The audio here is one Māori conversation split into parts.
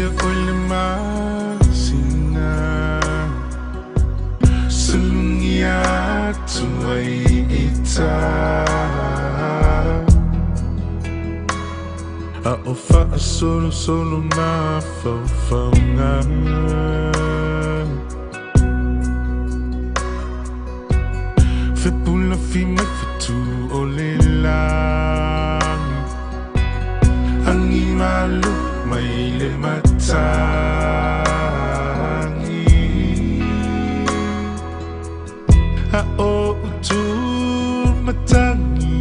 Ia ole masina Sulungia tuai ita A ofa a solo ma faunga Fe pula fi mai fitu ole langi Angi malu mai le matangi A o utu matangi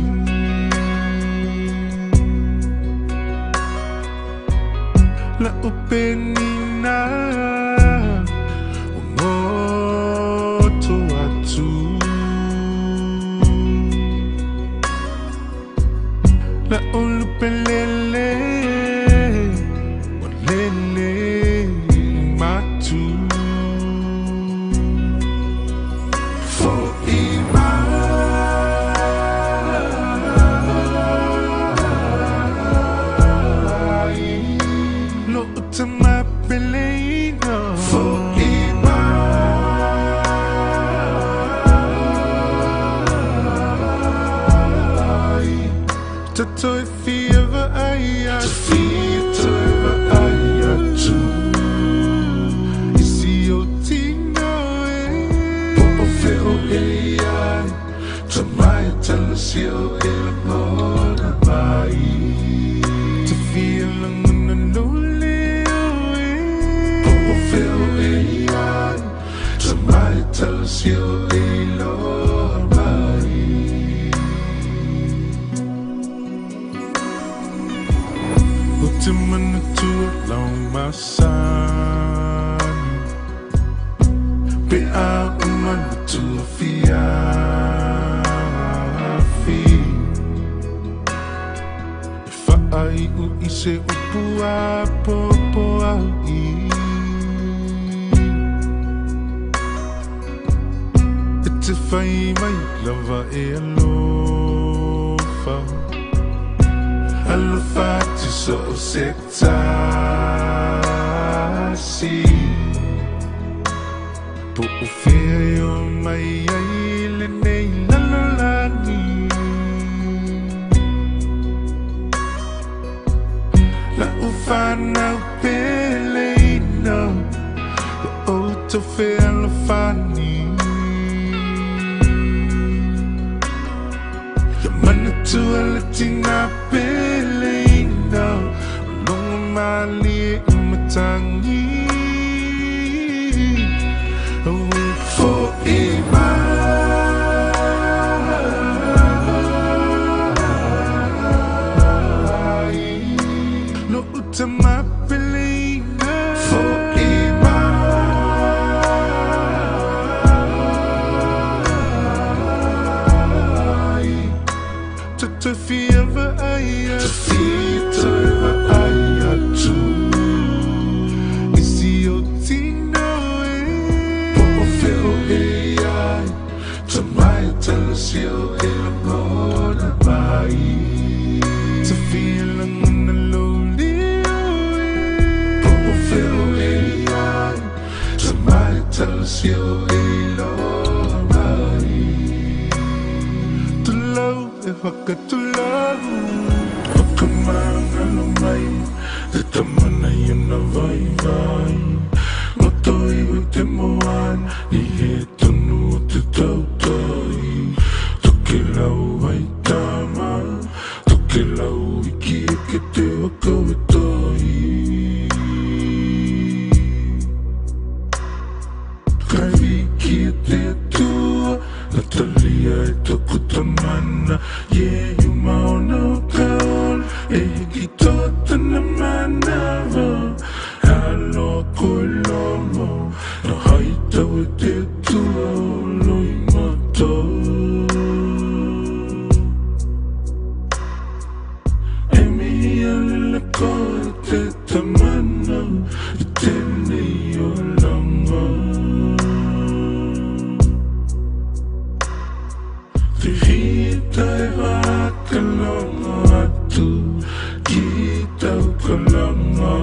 La upenina Ungoto atu La ulupelele Walele matu For ima Lo utama pelena For ima Tatoi fieva aya Tatoi aya tu Isi o tino Popo feo ai Tamai talasio mona mai Te fia langana nule Popo feo ai Tamai talasio Timana tua lau masan Pe a umana tua fiafi Fa ai u ise upua popo au I E te fai mai lava e alofa Alufati so sektasi Po ufeo mai aile nei lalolani La ufana upeleino La oto fea alufani Yamana tua latina peleino Longa mali umatangi For ima Lo utama peleina For ima Te fieva aya tu Isi o tino Popo feo ai Tamai talasio mona mai Te fia langana loli Popo feo ai Tamai talasio mai Tulau e whakatulau Whakamanga no mai Te tamana iuna vai vai Ngotoi o te moan I he tonu o te tautoi Toke lau ai tama Toke lau I ki e ke te wakau e toi Kai ki e te atua La talia e toku tamana Yeah, you mauna o kaon E ki tōtana manava Halo koe lomo Na haitau e te atua o loi mato E mihi alele koe te tamana I tēnei o langa Te hita e whakalonga atu Ki tau kalanga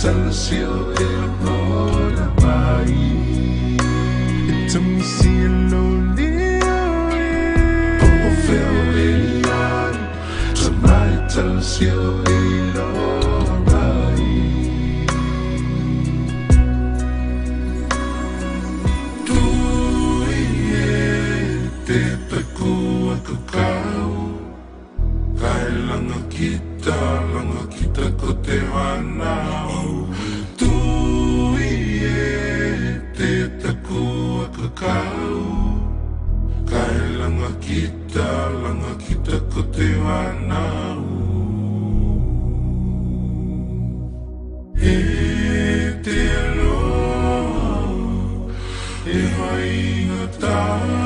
talasio e lola mai tamisi lonia o feo e ai tamai talasio e lola mai tu e te takua kakau kai langa kita ko te wanau tu e te takua kakau kai langa kita ko te wanau e te aloha e hainga tae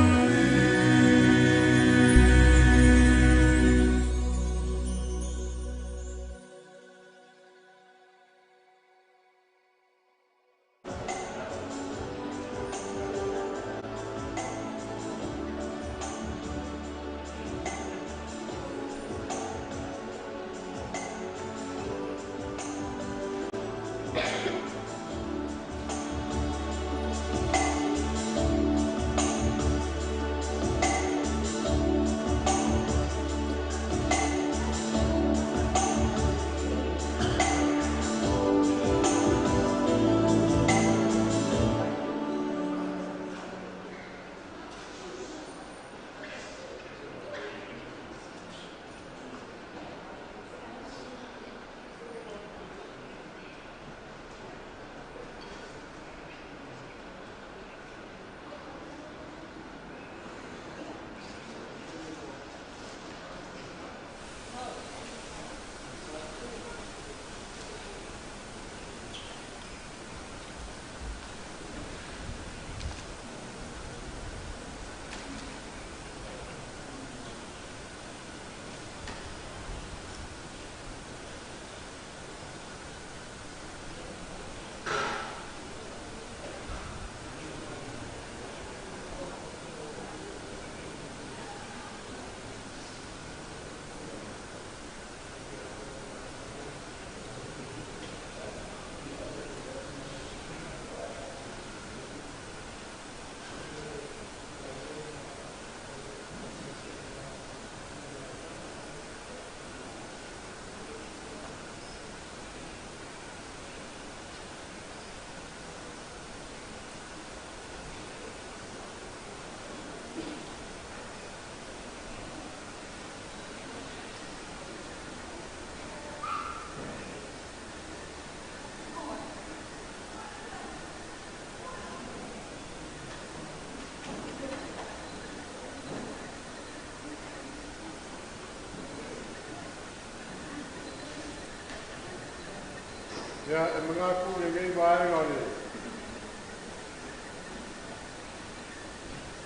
Ya, mengaku dengan baik oleh.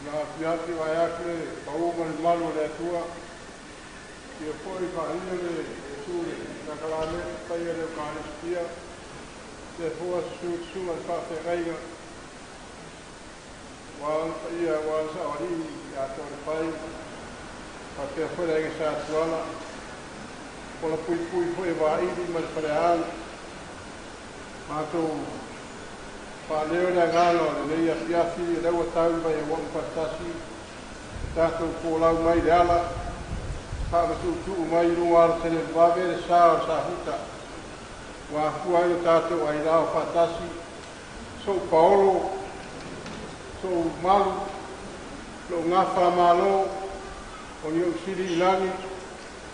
Na piati wayakle, pau malu le tua. Ia foi kainga le suri, na kalame taia le kanistia. Te fua su al Faaleaiga. Wal ia wal sa ori ya tore pai. Pa te foi le Satapuala. Pola pui foi vai di mas pareal. Mātou whāleo rea ngāno le nei asiasi e reua tau mai e wong pastasi tātou kōlau mai le ala whaamatu tuu mai runga ala tene wawe le Safuta wā fuai o tātou ai rao whatasi so paolo so malu lo ngawha malo o ni o siri ilangi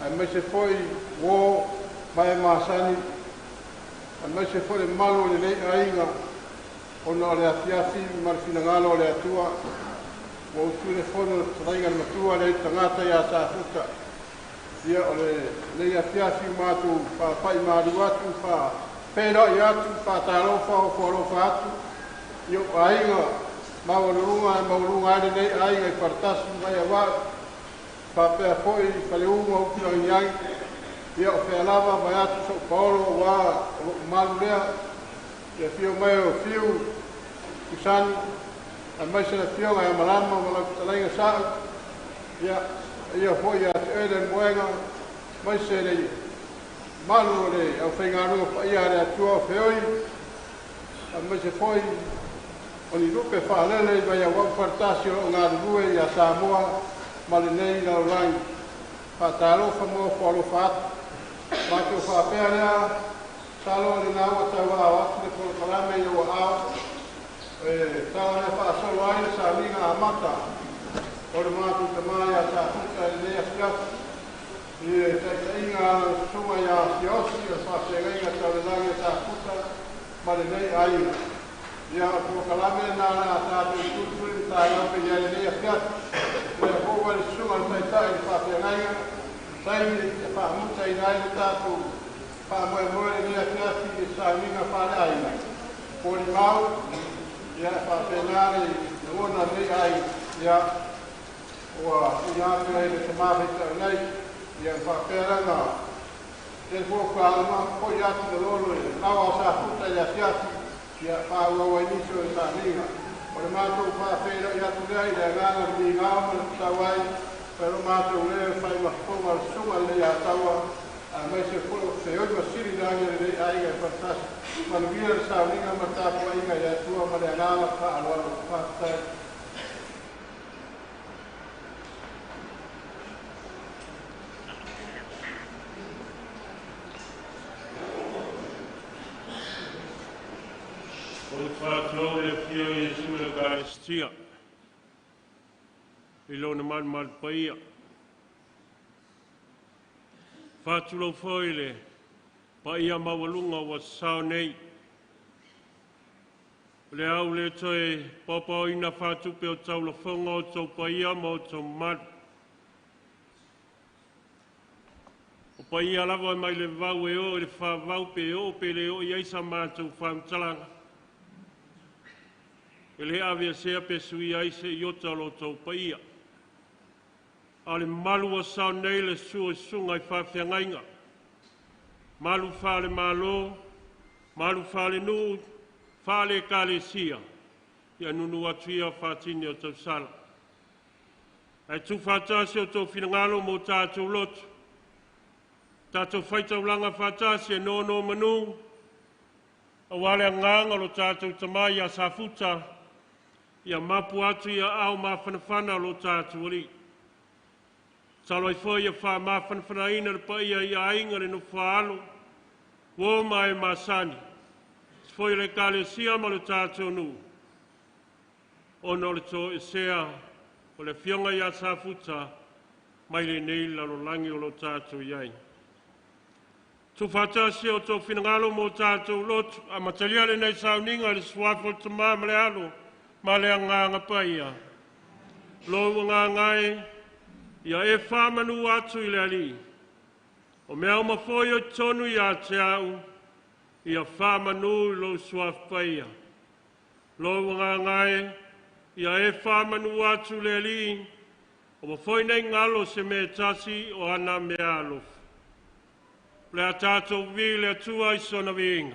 ai mai se foi wō mai māsani ma se fore malo le nei ainga ona le afiafi marfina ngalo le atua o tule fono trainga le matua le tangata ya Safuta ia ole le afiafi matu pa pai maru atu fa pero ia tu fa talo fa o foro fa atu io ainga maulunga le nei ainga partas mai wa pa pe foi pa le uma o pio yang ia o whealawa mai atu so paolo wa malulea ia fio mai o fio kusani a mai se na fio ngai malama wala kutalainga saa ia foi a te ere moenga mai se rei malu le au whaingaru pa ia rea tua whioi, a me se foi o ni rupe whaalele i vai a wampartasi o ngā rue i a Samoa, ma le nei na urai, whaataro whamoa whalo whaat, ma te o whaapea rea, talo le nā ua tau a watu le polo kalame i o ao, talo le whaasolo ai le Sauniga a mata, o le mātu te mai a Safuta i lea fiafu, i te inga suma i a siosi, o whaapenga tau le langi a Safuta, ma le nei ai. Ia o polo kalame nā a tātou tuturi tā iawhi i a lea fiafu, le hoa le suma le taitai i whaapenga, taimi te whaamuta i nai le tātou, whaamoe le lea fiafu i Sauniga Faaleaiga. Poli mau, ia whaapengare i ona nei ai, ia ua i ātua e le te mawhita nei, ia whaperanga. Te fōka alama, hoi atu le lolo e lawa Safuta i a fiatu, ia whaaua iniso e Sauniga. O le mātou whapera i atu lea i le ngāna mi ngāma le tawai, pero mātou lea whai mahkonga le sunga le Leiataua, a mai se folo se oi masiri nange le aiga e whatasi. Manuia le Sauniga matapu aiga i atua ma le ngāna wha alwalo whatai. O le whātou e whio i Jesu le Karistia, i lona man paia. Whātulau whoi le, paia mawalunga wa sao nei. Le au le toi papa o ina whātupe o tau la whonga o tau paia ma o tau mad. O paia lava mai le vau e o le whāvau pe o pe le o i aisa mātou whaamtalanga. E le awea sea pe sui aise i ota lo tau paia. A le malu o sao nei le sua sunga i whawhiangainga. Malu whale malo, malu whale nu, whale kale sia. Ia nunu atuia whatini o tau sala. Ai tu whatasi o tau whinangalo mo tātou lotu. Tātou whaitau langa whatasi e no manu. A wale a nganga lo tātou tamai a Safuta. Ia mapu atu ia au mawhanawhana lo tātou ori. Talo i fo ia wha mawhanawhana ina le pa ia ainga le no whaalo. Wo mai masani. Fo i le kale sia ma lo tātou nu. Ono le tō e sea o le fionga ia Safuta mai le nei lalo langi o lo tātou iai. Tu whatasi o tō whinangalo mo tātou lotu a matalia le nei Sauniga le suafo te māma le alo. Ma le nganga paia. Lo ngai ia e whamanu atu i le ali. O mea uma foi o tonu i a te au, ia whamanu i lo suaf paia. Lo ngai ia e whamanu atu le ali, o ma foi nei ngalo se me tasi o ana me alof. Le a tātou vi le atua i sona vinga.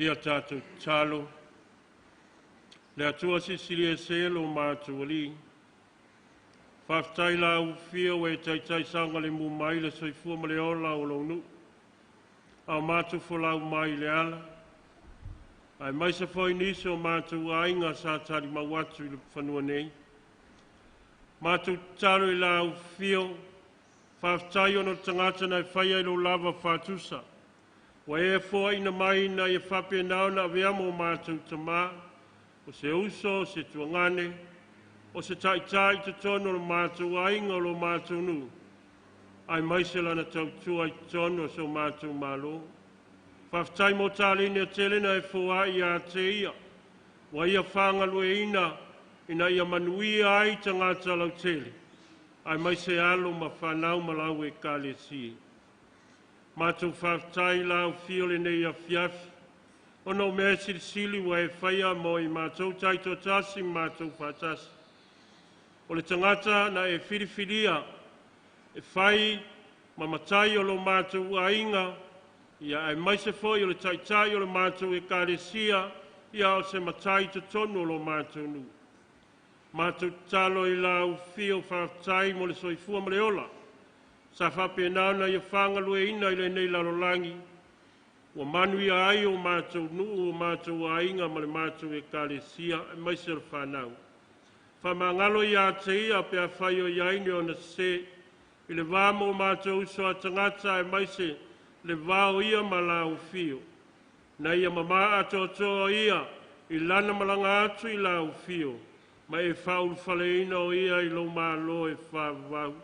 ia tātou talo. Le atua sisili e selo mātou ali. Whaftai la uwhia we tai sanga le mumai le soifua ma le ola o launu. Au mātou wholau mai le ala. Ai mai sa foi niso mātou ainga sa tari mawatu i le whanua nei. Mātou talo i la uwhia. Whaftai ono tangata nei whaia i lo lava whatusa. Wa e fua ina mai na e whape nao na aveamo mātou tamā. O se uso, o se tuangane, o se tai te tono lo mātou ainga o lo mātou nu. Ai mai se lana tautua i tono so mātou malo. Whaftai mo tāline a telena e fua i a te ia. Wa ia whangalue ina ia manuia ai tangata lau tele. Ai mai se alo ma whanau malau e kāle si. Mātou whaftai lau fiole nei a fiafi. Ono mea sili wa e whaia mo i mātou taito tasi mātou whatasi. O le tangata na e whiriwhiria, e whai mamatai o lo mātou ainga, ia e maise foi o le taitai o le mātou e kāresia, ia o se matai te tonu o lo mātou nu. Mātou talo i lau fio whaftai mo le soifua mo le ola. Sa whape nauna i a whangalue ina i le nei lalolangi, wa manui ai o mātou nuu o mātou ainga ma le mātou e kāresia e maise le whanau. Whamangalo i a te ia pe a whai o iaini o na se i le wāmo o mātou uso a tangata e maise le wāo ia ma lau fio. Na ia mama ato toa ia i lana malanga atu i lau fio. Ma e whaul whaleina o ia i lo mālo e whāwau.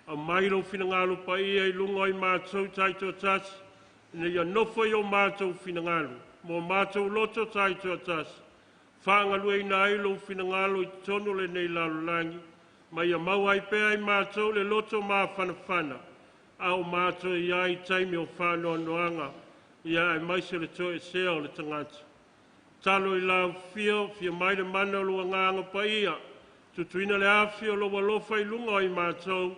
A mai lo finangalo pa ia i lungo i mātou taito tasi. Ina ia nofo i o mātou finangalo. Mo mātou loto taito atasi. Whangalue ina ai lo finangalo i tono le nei lalolangi. Ma ia mau ai pea i mātou le loto mā whanawhana. Au mātou i ai taimi o whanoa noanga. Ia ai maise le to e sea o le tangata. Talo i lau fia mai le mana lua nganga pa ia. Tutuina le awhio lo walofa i lunga i mātou.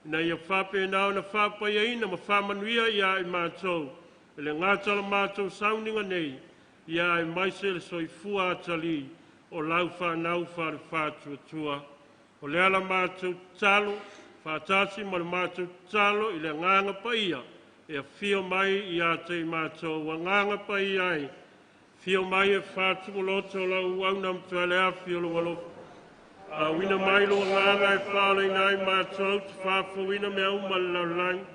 Na ia whape nao na whapa ia ina ma whamanuia ia i mātou. Le ngata la mātou Sauniga nei. Ia ai maise le soifua atali o lau whanau whare whātua tua. O le ala mātou talo, whātasi ma le mātou talo i le nganga pa ia. E a whio mai i a te mātou wa nganga pa ia ai. Whio mai e whātua loto lau wauna mtuale a whio lo walofa. A wina mai lo nganga e whāle nai mātou te whāfu wina mea umale lau lang.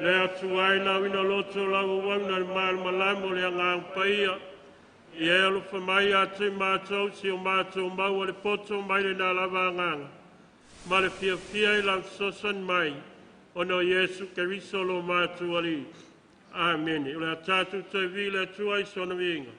Le atu ai na wina loto lau wauna le māle malamo le nganga pa ia. I e alofa mai a te mātou si o mātou mau le poto mai le nā lava nganga. Ma le fia i lang sosan mai. Ono Yesu Keriso lo mātou ali. Amen. Ule a tātou te vile atua i sona vinga.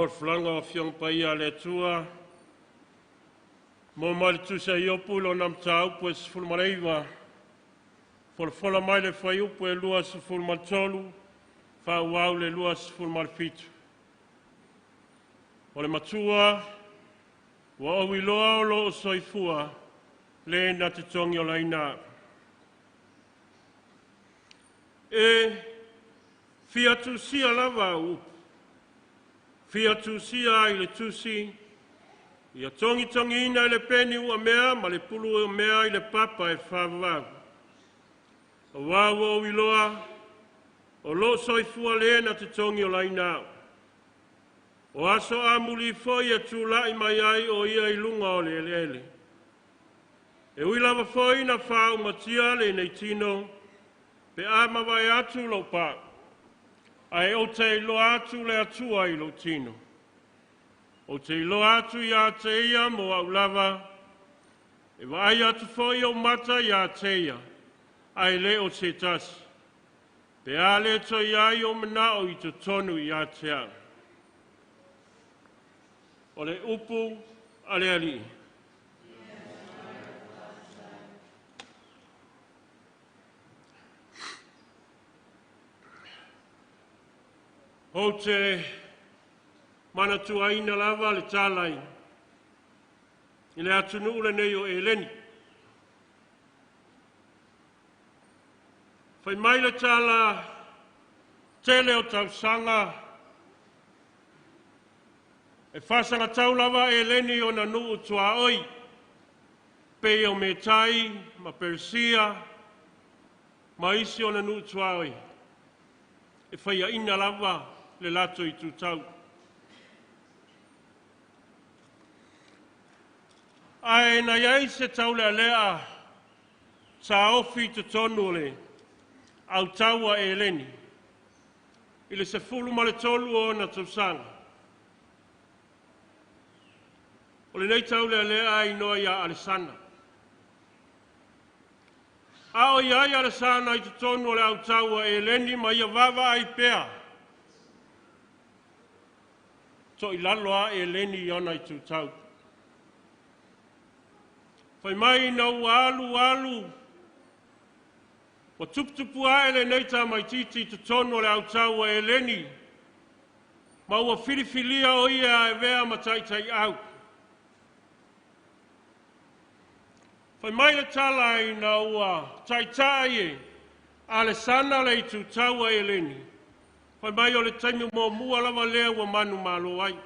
flanga o fiong paia le tua. Mo mali tu se iopu lo nam tau pues fulmareiva. Fola mai le fai upu e luas fulmaltolu. Fa wau le luas fulmalfitu. O le matua, wa o iloa o lo soifua, le na te tongi o laina. E fia tusia lava upu. Fia tusia i le tusi, ia tongi ina i le peni ua mea, ma le pulu o mea i le papa e whawau. O wau o iloa, o lo soifua le na te tongi o laina. O aso amuli foi e tūlai mai ai o ia i lunga o le ele. E uilava foi na whau matia le nei tino, pe ama vai atu lo pa. Ai o te ilo atu le atua i lo tino. O te ilo atu ia te ia mo au lava, e vai atu foi o mata ia te ia, ai le o te tasi. Pe ale to iai o manao i to tonu ia te au. O le upu ale ali. O te manatuaina lava le tālai. I le atunu ule nei o Eleni. Whai mai le tāla tele o tausanga. E whasanga tau lava Eleni o na nuu tua oi. Pei o me tai, ma Persia, ma isi o na nuu tua oi. E whai a ina lava le lato i tu tau. Ai na iai se tau le alea sa ofi te tonu le au taua Eleni. I le se fulu ma le tolu o na tausanga. O le nei tau le alea i noa ia Alesana. A o iai Alesana i te tonu o le au taua Eleni ma ia vava ai pea. So i laloa Eleni i ona i tu tau. Whai mai nau alu. Wa tuputupu a ele nei tā mai titi te tonu o le au taua Eleni. Ma ua filifilia o ia e vea ma taitai au. Whai mai le tala i na ua taitai e Alesana le i tu taua Eleni. Whai mai o le taimi mo mua lava lea ua manu malo ai.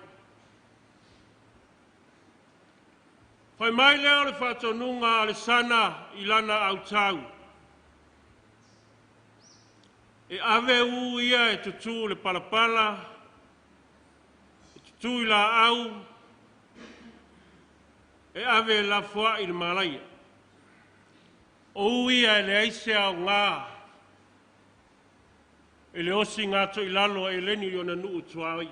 Whai mai lea o le whatonunga Alesana i lana au tau. E ave u ia e tutu le palapala, e tutu i la au, e ave la fua i le malaia. O ia e le aise au ngā, e le osi ngato i lalo e leni i ona nuu tuai.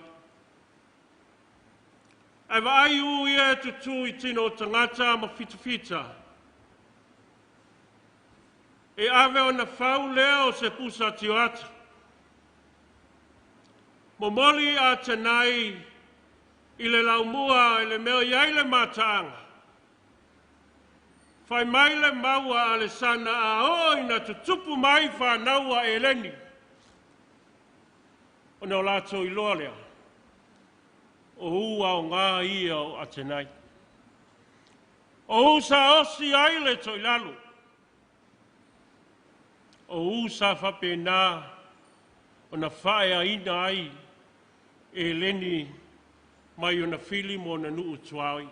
Ai wa ai ia e tutu i tino o tangata ma fita. E ave o na whau leo se pusa tio atu. Momoli a tenai i le laumua i le meo iai le mataanga. Whai mai le maua Alesana a o ina tutupu mai whanaua Eleni. O na o lato i loa lea. O hua o ngā ia o atenai. O usa osi aile to i lalo. O usa whapena o na whaea ina ai e leni mai o na fili mo na nuu tuai.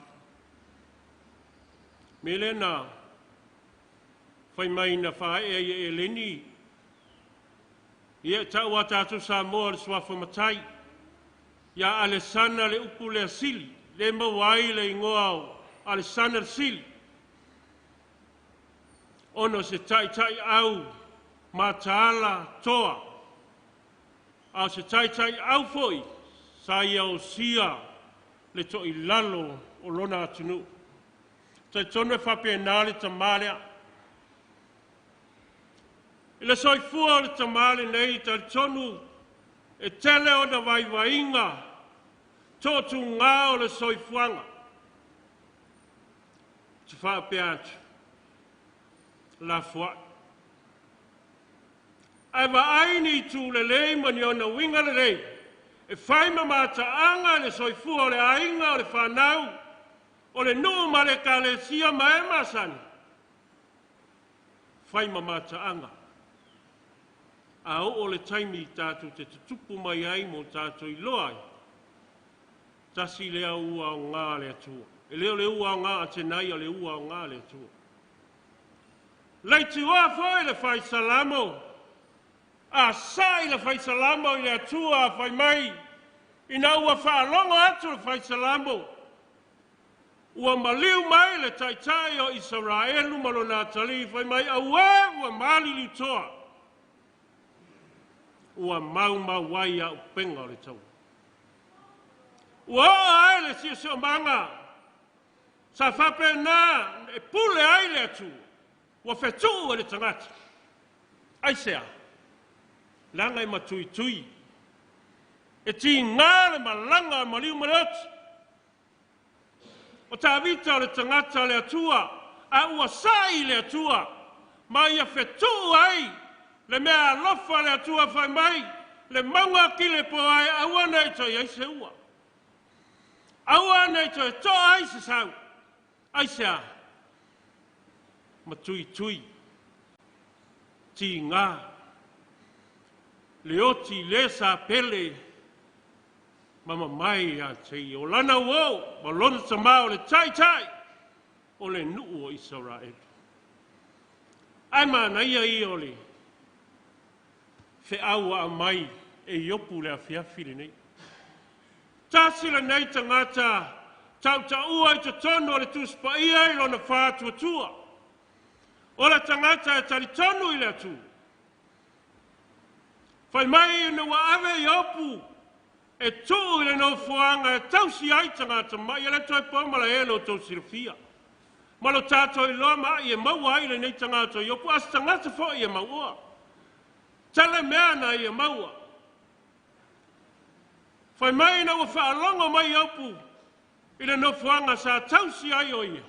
Melena, whai mai na whaea e leni ia tau a tātou sa moa le swafa matai. Ia Alesana le upu le asili, le mawai le ingoa o Alesana le sili. Ono se tai au mataala toa. A se tai au foi, sa ia o sia le to i lalo o lona atunu. Tai tonu e whapena le tamalea. I le soifua le tamale nei tai tonu e tele o na vaivainga tōtu ngā o le soifuanga. Te whaapea atu. La fua. Ai wa aini tu le lei mani o na winga le lei. E whaima mata anga le soifua o le ainga o le whanau. O le nuu ma le ka le sia ma e masani. Whaima mata anga. A o le taimi tātou te tupu mai ai mo tātou i loai. Tasi lea ua o ngā le atua. E leo le ua o ngā a tenai o le ua o ngā le atua. Leiti oa fwoi le whai salamo. A sai le whai salamo i le atua a whai mai. Ina ua whaalongo atu le whai salamo. Ua maliu mai le taitai o Israelu malo nā tali whai mai. A ua mali lutoa. Ua mau wai a upenga o le tau. Ua ai le si o manga. Sa whape nā e pule ai le atu. Ua whetu e le tangata. Ai sea. Langa i matui. E ti ngā le malanga e maliu malot. O tā vita o le tangata le atua. A ua sai le atua. Ma ia whetu ai. Le mea alofa le atua whai mai. Le maunga ki le po ai. Aua nei toi ai se ua. Aua nei toi to ai se sau. Ai sea. Matui. Ti ngā. Le oti le sa pele. Mama mai a tei. O lana uo. Ma lona tamao le tai. O le nuu o Israel. Ai mana ia i ole. Fe aua a mai. E iopu le afiafi le nei. Tasi le nei tangata. Tau ua i te tonu o le tuspa ia i lona whātua tua. O le tangata e tari tonu i le atu. Whai mai ina wa ave i opu. E tuu i le no fuanga e tausi ai tangata mai. E le toi pomala e lo tau sirafia. Malo tātou i loa mai e maua ai le nei tangata i opu. As tangata fo i e maua. Tale mea na i e maua. Whai mai ina wa whaalongo mai i opu. I le no fuanga sa tausi ai o ia.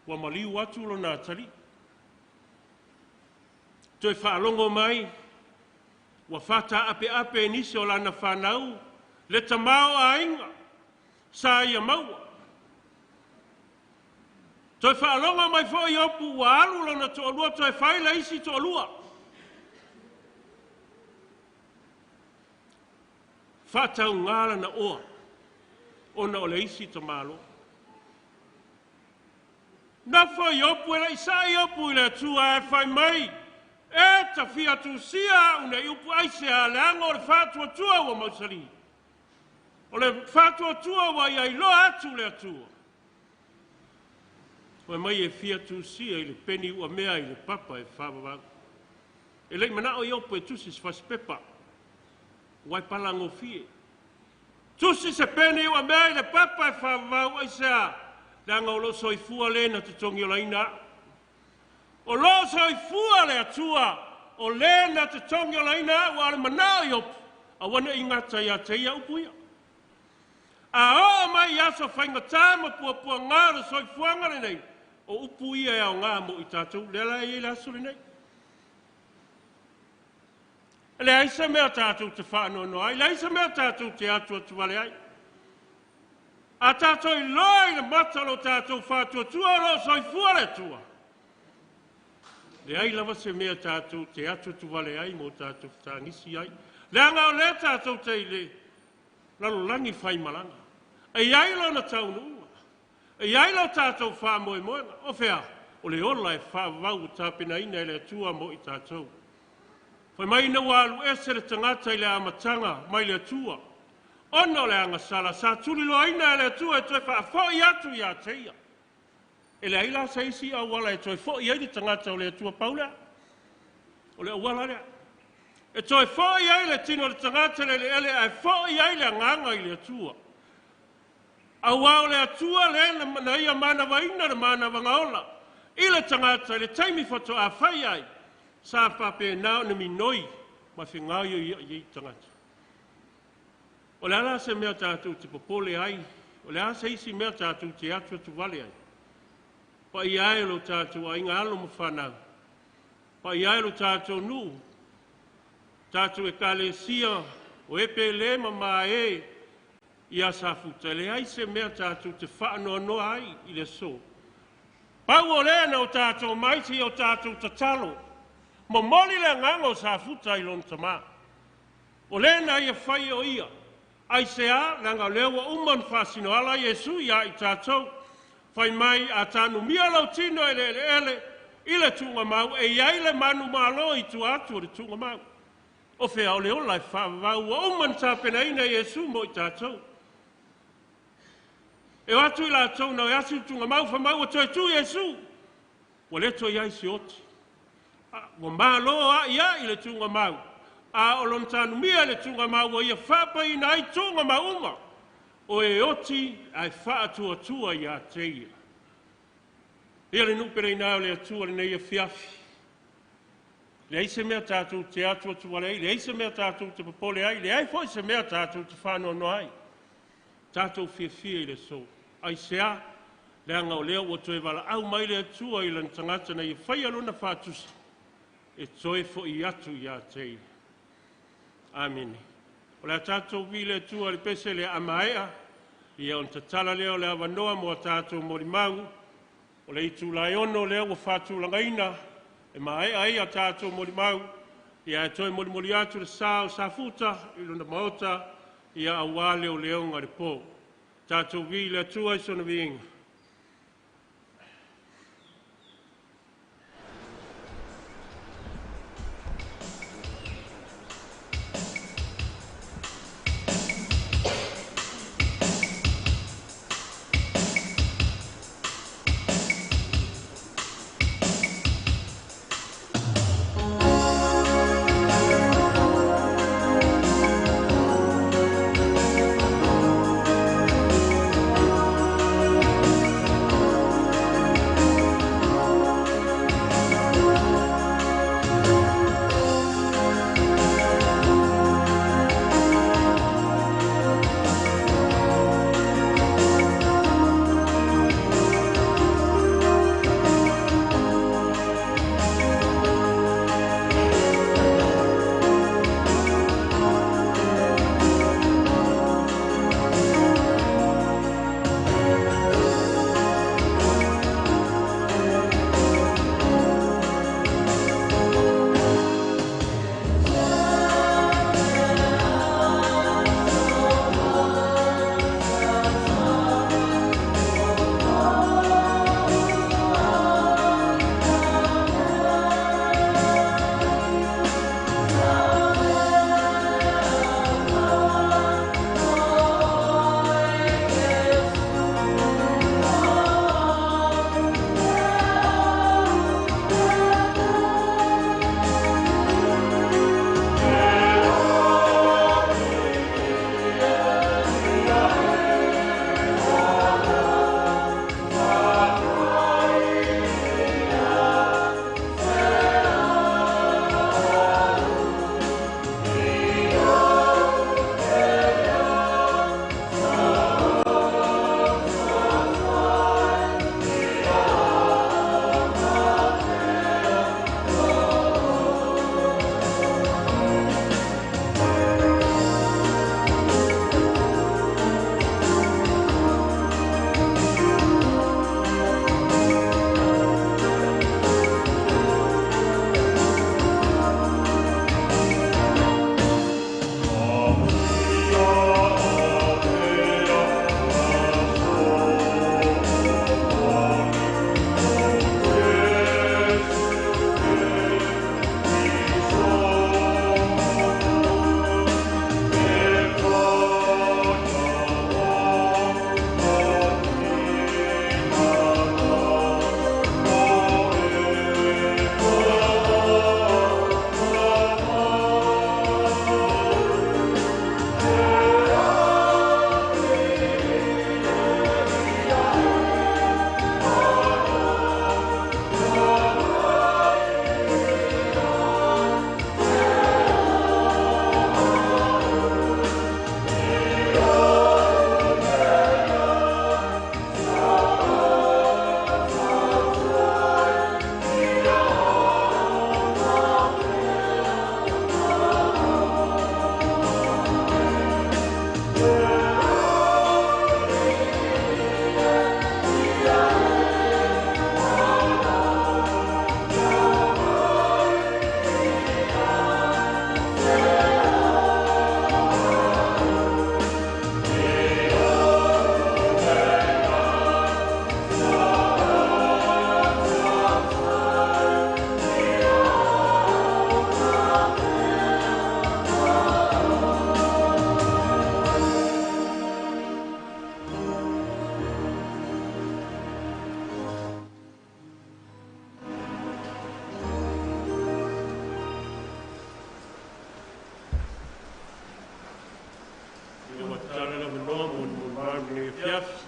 Wa maliu atu lo nā tari. Toi whaalongo mai. Wa whata ape nisi o lana whanau. Le tamao a inga. Sa ia maua. Toi whaalongo mai fo i opu. Wa alu lo na to'olua. Toi whaila isi to'olua. Whata ungala na oa. Ona o le isi ta malo. Na whai opu e la isai opu i le atua e whai mai. E ta fia tu sia una i upu aise a le anga o le whatua tua wa mausari. O le whatua tua wa i ailo atu le atua. Wai mai e fia tu sia i le peni ua mea i le papa e whawawau. E lei mana o i opu e tusis whaspepa. Wai palango fie. Tusi se peni ua mea i le papa e whawawau ai sea. Langa o lo soifua le na te tongi o laina. O lo soifua le atua. O le na te tongi o laina. Wa ale manao i opu. A wana i ngata i a teia upu ia. A o mai aso whainga tāma pua ngā le soifuanga le nei. O upu ia e au ngā mo i tātou. Lela i le aso le nei. Le aisa mea tātou te whaanono ai. Le aisa mea tātou te atua tuwale ai. A tātou i loa i le matalo tātou whātua tua lo soifua le tua. Le ai lava se mea tātou te atua tuwale ai mo tātou tāngisi ai. Le anga o le tātou te i le lalo langi whai malanga. E ai lo na taunua. E ai lo tātou wha moe moenga. O whea, o le ola e wha wau tāpina ina e le tua mo i tātou. Whai mai na walu ese le tangata i le amatanga mai le tua. Ono le anga sala sa tuli lo aina e le tua e toi wha fo i atu i a teia. E le aila sa isi a wala e toi fo i aile tangata o le tua paula. O le awala lea. E toi fo i aile tino le tangata le ele e fo i aile nganga i le tua. A wao le atua le na ia mana waina na mana wangaola. I le tangata le taimi foto a whai ai. Sa whape nao na minoi ma whingaio i tangata. O le ala se mea tātou te popole ai. O le ala se isi mea tātou te atu atu wale ai. Pa i ae lo tātou a inga alo mo whanau. Pa i ae lo tātou nu. Tātou e kalesia o epe le ma e i a Safuta. Le ai se mea tātou te whaanoa noa ai i le so. Pau o lena o tātou maiti o tātou tatalo. Mo moli le ngango Safuta i lon tama. O lena ia whai o ia. Ai se a langa lewa uman whasino ala Jesu ia i tātou. Whai mai a tānu mia lau tino ele i le tunga mau. E iai le manu malo i tu atu o le tunga mau. O whea o leo lai whawau o uman tāpena ina Jesu mo i tātou. E atu i la tau na e atu tunga mau whamau o toi tu Jesu. O le toi ai si oti. O malo a ia i le tunga mau. A o lon tānu mia le tunga mau o ia whapa i na i tunga maunga. O e oti ai whaatua tua i a teia. Ia le nupere i nao le atua le nei a fiafi. Le eise mea tātou te atua tuare ai, le eise mea tātou te popole ai, le ai foi se mea tātou te whānoa no ai. Tātou fia i le so. Ai sea, le anga o leo o toe wala au mai le atua i lan tangata na i whai alona whātusa. E toe fo i atu i a teia. Amen. O le tātou vi le atua le pese le amaea, ia on tatala leo le awanoa mo a tātou mori mau, o le itu lai ono leo o whātu langaina, e maea ai a tātou mori mau, ia e toi mori mori atu le sao Safuta, i luna maota, ia awale o leo ngare po. Tātou vi le atua i sona viinga. fiafi.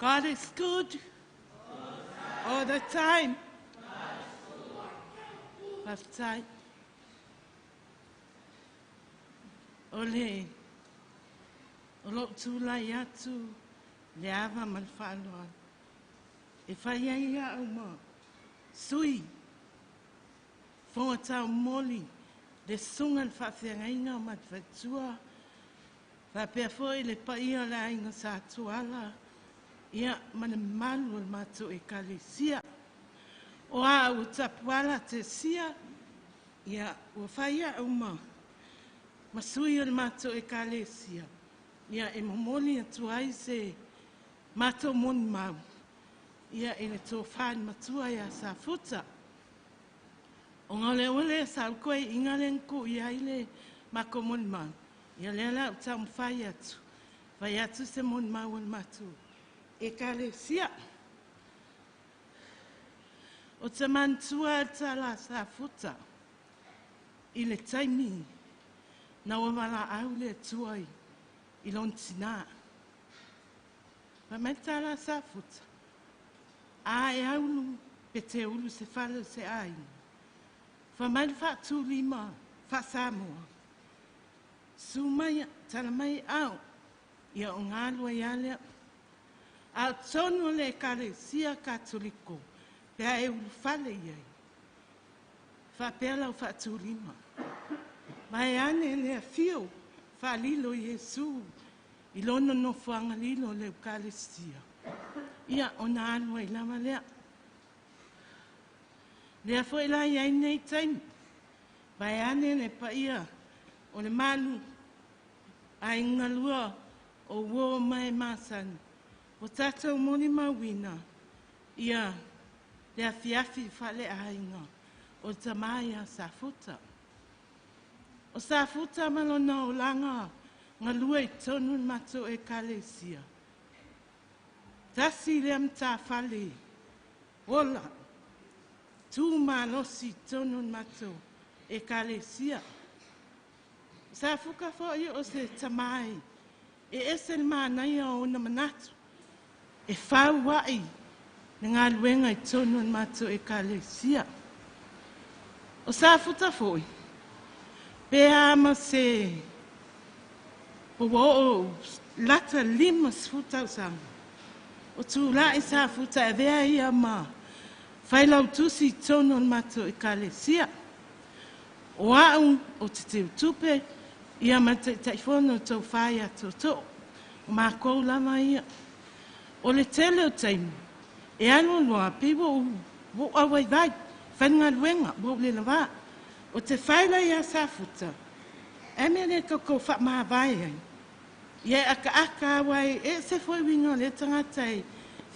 God is good all the time. Last time. Ole, olo tulai atu leava malfaloa. E whaiai au ma sui whongatau moli le sungan whawhiangainga o matwaitua. Whapea foi le paia la inga Satapuala. Ia mana malu al mato e kalesia. O a o Sapuala te sia. Ia o whaia au ma. Masui al mato e kalesia. Ia e momoli atu ai se mato moni mau. Ia e le tō whain matua ia Safuta. O ngale ole sa koe ingalenku ia ile mako moni mau. Ia lela o tau mwhai atu. Vai atu se moni mau al matua. E kalesia. O te mantua ta la Safuta. I le taimi. Na wamala au le tuai. I lontina. Ma meta la Safuta. A e aulu pe te ulu se whale se ai. Fa mai whatu lima. Fa Samoa. Sumaya tala mai au. Ia o ngalua ialea. A tonu le kalesia Katoliko. Pea e ulufale iai. Whapela o whatulima. Mai ane le fio. Whalilo Yesu. I lono no whangalilo le kalesia. Ia o na alua I lama lea. Lea fo ila iai nei taimi. Mai ane le paia. O le malu. A ingalua. O wo mai masani. O tātou moni mawina, ia le afiafi Faaleaiga o Tamaia Safuta. O Safuta malona o langa ngā lua I tonu mato e kalesia. Tasi le amta fale, ola, tū malosi tonu mato e kalesia. Safuka fo I o se tamai, e ese manai o na manatu. E whauai na ngā luenga I tonu mato e kalesia. O Safuta foi. Pea ma se po o lata lima sfuta usanga. O tūla I Safuta e vea ia ma whailau tusi tonu mato e kalesia. O au o te te utupe ia ma te taifono tau whaia toto. O ma kou lama ia. O le tele o taimi, e anu loa piwo wo awai vai, whanunga luenga, wo le lawa. O te whaila ia Safuta, e mea le kako whakmaa vai ai. Ia aka awai, e se foi wingo le tangatai,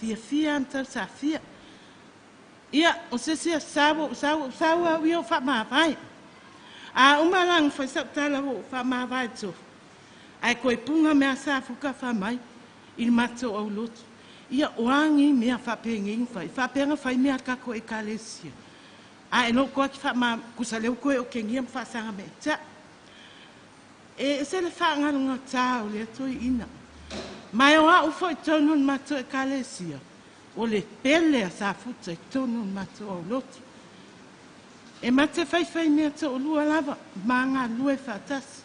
fia amtau sa fia. Ia, o se sia sawa wio whakmaa vai. A umarang whai sautala wo whakmaa vai to. Ai koe punga mea Safuka whamai, I mato au lotu. Ia oangi mea whapengi whai. Whapenga whai mea kako e kalesia. A e no koa ki whama kusaleu koe o kengia mwhasanga me ta. E se le whaangarunga tāo le atoi ina. Mai o a ufo I tonu mato e kalesia. O le pele a Safuta I tonu mato au lotu. E mate whai mea to o lua lava. Manga lue whatasi.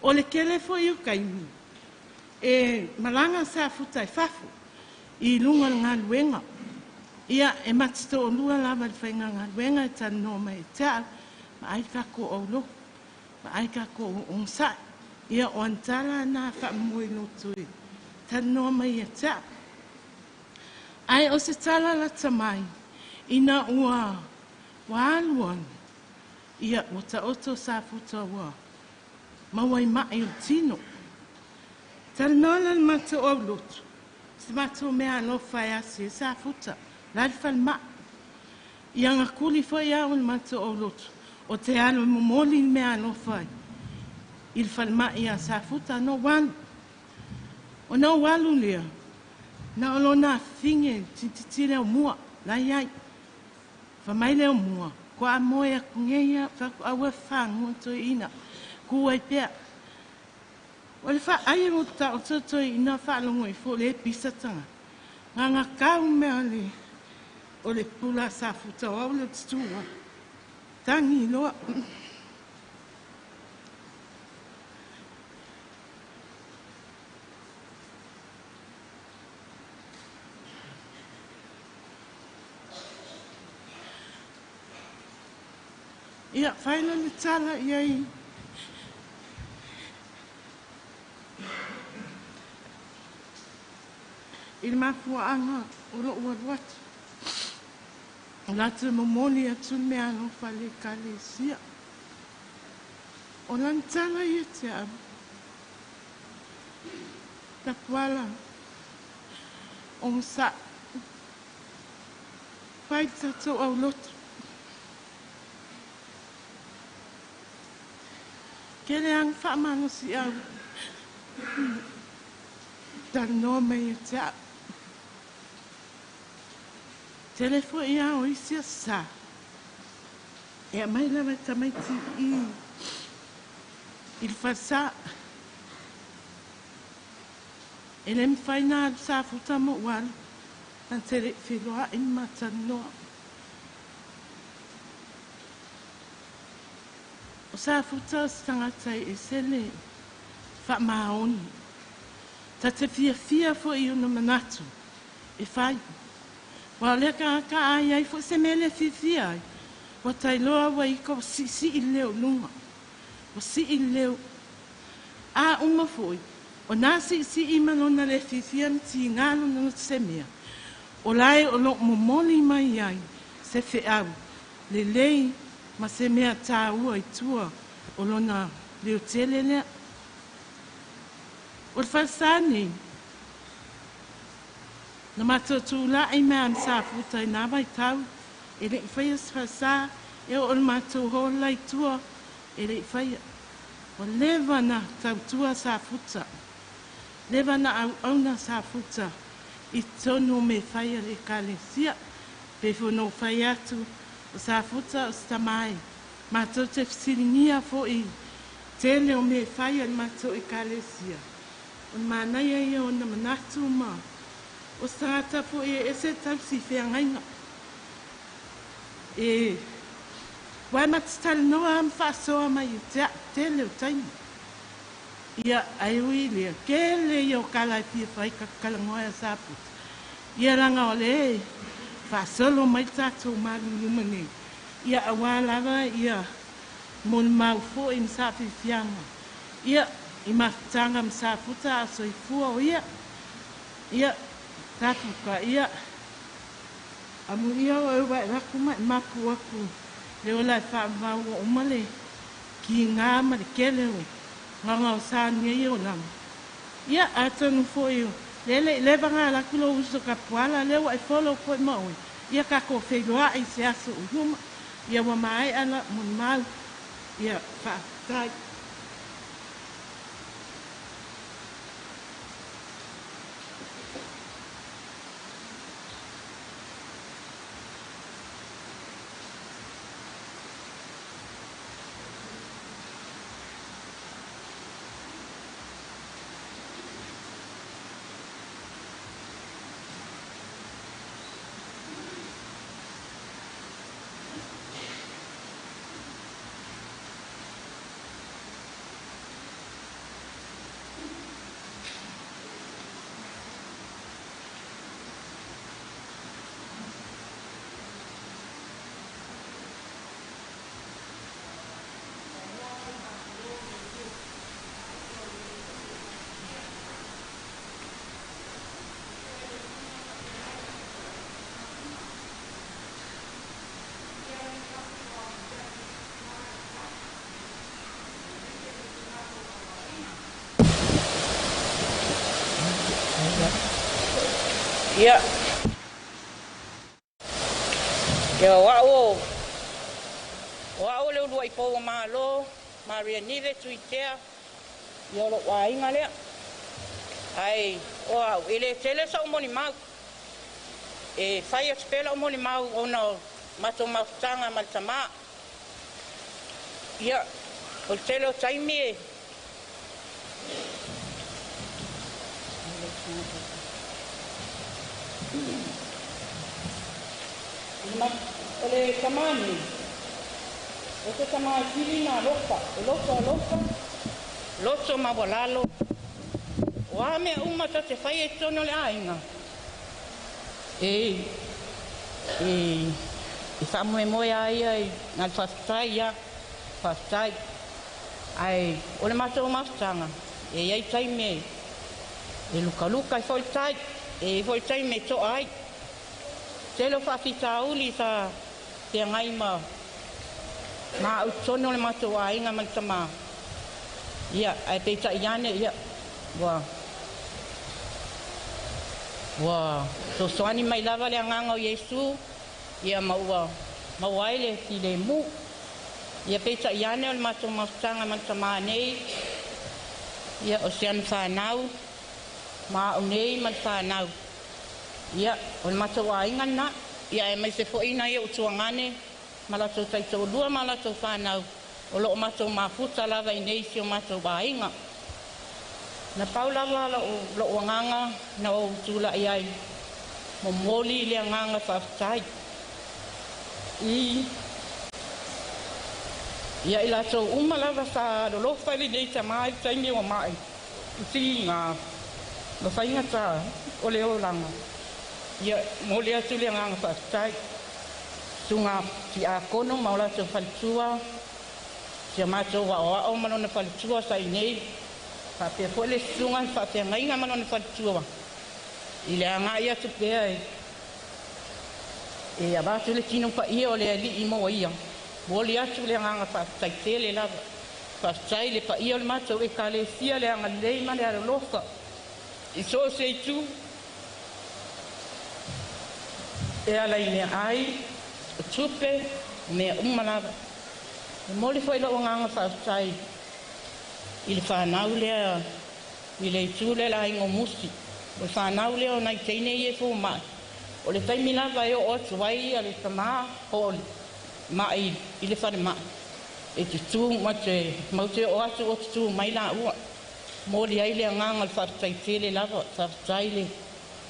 O le kele fo iu kaimi. E malanga Safuta I whafu. I lunga ngā luenga. Ia e matito o lua lava le whainga ngā luenga e tano mai e taa. ai ka ko o lo ai ka ko on sa ia o antala na fa moi no tui tano mai e ta ai o se tala la tamai ina ua waluan ia o ta oto Safuta wa mawai mai o tino talnola mato o lutu se mato mea no fai asi Safuta lalfal ma ia ngakuli fo ia o mato o lutu o te alo momoli mea no fai il falma ia Safuta no wan o no walu lea na olo na finge tititile o mua la iai fa mai leo mua ko a moia kungeia fa awe fangu to ina ku ai pe o le fa ai mo ta o to ina fa lo ngoi fo le pisa tanga nga ka me ale o le pula Safuta o le tsua tangi lo ia faina le tala iai il mafuanga o lo wat la te momoli atu mea no fale kalesia o lan tala ia te abu Tapuala o msa fai tato au lotu kele ang whamano si au tano mai e te abu telefo ia o isi a sa e mai lawa tamaiti il fasa e le mwhaina Safuta mo wal an tere whiloa in matanoa o Safuta stangatai e sele wha maoni ta te fia fo i una manatu e whai wa le ka ai ai fo se mele fia ai wa tai loa wa i ko si i leo lunga o si i leo a uma foi o nasi i manona le fia mti ngalo no se mea o lai o lo momoli mai ai se fe au le lei ma se mea ta ua i tua o lona leo telele o falsani na matotu la i mea am Safuta i nā mai tau e le whaia falsa e o matou ho lai tua e le whaia o lewa na tau tua Safuta lewa na au na Safuta i tonu me whaia le kalesia pe whono whaia atu o Safuta o stamai matou te fsiringia fo i tele o me whaia matou i kalesia o manaya ia o na manatu ma o sata fo e se tau si whiangainga e wai matstal noa am whasoa mai i tele o taimi ia ai uilia kele i o kalai pia whai kakalangoa Safuta ia ranga o le whasolo mai tatou maluluma nei ia awalawa ia mon mau fo i msafi fianga ia i maftanga Safuta aso i fua o ia tapuka ia amu ia o e wai raku mai maku aku le o lai whaamau o umale ki ngā mare kele o nganga o sānia i o lama ia atanu fo i o le vanga laku lo uso Kapuala le wai follow po i maui ia kako whailoa i se aso o huma ia wa mai ana mon mau ia whaatai Ia. Ia wa'o le ulua i pou malo, Maria Nive tuitea, ia lo wainga lea. Ai, o ele tele sa umoni mau. E fai a spela umoni mau ona mato mautanga maltama. Ia, o tele o taimi e. Ole kamani. Ese kamani kili na lofa, loso mabolalo. Wa me uma te fai e tono le ainga. E fa moe ai ngal fastai ya, fastai. Ai, ole mato mastanga. E ai tai me. E luka i foltai, e foltai me to ai. Se lo fa fitauli sa te ngai ma utono le mato ainga maltama. Ia, ai pe ta iane ia. Wa, so soani mai lava le nganga o Yesu, ia mauaile si le mu. Ia pe ta iane o le mato mastanga maltama nei. Ia o sean whanau, ma o nei man whanau. Ia, o le mato ainga na, ia e mai se fo ina ia utuangane, malato taito lua malato whanau, o lo mato mafuta lava i nei si o mato ainga. Na paulava lo nganga na o tula ai mo moli le nganga whaftai. Ia ila so umalava sa lo fai nei tamai taimi o mai. Si nga lo fai nga ta o le o langa. Ia moli atu le nganga whaftai. Sunga si a kono maula so faltua. Si mato wa o mano na faltua sa nei. Pape foi le sunga pape ngai nga mano na faltua. Ile anga ia tu pe e abatu le tino pa ia o le ali mo ia. Boli atu le anga pa taitele la pa taile pa ia le mato e kale sia le anga le ma le lofa. I so se tu e ala ile ai tupe me umana. Moli foi lo anga pa tai. Il whanau lea, i le tūle la ingo musi. O whanau lea o nai teine i e fō mai. O le taimina vai o otu wai a le tamā hōli. Mai i le whare mai. E te tū ma te maute o atu o te tū mai la ua. Mōli ai lea nganga le whartai tele lava, whartai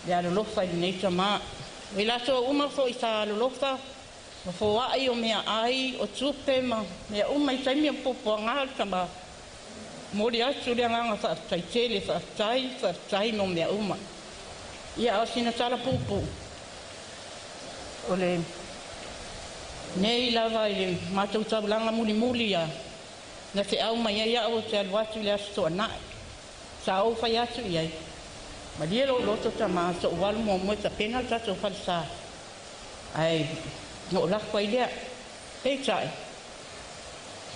le alolofa i nei tamā. Wei lato uma fo i sa alolofa, ma fo ai o mea ai, o tupe ma, mea uma i taimi o popo ngā tamā. Mori atu le nganga whaatai tele, whaatai no mea uma. Ia o sina tala pupu. O le nei lava i le mātou taulanga muli ia. Na te au mai ia o te aluatu le asu toa nai. Sa au whai atu iai. Ma lia lo loto ta maa so walu mo moe ta pena tato whalsa. Ai, no lakwa i lea. Pei tai.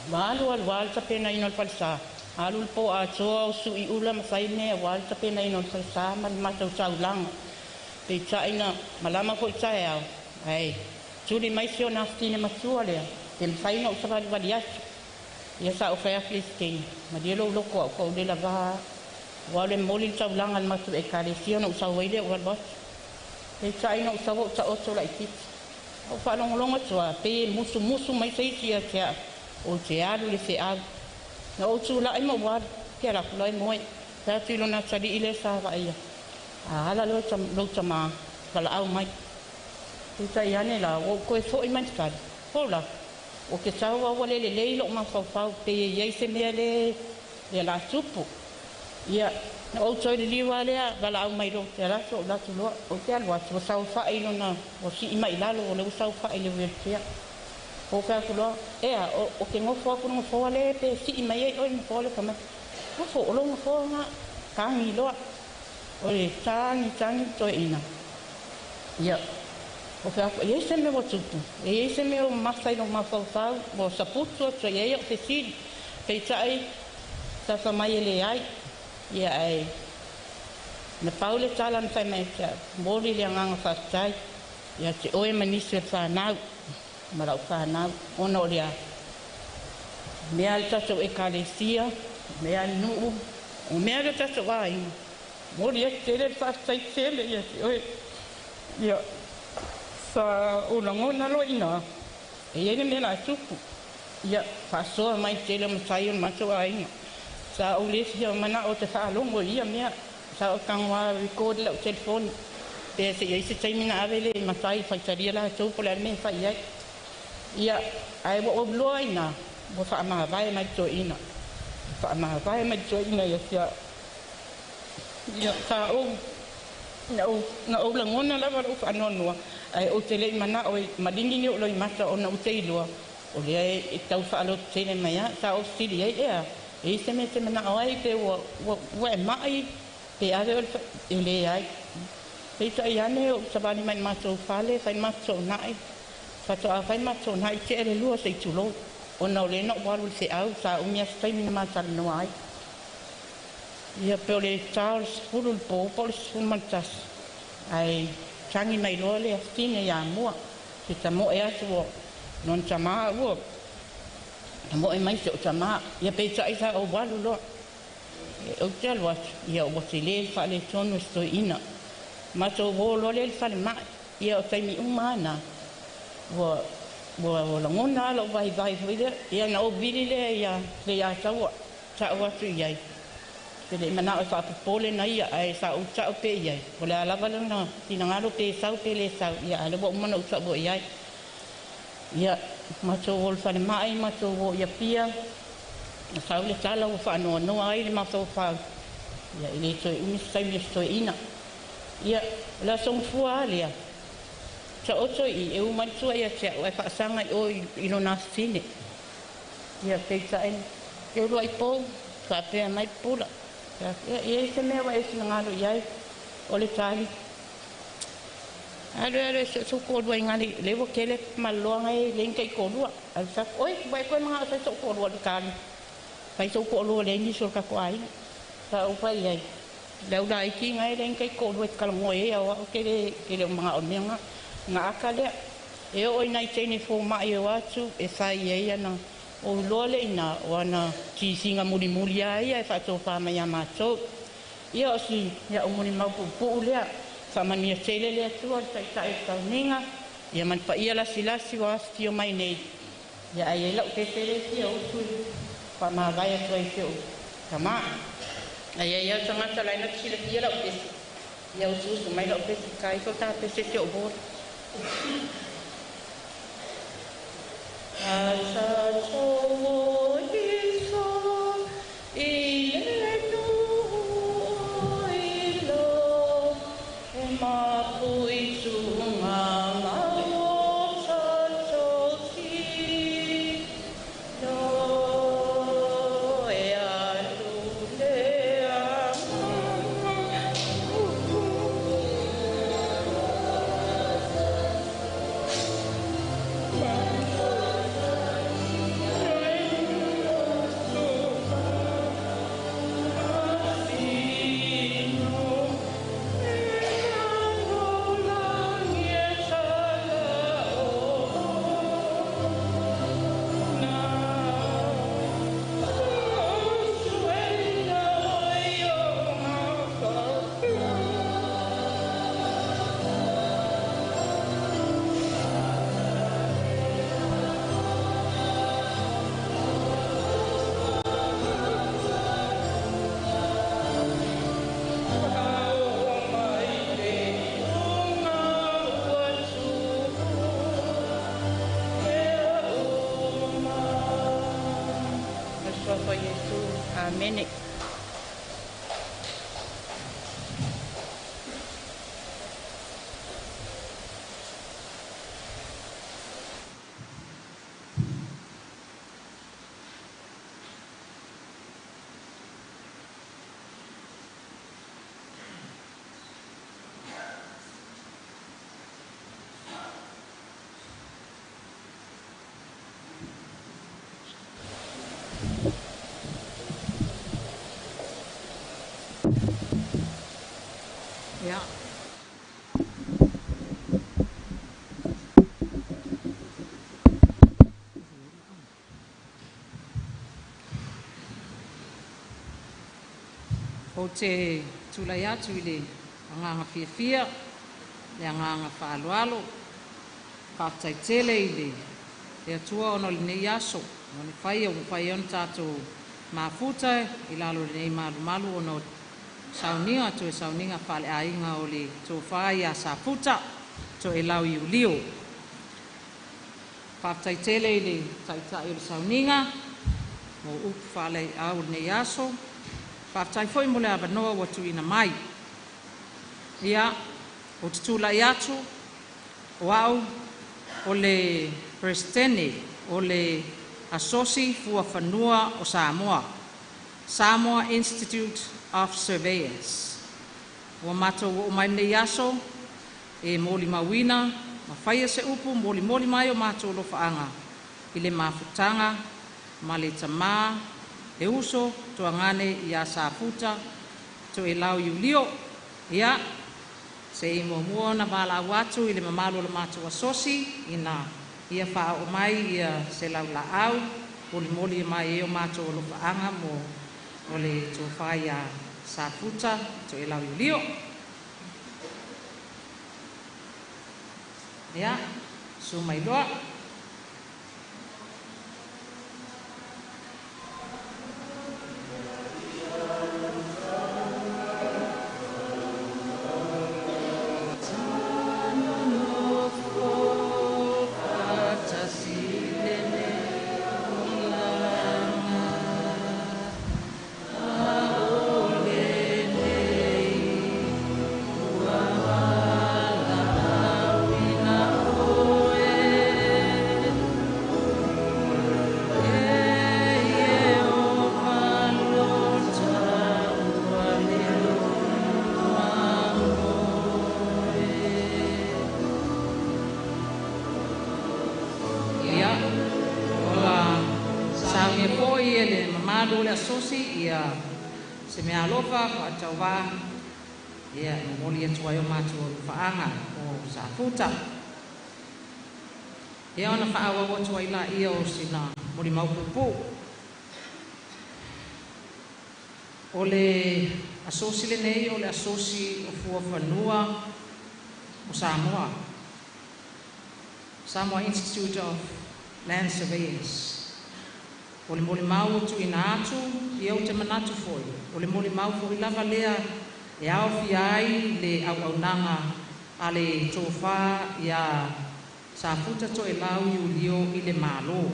Ma alu ta pena ino whalsa. Alul po ato su I ula mafai me wal ta pena ino sa ma matau taulanga. Pe taina malama ko tae au. Ai, tuli mai sio naftine matua lea. Te mafai no sa vali atu. Ia sa o fai aflistini. Ma dielo loko ko le lava. Wale moli taulanga matu e kare sio no sa waile o bot. Pe taina o sa wo ta oto la ikit. O fa longa toa pe musu mai sai tia tia. O te alu le fe alu. Na o tū lai mo wad, kia la kulai moe. Pea tūlo na tari ile sa wa ia. A hala lo tama, kala au mai. Tuta iane la, o koe fo I mai tikari. Hola, o ke tau wa wale le leilo ma fau pe iei se mea le la tupu. Ia, na o toi le liwa lea, kala au mai lo te alato, o latu loa, o te alua, o sau fai lo na, o si ima ilalo, o le usau fai le wiltea. O ka kulo ea o ke ngofo aku ngofo le pe si mai e o ngofo le kama ngofo o lo ngofo nga kangi lo o le tangi to ina ia o ka e se me wotupu e se me o masai no mafau o saputo to ye o te si pe tai sa mai le ai ia ai Na paule tala na whai mai tia mori le nganga whastai. Ia te oe manisi whanau. Marau whanau. Ona o lea. Mea le tato e kalesia. Mea nuu. O mea le tato wainga. Mori e tere whastai tele. Ia te oe. Ia. Sa ulangona lo ina. E ene mena a tupu. Ia. Whasoa mai tele matai on mato wainga. Sa ulesi ia mana o te whaalongo ia mea. Sa o kangwa record lau telefoni. Pea se ia se taimina avele matai whaitaria la taupo le me whai ai. Ia, ai wa obloa ina. Wa whaamahawai mai to ina. Whaamahawai mai to ina ia sia. Ia, sa o. Na o langona lava o whanonua. Ai o te lei mana o maringi o loi mata o na o te ilua. O lea e tau whaalo tene mai a. Sa o stili ai ea. E se me te mana o ai te wa e mai. Pe ave o le ai. Pei tai ane o sabani mai matou fale, fai matou nai. Fato fai matou nai te ele lua sei tulo. Ona o le no walu se au sa umia stai mina matal no ai. Ia pe o le Charles Furul po polis fumantas. Ai tangi mai loa le astine ia mua. Se tamo e asu o non tama uo. Tamo e mai se o tama. Ia pei tai sa o walu loa. O te alua ia o wasi le whale tonu stoi ina. Mato wolo le whale mai ia o taimi umana. Wa langona ala o vai while ia na o vili le ia le a taua. Ta o atu iai. Te le mana o whapapole na ia ai sa o ta o pe iai. O le alawa na tinangalo pe sau pe le sau ia ala wa umana o ta o iai. Ia mato wolo whale mai mato wo ia pia. Sa le tala o whanua noa ai le mato whau. Ia ile toi umistai me stoi ina. Ia la song fua alia. Sa oto I e umantua ia tia o e whaasanga I o ilo nāsine. Ia peita en. E uro ai pou. Ka pēa mai pula. Ia e se mea wa e sina ngalo iai. O le tali. Alo e so kodua ngani. Lewo kele maloanga e lenka I kodua. Al sa oi vai koe mga sa so kodua le kali. Pai so kodua le ni so ka koai. Sa upa iai. Lau la iki ngai lenka I kodua e kalango e au kele mga onenga. Nga akale e o ina tene fo mai o atu e sai e ana o lole ina o ana ki singa muri muri ai e fa to fa mai amato ia o si ia o muni mau pu lea fa mania tele le tu o tai Sauniga ia man pa ia la silasi o asti o mai nei ia ai la te tele si o tu fa ma vai a toi teu kama ai ia tanga tala ina sila ia la te ia o su mai la te kai ko ta te se o bo Asa so iso ilenu ilo emapu isunga mawo sasoki no e alulea Amen. o te tulai atu I le anganga fia le anganga whaaloalo, whaaftaitele I le atua ono le nei aso, o le whai o whai on tātou mafuta I lalo le nei malu ono Sauniga to Sauniga Faaleaiga o le tofai a Safuta to Viliamu Iulio. Whaaftaitele I le taitai o le Sauniga, mo upu Faaleaiga o le nei aso, whaaftai foi mo le avanoa watu ina mai. Ia, o te tūlai atu, o au, o le presidente, o le asosi fua whanua o Samoa Institute of Surveyors. Ua mātou o mai nei aso, e moli mawina, ma whaia se upu, moli mai o mātou lo whaanga, I le mafutanga, ma le tamā, e uso, tua ngane I a Safuta, to Viliamu Iulio, ia, se I mua na wala watu I le mamalo le mātou asosi, ina ia wha o mai ia se lau la au, moli mai e o mātou lo whaanga mo o le tōwhai a Safuta to Viliamu Iulio. Ia, so mai loa. Sosi ia se me alofa fa tauwa ia moli atu ai o mātou whaanga o Safuta. Ia ona whaawa watu ai la ia o sina moli maupupu. O le asosi le nei o le asosi o fua whanua o Samoa Institute of Land Surveyors. O le moli mau tu ina atu, I au te manatu foi. O le moli mau foi lava lea e au fiai le au nanga a le tōwha ia Safuta to Viliamu Iulio I le malo.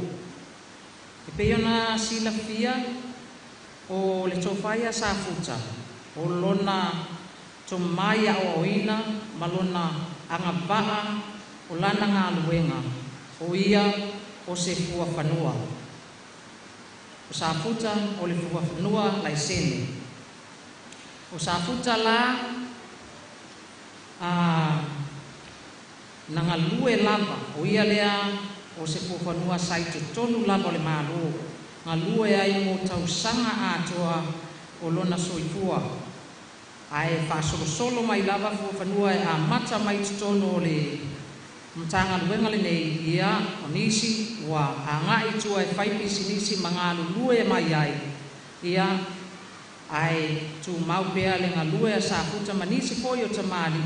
E peiona sila fia o le tōwha ia Safuta. O lona to mai a oina, malona anga baha o lana ngā luenga. O ia o se fua whanua. O Safuta o le fua whanua lai sene. O Safuta la nanga lue lava o ia lea o se fua whanua sai te tonu lava o le malo. Ngā lue ai mo tausanga atoa o lona soifua. Ai whasolo mai lava fua whanua e a mata mai te tonu o le mtanga luenga le nei ia o nisi wa anga itua e whaipisi nisi mga lulue e mai ai ia ai tu mau pea le ngā lue a Safuta manisi poi o tamali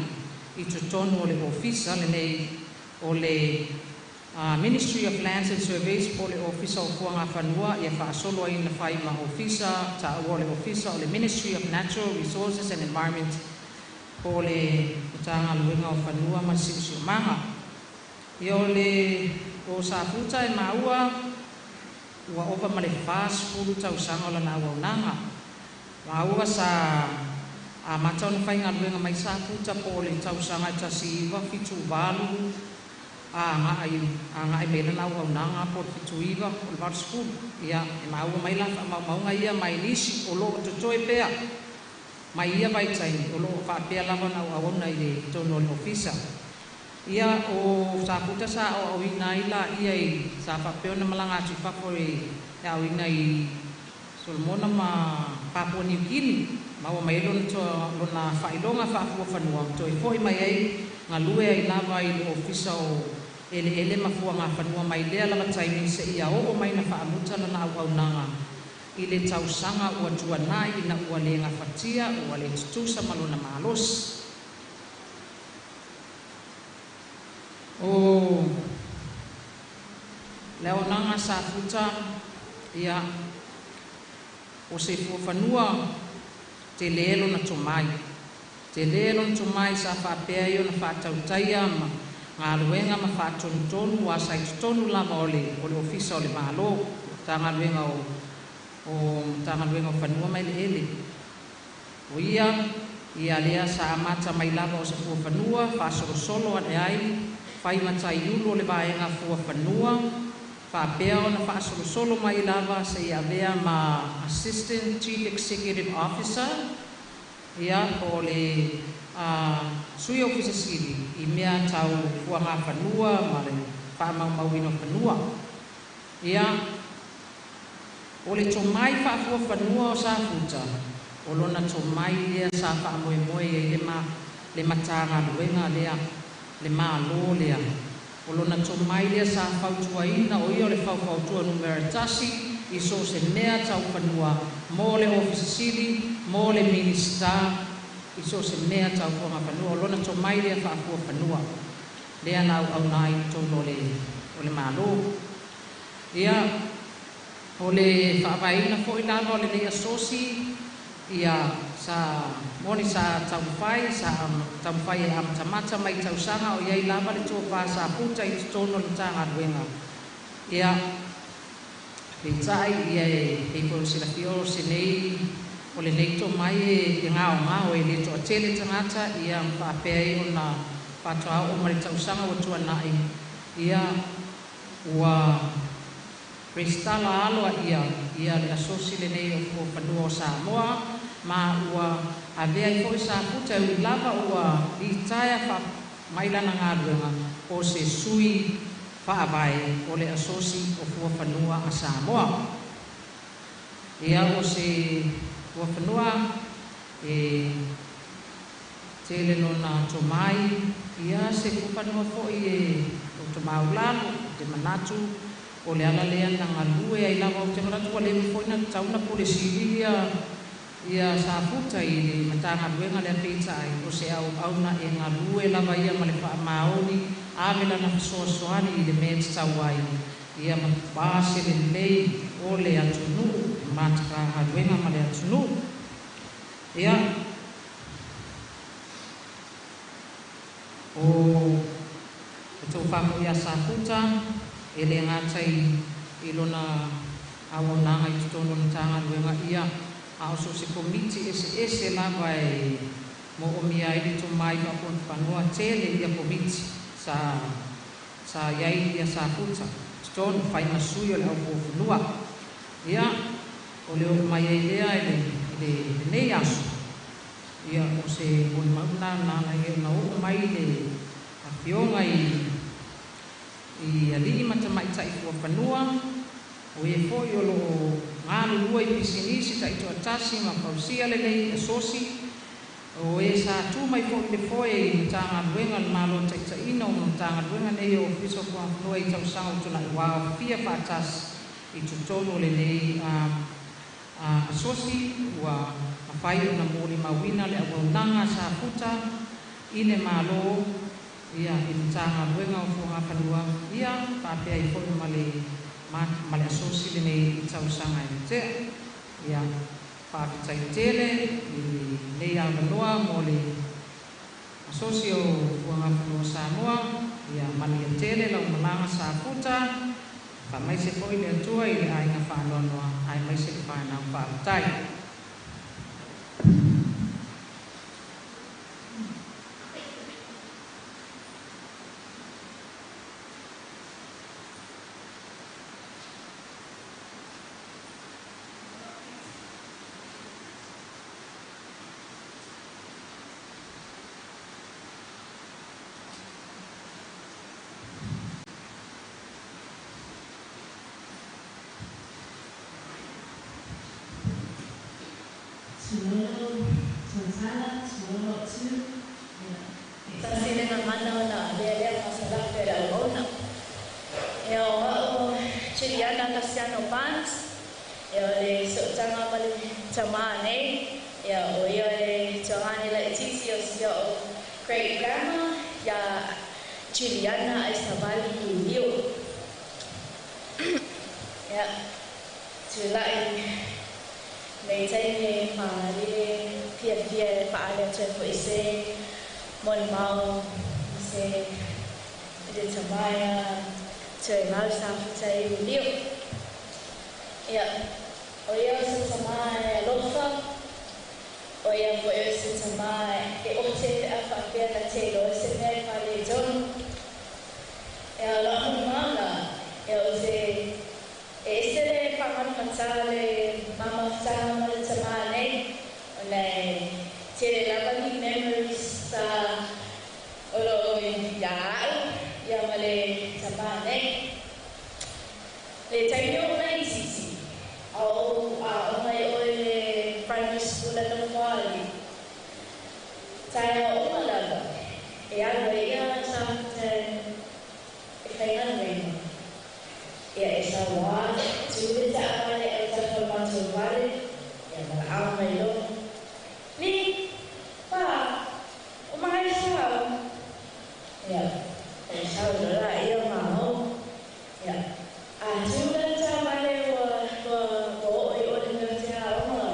I tu tonu o le ofisa le nei o le Ministry of Lands and Surveys po le ofisa o kuanga whanua ia whaasolo ai na whai ma ofisa ta o le ofisa o le Ministry of Natural Resources and Environment po le mtanga luenga o whanua ma siusio manga. Ia le o Safuta e maua ua opa ma le whāskuru tausanga o lana auaunanga. Maua sa a matau na whainga luenga mai Safuta po le tausanga tasi iwa fitu walu a ngai mena na auaunanga po fitu iwa o le whāskuru. Ia e maua mai la maunga ia mai nisi o lo totoe pea. Mai ia vai taini o lo whapea lava na auauna I le tono le ofisa. Ia o Safuta sa o ina ila ia I sa whapeo na malanga atu whako e au ina I Solomona ma Papua New Guinea. Maua mai lona to lona whailonga whafua whanua. To I pohi mai ei ngā lue ai lava I le ofisa o ele mafua ngā whanua mai lea lava taimi se ia o mai na whaamuta lana au nanga. i le tausaga ua tuanai ina ua le gafatia ua le tutusa ma lona malosi. O le aonaga Safuta ia o se fuafanua te lelo na tomai. Te lelo na tomai sa whaapea i o na whaatautaia ma ngā luenga ma whaatonutonu wa saitutonu lava o le ofisa o le malo. Tā ngā luenga o whanua mai le ele. O ia lea sa amata mai lava o se fuafanua, whaasorosolo ane ai, whai matai iulu o le vaenga fuafanua, whaapea o na whaasorosolo mai lava se ia vea ma Assistant Chief Executive Officer, ia o le sui ofisa sili i mea tau fuanga whanua ma le whaamaumauino whanua. Ia o le tomai whaafua whanua o Safuta, o lona tomai lea sa whaamoemoe e le matanga luenga lea, le malo lea. O lona tomai lea sa whautuaina o ia o le whautua numeratasi i so se mea tau whanua mo le ofisa sili, mo le minista, i so se mea tau fuanga whanua. O lona tomai lea whaafua whanua. Lea nau au nai tono o le malo. Ia o le whaawaina fo i lava o le lea sosi, ia sa moni sa taumwhai, sa taumwhai e amtamata mai tausanga o iai lava le tō pā Safuta i tono le tanga ruenga. Ia le tai ia e polisira fio se nei o le nei tō mai e ngao e le tō atele tangata ia mwhapea i o na patoa o mare tausanga o tua nai. Ia ua Prestala aloa ia le asosi le nei o whanua o Samoa, ma ua avea i fo Safuta ui lava ua i taia wha mailana ngā ruenga o se sui whaavai o le asosi o fua whanua a Samoa. Ia o se fua whanua e tele lona tomai, ia se fua whanua fo i o to maulalo, te manatu, o le ala lea na ngalue ai lava o te maratu wa le mfoina tauna polisi ia Safuta i le matanga ruenga lea peita ai o se au na e ngalue lava ia ma le wha maoni amela na fisoasoani i le mea tawai ia ma base le lei o le atunu mataka ruenga ma le atunu ia o tō whamu ia Safuta e le ngatai i lona awonanga i tutono na tanga ruenga ia a oso se komiti ese lava e mo omia i lito mai ka pon whanua tele ia komiti sa iai ia Safuta tutono whai masui o le au whanua ia o le o mai e lea le nei aso ia o se moni mauna nana i na o mai le a pionga i alii matamai tai fua whanua o e fo i o lo ngālu lua i pisinisi tai toa tasi ma pausia le nei asosi o e sa tu mai fo i le fo e tanga ruenga le malo tai ina o tanga ruenga nei o fiso fua whanua i tausanga o tuna i wao fia whaatas i tutono le nei asosi ua mawhai o na mōli mawina le awaunanga Safuta i le malo ia i tanga ruenga o fua whanua ia pāpea i fo ma le asosi le nei i tausanga i te ia whaapitai tele i nei au noa mo le asosi o fua whanua Samoa ia mani a tele lau malanga Safuta ka mai se fo i le atua i le ainga whanonoa ai mai se whanau whaapitai. tamane ya o ia e tangani la tisi o sia o great grandma ya Juliana Isabali Iulio ya tulai nei tai ma le pia paale te fo ise mon mau se de tamaya te mau Safuta Iulio ya o ia se tamaya lofa o ia fo se tamaya e o te afa pia na te lo se ne pa le ton ya la mana ya o se ese le pangan matale mama sama le tamane le te la bani memories ta olo ya male tamane le tayo na isisi au mai o le primary school na kwali tayo o malala e ya sa Faaleaiga ia e saua tuile taʻavale e tafa matou vale ia malaʻau mai lona ni pa o magai sau ia e sau lola ia mahou ia a tuile taʻavale ua oʻi o le mea te aʻoga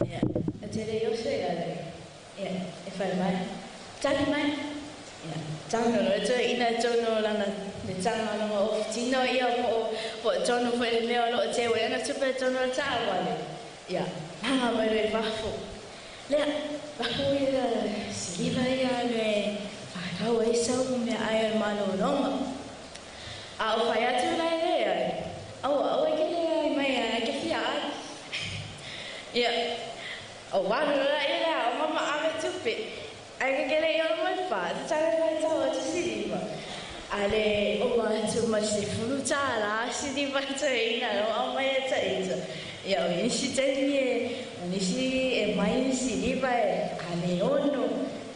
ia e tele iose ia le ia e fai mai tali mai Tano no te ina tono lana le tanga no o tino ia po tono fo le meo lo te we na super tono ta wale ya hanga mai le fafo le ba ko ia siliva ia le fa ka we sa me ai mano no a o fa ya tu la ia au ke le mai ai ke fia ya o wa no la ia o mama ave tupe ai ke le yo mai fa tsara lai tsa o siliva ale o ma tu ma se fruta la siliva tsaina o mai tsaina ya o si tenie ni si e mai siliva ale ono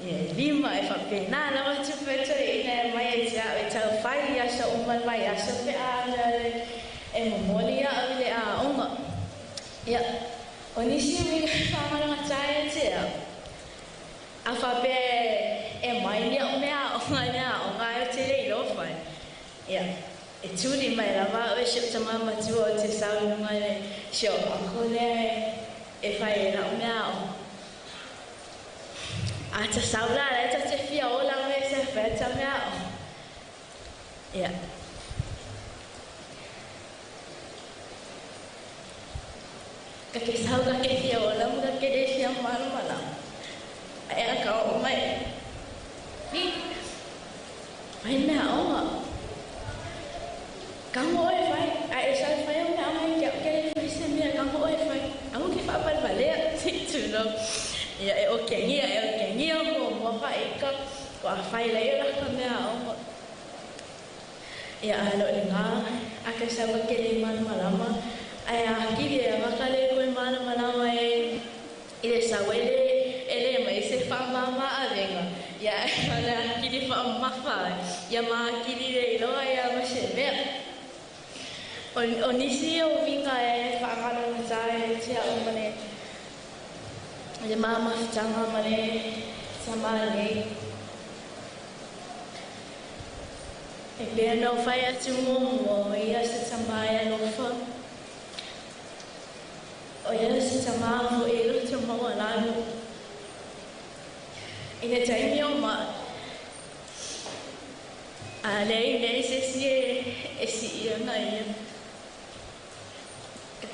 e lima e fa pena la ma tu pe tsaina mai tsa e tsa fai ya sa o mai ya sa pe ale e molia ale a onga ya o ni si mi fa ma na tsai tsa a fa pe e mai ni o mea o ngai te le lo fai ia e tuli mai la va o se tama ma tu o te sau ngai sho a ko le e fai la o mea a ta sau la ta te fia o la me se fa ta mea ia ka ke sau ka ke fia o la mu ka ke de fia mala ai ka o mai ni mai na o ka mo e fai ai sa fai o na mai ke se me ka mo e fai au ke fa pa vale ti tu no ya e o ke ni mo fai ka wa fai le la ka me o ya alo le nga a ke sa ke le man malama ai a ki le ma ka le ko man malama e ile sa wele ele mai se fa mama avenga ya ala kili fa mafa ya ma kili le lo ya ma se me on isi o vinga e fa kana na sai se o mane ya mama changa mane sama le e pe no fa ya tu mo ya se sama ya no fa o ya se sama mo e lo tu mo la no ina taimi o ma a lei se si e si ia ngai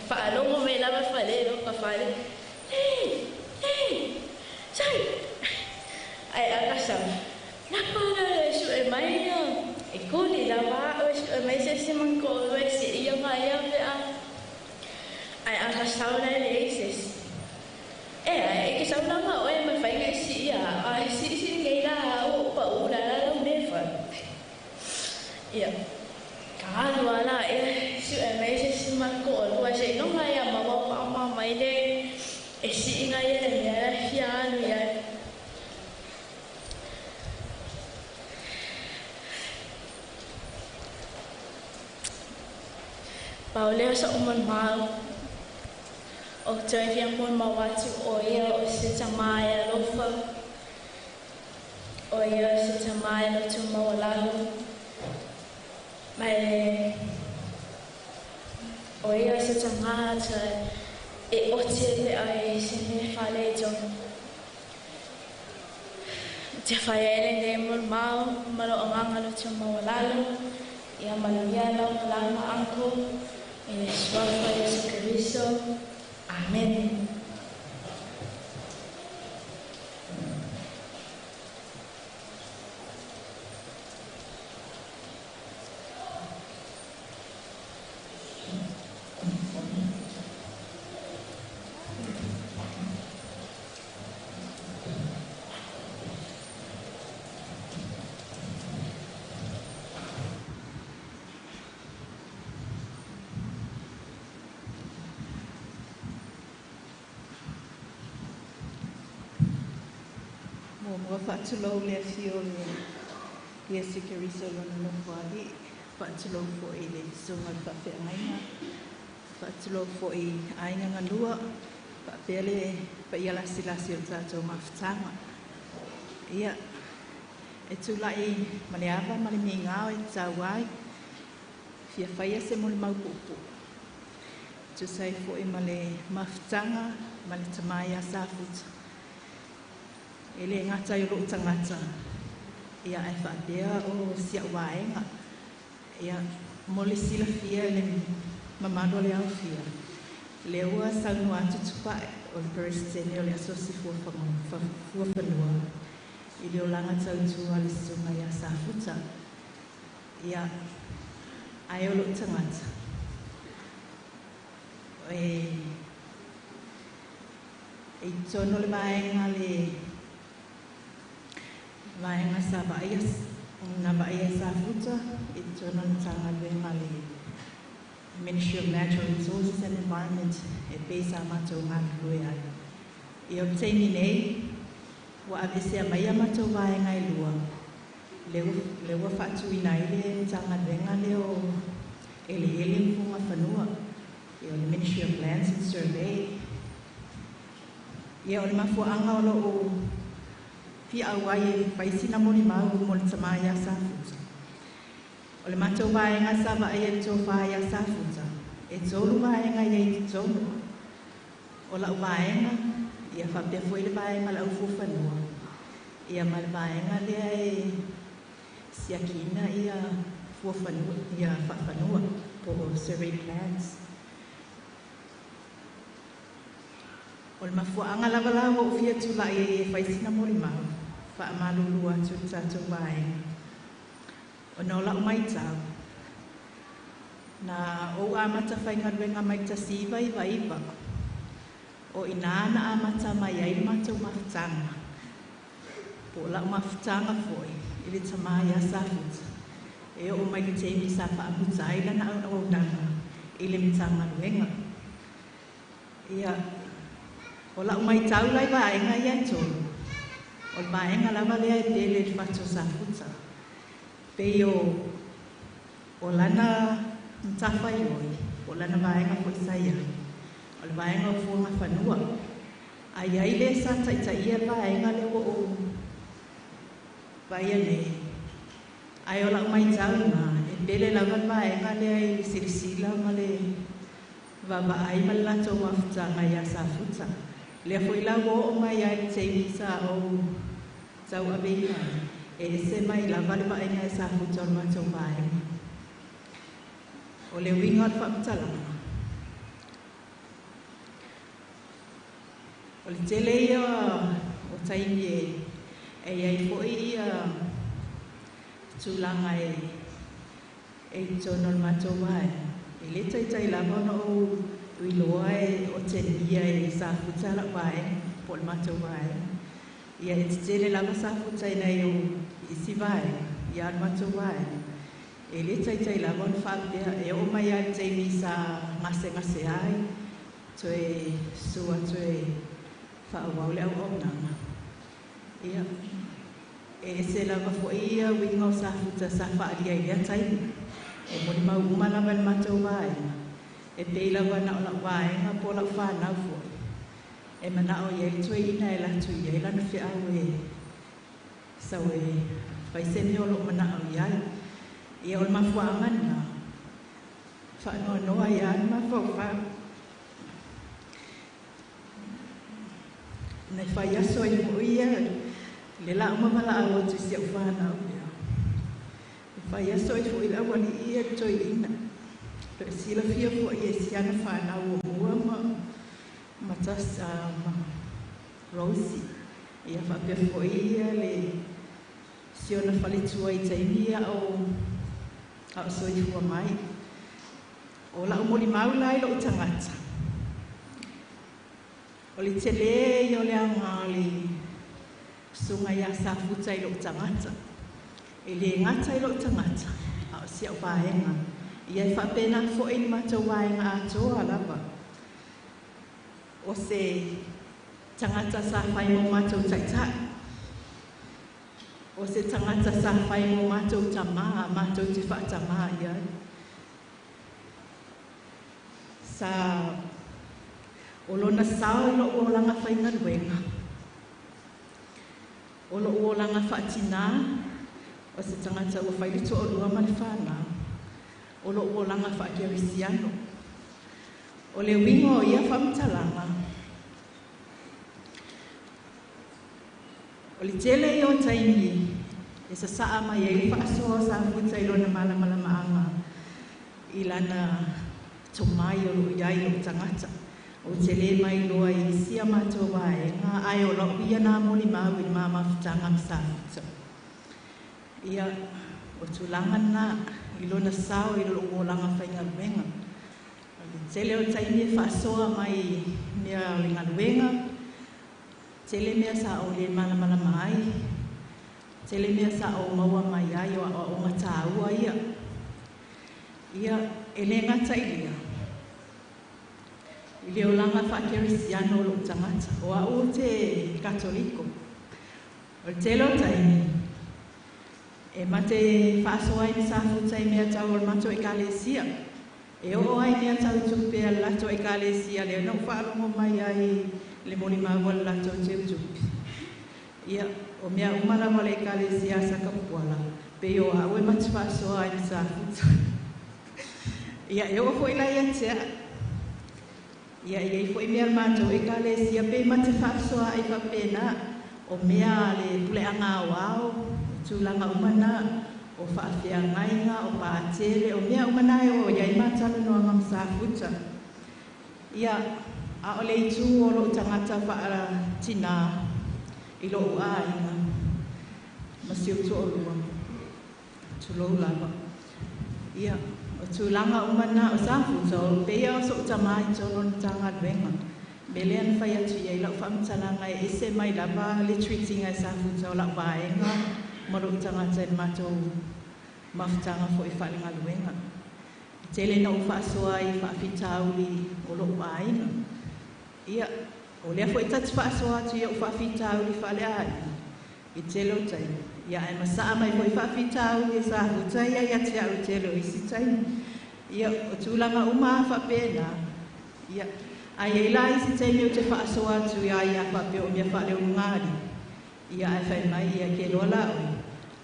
fa lo mo me la fa le lo fa fale sai ai a casa na para su e mai e kuli la va o su e mai se si man ko o se ia mai a ai a casa la le se e ke sa una ma o me fai ngai si ia ai si ngai la o pa u la me fa ia ka ala e su e mai se si man ko o se no mai a ma pa ma mai le e si ngai e me a fia no ia Paulea sa uman mau o toi fia mo ma watu o ia o se tamai lofa o ia se tamai no tu mo lalo mai o ia se tangata e otie pe ai se me fale jo te whaere ne mul mau maro o nganga no tu mo lalo ia maluia lau lama anko e swafa Yesu Kristo. Amen. Mo whaatulau lea fio le sikeriso lona no whali. Whaatulau fo i le sunga whawhiangainga. Whaatulau fo i ainga nganua. Whapele pa ia lasi o tātou mawhitanga. Ia, e tūlai maleawa male mi ngāo e tāwai. Fia whaia se mole maupupu. Tūsai fo i male mawhitanga, male tamai a Safuta. Ele ngata i ro'o tangata. Ia e whaapea o sia waenga. Ia mole sila fia le mamado le au fia. Le ua saunu atu tupae o le peresitene o le asosi fuafanua. I le o langa tautua le sunga ia Safuta. Ia ai o ro'o tangata. E tono le vaenga le vaenga sa vaias na vaia Safuta e tono tanga venga le Ministry of Natural Resources and Environment e pesa matou ngālue ai. I obtaini nei wa avesea mai matou vaenga i lua. Le ua whaatuina i le tanga venga le o ele mfunga whanua. I o le Ministry of Lands and Survey. I o le mafuanga o lo o pia awai e paisina mori mau mo le tamai a Safuta. O le matou vaenga sa vaia e tō whai a Safuta. E tōru vaenga i e tōru. O la vaenga, ia whapea foi le vaenga la ufu whanua. Ia ma le vaenga lea e siakina ia fuafanua, ia whafanua po survey plans. O le mafuanga lava o fia tūlai e whaisina mori mau. Whaamalulu atu tātou vaenga. O no lau mai tau. Na o amata whainga ruenga mai ta siva i waiva. O inana amata mai ai matou mawhitanga. Po lau mawhitanga foi. I le tamai a Safuta. E o mai te imi sa whaamuta ai lana au nanga. I le mitanga ruenga. Ia. O lau mai tau lai vaenga i entonu. O le vaenga lava lea e pele le whatu Safuta. Pei o lana mtawhai oi. O lana vaenga po isai ai. O le vaenga o fuanga whanua. Ai ai le sa taitaia vaenga le o vaia ne. Ai o lau mai tau na. E pele lava vaenga lea i sirisila ma le vava ai ma lato mawhitanga ia Safuta. Le foi la o mai ai te visa o tau aveia e se mai la vale vai ai Safuta o matou vai o le winga fa mtala o le tele o taimi e ai foi tulanga e tono matou vai e le tai la no ui loa e o te nia e Safuta la vai po le matou vai. Ia e te tere lava Safuta nei o isi vai, ia le matou vai. E le tai lava on whapea e o mai ai te misa ngase ai, toe sua toe whaawau le au nanga. Ia e se lava fo ia winga o Safuta sa whaalia ia tai. E mori mau umalava le matou vai. e peila wana o la waenga po la whanau fo. E mana o ye tue ina e la tu ye la na fi au e sa we fai se me o lo mana o ya e o ma fuanga na fa no ya ma fo fa na fai aso i mo ia le la ma mala o tu se whanau ya fai aso i fo i la wani ia tue ina pe sila fia fo ia siana whanau o mua matas Rosie ia whapea fo ia le siona whalitua i taimia o soi fua mai o la umoli maulai lo tangata o li tele i o le anga li sunga ia Safuta i lo tangata e le ngata i lo tangata a o sia o paenga ia i whapena fo i ni matau waenga atoa lava o se tangata sa whai mo mātou taitai. O se tangata sa whai mo mātou tamaa, mātou te whaatamaa iai. Sa o lona sao i lo uolanga whainga luenga. O lo uolanga whaatina, o se tangata ua whairitu o lua mani whana. O lo uolanga whaakiarisiano. O le wingo ia whamtalanga. O li tele i o taimi, e sa saa mai e li whaasoa Safuta i lona malama i lana tomai o lo iai o tangata. O tele mai loa i sia mātou wae, ngā ai o lau ia nā moni mau i mā mawhitanga ma Safuta. Ia o tūlangana i lona sao i lo uolanga whainga luenga. Tele o taimi e whaasoa mai mea ringa luenga, tele mea sa o le mana mai, tele mea sa o maua mai ai o ngata aua ia. Ia e le ngata ilia. I le o langa whakerisiano lo tangata, o au te Katoliko. O tele o taimi, e mate whaasoa i Safuta i mea tau o mato i kalesia. E o ai mea tau tupe a lato i kalesia, le no whaalongo mai ai le moni maua lato te utupi. Ia, o mea umara mo le kalesia Satapuala, pe o au e mati whaasoa i Safuta. Ia, e o fo i lai atea. Ia, i fo i mea mato i kalesia, pe mati whaasoa i whapena, o mea le pule anga wao, tūlanga umana, o whaafea ngainga, o pātere, o mea umanae o iai mātala noa ngam Safuta. Ia, a o le itu o lo tangata whaara tina i lo ua inga. Masi o tu o lua. Tulou lava. Ia, o tūlanga umana o Safuta, o pea o so utamai tono ni tanga luenga. Melean whai atu iai lau whaamtalanga e ese mai lava le treatinga e Safuta o lau waenga. Maro tangata e matou mawhitanga fo i whalinga luenga. Tele na o whaasoa i whaafitauli o lo wainga. Ia, o lea fo i tatu whaasoa atu i o whaafitauli Faaleaiga. I tele o tai. Ia, e masaa mai fo i whaafitauli e Safuta ia te au tele o isi tai. Ia, o tūlanga uma whapena. Ia, ai e la isi tai o te whaasoa atu ia ia whape o mea whale o ngāri. Ia e whai mai ia ke loa lau.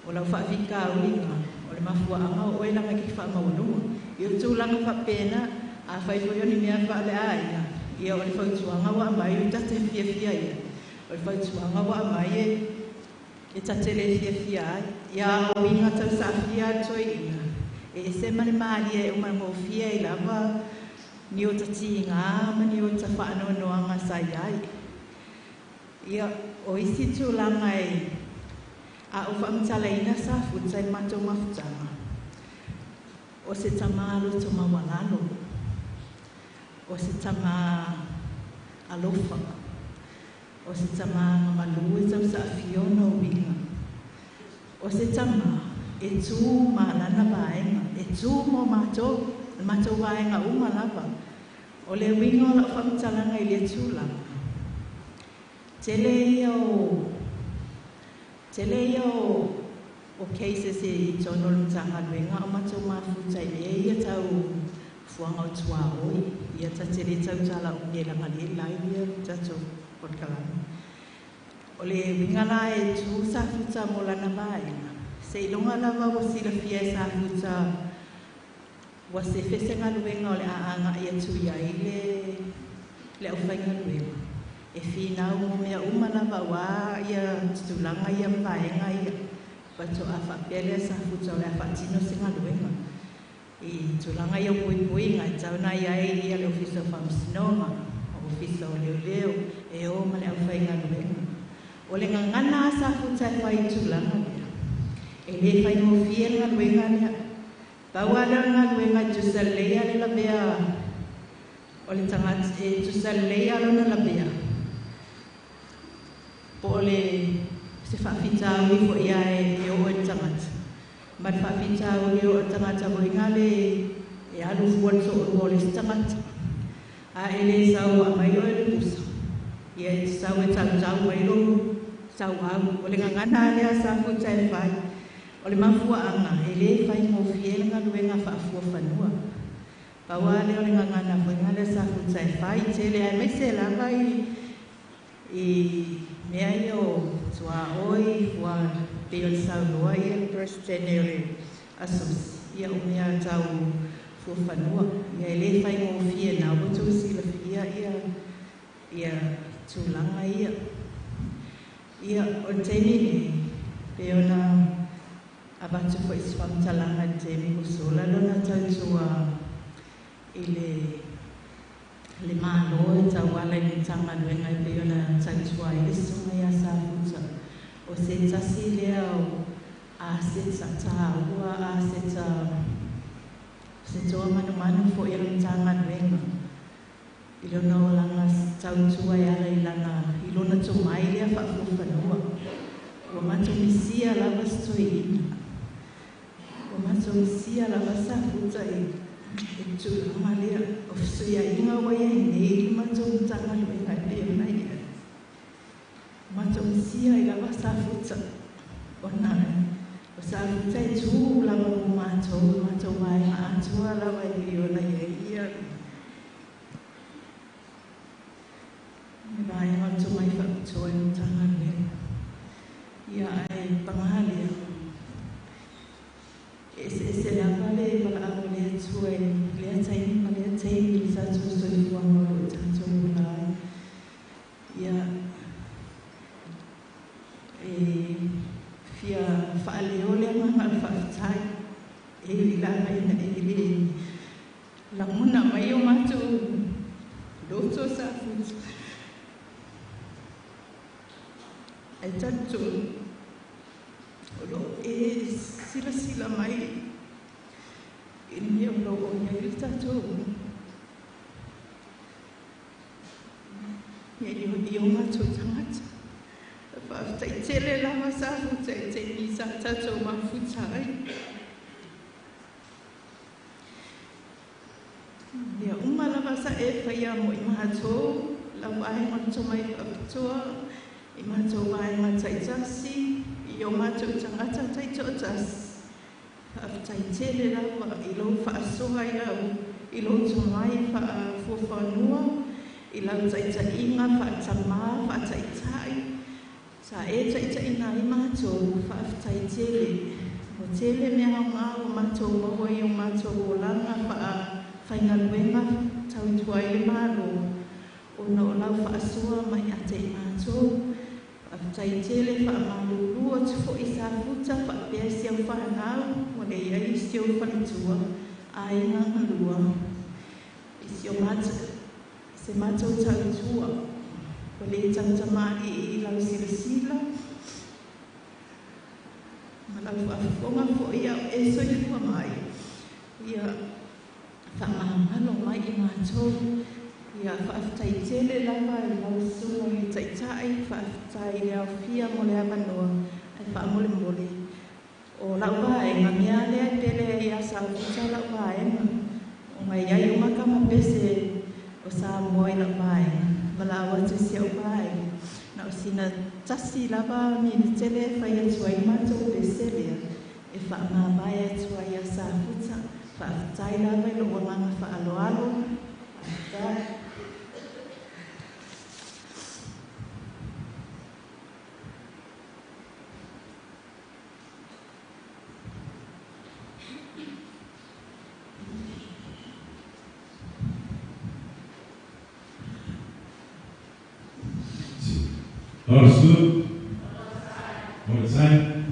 O lau whaafika uinga, o le mafua anga o e langa ki wha maunua. I o tūlanga whapena, a whai whaioni mea Faaleaiga. Ia o le whautuanga wa mai, o tate fia ia. O le whautuanga wa mai e tatele fia ai. Ia o inga tau sa fia toi ina. E se mani maali e umar mo fia i lava, ni o tati inga, ma ni o ta whaano noanga sai ai. Ia o isi tūlanga e, a o whaamtala ina Safuta i matou mawhitanga. O se tamalo to mawalalo. O se tama alofa. O se tama malu e tau sa fiona o winga. O se tama e tū maalana vaenga. E tū mo matou vaenga uma lava. O le winga o la whaamtalanga i le tūlanga. Tele o cases e tono tanga luenga o matou mafuta i ia tau fuanga o tua oi ia tatere tau tala o ne la mali lai ia tato potkalana o le wingala e tu Safuta mo lana vai se ilonga lava o sila fia Safuta wa se fesenga luenga o le aanga ia tu ia le au whainga luenga e fina o mea lava wa ia tulanga ia mbaenga ia pato a whapele Safuta o le a whatino singa luenga I tulanga ia pui ngai tauna ia ia le ofisa whamsinoma o ofisa o leo e o male au whainga luenga o le ngangana Safuta e whai tulanga lea e le whai mo fienga luenga lea tawala nga luenga tusalea le la bea o le tangata e tusalea lona la bea po le se whawhitau I fo ia e o e tangata Mat whawhitau I o tangata mo ingale e alu fuan so o le tangata a ele sau a mai o le pusa ia e sau e tau mai lo sau au o le ngangana lea Safuta e whai o le mafua anga e le whai mo fienga luenga whaafua whanua paua le o le ngangana mo ingale Safuta e whai te le ai mai se lava I mea I o tua oi fua Leon Saunua ia Presidente o le Asos ia o mea tau fua whanua ia e le whai mo fiena o tu sila fia ia tūlanga ia o teini pe ona abatu ko iswam talanga temi ko sola lona tautua I le malo tawala I tanga luenga pe ona tautua I le sunga ia Safuta o se tasi lea o a se tata ua a se toa manu fo I le tanga luenga I lona o langa tautua ia la ilana I lona tumai lea whaafu whanua ua matumisia lava stoina ua matumisia lava Safuta I tūlanga lea o fsuia inga waia I nei matumtanga luenga pe ona ia matumisia I lava Safuta ona o Safuta I tū lava mo mātou mai atua lava I ona ia Vai ngatu mai whakatoa I tanga luenga ia ai pangahalia e se la vale para a le tue le taimi le sa tu so I fuanga o tanto mulai ia e fia Faaleaiga ma whaatai e la mai na e la muna mai o matu loto Safuta ai tanto o e sila mai e mea o mea I tato I o mato tangata whaatai tele lava Safuta e te nisa tato mafutai ia lava sa e whaia mo I mato lau ai mato mai whaapatoa I mato mai matai tasi I o mato tangata tai totas whaatai tele lava I lo whaasoha I lo tumai whaafuwhanua I lau taita inga whaatama whaatai tai sa e taita ina I mato whaatai tele o tele mea ngā o mato maua I o mato o langa whainga luenga tau tuai le malo o na o lau whaasoha mai a te mato tai tele whaamalulua tu fo I Safuta whaapea siau whanau o le iai siau whanitua a inga halua I siau mata se mata o tautua o le tautamari I lau sila ma lau whaafonga fo ia e soifua mai ia whaamahalo mai I mātou ia whaatai tele lava I lau sunga I taitai whaatai lea fia mo lea manoa ai whaamole mole o lau vaenga mea lea pele ia Safuta lau vaenga o ngai ai o makama pese o sa moe lau vaenga ma lau atu siau vaenga na o sina tasi lava mini tele whai atua I mātou pese lea e whaamabaya atua ia Safuta whaatai la mai lo wanganga whaaloalo. Whaatai. Understood? One more time.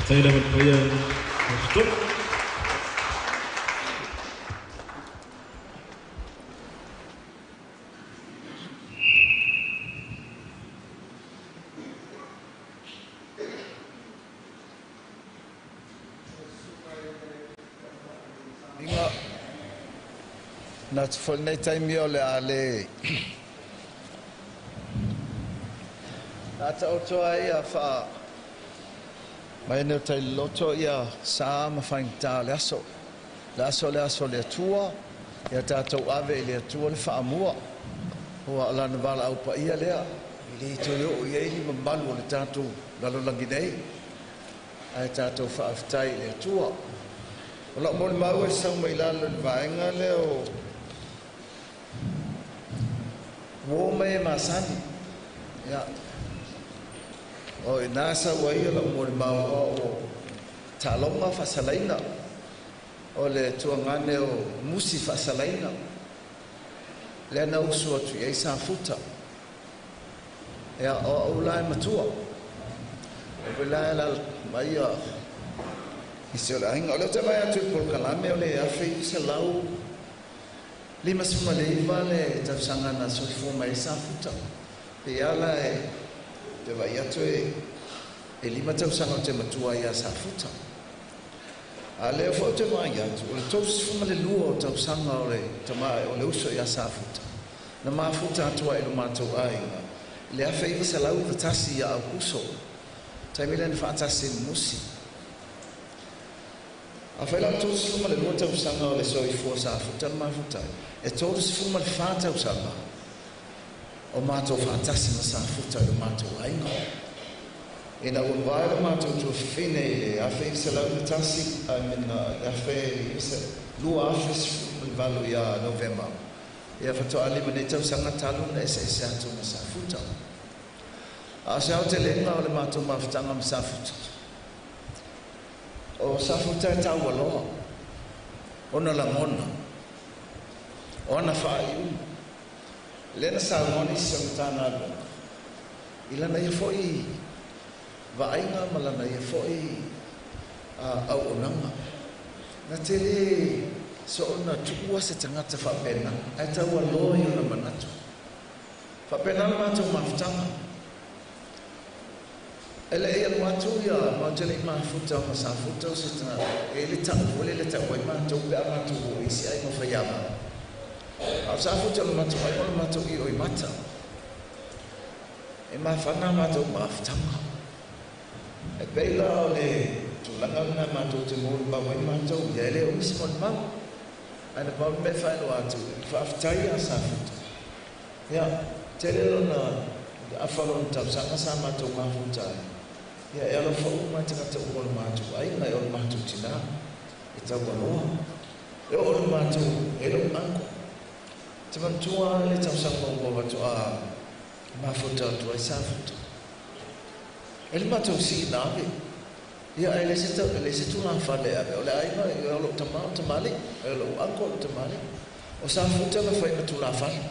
Saya dapat bayar stop. na tfol nei taimi o le ale ata o toa ia fa mai ne tai loto ia sa ma fainta le aso le atua ia tatou ave le atua le faamua hoa lana vala au pa ia lea i le to yo ia i mamalu o le tatou lalolagi nei ai tatou faafetai le atua o la mo le mau e sau mai lalo le vaenga leo wo mai masani ya o nasa wa ia la mo le mau o talonga fasalaina o le tuangane o musi fasalaina le na usu atu ia Safuta ya o ulai matua o ulai la mai ia isi o le ainga o le te mai atu por kalame o le afi se lau lima suma le iwa le tafsanga na soifo mai Safuta pe ala te vai atu e lima tafsanga o te matua ia Safuta a leo fo te mai atu o le tosi fuma le lua o tafsanga o le tamai o le uso ia Safuta na mafuta atua e lo matou ainga le afi se lau the tasi ia au kuso taimile ni fatasi musi a fela tosi fuma le lua tafsanga o le soifo Safuta na mafuta e tosi fuma le fata usanga o matou fatasi na Safuta lo matou ainga ina un vai le matou tu fine a fe se la tasi a mina a fe se lu a fe le valo ia november ia fa to ali mene tau sanga talu na se atu na Safuta a se au te lenga o le matou mafutanga ma Safuta o Safuta e tau aloha ona la mona ona fai lena sa moni se tana ila na ia foi vainga malana ia foi au onanga na tele so ona tua se tangata fa pena ai tau alohi ona manatu fa pena matu mafutanga ele ia matu ia ma tele mafuta ma Safuta se tana ele tau le tau ai matu pe matu isi ai ma fayama au Safuta matu ai matu i oi mata e ma fana matu mafutanga e peila o le tulanga na matou te mōru bawa i matou ia ele o isi mon mau aina pau me whaino atu i whaafetai a Safuta ia tele lona awhalo na tausanga sa matou mafutai ia e alo whau mai te kata ua le matou ai ngai o le matou tina e tau aloha e o le matou e lo anko te mantua le tausanga o watu a mafuta atu ai Safuta ele matou si nave ia ele se tu na fale ole ai no e lo tamale e lo anko tamale o Safuta na fai tu na fale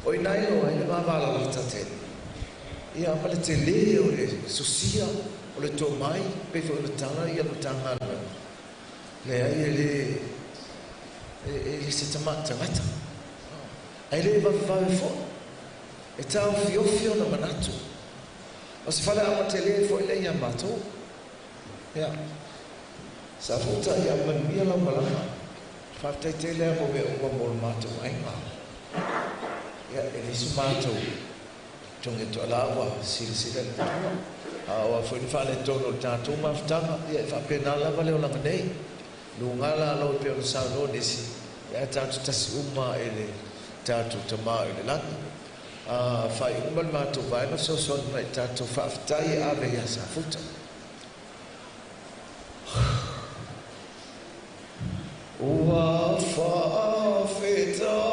o inai o ele va la tate ia pale te le o le sosia o le to mai pe fo le tana ia lo tana le ai ele se tamata mata ele va fo e tau fio na manatu o se fala ama tele foi le ia matou ia Safuta ia mania la malama fatai tele mo be o mo matou ai ma ia ele su matou tonge to lawa silsila a o foi fale tono tatou maftanga ia fa pena la vale o la nei lungala lo pe o sa no desi ia tatou tasi uma ele tatou tama ele la fai umal matou vai no so mai tatou faafetai ave ia Safuta ua faafetai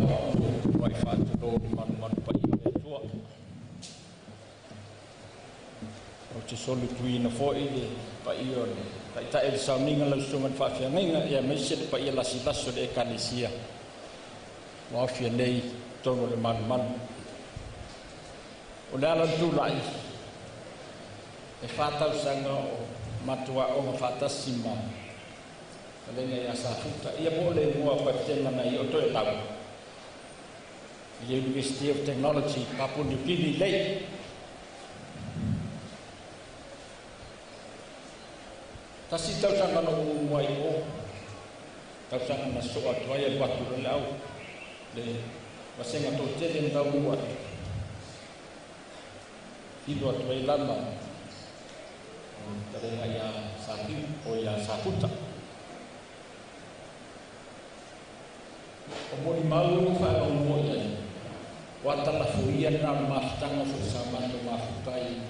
vai whāturo manu pai e tua. O te solu tuina fōi le pai o le ta e Sauniga lau sunga whawhiangainga ia meise le pai e lasi laso le e kanesia. Wawhia nei tono le manu. O le ala tūlai e whātau sanga o matua o ma whātasi ma Faaleaiga ia Safuta ia mo le mua whaitena nei o toe lau i University of Technology Papua New Guinea lei tasi tausanga no umuai o tausanga na soa tuai e watu le au le wasenga tō tele ndau mua hilo tuai lama Faaleaiga ia Sahiu o ia Safuta o mori mau wha o mo ia watala fuia na maftanga fu sama to maftai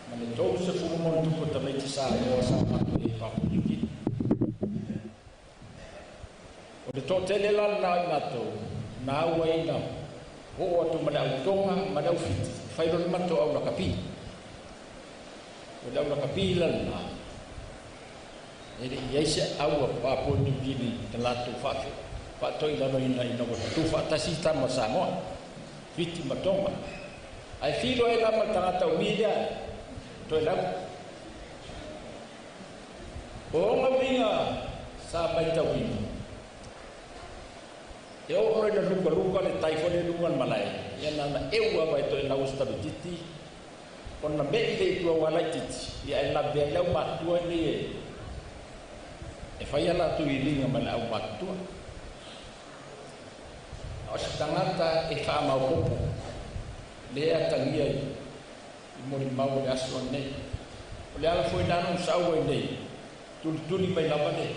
mane tau se fu mo tuko ta mai sa o sama to e Papua New Guinea o de to tele la na to na wai na o to mana utonga mana ufiti fai lo mato au na kapi o da una kapi la na ele ia se au Papua New Guinea te la to fa toi la no ina ko tu fa ta si ta mo sa mo fiti matonga ai filo e la mata ta umida to la o ma vinga sa pai ta winga e o ora na luka le tai fo le luka malai ia na e ua vai to la usta bititi on na be le tu wala titi ia la be la ma tu ni e fai ala tu ilinga mala au matua o se tangata e whaamau popo lea tangia i mori mau le aso nei o le ala foi nanu saua i nei tuli mai lava nei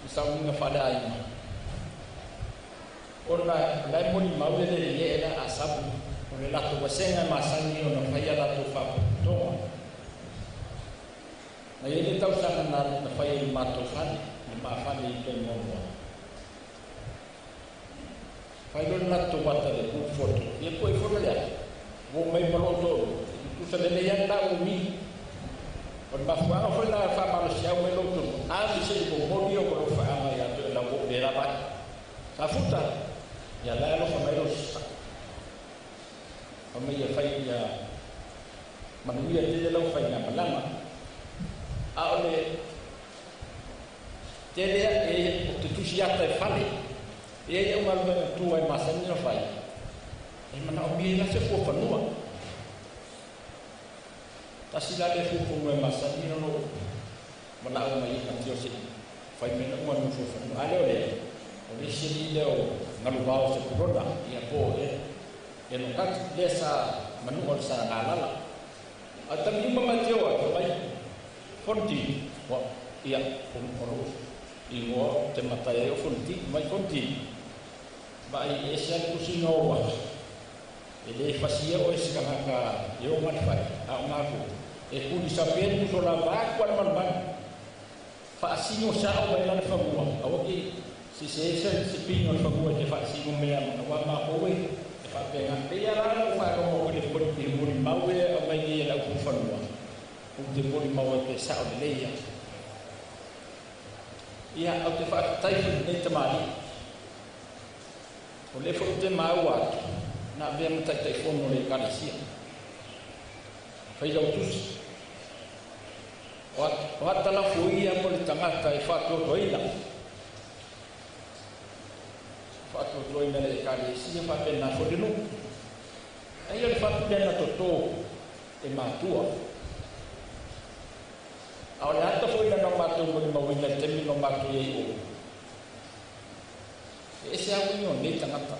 i Sauniga Faaleaiga o lai mori mau le le a sabu o le lato wasenga masangi o na whaia lato whapotonga na ele tausanga na whaia i mato whane ni mawhane i toi mongoa fai lo na to bata le ku foto e poi foto le vo mai paloto tu sa le ya ta umi on ba fa fa la fa ba lo sia me lo tu a mi se ko mo dio ko fa ma ya to la bo de la ba Safuta ya la lo fa mai lo sa o me ya fai ya manu ya te lo fa ya malama a ole te le e tu tu sia ta fale e uma tua masani no fai e mana o bia se fo fanua tasila le fo fo masani no mana o mai ka tio se fai mena uma no fo fanua ale ole o le sili le o ngalu bao se corona ia po e no kat desa manu o sa ngalala ata mi mama tio o mai fonti wa ia o i mo te matai o fonti mai fonti vai esse é kusino wa ele fazia o esse kanaka eu mai fai a mafu e puni sapien so la ba kwa man fa sino sa o vai la famua o que se pino fa ko te fa sino me wa ma o e fa pe nga pe ya la fa ko o le po ti mo ni mau e o mai ni la ku fa no o te mo ni mau te sa o le ya ia o te fa tai ne te mali o le fote mau atu na vea mata i taifono le kanesia fai lau tusi o atala fuia mo le tangata e whatotoina le kanesia whapena fodinu ai o le whapena toto e matua a o le hata fuina no matua mo le mawina temi no matua e o ese a union nei tangata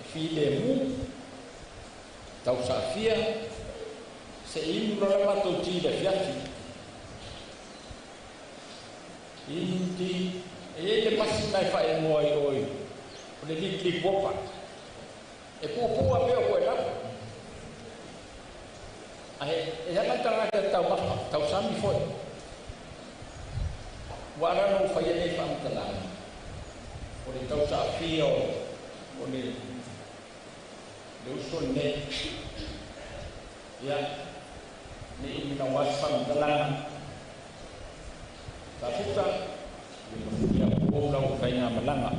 e Viliamu tau safia se inu la mato ti le fiati inti e le pasi mai fa e moi oi o le li popa e pu a pe o la ai e ya tanga ka tau sami foi wala no fa ye nei fa mtala o le tau sa afia o le uso ne ia ni imina wasa mtalana Safuta ia o la o kainga malanga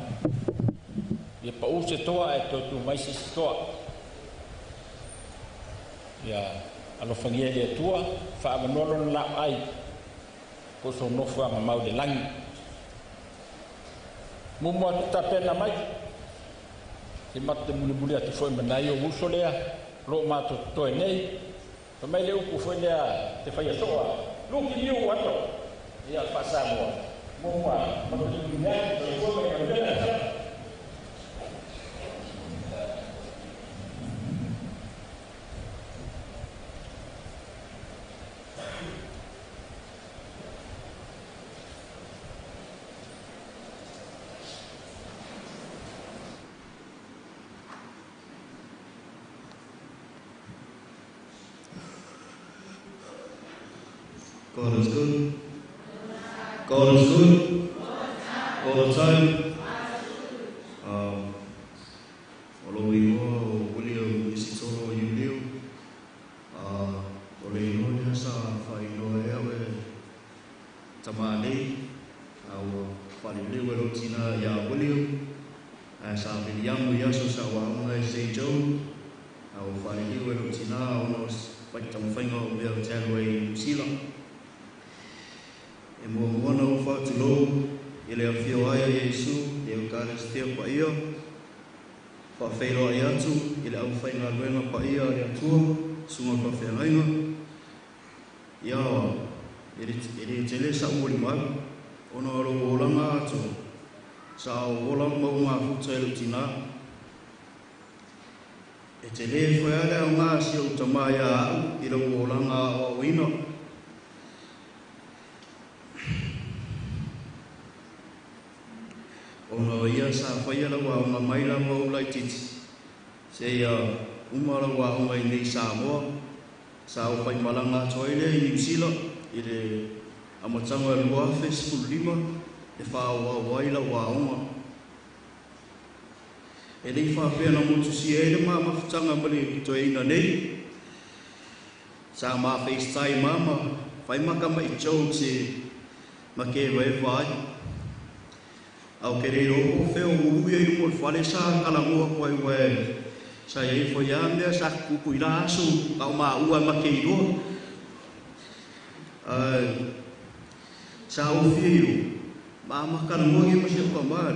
ia pa use toa e to tu mai sis toa ia alo fangia le tua fa manolo la ai ko so no fa ma mau de langi mo mo ta pena mai e matte muli atu foi manai o uso lea lo ma to nei fa mai le ku foi lea te fai soa lo ki liu ato ia pasamo mo ma to ni ya to ko me ka God is good. God is good. All the time. Oloigo Iulio Iulio Oloigo Yasa Faino Ewe Tamani au Faaleaiga Rotina Ya Iulio Sa Viliamu Iulio Leiataua Seijo au Faaleaiga Rotina Onos Paitamufainga Mea Telway Sila e mo mona o whaatulo i le awhio aia Iesu e Eukaristia pa ia whawhairo ai atu i le awhai luenga pa ia le atua sunga Faaleaiga ia e re tele sa umori mai ona alo olanga atu sa o ola mau ngā futa e lutina e tele whaere au ngā si o tamai a i lau olanga o wina ona ia sa whaia lawa o ngā maila mo ulai titi. Se ia umara wa o ngai nei Samoa, sa o whai malanga toile i New Zealand, i le amatanga lua Facebook 5, e whaua waila wa onga. E nei whawhia na motu si e le maa mawhitanga mali to e ina nei. Sa maa FaceTime mama, whai maka mai chou se ma ke roe vai. Au kere o feo uia i mo fale sa kala mo ko we sa ye fo ya me sa ku ku ila asu ka ma ua ma ke ro sa o fio ma ma ka mo ngi mo se ko ma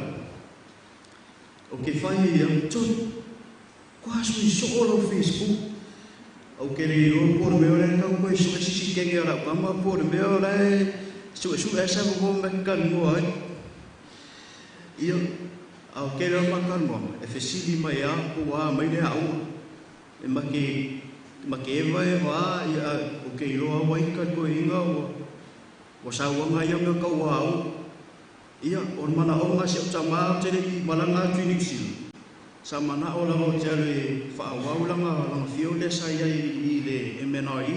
o ke fai ya chon quase solo Facebook au kere o por me ora ka ko si ke ngi ora ka ma por me ora su esa mo me ka mo ai ia au kere makan mo e fesili mai a ko wa mai le au e make eva e va ia o ke ro wa ka ko inga o sa wa nga ia me ka wa au ia on mana o nga se tama te le malanga trinixi sa mana o la o te le fa wa la nga fio le sa ia i le MNI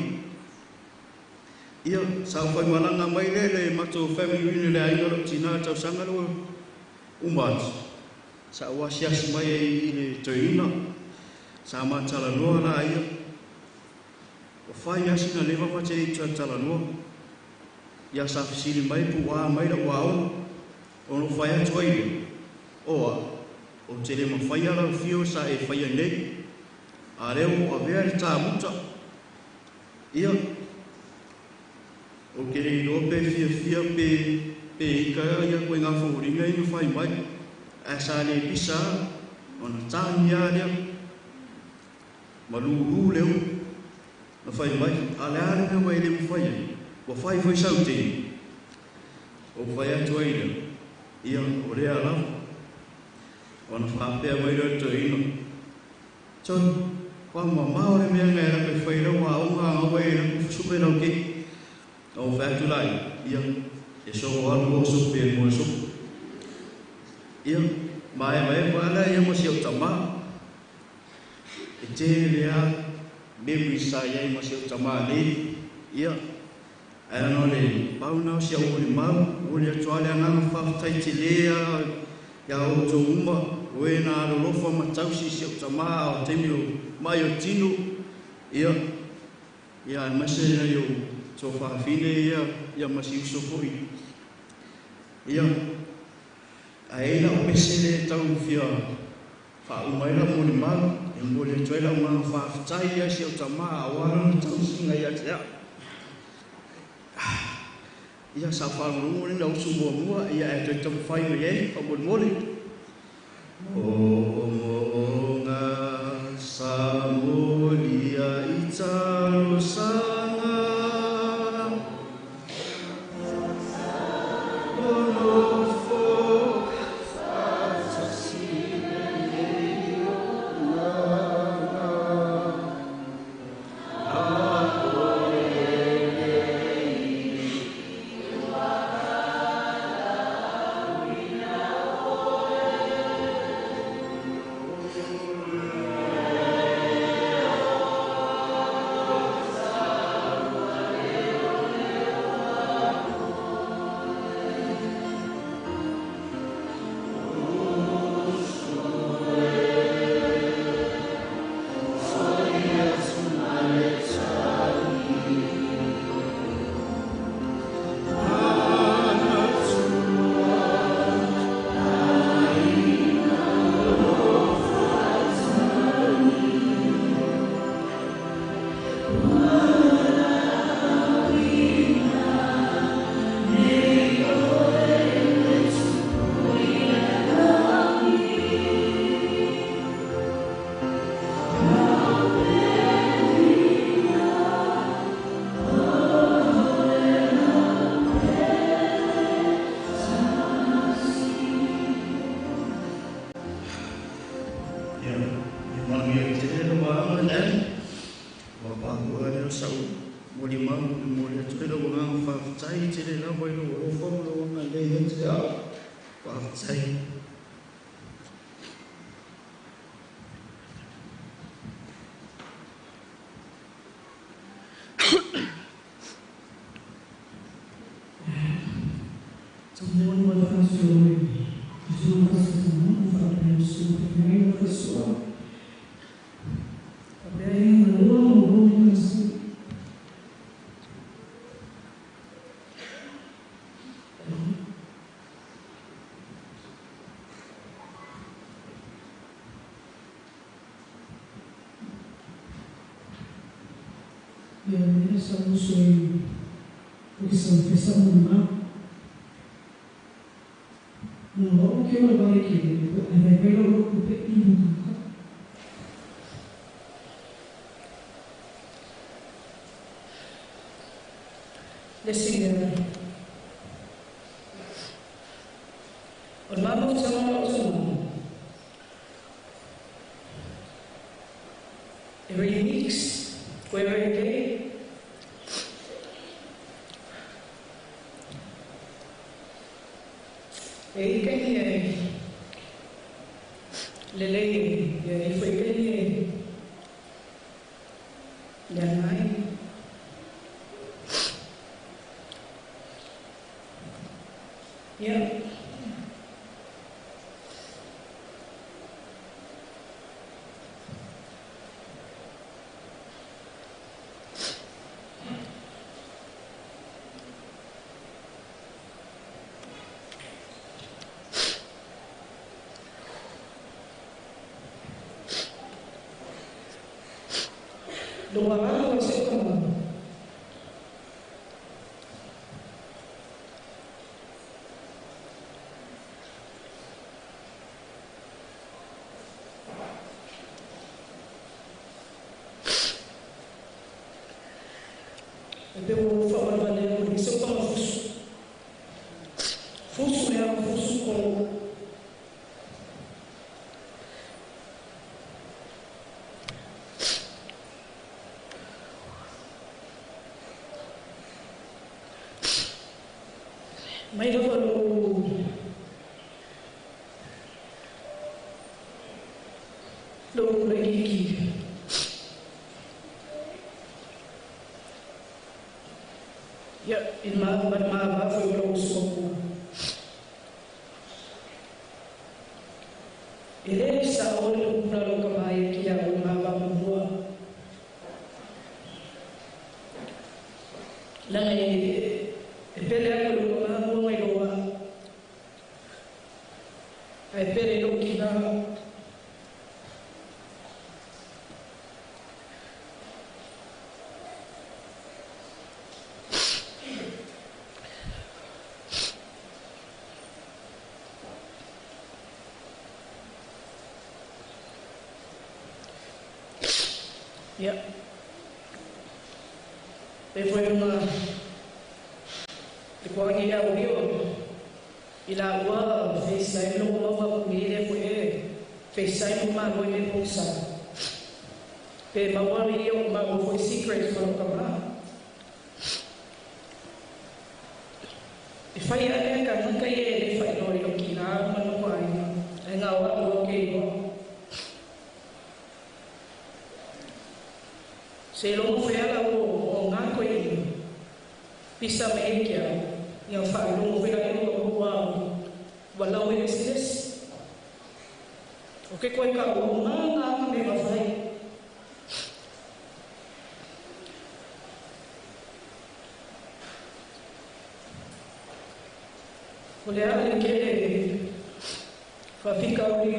ia sa fa malanga mai le mato family le ai no tina ta sangalo umat sa wasias mai i le toina sa matala noa la ia o fai asina leva mate i tala noa ia sa fisili mai pu wa mai la wao o no fai atoile oa o te le mawhai ala fio sa e whai nei a reo a vea le tā muta ia o kere i lope fia pe ika ia koe ngā whauringa inu whai mai a sa le pisa o na tāni a lea maluru leo na whai mai a le are me wai le mwhai wa whai whai saute o whai atu aina ia o rea lau o na whapea mai rau to ino ton kwa maore mea ngai rape whai rau a unga ngawai rape supe rau ke o whatu lai ia e so alu o so pe mo so ia mai wala ia mo si o tama e te lea memory sa ia mo si o tama le ia ana le pauna si o le mau o le toale ana fa tai te lea ia o tō uma, o e nā rolofa matausi se o tamaa o temi o mai o tino, ia masere i o tō whawhine ia masi uso fui. Ia, a eina o pesele tau fia whaumaira mo ni malu, e mo le tuela o mga whawhitai ia se o tamaa o arana tau singa ia te a. Ia sa whanurungu ni na usu mua ia e tui tamu whai me e, pa mole. O moonga sa molia i taro sanga, Ele sa ole una lo kamai ki a una va mua. Langa e pele a lo na mua mai loa. Ai pele lo ki na ya. Foi uma depois que eu viu e lá o FaceTime não nova comigo foi FaceTime uma noite depois pe mawali eu uma foi secret para o camar e foi a cara nunca ele foi no ele que na mano vai na hora o que se lo foi ela o ngako i pisa mekia yang fa lo foi ela o wala o business o que coi ka o nga me va fai olha que fa ficar o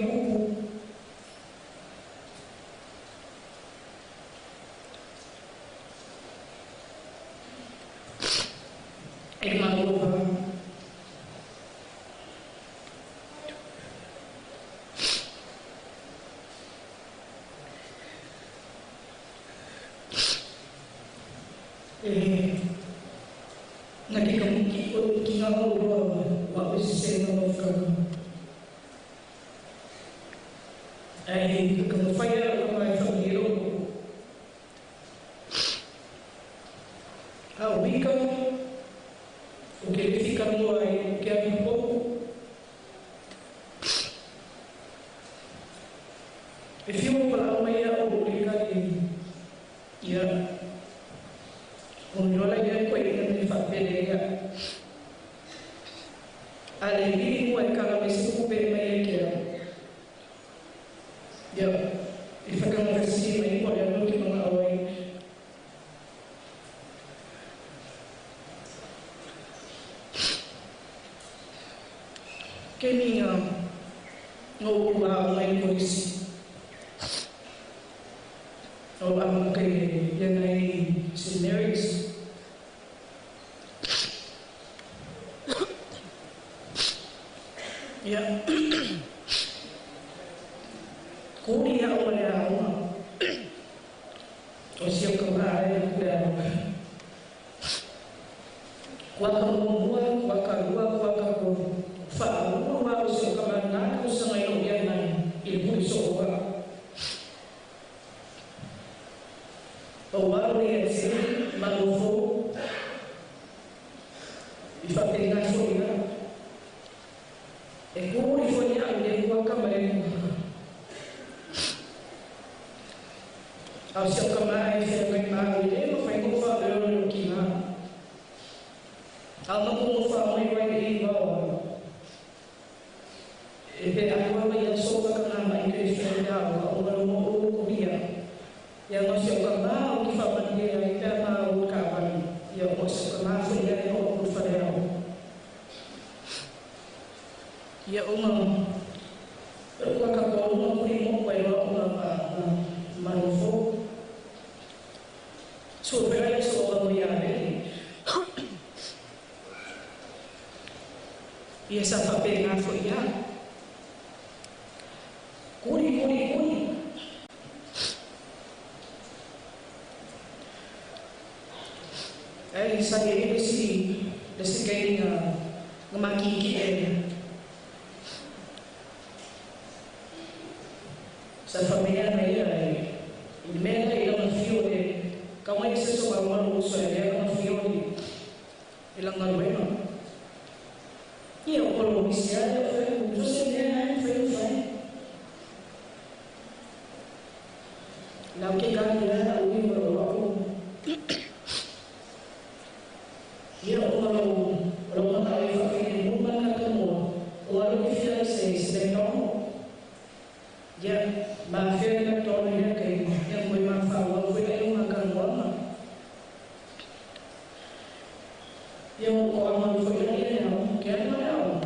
Yang orang foi dia não quer não.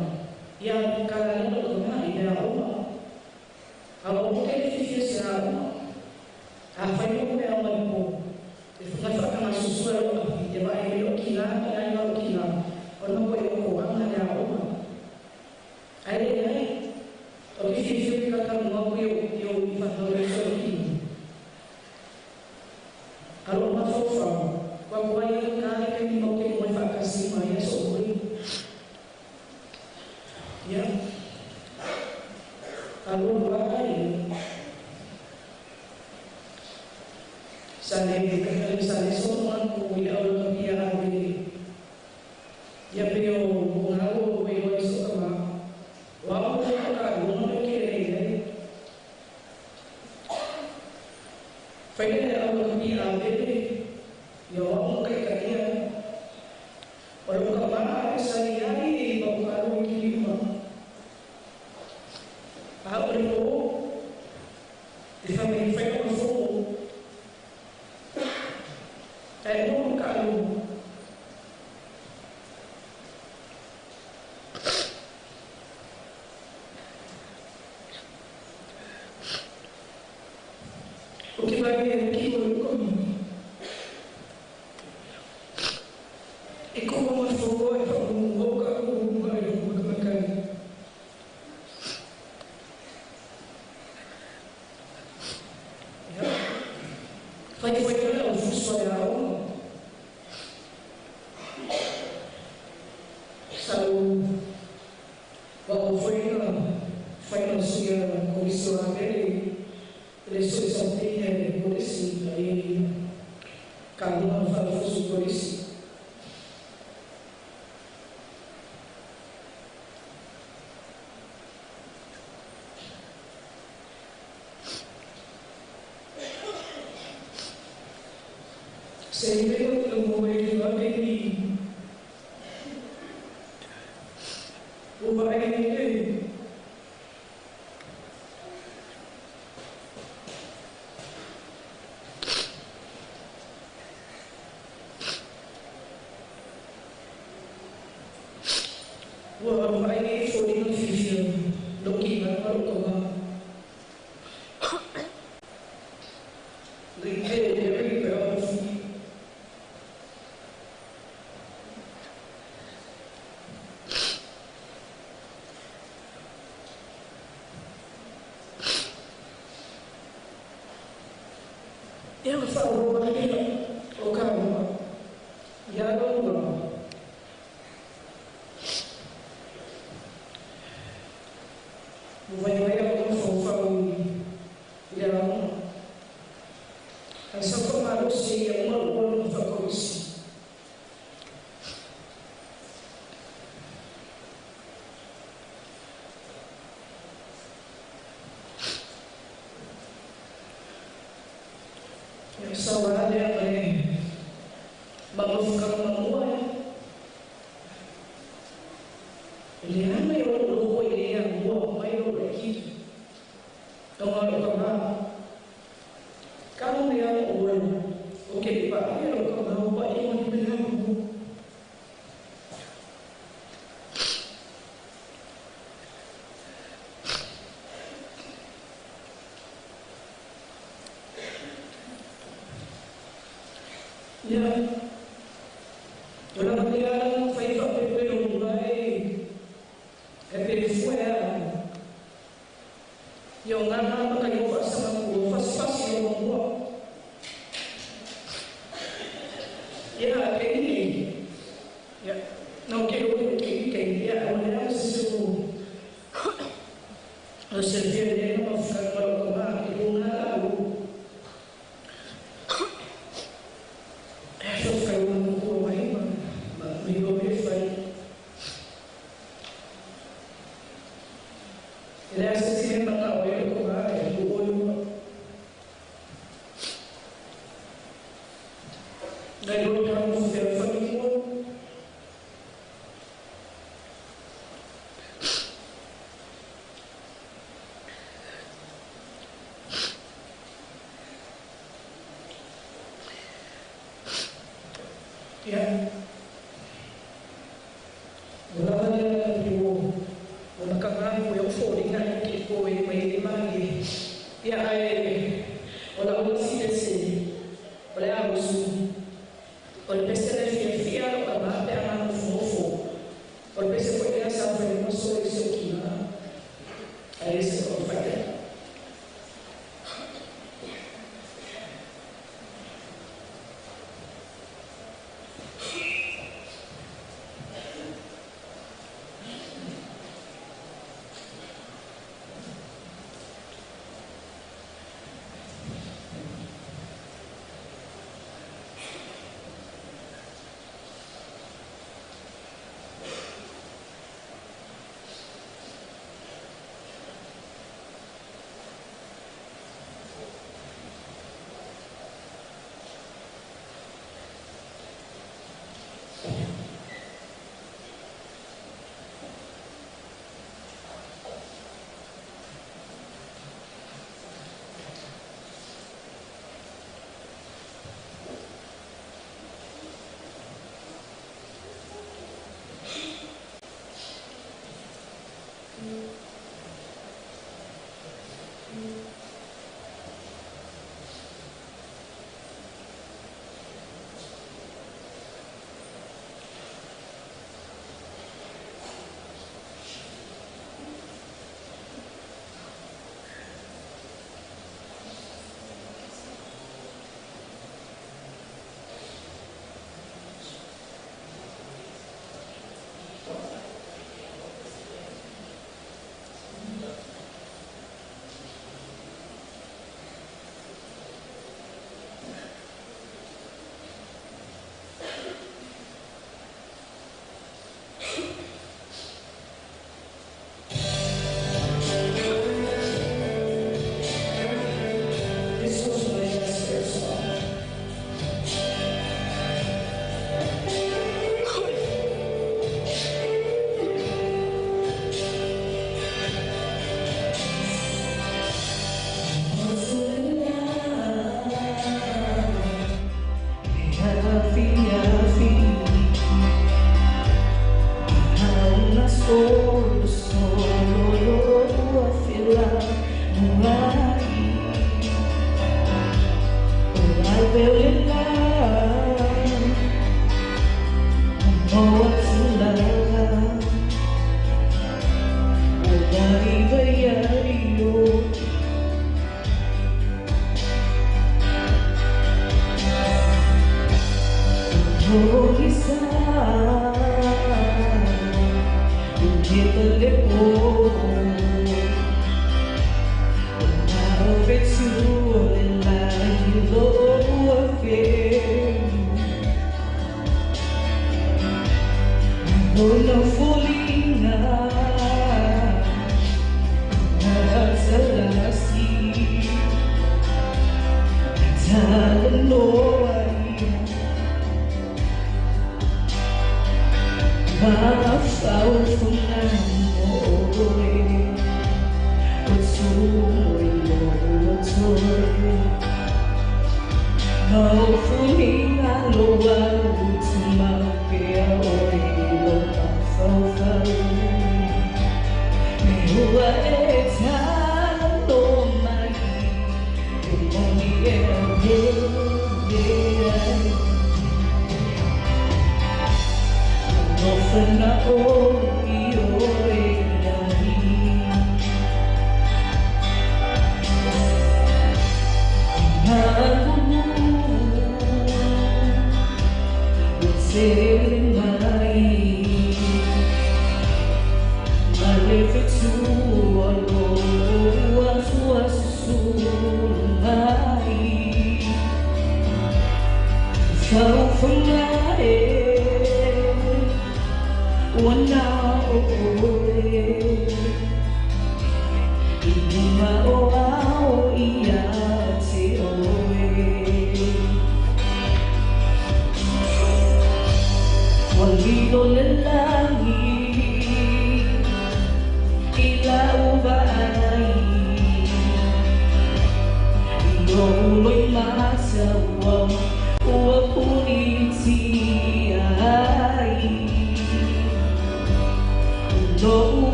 Yang cara não kena dia não. Kalau mungkin fikiran saya, apa yang mau mau, itu nggak akan masuk suara. Dia baik dia kira, dia yang kira. Orang boleh orang ada apa? Ada ni, tapi fikiran kita mau yo ifatkan sesuatu. Kalau masuk faham. Kwa hiyo kale kemi moke mwefa kasima ya sobri ya kalau bagai sale soman ko ya Allah biya hari ya peo ngalo peo eso kama wa ko ka no ke faile Allah biya hari ya orang kaya kalau kemana sehari-hari bawa kilima apa itu difahami faham semua kalau oke bagi kita Iko mafuo ya kumboka kumboka ya kumboka ya fai na ufuso yao salu wao fai na sia komisión abele eleções santinha de polícia aí caminho para o polícia. Sehingga belum boleh juga ini ubah ini ubah ini Fonoti Safuta dokiman baru kau yang selalu berkata, "Okama, ya Allah, bukan yang mengfahami, ya Allah, asal manusia yang malu mengfahami." Saudara yang maafkan semua. Lihat mai orang ini yang buat mai orang ini. Tengok kamu. Kamu yang orang. Okey Pak, yang kamu buat ini benar. Ya, orang yang fai belum baik, fuera, yang mana pakai sama fas yang buat, ya ini, ya, nak kayak dia orang sesuatu, sesuatu yang maafkan kalau kemana itu lalu. Ya, se le fia o ka ma pe ana fofo. O le se foi essa foi no so isso aqui, né? Aí esse o vai.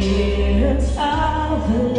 In a time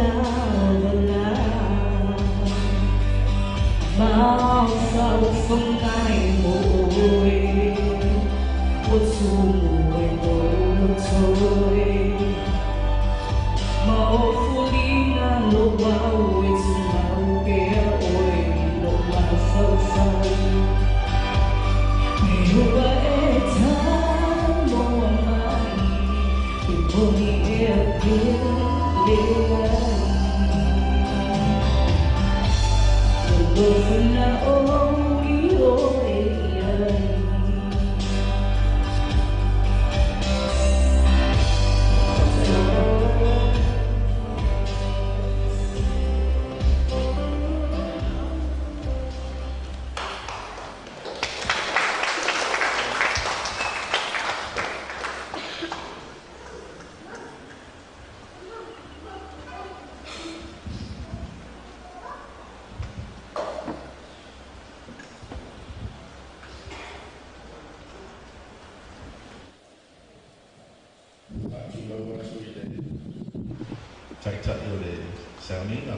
Taitaki o le Sauniga,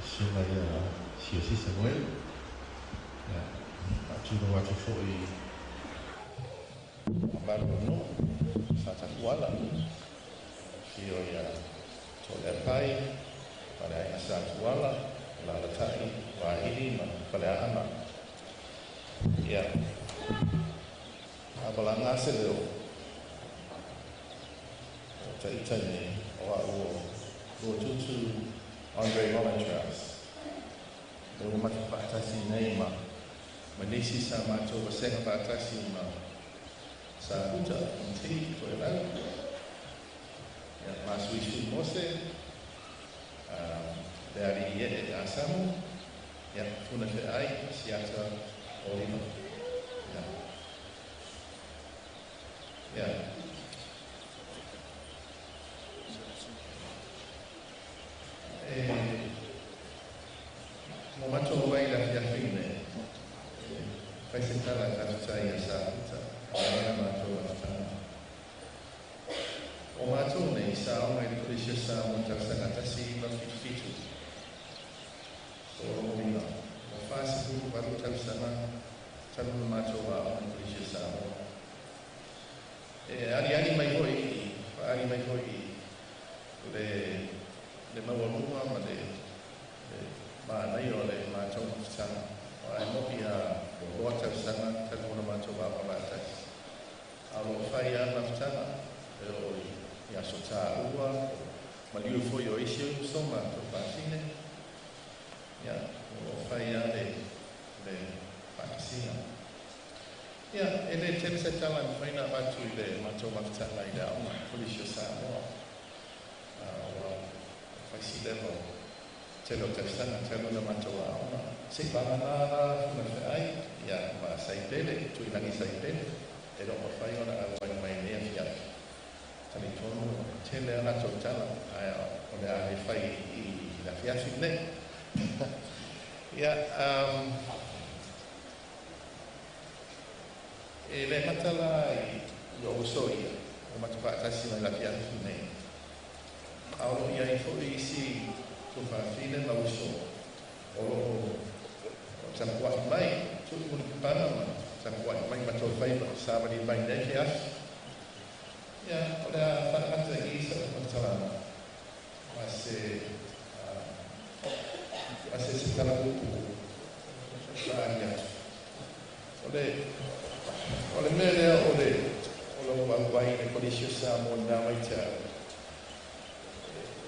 suna ia Siosi Samuel. Atuno watu foi Amarono, Satapuala, Kio ia Tolepai, Faaleaiga Satapuala, Lalatai, Wahiri, Faaleaiga. Ia, abalanga se leo, Taitani, o au Tutu Andre Molentras, o matapatasi neima, manisi sa mato wasenga patasi ma Safuta, Fonoti Safuta, ya masuisu mose, dari ye asamu, ya tuna te ai siata olima, ya. Momentul baik dah yakin ni, presentasi akan saya Safuta, momentul macam, momentul ni saya mahu tulis saya macam sangat asing dan fitu. So, mina, fase tu baru tersama, calon momentul awak tulis saya. Hari-hari mai hoi, le mawaluma ma nai o le mātou mawhitanga o ai mopi a roa tausanga taluna mātou wāpamatai a roa whai a mawhitanga e o i aso tā ua ma liu fwoi o isi o so mātou pātine ia o whai a le pātisia ia e le tense tala ni whaina mātou i le mātou mawhitanga i le aunga polisio sā moa si level telo tersana telo na matoa ona se banana na ai ya ma sai tele tu ina ni sai tele e lo fai ona a mai ne ya tani tono tele ana totala ai ona ai fai I la fiafi ne ya e le matala I lo soi o matoa tasi na la fiafi ne Auro ia I fwoi isi tu whawhine lau so o Sapuala mai tu muni kipana ma Sapuala mai mato whai sāwari mai nei ke ahi ia o lea whaangata I sa whatalana ma se tala kuku whaani atu o le mea lea o lo wai ne kolisio sa mo nā mai te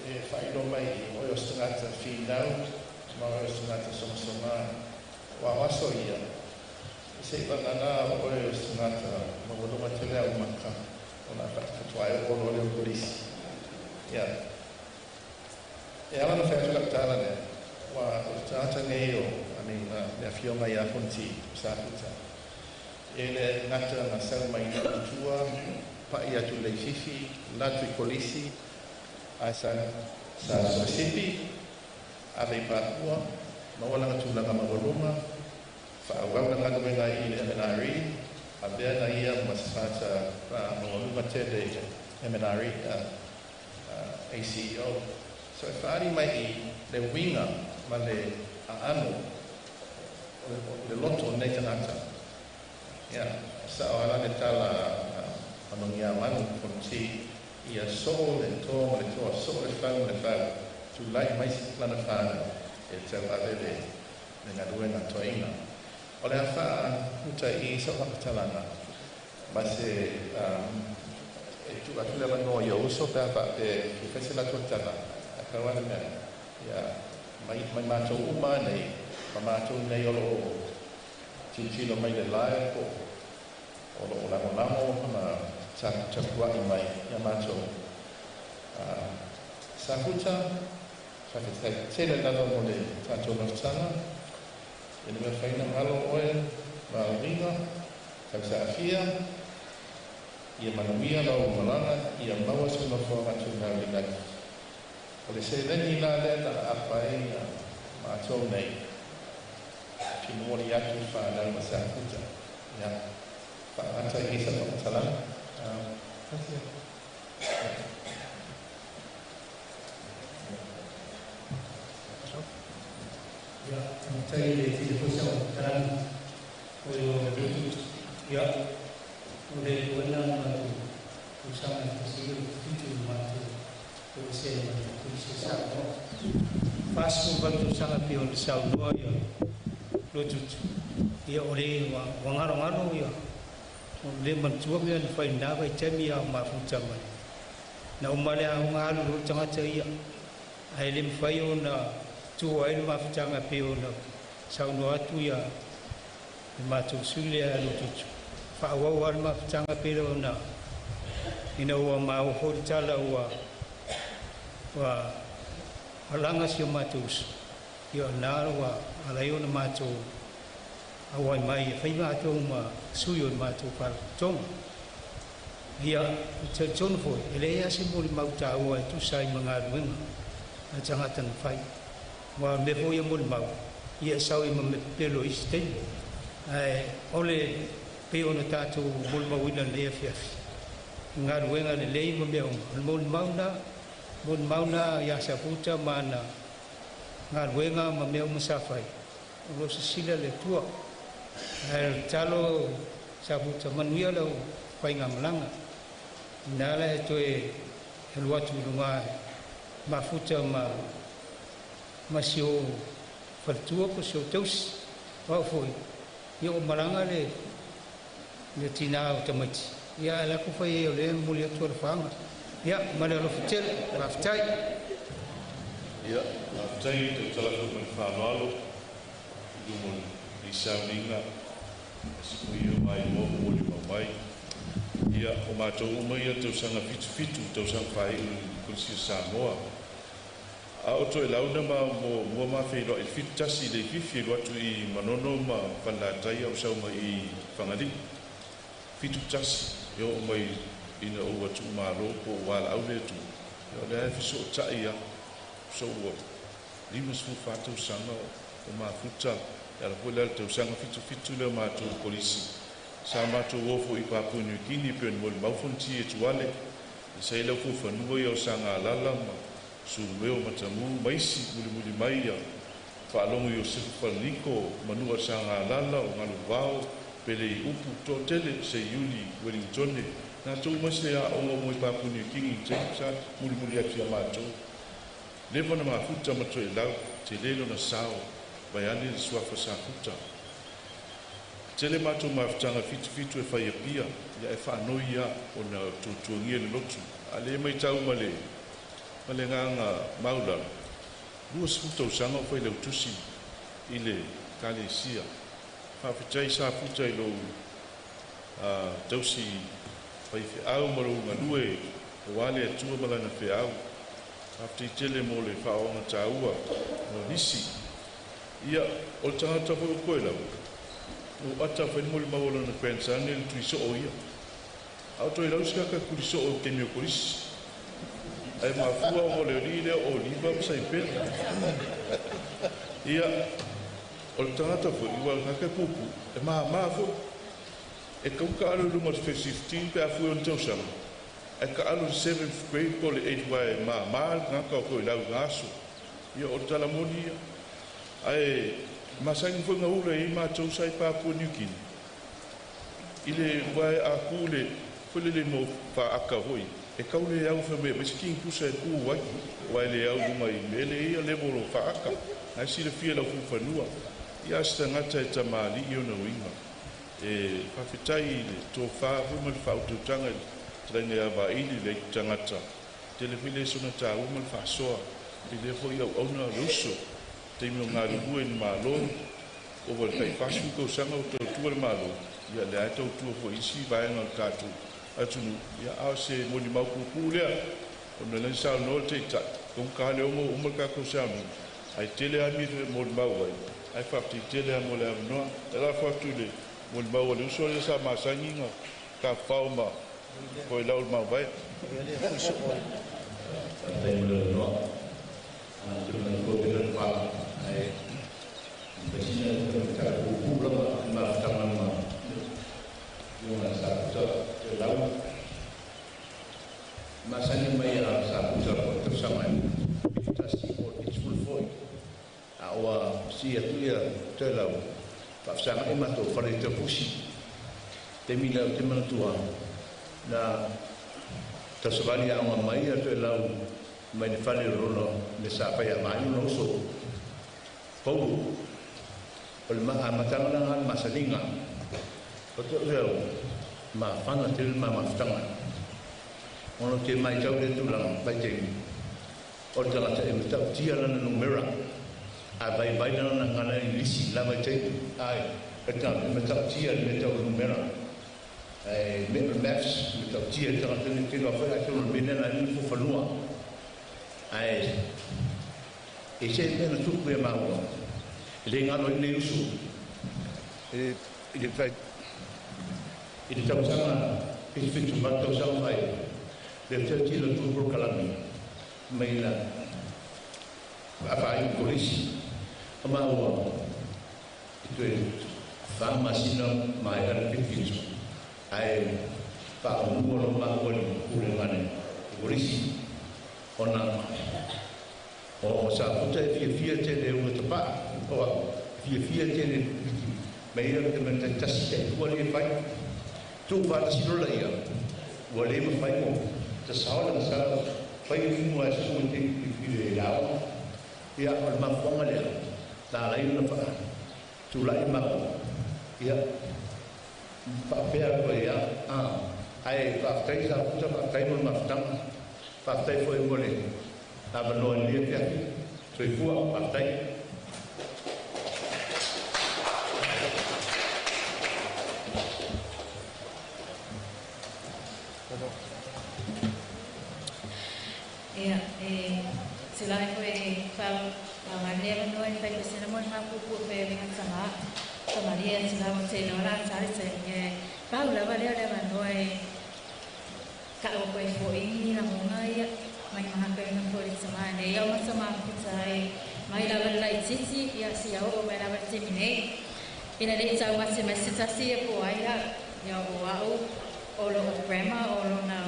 e whaino mai o stangata whinau, ma o stangata somasoma, wa waso ia. Se wangana o stangata, ma wadunga te lea umaka, o nga katakatuai o leo polisi. Ia. E ala na whaia tulak tāna ne, wa o tāta ngei o, le awhionga I a Fonoti Safuta. E le ngata na sau mai na utua, pai atu lei fifi, latu I polisi, sa Mississippi, ave Papua, mawala nga tulanga mawaluma, whaawau na ngatumenga I MNRE, abea na ia masfata mawaluma tele MNRE, ACO. So whaari mai I le winga ma le aano, le loto nei tanata. Ia, sa o ala ne tala anongia manu konti ia so le toa so le whau tu lai mai si plana whana e te wawele ne ngā ruenga toina. O le awha uta I sa whakatalanga ma se e tu atule la no ia uso pe apa pe whese la tuatana a kawana mea ia mai mātou uma nei ma mātou nei olo tintino mai le lae ko olo lango hana tapuai mai ia mātou Safuta Whakatau tēnā nana mo le tātou naftana. E nunga whaina malo oe, ma ringa, tau sa awhia, ia manawia lau malanga, ia maua suna whaamatu ngā rinaki. O le se rengi nā lea na apai mātou nei. Pino mori atu whanau ma Safuta. Ia, whaatai e sa whakatalanga. Ya, saya le tidak pusat terang. Ya, oleh wenang pusat tersebut itu mati. Pusat pusat. Pas membantu sangat pion saudara ya. Lutut. Ya oleh wangarong ya. Oleh mencuba yang fainda baik cami yang mafu zaman. Na umale ang ngalu jangan ceria. Ailim fayon na tua ini mafutanga peona sauno atu ya matu sulia lututu fa wa mafutanga peona ina wa mau hortala wa halanga si matus ya narwa alayona matu awai mai fai matu ma suyo matu par tong ya chon fo ele ya simbol mau tawa tu sai mangarwen ajangatan fai wa me fo ia mun mau ia sau ima me pelo istei ole pe ona tatu mun mau ina le fiafi ngar wenga le lei mo meu mun mau na ya Safuta mana ngar wenga mo meu musafai lo sila le tua talo Safuta manuia lo pai ngamlanga nala toe helwatu lunga Mafuta masih pertua ko so tos wa foi yo malanga le tina automati ya la ko foi le mulia tor fanga ya malalo fitel raftai ya raftai to tala ko men famalo du mon di Sauniga sipuio mai mo muli mai ya o mato uma ya to sanga fitu to sang fai ko si Samoa auto launa mo mafeilo e fitasi de fifi watu I manono ma falatai au sau mai fangadi fitu tasi yo mai ina o watu malo po wala au le tu yo le fiso tai ya so wo limus fu fatu sanga o Mafuta ya la pola te sanga fitu le ma tu polisi sa ma tu wo fu I Papua New Guinea pen mo ma fonti e tuale sai le fu fanu yo sanga lala Suruweo matamu maisi muli mai ya whaalongo Yosef Faliko manua sanga lala o ngalu wao pele upu to tele se Yuli Wellington na tau masle a ongo moi Papua New Guinea sa muli atu ya matou lewa na Mafuta mato e lau te lelo na sao bayani le suafa Safuta tele matou mafutanga fitu e whaia pia ya e whanoi ya o na tuangia le lotu ale mai tau male Malenganga maula luas futa usanga foi le tusi ile kalesia fa fitai Safuta ilo tausi pai fi au maru ngalue wale atua malana fi au after tele mo le fa ona taua no nisi ia o tangata foi ko ela o ata foi mo le mawala na pensa ni le tuiso o ia auto ila uska ka kuliso o temio polisi ai mafua o le rile o liva sai pe ia o tangata fo igual ka pupu e mafo e ka alu lu mas 15 pe afu on tosa e ka alu 7th grade ko le 8 wa ma nga ka ko la gaso ia o tala monia ai Masangi foi ngaula I mātou sai Papua New Guinea. Ile wai a kule foi le mo fa aka hoi. E kaule au fa me skin pusa e ku wai le au dunga I mele ia le bolo fa aka. Ai si le fia la fu fanua. Ia sta ngata e tamali I ona winga. E whawhitai le tō wha humal whaututanga trene a wa ili le tangata. Te le pile sona tā humal whasoa. I le hoi au auna ruso. Te imo ngā ruhue ni mālon. O wale kai whasu kou sanga o tau tua le mālon. Ia le aitau tua fo isi vaenga o kātu. Atunu, ia ao se moni mau kuku lea. O na len sao no te ta. Kong ka le omo umal ka kou sao no. Ai tele ami re moni mau wai. Ai whapti tele amo le amnoa. E la whaptu le. Moni mau wale uso le sa masangi nga. Ka whao ma. Koe lau mau vai. Te mole noa. Tuna ko te pa ai pesina ko ta ku ma tama ma una sa te lau masani mai a sa ku ko te sama ta si ko it's full foi a wa si atuia te lau pa sa mai ma to fare te pusi te mila te matua na ta savani a mai te lau mai ne fale rono le sa pa ya mai no so pou o le matanga na masalinga o to leo ma fana te ma mafutanga ono te mai tau le tu lang pai te o te ngata e mtau tia lana numera a vai na ngana I lisi la mai te ai e ta mtau tia le tau numera ai me maps mtau tia te ngata ni te no fa te no menena ni fu fanua ai e se pena tuku e maua le ngalo I usu e fai e te tausanga e te fitu ma tausanga fai le te tila tu pro kalami mai la a fai polisi a maua e tu e fama sina mai ala fitu ai pa unua no maua ni kule ngane polisi ona o Safuta fia te le o te pa o fia te le mai te menta tasi te wale fai tu va si lo ia wale ma fai mo te saola sa fai mo a su te le lao ia o ma fonga le la lai na fa tu lai ma ia pa pe ko ia ai pa tai sa puta pa tai mo ma tang pa tai foi mole tava no ali que aqui foi fua pa tai sila foi fa maria no en fai se no ma pupu fe venga sama maria sila mo se no la sari se Paula vale le no ka o ko foi na mo ia mai mahaka na foi sama ne ia sama pitai mai la lai titi ia si o mai la termine ina le tsa ma se mesita si e po ai ia o au o lo grandma o lo na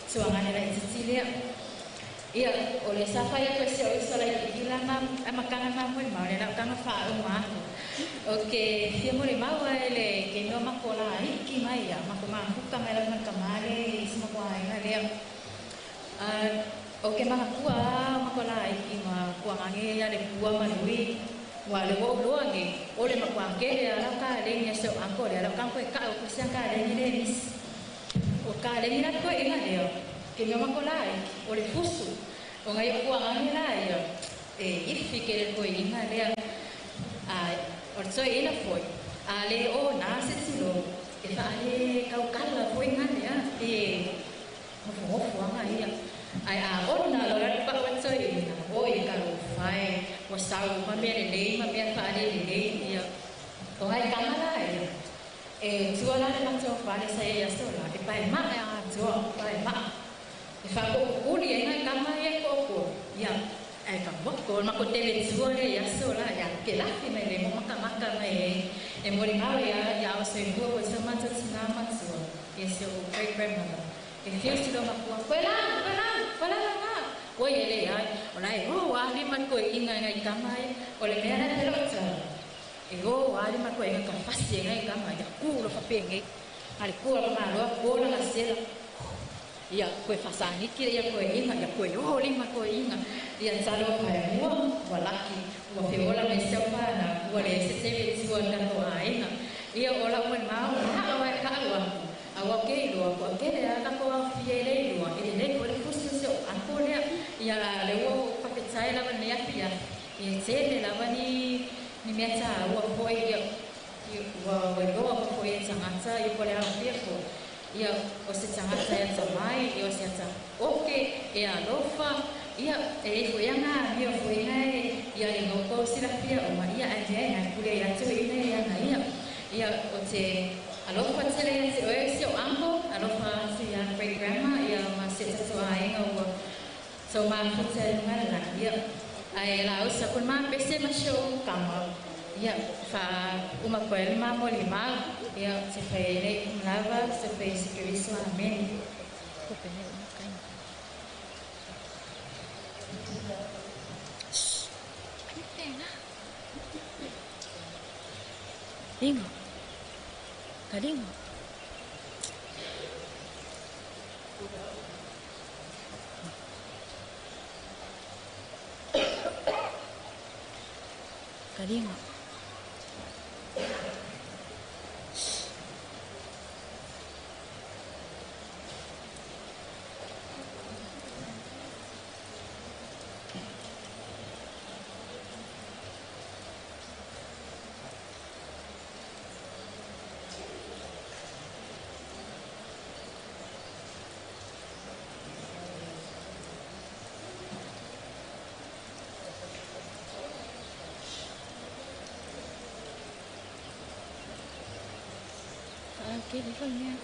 suanga le titi le ia o le safa ia pese o isa lai kila na makanga na mo ma le na kanga fa o ma o ke fia mo le ma wa ele ke no makola ai ki mai ia makoma huka mai la makamale isma ko ai le o ke mahakua makola ai ki ma kuangange ia le kua manui wa le wo lo ange o le makuange le ala ka le ni so anko le ala kan ko ka o kusia ka le ni le mis o ka le ni na ko ina le ke me makola ai o le fusu o ngai kuangange la ia ifi ke le ko ina le o so ina foi ale o na se silo e fa ale ka kala foi ngane ya mo fo ngai ia ai ona lo ra pa o so ina o e ka lo fai o sau ma me le ma me fa ale le ia o ngai kamala ia tuala le ma so fa le sai ya so la e pai ma ya so pai ma e fa ko uli ngai kamala ia ko ia ai ka boko ma ko tele tuale ya so la ya ke la ki me le mo maka me e mo ri ma ya o se go o se ma tsa na ma so e se o great grandmother e fio si do ma ko pala o ye le ai o lai o wa ni man ko inga ngai kamai o le mera pelota e o ali ma ko e ka fasi ngai ka ma ya ku lo fa penge ali ku lo ma lo ko na sela ia ko fasani ki ia ko inga ia ko o lima ko inga ia salo ka mo walaki wa feola me se pa na wa le se si wa na ko ainga ia ola mo ma ha wa ka wa awa ke lo ko ke le ka ko fiele lo e le ko le fusi se ko le ia le wo pa ke tsai la ne ya pia ia se le la ni meta wa ko ia wa go ko ia tsangata ia ko le a pia ko ia o se tsangata ia tamai ia o se tsa oke ia lofa ia e ko ia nga ia ko ia le no ko sila pia o ma ia ande na kule ia tso ia na ia o te alofa tele ia se o se o anko alofa se ia great grandma ia ma se tso ai o so ma ko se ngala ia ai la o sa kun ma pese ma show kama ia fa uma ko el ma mo lima ia se fere lava se fez que isso amém ko pene uma kai Ringo. Carinho. Carinho. Oke, di sini.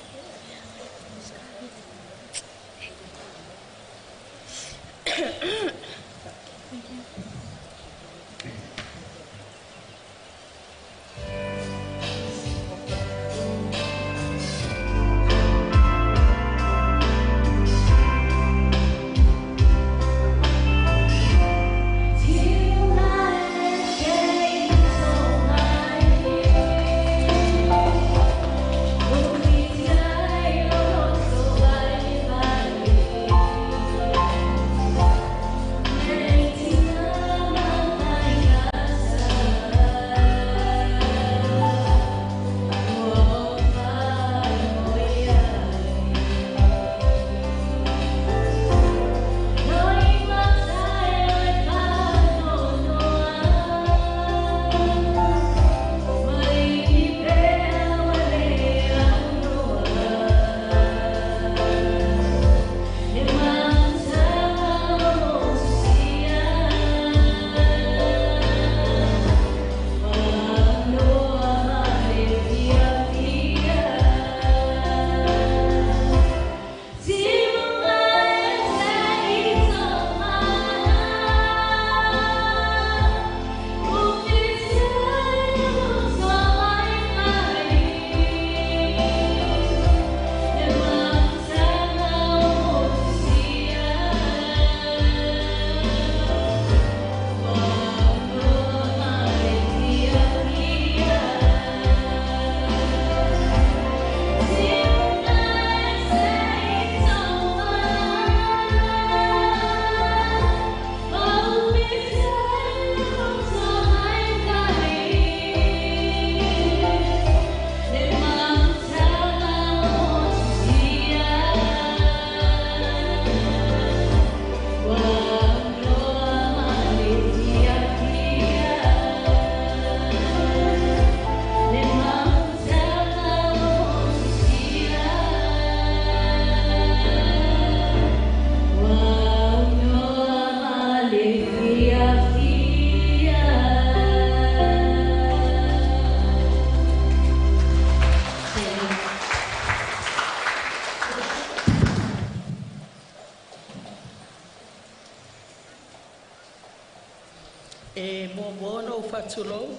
E momono fatulou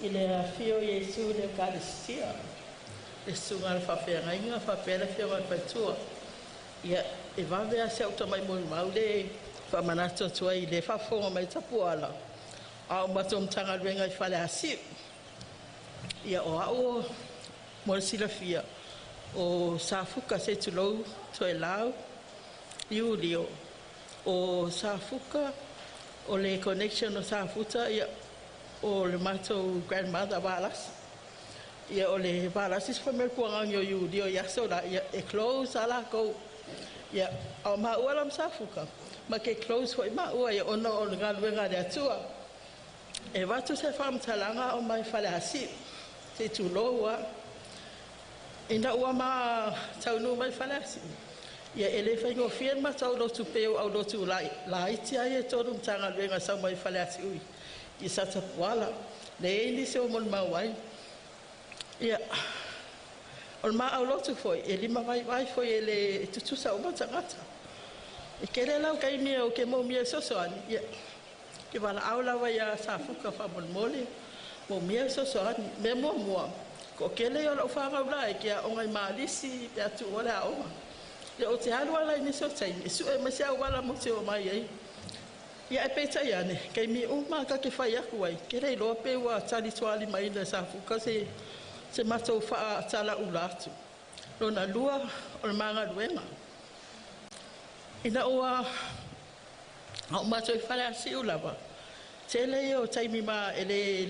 i le afio Iesu le Eukaristia. E sunga le whawhiangainga, whawhiana whianga paitua. Ia e wawea se auta mai mori maude, whamanato tua i le whawhonga mai Sapuala. Au matum tanga ruenga i Faaleaiga. ia o au mo silafia o Safuka se tulou to elau Iulio o Safuka o le connection o Safuta ia o le matou grandmother Valas ia o le Valas is famel kuanga yo Iulio ia so la ia e close ala ko ia o ma ualam Safuka ma ke close foi ma ua ia ona o le galuenga le atua e watu se whamtalanga o mai Faaleaiga te tuloa ina ua ma taunu mai Faaleaiga ia ele whaingo whien ma tau lotu peo au lotu lai tia e tonu mtanga luenga sau mai Faaleaiga i Satapuala le eini se o mon mawai ia o ma au lotu foi e lima vai foi ele tutusa o matangata e kere lau kai mea o ke mo mea sosoani ia ke wala aula wa ia Safuka whamon mole mo mea sosoani me mua ko kele o lau whangau e kia o ngai maalisi pe atu ole a oma le o te haru ala ini so taimi su e masi au wala mo te o mai ei ia e peta iane kei mi uma ka ke whai aku ai kere i loa pe ua tali tuali mai le Safuka se matou wha tala ulatu lona lua o le manga luenga ina ua o matou i Faaleaiga lava tele o taimi ma ele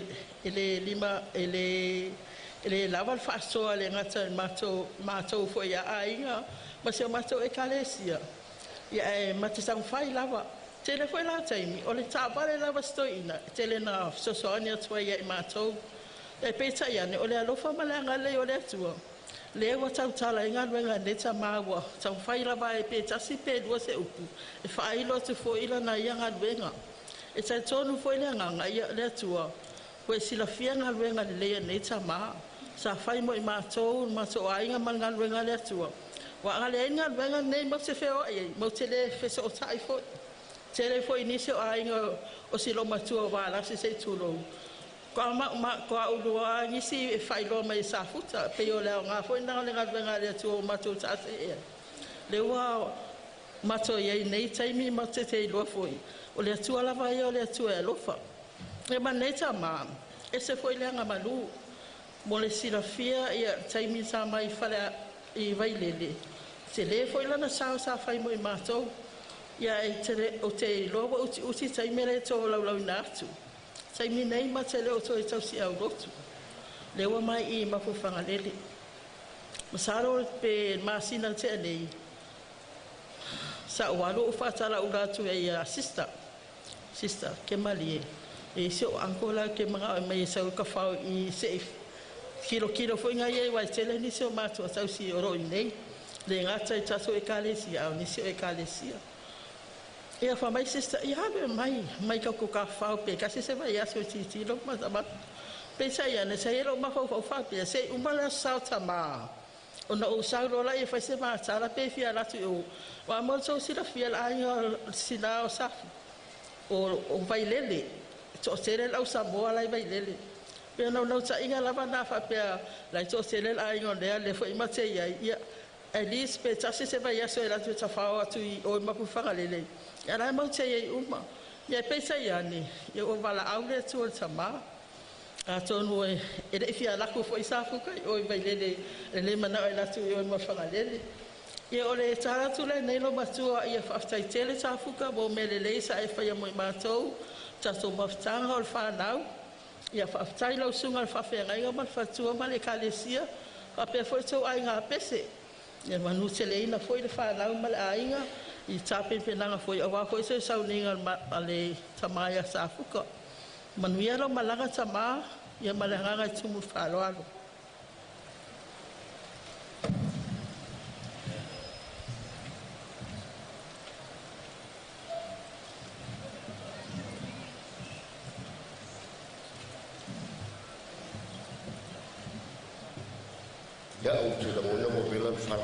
lima ele lava le whaasoa le ngata matou foi a ainga ma se matou e kalesia ia e matasang whai lava tele foi la taimi o le tāpare lava stoina tele na sosoani atua ia i matou e peta iane o le alofa malanga le o le atua le wa tau tala inga luenga ne ta mawa tau whai lava e peta si pe lua se upu e whailo te fo ila na ianga luenga e tai tonu foi le nganga ia le atua koe sila fianga luenga le lea ne ta maa sa whai mo i mātou ainga manga luenga le atua wa ngale inga luenga nei mo se feo e mo te le fese o tai foi te le foi nise o ainga o silo matua wala se se tulou ko a ulua nisi e whailo mai Safuta pe o leo ngā foi nanga le luenga le atua o matou ta se e le ua matou iei nei taimi ma te ilua foi o le atua lava ia o le atua e alofa e ma nei ta maa e se foi leanga malu mo le silafia ia taimi sa mai whale i vailele se le foi lana sao sa whai mo i mātou ia e tere o te loa uti taimi le tō laulau na atu taimi nei ma te leo tō e tau si au rotu le ua mai i mafu whangalele masaro pe masina te anei sa walo o whatala uratu e a sister ke mali e se o ankola ke mga mai sa ka fa i se kilo foi nga ye wa tele ni se o mato sa si oro nei le ngata ta so e kalesia o ni se e kalesia e a fa mai sister ia be mai ka ko ka fa pe ka se va ya so ti lo ma ba pe sa ya ne se ro ma fa pe se o mala sa ta ma ona o sa ro la e fa se ma sa la pe fia la tu o wa mo so si la fia la ai si la o sa o vai lele to sele la sa bo la vai lele pe no sa inga la na fa pe la to sele la ai on le fo ma te ia elis pe ta se vai ya so la tu ta fa tu o ma pu fa lele ya la mo te ia uma ia pe sa ia ni ia o vala au le tu ta ma a tonu e le fia la ko fo Safuka o vai lele le mana la tu o ma fa lele ia o le tara tu le nei lo matua ia fa tai tele Safuka bo melele sa e fa ia mo matou ta so maftanga o fa nau ia fa tai lo sunga fa fe ngai ma fa tu ma le kalesia fa pe fo so ai nga pese ia manu tele ina foi le fa nau ma ainga i tape pe nanga foi o wa foi se Sauniga ale tamaya Safuka manu ia lo malanga tama ia malanga tumu fa lo alo ya o te la mona mo vela fa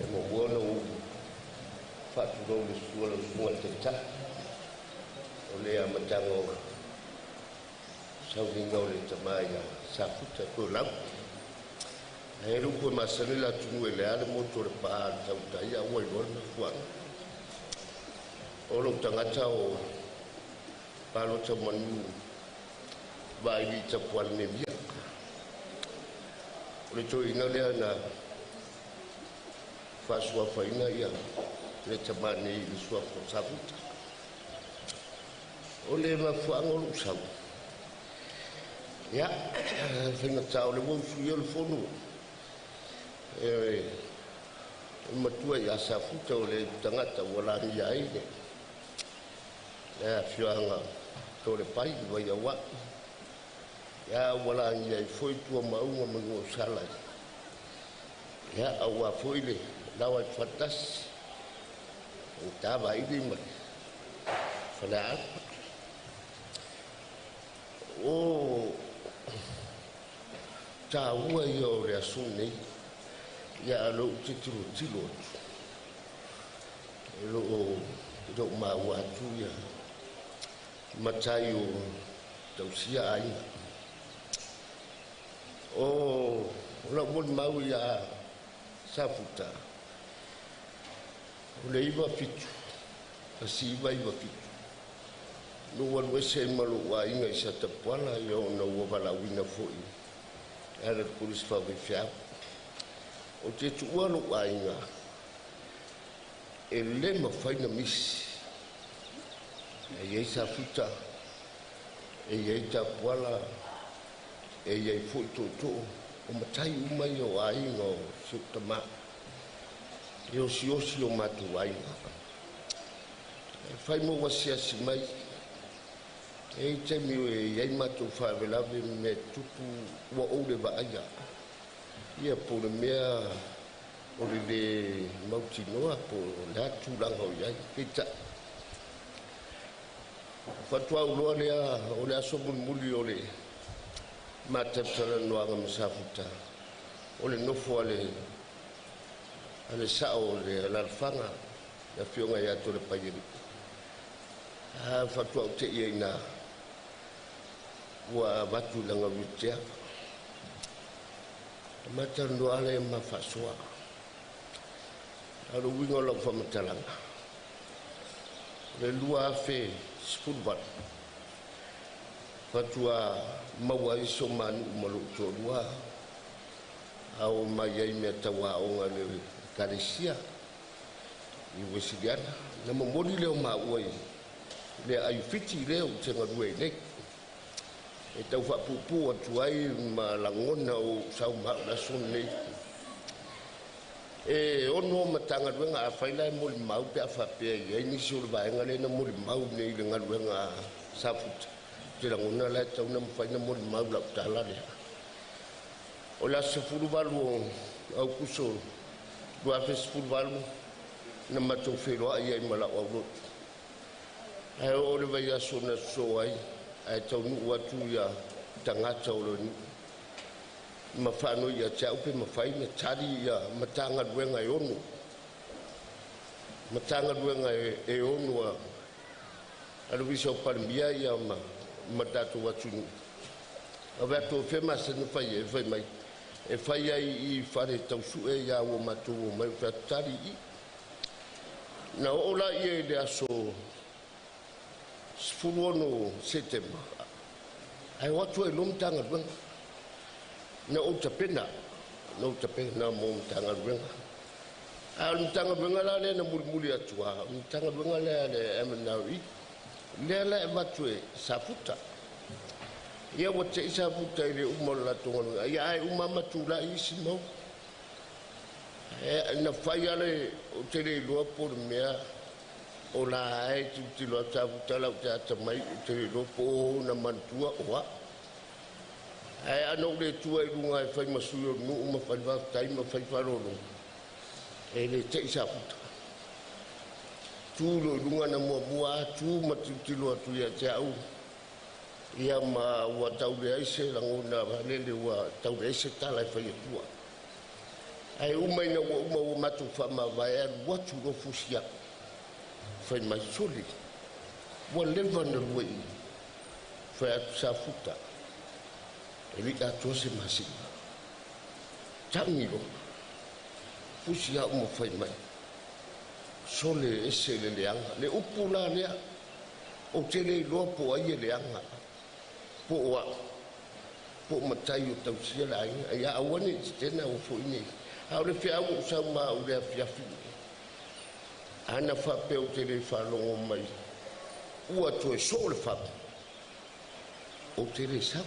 e mo buono fa tu do le suo te ta o le amatango Sauniga o le tamaya Safuta ko la e lu ko masale la tu e le ale mo to le pa tauta ia o lo na fuan o lo tangata o palo tamanu vai ni Sapuala ne mia le toina le na fasua faina ia le tamani le sua Safuta o le mafuanga lu sau ya fina tau le mo suio le fonu matua ia Safuta o le tangata wala ni ai ya fianga to le pai vai awa ya wala ni ai foi tua maunga mango sala ya awa foi le lawa fatas ta vai di mai fala o ta ua yo le asuni ya lo tilo lo ma wa tu ya matayo tausia ai o la bon mau ya Safuta le iba fitu asi iba fitu no wan wese malu wa inga Satapuala yo no wala wina foi era polis fa bifia o te tua no wa inga ele ma faina mis e Safuta e Sapuala e foi toto o matai uma yo ai no sutama yo si o matu ai fai mo wasia si mai e te mi e matu fa vela me tutu wa o le ba ia ia por mea o le mautinoa po la tu lang ho ia kita fatwa lo le o le aso muli o le mata tala no anga Safuta o le nofo ale sao le alfanga ya fionga ya to le payiri fatwa te ina wa batu langa witia mata no ale mafaswa alu wingo lo fa matalanga le lua fe spurbat fatwa mawai soman malu tolua au mai me tawa o ngale Kalesia i wesidiana na momoli le ma oi le ai fiti le o tenga duai le e tau fa pupu atu ai ma langona o sau ma la son le e ono matanga duenga a faila mo mau pe fa pe e ni sur ba ngale na mo mau ne le ngaluenga Safuta te langona la tau na faina mo mau la tala le o la se furu balu au kuso do a festival balu na matou fero ai ai mala o lo ai o le vai aso na so ai ai tau nu watu ya tangata o lo ni ma fano ya tau pe ma fai na tari ya matanga duenga onu matanga duenga e onu a alu viso parmia ya ma matatu watu ni aberto fema se no fai mai e fai ai i fare tau su e ya o matu o mai fatari na ola ie de aso sfulono setema ai watu e lom tanga ben na o tapena no tapena mo tanga ben al tanga ben la le na mulmuli atua tanga ben la le amnawi le la watu e Safuta ia wa te Safuta ile umola tonga ia ai umama tula isimo e na faiale o te le lo por mea o la ai tu lo Safuta la ta mai te lo po na mantua wa ai ano le tua i lunga fai masuyo nu ma fai va tai ma fai faro e le te Safuta tu lo lunga na mo bua tu ma tu lo tu ya au ia ma wa tau le ise la ngona le wa tau le ise tala fa tua ai uma ina uma matu fa ma vai wa tu lo fusia fa mai soli wa levan le wei fa Safuta ele ka to se masi tangi lo fusia uma fa mai sole ese le anga le upula le o te le lo po ai le anga po matai o tau sia lai ia awani tena o fo ini au le fia o sa ma o le fia fi ana fa pe o te le fa longo mai ua to so le fa o te le sa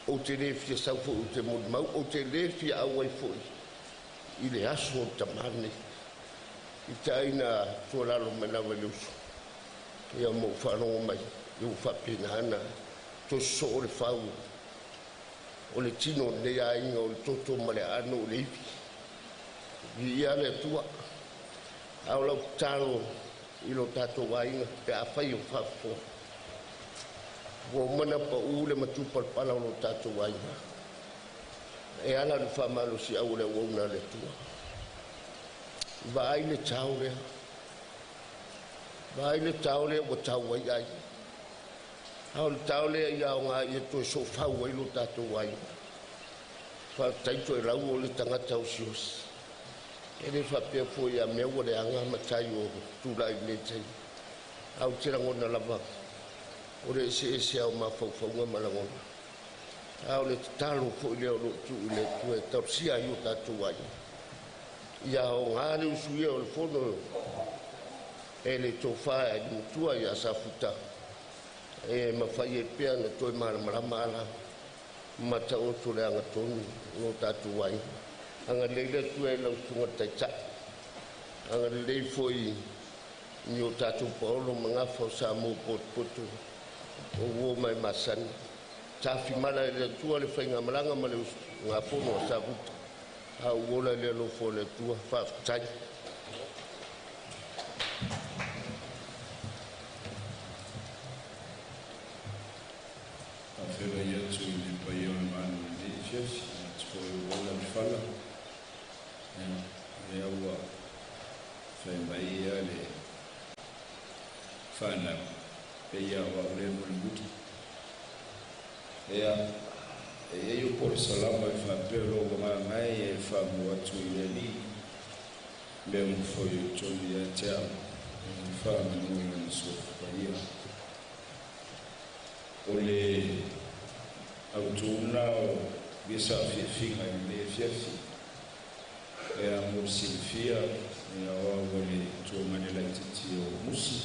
o te le fia sa fo o te mo mau o te le fia au ai fo i le aso tamane i taina to la lo mena velu ia mo fa longo mai eu fa pena ana to so le fa o le tino le ai o le toto male ano le ia le tua au lo talo i lo tato wainga pe a fai o fafo o mana pa ule matupa pala lo tato wainga e ala le fa malo si au le wona le tua vai le taule o tau wai ai au le taule ia o ngā ia to so fa wai lo tato wainga fa taito e lau o le tangata o sios ele fa pe fo ia me o le anga matai o tu lai me tai au tira ngona lava o le se au ma fo nga malangona au le talo fo le o tu le tu e tau sia io tatu wai ia o ngāre usui o le fono ele to fa e tua ia Safuta e ma fai e pia na toi marama mata o tu le anga tonu no tatu wai anga leile tu e lau tunga taita anga lei foi ni o tatu paulo mangafa o sa mo potu o wo mai masan tafi mala le tua le fai ngamalanga ma le ngā pono o Safuta a wola le lo fo le tua fa tai Fera ia tu i pai o manu di fies tu wala fala e aua fai mai ia le fana pe ia wa le mulbuti e eu por salama e fa pelo mai e fa mo tu i ni le un foi tu ia tia fa mo no so fa ia ole autuna o bisa fifinga le fiafi e a mo silfia e a ole tu manela titi o musi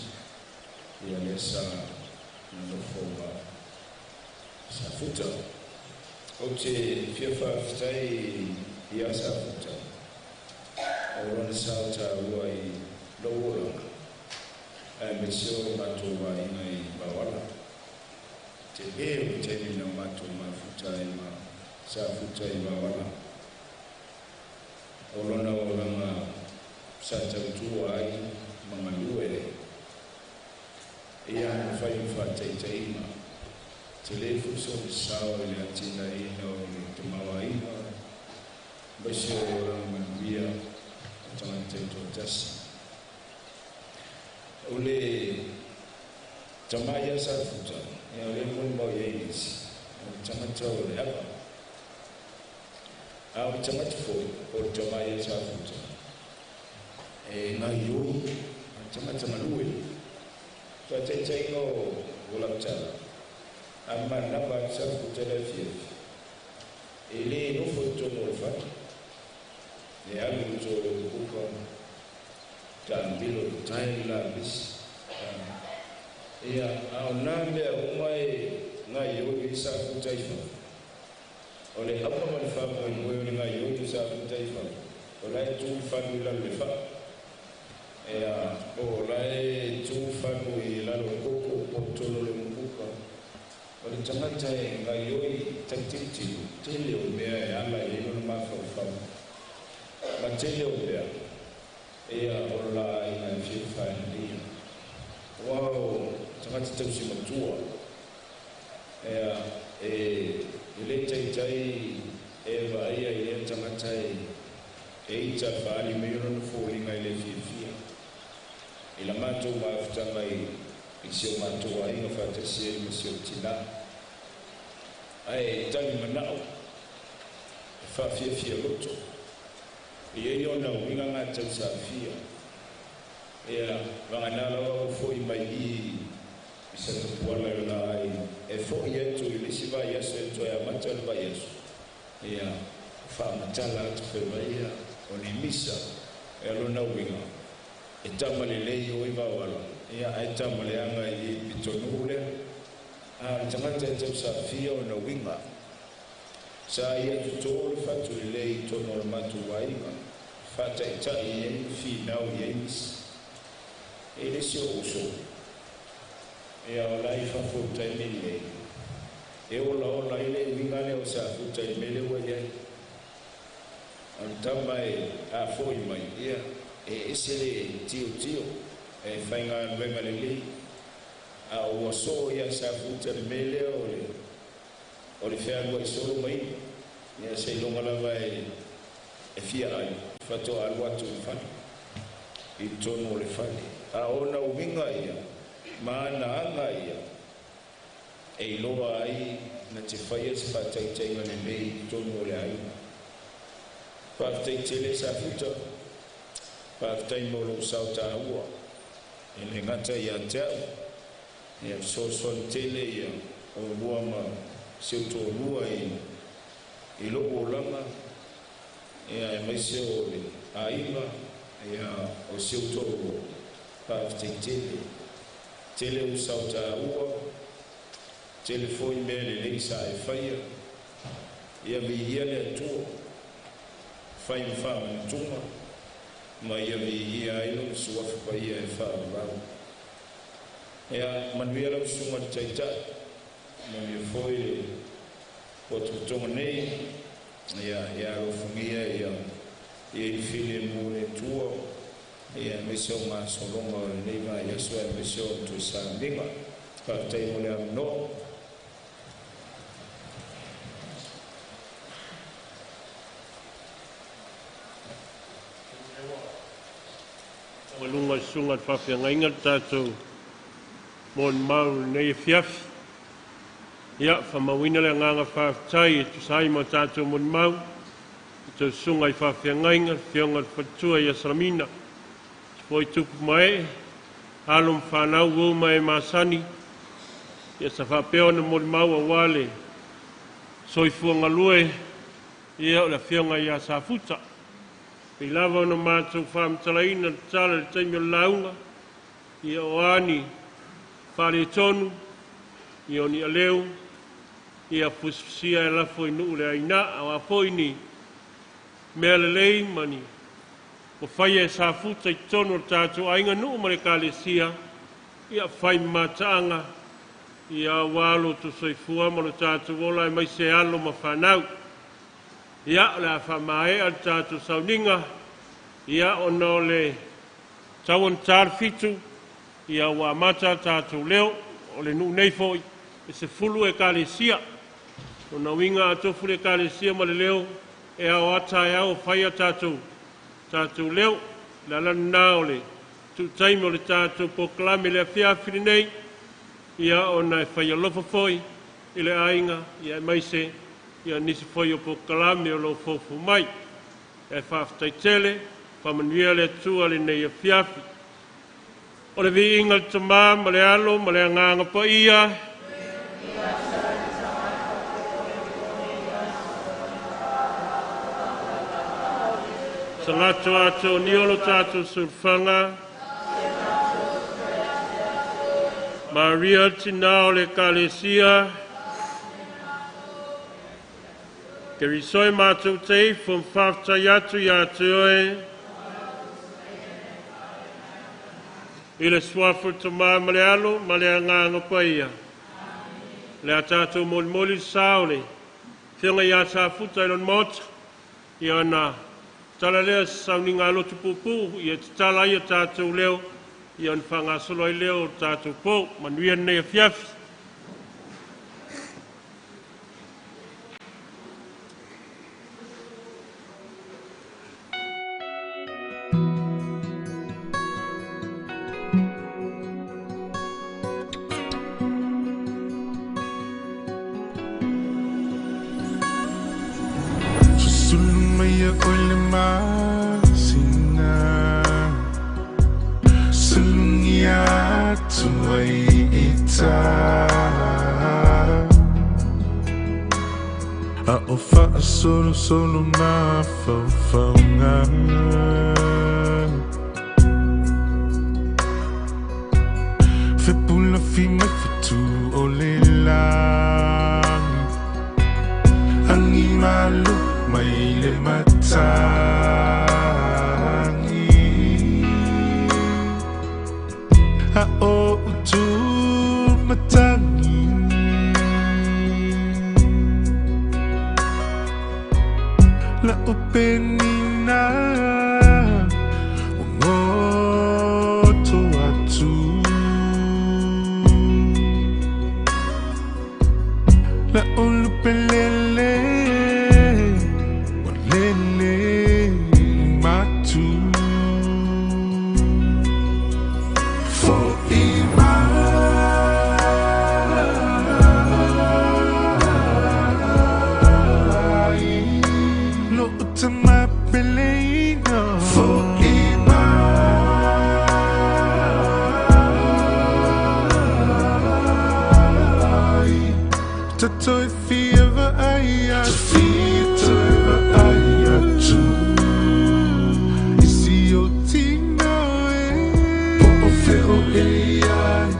e a lesa no fowa Safuta o te fiafa fitai ia Safuta o rona sauta uai lowola e mesio matova ina i bawala te e te ni na matoma futa i ma Safuta i bawala o rona o langa sata utua ai mga luere ia na fai whataitaima telefuso sao le atina ina o te mawaina basi o rama via tangantento tasi ole tamaya Safuta e ole mo yeis tamata o le apa a tamata fo o tamaya Safuta e na yo tamata maluwe whataitaino o laptala amma naba Safuta le fief ele no foto no fa e alu to buka tambilo taila bis ia au nambe umai na yo Safuta ifa ole apa ma fa mo yo na yo Safuta ifa ole tu fa la le fa ia ole tu fa mo la lo koko potolo le mbuka o le tangata e ngai oi tantiti tele o mea ala e no mafaufa ma tele o mea e a ola i na fifa ni wow tangata tausi matua e le tai e vai ai tangata e ita fali me no foli ngai le fifa e la mato ma ftangai isi matua ai no fata si e si tina ai tani manao fa fia loto e io na winga ngata safia e vanga na lo foi mai i Satapuala na ai e fo'i atu I lisi vai aso e toe amata le vai aso ia whaamatala atu whemaia o ni misa e alona uinga e tamalelei o iwa wala ia ai tamaleanga I pitonu lea a tangata e tau sa fia o na uinga sa ia tutore fatu lelei tono le matu wainga fata I tai e finau I emis e lesi o uso e a ola I whafuta I mele e ola I le wingane o sa futa I mele ua iai al tama e a foi mai ia e esele tio e whainga nuenga lelei a ua so ia sa futa I mele o le whea I solo mai ia se ilonga lava e fia ai whato alua tu whani I tono le whani a ona uminga ia maana anga ia e iloa ai na te whaia se whataitainga le mei tono le ai whataitele sa futa whataimo lo sauta ua e le ngata ia teau ia soson tele ia o lua ma seuto lua I loko langa ia e maise o le aima ia o seuto whataitele tele o sauta ua telefoni mele le sa e whaia ia vihia le atua whai mwha tunga ma ia vihia ilo suafu pa ia e wha rau ia manuia lau sunga taita manuia foi o tutonga nei ia rofungia ia I fili mo le tua ia mese o ngā solonga nei ma ia sua mese o tu Sauniga whaatai mo le amno Walunga sunga whawhiangainga tātou mon mau nei fiafi ia whamawina le nganga whaatai tu sai ma tātou mon mau tau sunga I whawhiangainga whionga whatua ia salamina Poi tupu mai, halum whanau wau mai masani, ia sa whapeo na mori maua wale, soifua ngalue, ia o la whionga ia Safuta. Pei lava ona mātou whamtalaina tala le taimi o launga, ia o ani, whare tonu, ia o ni aleu, ia pusisia e lafo I nuu le aina, a wapoi ni mea lelei mani, o whaia e Safuta I tono tātou ainga nuu ma le kālesia, ia whai mātaanga, ia wālo tu soifua ma le tātou ola e mai se alo ma whanau. Ia le a whamae al tātou Sauniga, ia ono le tauan tāwhitu, ia wā mata tātou leo, o le nuu nei foi, e se fulu e kālesia. O na winga atofu le kālesia ma le leo, e au ata e au whaia tātou leo, la lana o le tu taimi o le tātou poklame le awhiawhiri nei, ia o na e whaia lofa foi, I le ainga, ia e maise, ia nisi foi o poklame o lo fofu mai, e whaftai tele, whamanuia le atua le nei awhiawhi. O le vi inga le tamā, ma le alo, ma le anganga pa ia, Salato ato niolo tato sulfanga. Maria tinao le kalesia. Ke risoi mātou tei from whafta yatu oe. I le swafu tamā ma le alo, ma le anganga paia. Le a tātou moli saole. Whionga ia Safuta I lon mota. I ana tala lea Sauniga lotu pupu, ia te tala ia tātou leo, ia on whangasolo I leo tātou pō, manuia nei a fiafi. Sulumaya olema sina Sulungia tuai ita o fa solo solo na fa nga fe pula fi mai fitu o le lang angi malu mai le matangi a o tu matangi la openina ngoto atu la olupelele walele matu for ima to my belina for ima to toy fever aya to fever aya tu isi o tino po feo ai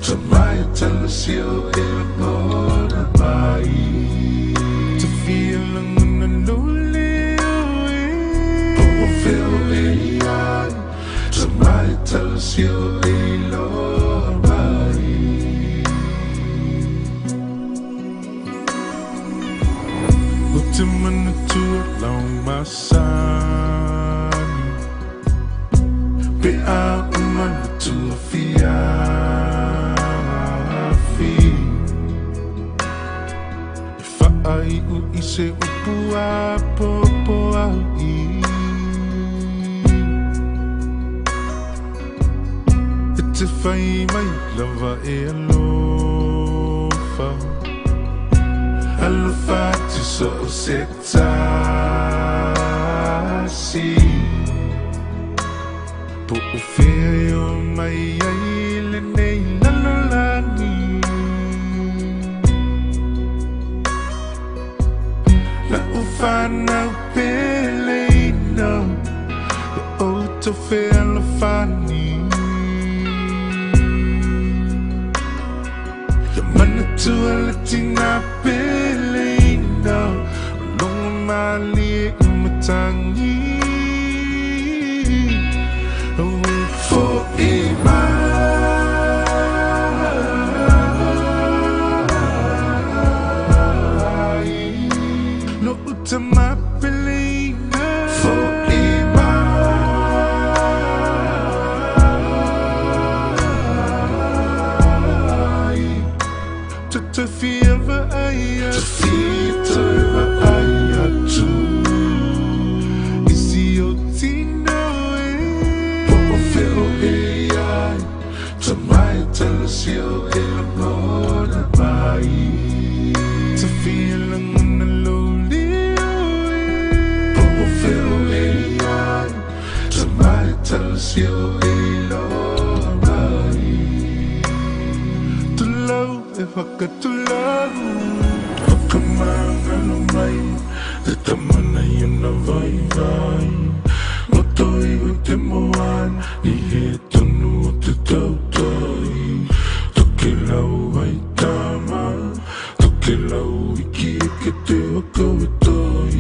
to my telesio el bona mai to feel tell us you're lullaby. Ultimate to along my son. Be out man to a fiafi. If I ise upua popo ai. Te fai mai lava e alofa ti so setasi po ufeo mai ai le nei lalolani la ufana peleino la auto fe alofani to a Latina Pelino, long Mali Matangi, away for Ima. No to my Pelino, for Ima. To fever aya tu isi o tino po feo ai to mai telesio el bona mai to feel on the lonely po feo ai to mai telesio el mai to love if I could to love Akamanga no mai Te tamana yuna vai vai Ngotoi u te moan Ni he tonu o te tautoi Toke lau ai tama Toke lau iki e ke te waka e toi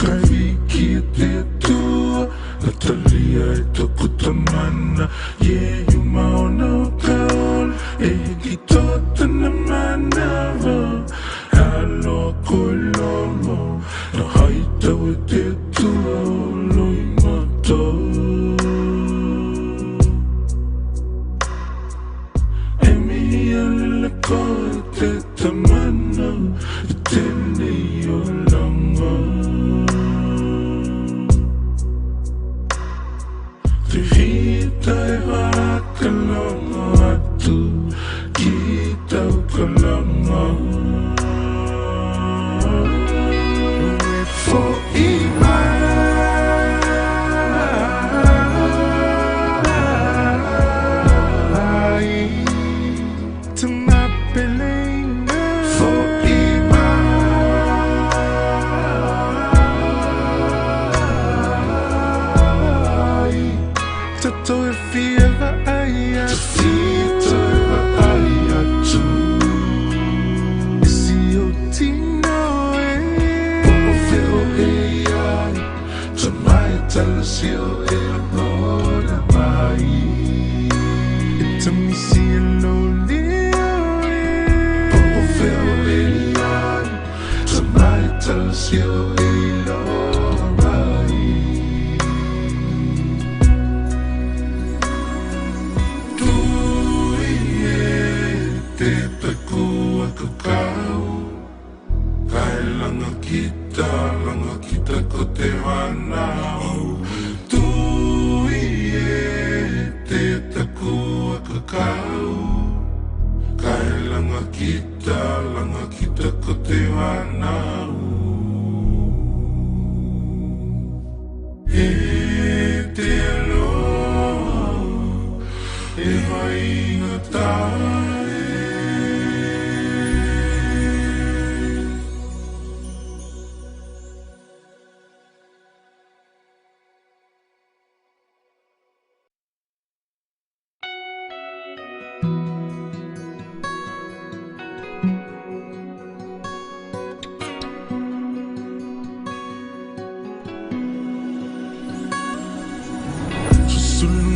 Kai iki e te atua La talia e toku tamana Yeah, you mauna o kaol E ki tota na manava Halo koe lomo Na haita o te atua o loi mato E mihi alele koe te tamana E tenei o langa Te hita e hata te takua kakau Kai langa kita ko te wanau Tui e te takua kakau Kai langa kita ko te wanau E te aloha E vai ingatai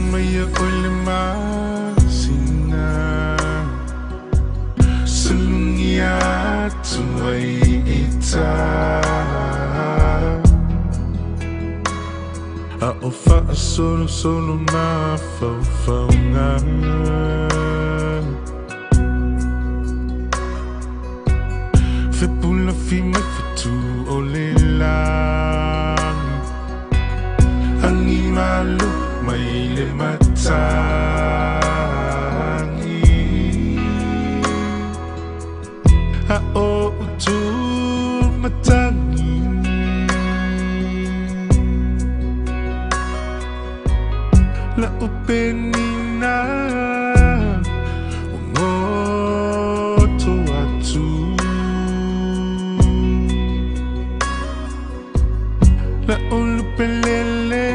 Maya ole masina Sulungia tuai ita A ofa solo na fau nga Fe pula fi mai fitu ole lang Angi malu mai le matangi A o utu matangi La upenina Ngoto atu La ulupelele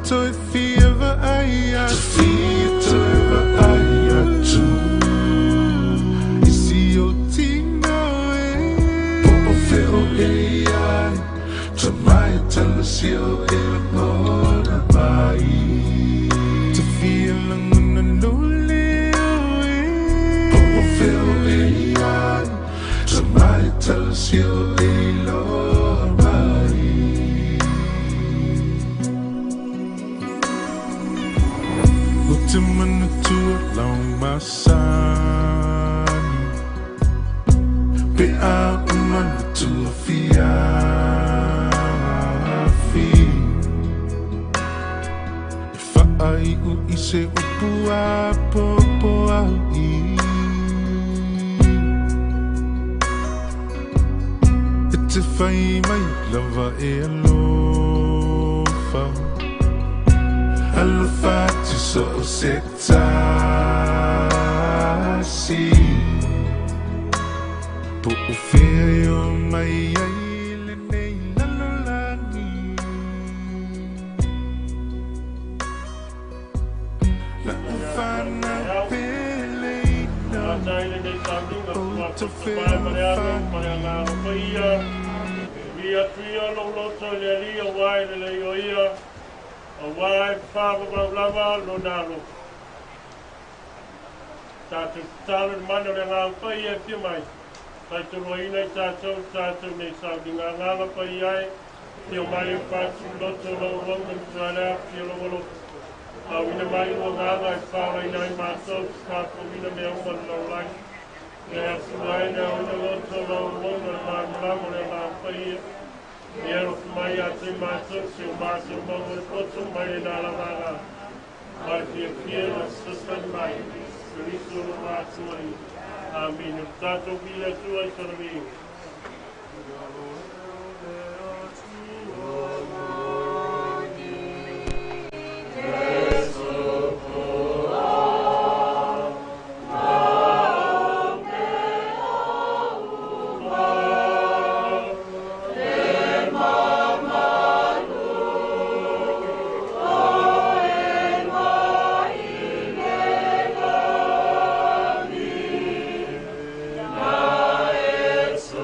Toi fieva aia tu Isi o tino e Popo feo e ai Tamai talasio e la moda vai Te fia languna nule o e Popo feo e ai Tamai talasio e lo vai Te mana tua lau masani Pe a umana tua fiafi E whaai u i se upu a popo au i E te whai mai lava e alofa Alofa tu so se tasi Po o feo mai ai le nei lalolani La ufana peleina O to feo fana Ia tria lo loto le ria wai le ioia A wai whāpapa lava lo nalo. Tātou tālu mana le ngā pai e pia mai. Tai toro ina i tātou nei Sauniga ngāla pai ai. Pia mai e pātu loto lo wanga tuara pia lo walo. Au ina mai o ngāla e whāra ina i mātou. Kāpo ina mea umana lo lai. Me atu ai na una loto lo wanga māmulamo le ngā pai e. Ero mai atu mātou, se o mātou mau e poto mai e nāra ngāra. Mai pia na sasai mai, Kristo no mātou ai. Amin. Tātou pia tua i tarawi. So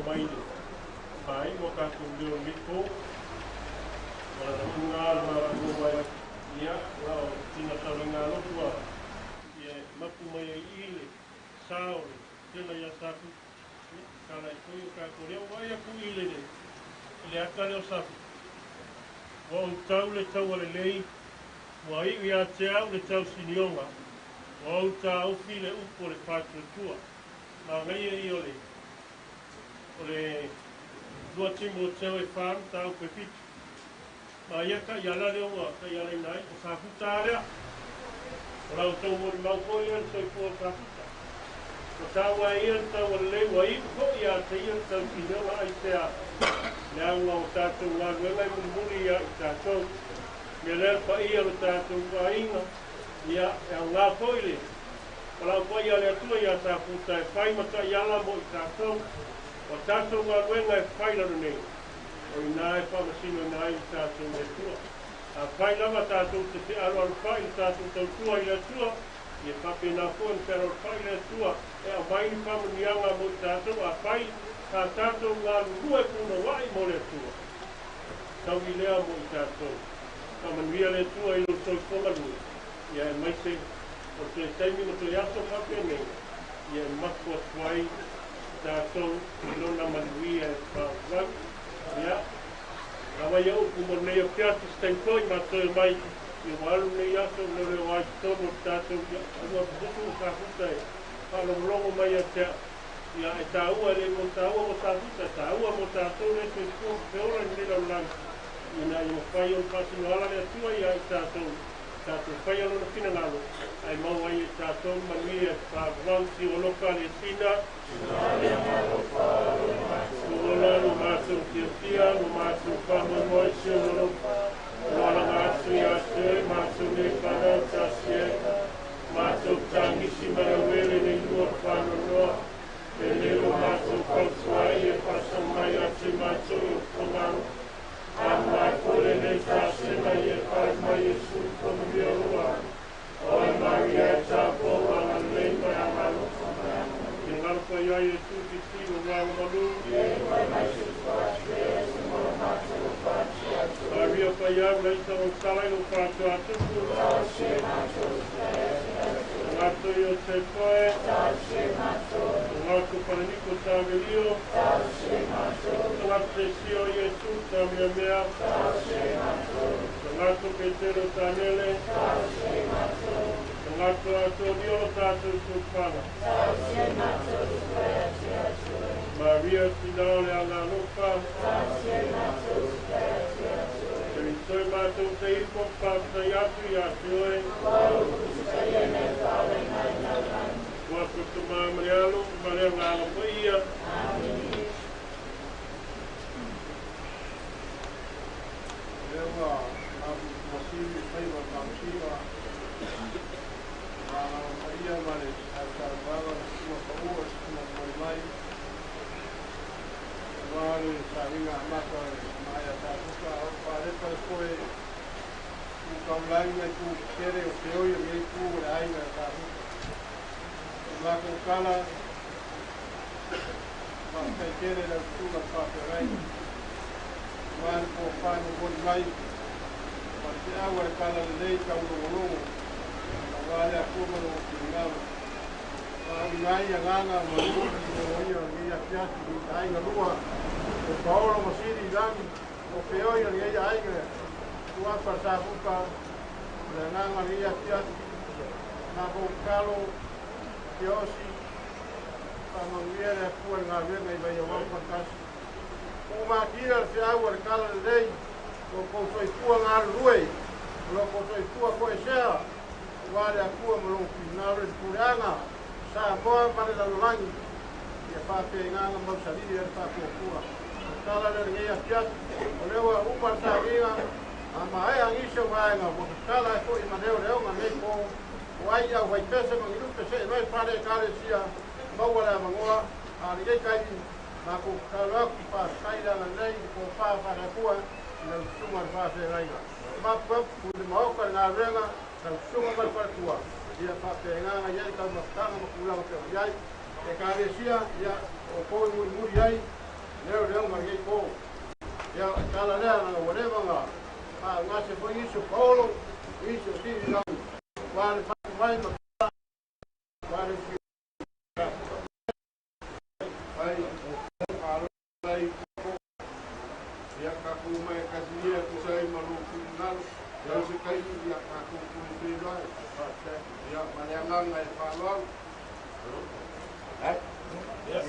mai le. Mai mo ka ku leo miko. Wala na unga ma mo mai ia la tina taringa lo tua. Ia mapu mai ile sao tena ia saku. Kala i koe ka kore o vai a ku ile le. Le aka leo saku. Wa un tau le tau ale lei. Wa i ia te au le tau sinionga. Wa un tau fi le upo le patu tua. Ma ngai e i ole. Ole dua timbo teo e whaam tau pe pitu. Ma ia ka iala leo ngā, ka iala i nai, o Safuta area. O rau tau mori mau koe ian tau kua Safuta. O tau a ian tau ale lei wa i ko ia te ian tau sinionga ai te a. Lea ngā o tātou ngā ruengai muri ia i tātou. Me lea pa ia o tātou ka inga. Ia e au ngā koile. O rau koe ia lea tua ia Safuta e whai maka iala mo i tātou. O tātou ngā ruenga e whai laro nei. O i nā e whamasino nā i tātou me tua. A whai lama tātou te te aro aro whai tātou tau tua i la tua. I e whape nā kua te aro whai la tua. E a maini whamanianga mo i tātou a whai. Ka tātou ngā rua e kuna wai mo le tua. Tau i lea mo i tātou. Whamanuia le tua i lo tau whangarui. Ia e maise o te teimi mo te ato whape nei. Ia e makua tuai. Tātou i lona manuia e whawau. Ia. Awa iau kumo nei o piatu steintoi mātou mai. I waru nei ato no reo ai tono tātou. Anua putu o Safuta e. Whanau mai a tea. Ia e tāua re mo tāua mo Safuta. Tāua mo tātou re te kua peora ni reo lang. Ina i mo whai o pasino ala rea tua ia i tātou. Tātou whai alo na whina ngalo. Ai mau ai e tātou manuia e whawau si o loka le tina. Ola no mato tia no mato fama moisio no ola mato ya se mato ne para tasie mato tangi si marawele ne no fano no ele no mato falsai e passa mai a se mato comando amma pure ne tasie mai e faz mai su como io oi maria ta boa na lema amalo Marco ia e tu ki tino ngā malu. E mai mai se whaaswe e se mora mātou whaaswe atu. Maria pai au nei tau talai no whātua atu. Tāse mātou whaaswe atu. Ngātou i o te koe. Tāse mātou. Ngātou paraniko tā velio. Tāse mātou. Ngātou te sio i e tu tā mea mea. Tāse mātou. Ngātou petero tā nele. Tāse mātou. Ngātou ato ni o tātou tūpana. Tāse mātou whaia te atu. Maria tinao le ana noka. Tāse mātou whaia te atu. Keri toi mātou te ipo whātai atu i atu oe. Wau kutai e me whāle nai nau rani. Kua kutu māmari alu, marea ngāna paia. Amen. Lewa, abu masiri, whaiwa kāmsiwa. Maria mare Safuta suma paua suma moi mai. Wale Sauniga maka mai Safuta o pare pa koe ku kaulai mai ku kere o peoi mai ku ai na Safuta. Lako kala ma kai kere na ku na Faaleaiga. Wale ko pano moi mai. Ma te awa kala le ka uno Wale a kuma no kingalo. Ngai a nganga maru o ia ngai a piatu i ainga lua. O Paolo masiri lani o peoi ngai a ainga. Tua pa Safuta le nganga ngai a piatu. Na ko kalo kiosi pa mangiere kua ngā venga i vai o wau pakasi. Uma kira se aua kala lei o koutoi kua ngā ruei. Lo koutoi kua koe sea. Wale a kua malongi nā re kureanga sa moa pare la lulangi ia whape nganga mausaliri e whape kua kala le ngei a piatu o lewa upar ta ngiga a mahe angisa waenga o kala e ko i maneo leo ngā mei ko o ai au vai pese mangiru pese e mai pare kare sia mauale a mangoa a ngei kai nā ko kala aku pa kaira ngā nei ko wha pare kua i lau sunga Faaleaiga mapap kundi maoka ngā renga Tau sunga mai whatua, ia whapenganga iai, tau mastanga makulanga peo iai, e kāre sia, ia o koi muri muri iai, leo leo ngai ko ya kala lea na whatever nga ngase foi iso polo iso ti na wale mai ma wale ai ai ya ka ku mai ka dia ku sai malu final ya se kai ya ka ku final ya maleangan ngai palong yes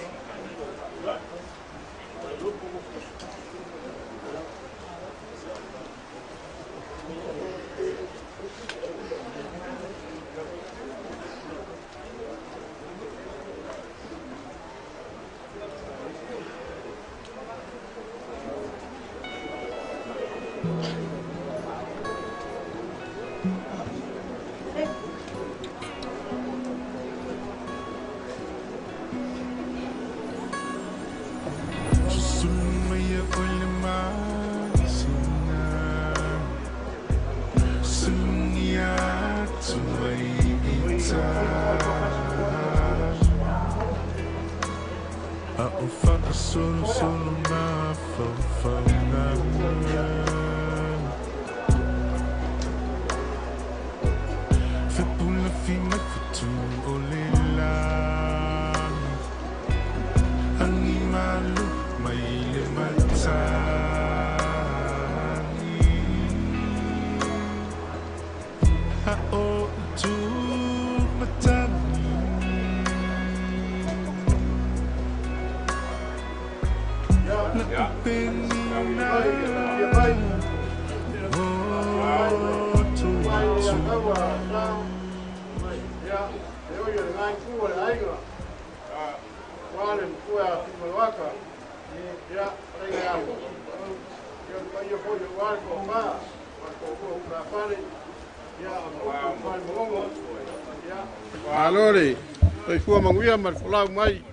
Alore, toi fua manguia mar fulau mai.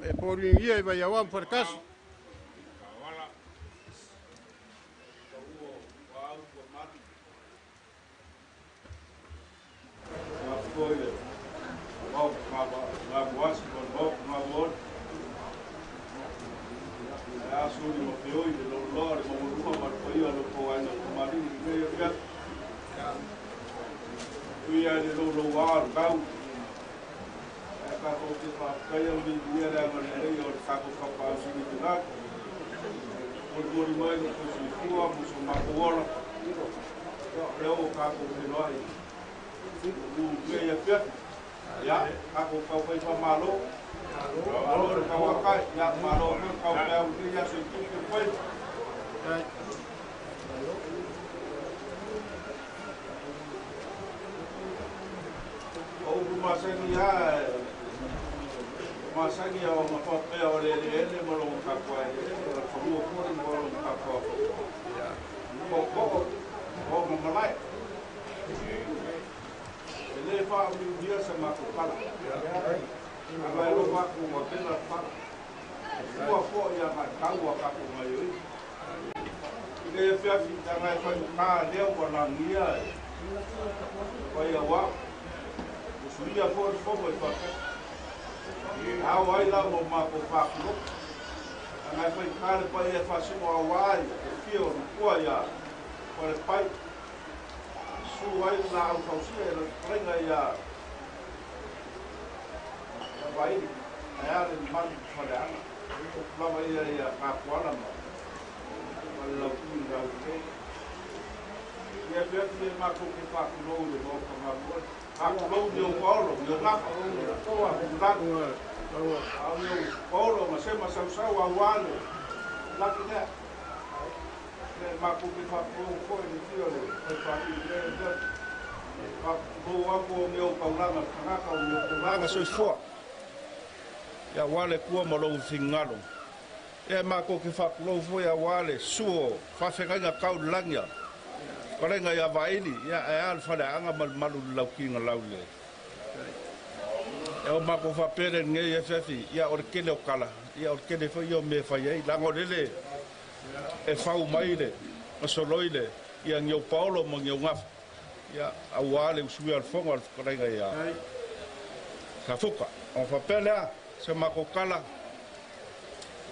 E poringia vai awan por casa. Ya wale kua malo fingalo. E mako ke fakulo fo ya wale suo fa fenga kau langya. Korenga ya vaini ya al fada anga malu laukinga laule. E o mako fa pere nge ya fefi ya orkele okala. Ya orkele fo yo me fa ye lango dele. E fau maile. O soloile ya ngio Paulo mo ngio ngaf. Ya awale usui al fongo al korenga ya. Safuka. On fa pele se mako kala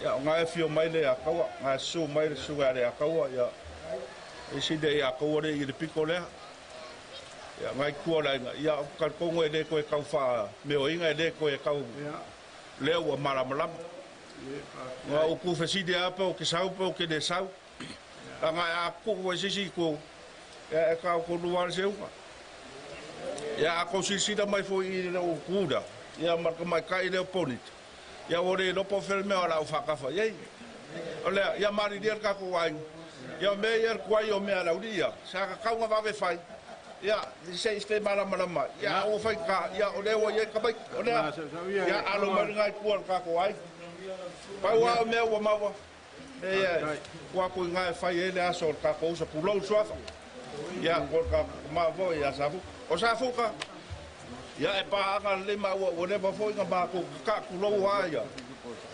Ya ngai fio mai le akaua, ngai su mai le su le akaua ya. Isi de akaua le i le piko le. Ya ngai kua la ya ka kongo le ko ka fa me o inga le ko ka le o mala mala. Wa o ku fesi de apa o ke sau po ke de sau. Nga aku ko sisi ko ya ka ko luar seu. Ya ako sisi da mai fo i le o kuda. Ya marka mai kai le ponit. Ya ore no po ferme ala o fakafa ye ole ya mari dir ka ko wai ya me yer ko yo me ala udia sa ka nga va ve fai ya se este mala mala ya o fai ka ya ole wo ye ka bai ole ya alo ma ngai ko ka ko wai pa wa me wo ma wa ya wa ko ngai fai ele aso ka ko so pulo so ya ko ka ma vo ya sa o sa fu ka ya e pa anga le ma o ne ba foi nga ba ko ka kulo wa ya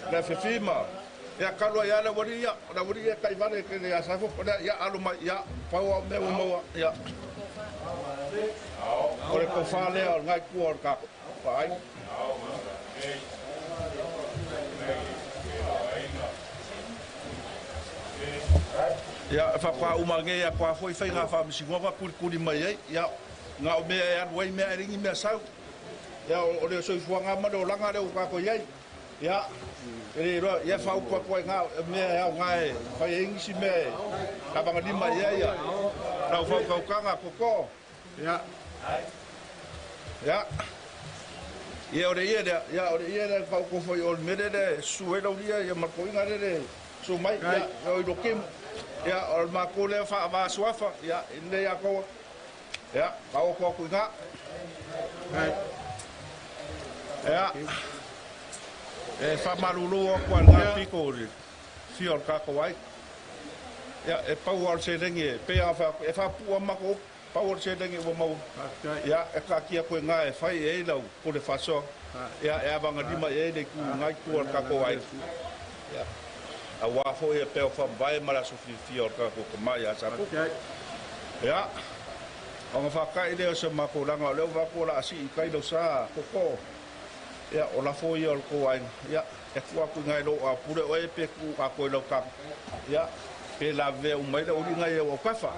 la fefima ya kalo ya la boria kai vale ke ya sa ko ya alu ma ya pa wa me mo ya ore ko fale al nga ku ka pai ya fa pa uma nge ya kwa foi fai nga fa mi singo va ku di mai ya nga o me ya wai me ringi me sau ya o le so fuanga ma do langa le ka ko yai ya ro ya fa ko ko nga me ya nga fa ing si me ka bang di ma ya na fa ko ka nga ko ya o de ya fa ko fo o me de su e do dia ya ma ko nga de su mai ya o do kim ya o ma ko le fa va suafa ya inde ya ko ya kau ko nga ya fa malulu ko nga piko ri fior ka ko wai ya e power se dengi pe fa pu ma ko power se dengi wo mau ya e ka kia ko nga e fai e lau ko le faso ya e banga di ma e de ku nga ko ka ko wai ya a wa fo e pe fa vai mala so fior ka ko ma ya sa ya ang fakai dia sama ko lang le va ko la si kai do sa ko ya o la fo yo ko ai ya e ko ku ngai do a pure o e pe ku a ko lo ka ya pe la ve o mai do ngai o ka fa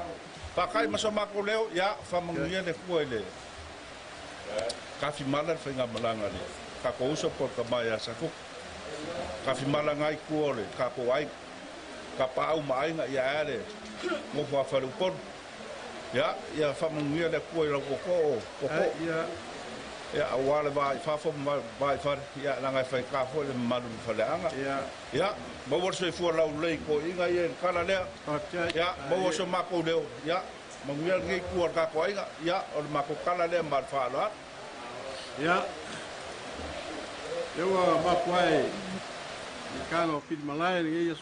fakai ma sama ko leo ya fa mangia de ko ele ka fi mala fa nga malanga ni ka ko uso por ka mai sa ko ka fi mala ngai ko le ka ko ai ka pa u mai nga ya ale mo fa fa por ya fa mangia de ko lo ko ya awale ba fa fo ba fa ya la ngai fa ka fo le malu fa le anga ya mo wo se fu la le ko inga ye kala le ya mo wo so ma ko le ya mangia ngi ku ka ko inga ya o ma ko kala le ma fa la ya eu ma ko ai ka no fi malai ni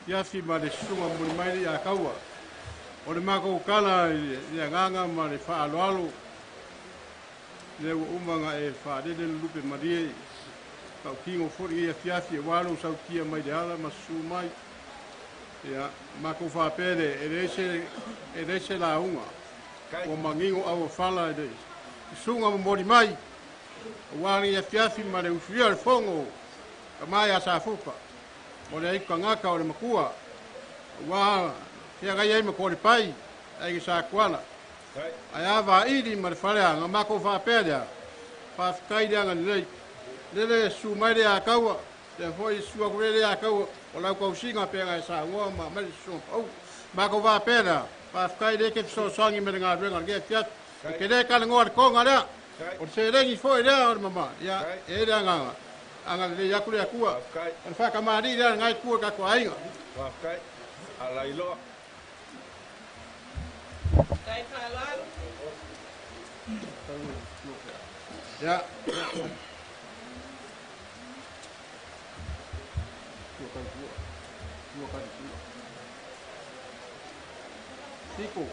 ya fi ma de suma mo mai ya kaua o le mako kala ya nganga ma le fa alo le umanga e fa de lupe marie ka kingo fori e fiafi e walo sa kia mai de ala masu mai ya mako fa pere e rese la unga o mangingo au fala de sunga mo mai wali e fiafi ma le ufia le fongo mai a sa fupa mo le ka ngaka o le makua wa ya ga ye me ko le pai ai sa kwala ai ava idi ma fale nga mako fa peda pa kai dia nga le su mai dia kawa le foi su ko le dia kawa o la ko singa pega sa ngo ma ma su o mako va peda pa kai de ke so songi me nga renga ge fiat ke de ka ngo ko nga da o se de ni foi da o mama ya e da nga anga le ya ku ya ku fa ka ma di da nga ku ka ko ai nga wa kai ala ilo Kai kalan. Ya. Tico.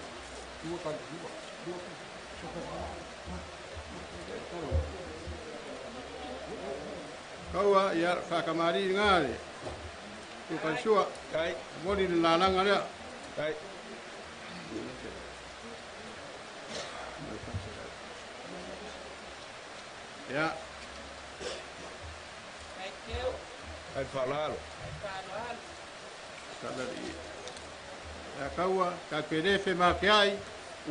Kaua ya fakamari ngare. Tu kan sua. Kai. Modi lalang ada. Kai. Ya. Ai falalo. Ya kaua ka perefe ma kai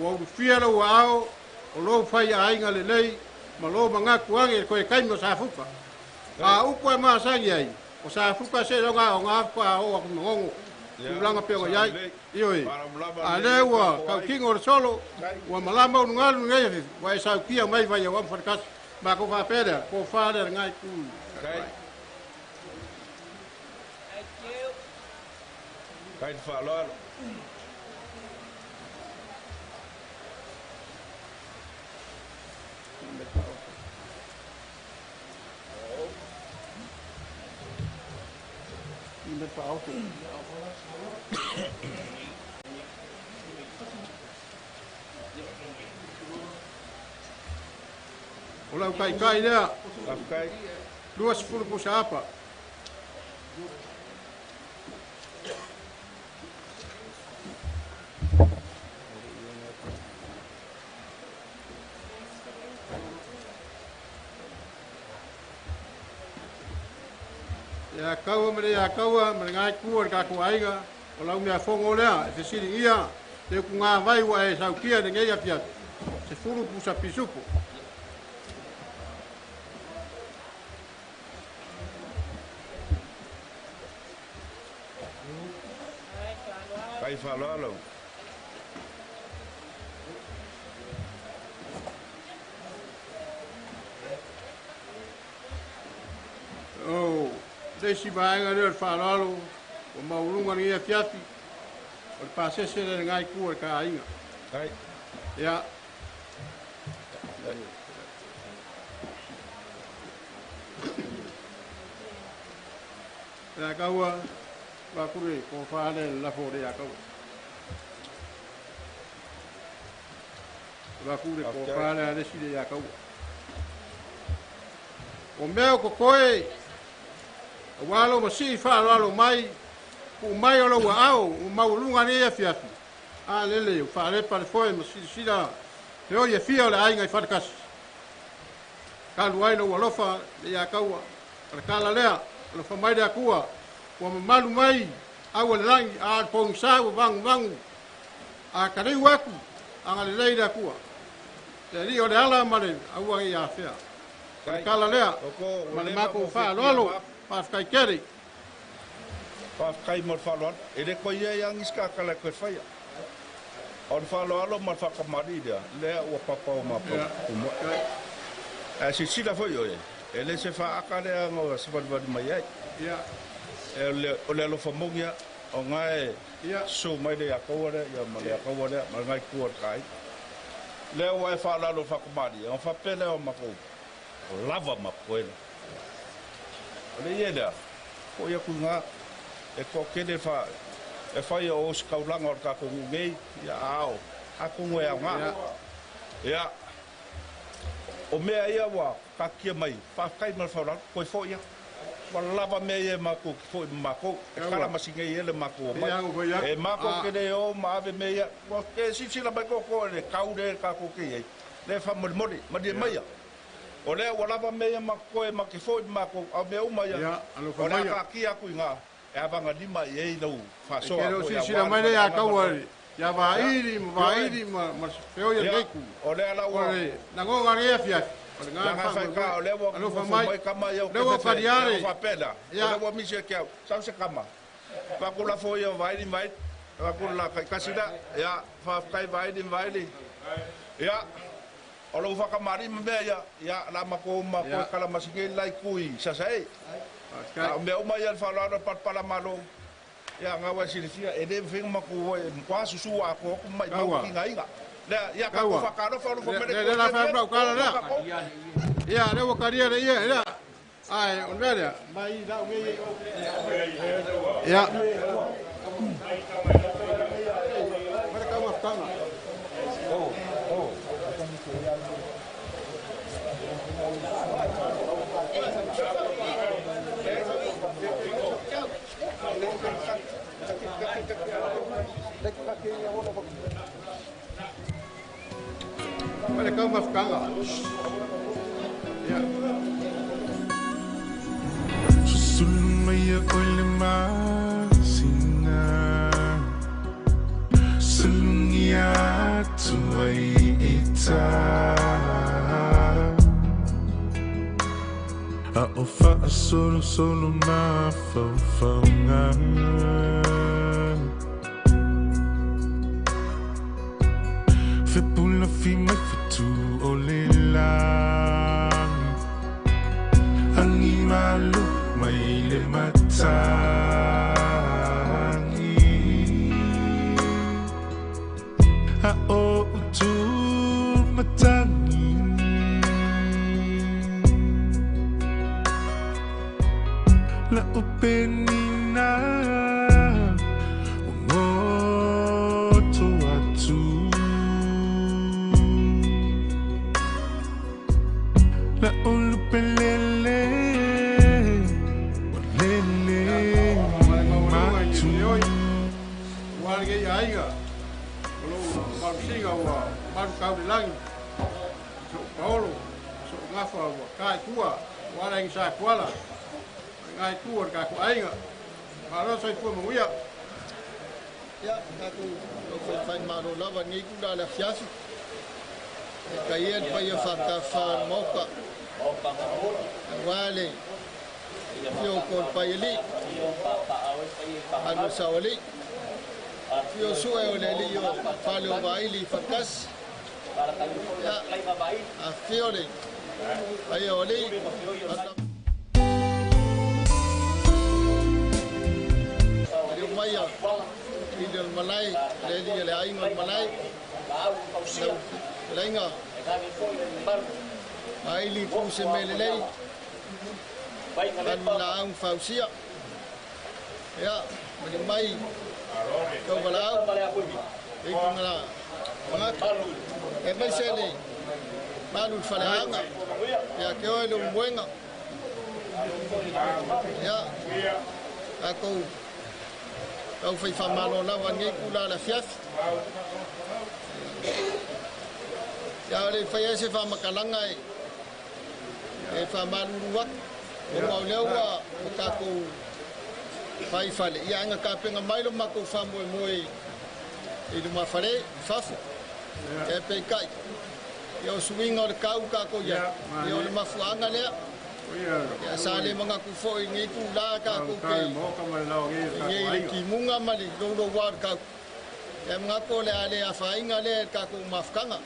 o fia lo ao o lo fai ainga le lei ma lo manga kuange ko e kai mo Safuka a upo ma sangi ai o Safuka se lo nga o nga pa o ko ngongo ulanga pe o yai ioi a le wa ka kingo solo wa malamba un ngalu ngai wa sa kia mai vai wa farkas ma ko fa pera ko fa le ngai ku Kai falalo. Met de auto. Ola kai kai lea. Kai. 2 po sa apa. Ya kaua mre ngai kuor ka kuaiga o lau mea fongo lea e siri ia te ku ngā vai wa e sau kia de ngai apia se furu pusa pisupu Kai falalo. Oh, desi vaenga le falalo o maulunga ni e fiati o pasese le ngai kuor ka inga. Kai. Ya. Ya kaua va kure ko faale la fore ya kaua. Va kure ko faale a desi ya kaua. O meo ko koe walo masi fa walo mai ku mai lo wa au maulunga ni e fiafi a lele fa le pa foi masi sida te o ye fia la ainga fa kas ka luai no walofa ya kaua para kala lea lo fa mai da kua wa malu mai au le langi a pong sa wang wang a kare waku a le lei da kua te ri o le ala mare au ya fia kala lea male mako fa lolo pa kai keri pa kai mo fa lolo ele ko ia yang iska kala ko fa ya on fa lolo ma fa ka mari dia le o papa o ma pa si si la fo yo ele se fa akale ngo se va va mai ya ele o le lo fa mongia o ngai so mai de akore ya ma le akore ma ngai ku kai le o fa lolo fa ka mari o fa pele o ma ko lava ma koela ole yeda ko ya kunga e ko kede fa e fa yo os kaulanga ka ko ngei ya ao a ko ngwe nga ya o me ia wa ka kia mai pa kai mal fa ko fo ya wa lava me ye ma ko fo ma ko e kala masinga ele ma ko e ma ko kede o ma ave me ya ko ke si la ba ko le kaude ka ko ke le fa mo ma de mai o le wala ba me ma ko e ma ke fo ma ko a me uma ya o le ka ki aku nga e ava nga lima e no fa so ko ya si la mai ya ka wa ya va iri ma feo ya leku o le ala wa na ngo nga ya fia o le nga fa ka o le wa mai kama ya le wa pariare fa pela o le wa mi se ke sa se kama pa ko la fo ya va iri mai pa ko la ka sida ya fa kai va iri ya o lo fa ka mari me ya la ma ko kala masinge lai kui sa sai me o mai al fa la pa pala malo ya nga wa silifia e de fing ma ko kwa susu a ko mai ma ki ngai ga ya ka ko fa ka no fa no me de la fa bra ka la ya le wo karia de ya ai on vede mai da ya para ka ma kana Olha cá uma ficanga. Susulmay solo na whawhaunga. Whipula fi mai whitu o le langi. Angi malu mai le matangi. A o utu matangi. La upenina o ngoto atu. La ulupelele walele matu. Faaleaiga. Olo marusiga wa maru kaulilangi. So Paulo, so ngafa wa kai tua, Faaleaiga Satapuala. Ngai tua ka ku ainga. Maro sai tua muia. Ya, aku fai maro lava ngi ku dala fiasi. Kaiet pa yo fa moka. Wale. Yo ko pa yeli. Anu sawali. Yo suwe ole li yo falo baili fakas. Ya, afiore. Ayo oli. Maya, idul Malay, lady le aingot Malay, lenga, aili puse melelei, kan laang fausia, ya, mai, kau balau, ikut ngala, mangat, emai sele, malu Faaleaiga, ya kau lu buenga, ya, aku Kau fai whamano lawa ngai kula la fiaf. Ia le fai ese whamakalanga e whamaruruak. O ngau leua o kako fai whale. Ia anga ka penga mailo mako whamoe moe i luma whare, whafu. E pei kai. Ia o suinga o le kau kako ia. Ia o le mafuanga lea. Ya sale mga kufo ngi ku la ka ku ke ngi ki munga mali do war ka ya mga ko le ale afa inga le ka ku mafkanga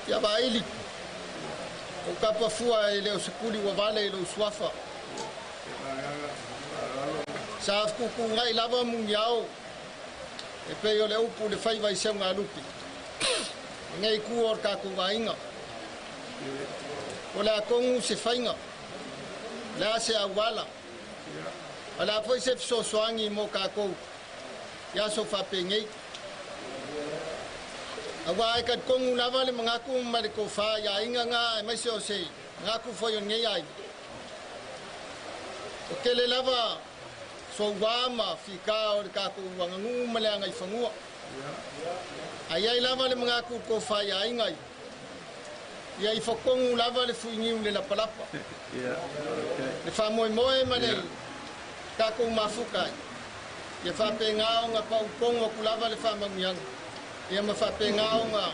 ya baili o ka pa fua ile o sekuli wa vale ile o swafa Saf kuku ngai lava mungiao e pe yo le upu le fai vai se nga lupi ngai ku or ka ku vainga ola kongu se fainga la se awala ala foi se so soangi mo ka ko ya so fa pengai awa ka kongu lava le mangaku mali ko fa ya inga nga mai se o se ngaku foi ngai ai o kele lava so wama fika o ka ku wangu male ngai fangua ai ai lava le mangaku ko fa ya inga ia I whakongu lava le fuingiu le lapalapa. Le whamoe moe mane kako mafukai. Ia whape ngao ngā pau kongo ku lava le whamangianga. Ia ma whape ngao ngā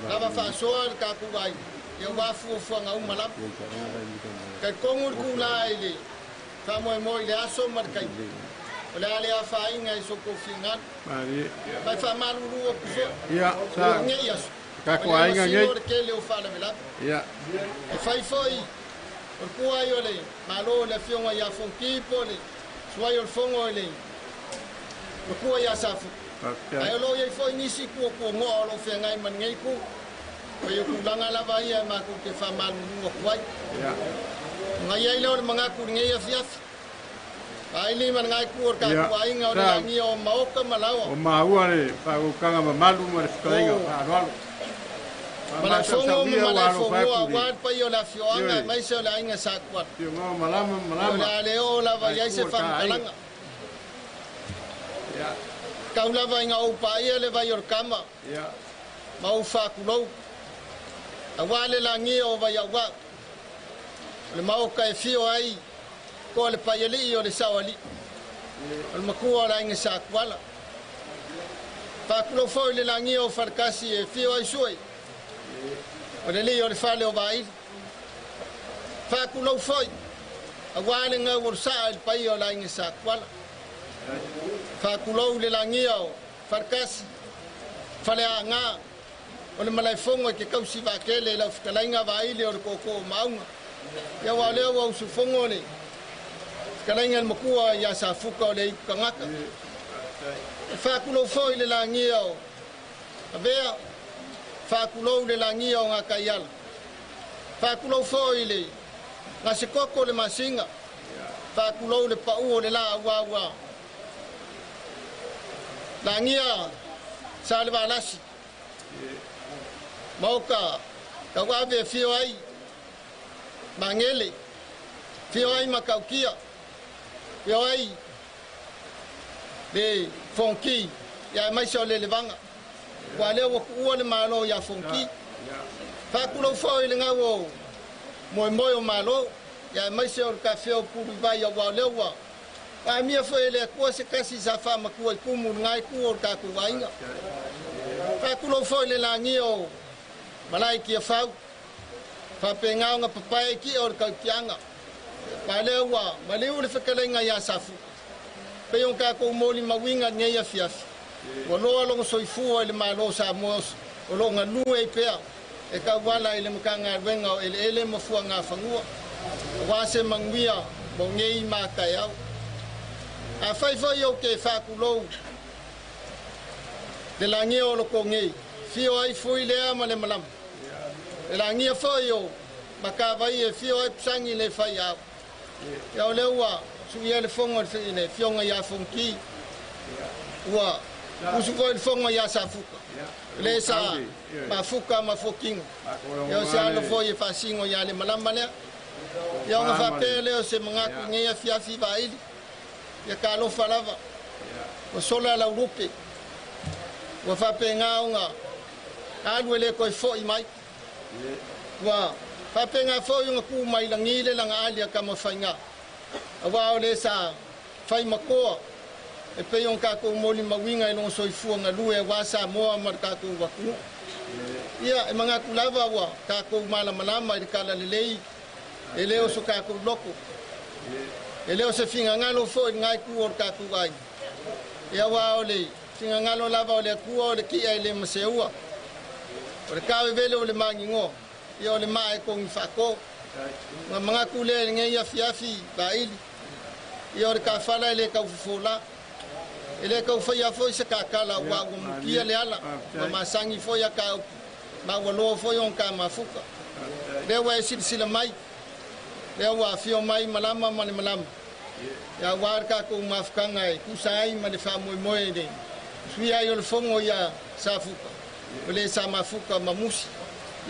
lava whasoa le kako wai. Ia wafua ngau malapa. Kai kongu ku lai le whamoe moe le aso markai. O le ale a whainga I soko whingan. Mai whamaruru o kufo. Ia, sa. Ngei aso. Kako ainga ngei. Ia. E fai foi. O kua I ole. Malo le fionga ia fonki pole. Suai o fongo ele. O kua ia safu. Ai lo ia foi nisi ku ku ngo lo fengai man ngei ku. O ia ku langa lava ia ma ku ke fa mal ngo kwai. Ia. Ngai ai lo manga ku ngei afiaf. Ai ni man ngai ku ka ku ainga o le ngi o maoka malawa. O maua le pa ku kanga malu ma le skainga pa alo. Mana fongo mana fongo wat pa yo la fioanga mai se la inga sakwat. Yo ngo malama. La leo la va ya se fam kalanga. Ya. Kau la va inga o pa ia le va yor kama. Ya. Mau fa kulo. Awale la ngi o va ya wa. Le mau ka fio ai. ko le payali o le sawali al makua la inga sa kwala pa kulo foi le langi o farkasi e fio ai sui o le li o le fale o vai fa kulo foi awale nga ursa el pai o la inga sa kwala fa kulo le langi o farkasi fale nga o le malai fongo ke kausi va kele la fkalainga vai le o koko maunga ya wale o su fongo le fkalainga makua ya sa fuka le kangaka fa kulo foi le langi o avea fa kulo le langi o nga kayal fa kulo foi le nga se koko le masinga fa kulo le pau le la wa langi a salva lasi Mauka, kawabe fio ai, mangele, fio ai makaukia, fio ai, le fonki, ya maisha le levanga, wale wakua le malo ya fonki, fakulo fo ile ngawo, moyo malo, ya maisha o kafeo puru vai ya wale wa, a mia fo ile kwa se kasi zafa makua kumu ngai ku o ka ku wainga, fakulo fo ile langio malai kia fau fa penga nga papai ki or ka kianga palewa maliu le fekalenga ya safu pe yon ka ko moli mawinga nge ya fiafi wono lo soifu le malo sa mos o lo nga lu e pe e ka wala ile mkanga wenga ele mafua nga fangua wa se mangwia bo nge ma ka ya a fai fai yo ke fa kulo de la nge o lo ko nge fio ai foi le ama le malam la ngia foyo maka vai e fio e psangi le fai ya ya lewa su ye le fongo le fionga ya fonki wa usu ko le fongo ya safuka le sa mafuka mafoking ya sa lo foye fasingo ya le malamba le ya nga fa pele o se mangaku ngia fia fi vai ya kalo falava o sola la urupe wa fa penga nga alu le ko fo i mai wa fa penga fo yung ku mai langile lang ali ka mafainga wa ole sa fai mako e pe yung ka ko moli mawinga no so fu nga lue wa sa mo mar ka ko wa ku ia e manga ku lava wa ka ko mala malama i kala lelei e leo so ka ko loko e leo se finga ngalo fo ngai ku or ka ku ai ia wa ole finga ngalo lava ole ku ole ki ai le maseua ore kawe vele ole mangingo ia ole mai ko ngfako ma manga kule nge ya fiafi baili ia ore ka fala ele ka fufula ele ka faya fo se ka kala wa mukia le ala ma masangi fo ya ka ma wolo fo yon ka mafuka le wa silsila mai le wa fio mai malama mani malama ya war ka ko mafkanga ku sai ma le fa moy de suia yo le fongo ya safuka ole sama fuka mamusi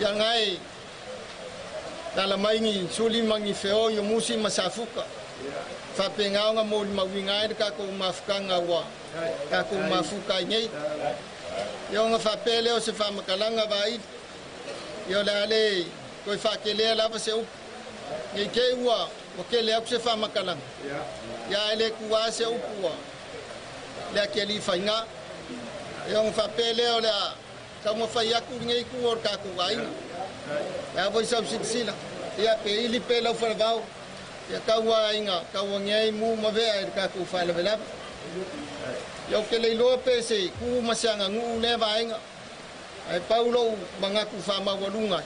ya ngai dala maingi suli mangi feo yo musi masafuka fa penga nga mo mawinga ka ko mafkanga wa ka ko mafuka ngai yo nga fa pele o se fa makalanga vai yo dale ko fa kele la fa se u ngai ke wa o kele o se fa makalanga ya ele kuwa se u kuwa la kele fa nga yo nga fa pele o la kamu faya ku ngai ku or ka ku ai ya voi sab sila ya pe ili pe la fa vau ya ka wa inga ka wa ngai mu ma ve ka ku fa la vela yo ke le lo pe se ku ma sanga ngu le va inga ai paulo manga ku fa ma walunga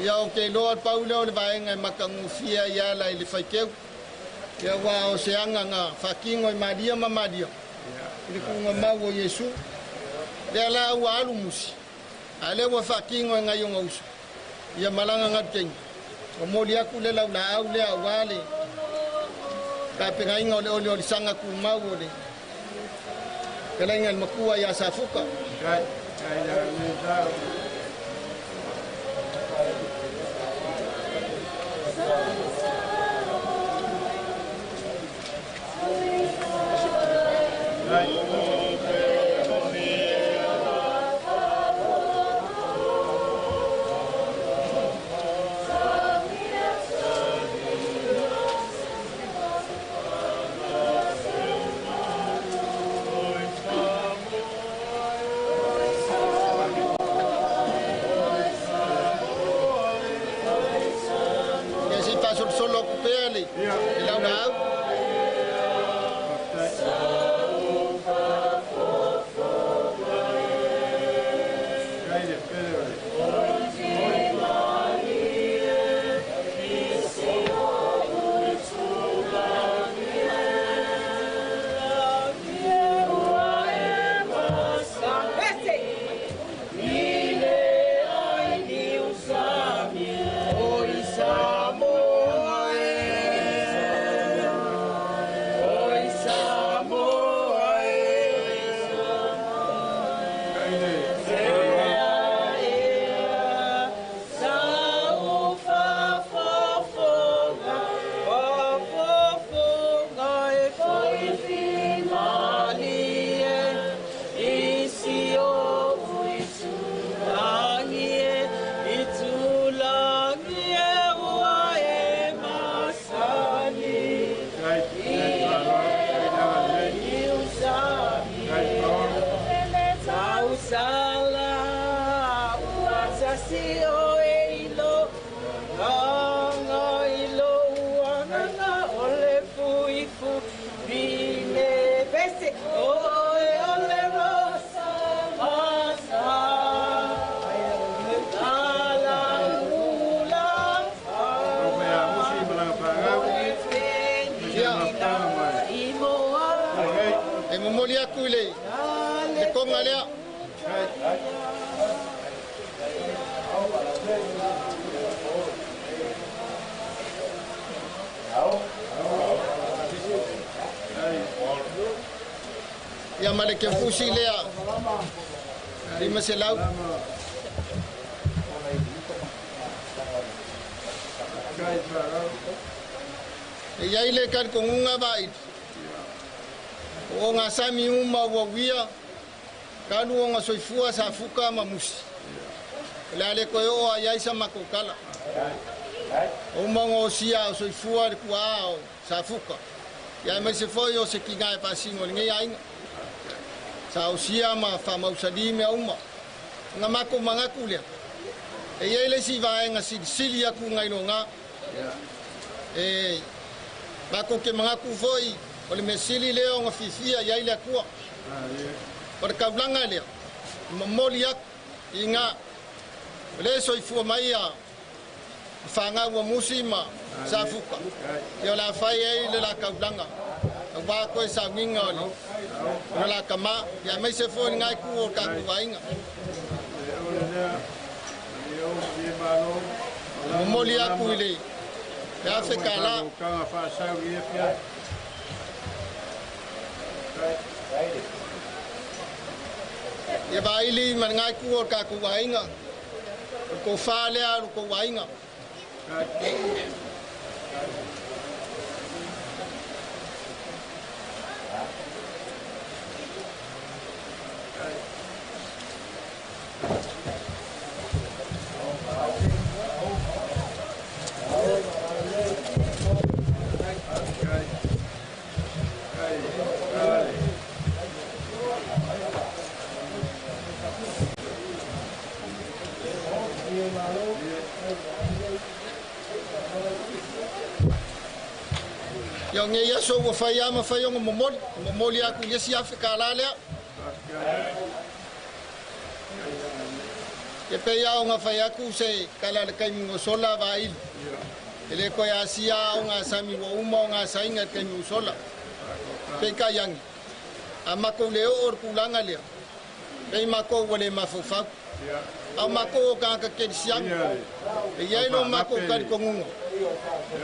ya ke lo paulo le va inga ma ka ngu fia ya la ile fa ke ya wa o se anga nga fa kingo ma dia ile ku ma wo yesu dia la wa alumusi ale wa fakingo nga yung aus ya malanga ngateng o molia ku le la au le awale ka pengainga ole sanga ku mawole kala ngal makua ya safuka E momoli aku le. Le konga lea. Ia male ke fusi lea. Lima selau. Ia ile kan kongunga bait. O nga sami uma wawia. Kanu o nga soifua Safuka mamusi. Lale ko o ai sa makokala. O mongo sia soifua kuao Safuka. Ya me se foi o se kinga pa singo ngi ai. Sa usia ma fa mausadi me uma. Nga mako manga kulia. E ile si va nga silia ku ngai no nga. E mako ke manga ku foi o le mesili leo nga fifia ya ile ku. Por kablanga le. Momolia inga le soifua mai ya fanga wa musima Safuka. Yo la fai le la kablanga. Wa ko sa nginga le. La kama ya mai se fo ngai ku o ka ku wainga. Momolia ku ile. Ya fe kala. Ya baili man ngai ku o ka ku wainga. Ko Faaleaiga ko wainga. Yang ngeya so wa faya ma fayo momoli aku le si Afrika la le. Ke pe ya nga faya ku se kala le kai mo sola va il. Ele ko ya sia nga sami wo uma nga sainga kai mo sola. Pe ka yang amako le or kulanga le. Pe mako wole mafofa. Amako ka ka ke siang. E ya no mako ka ko ngungo.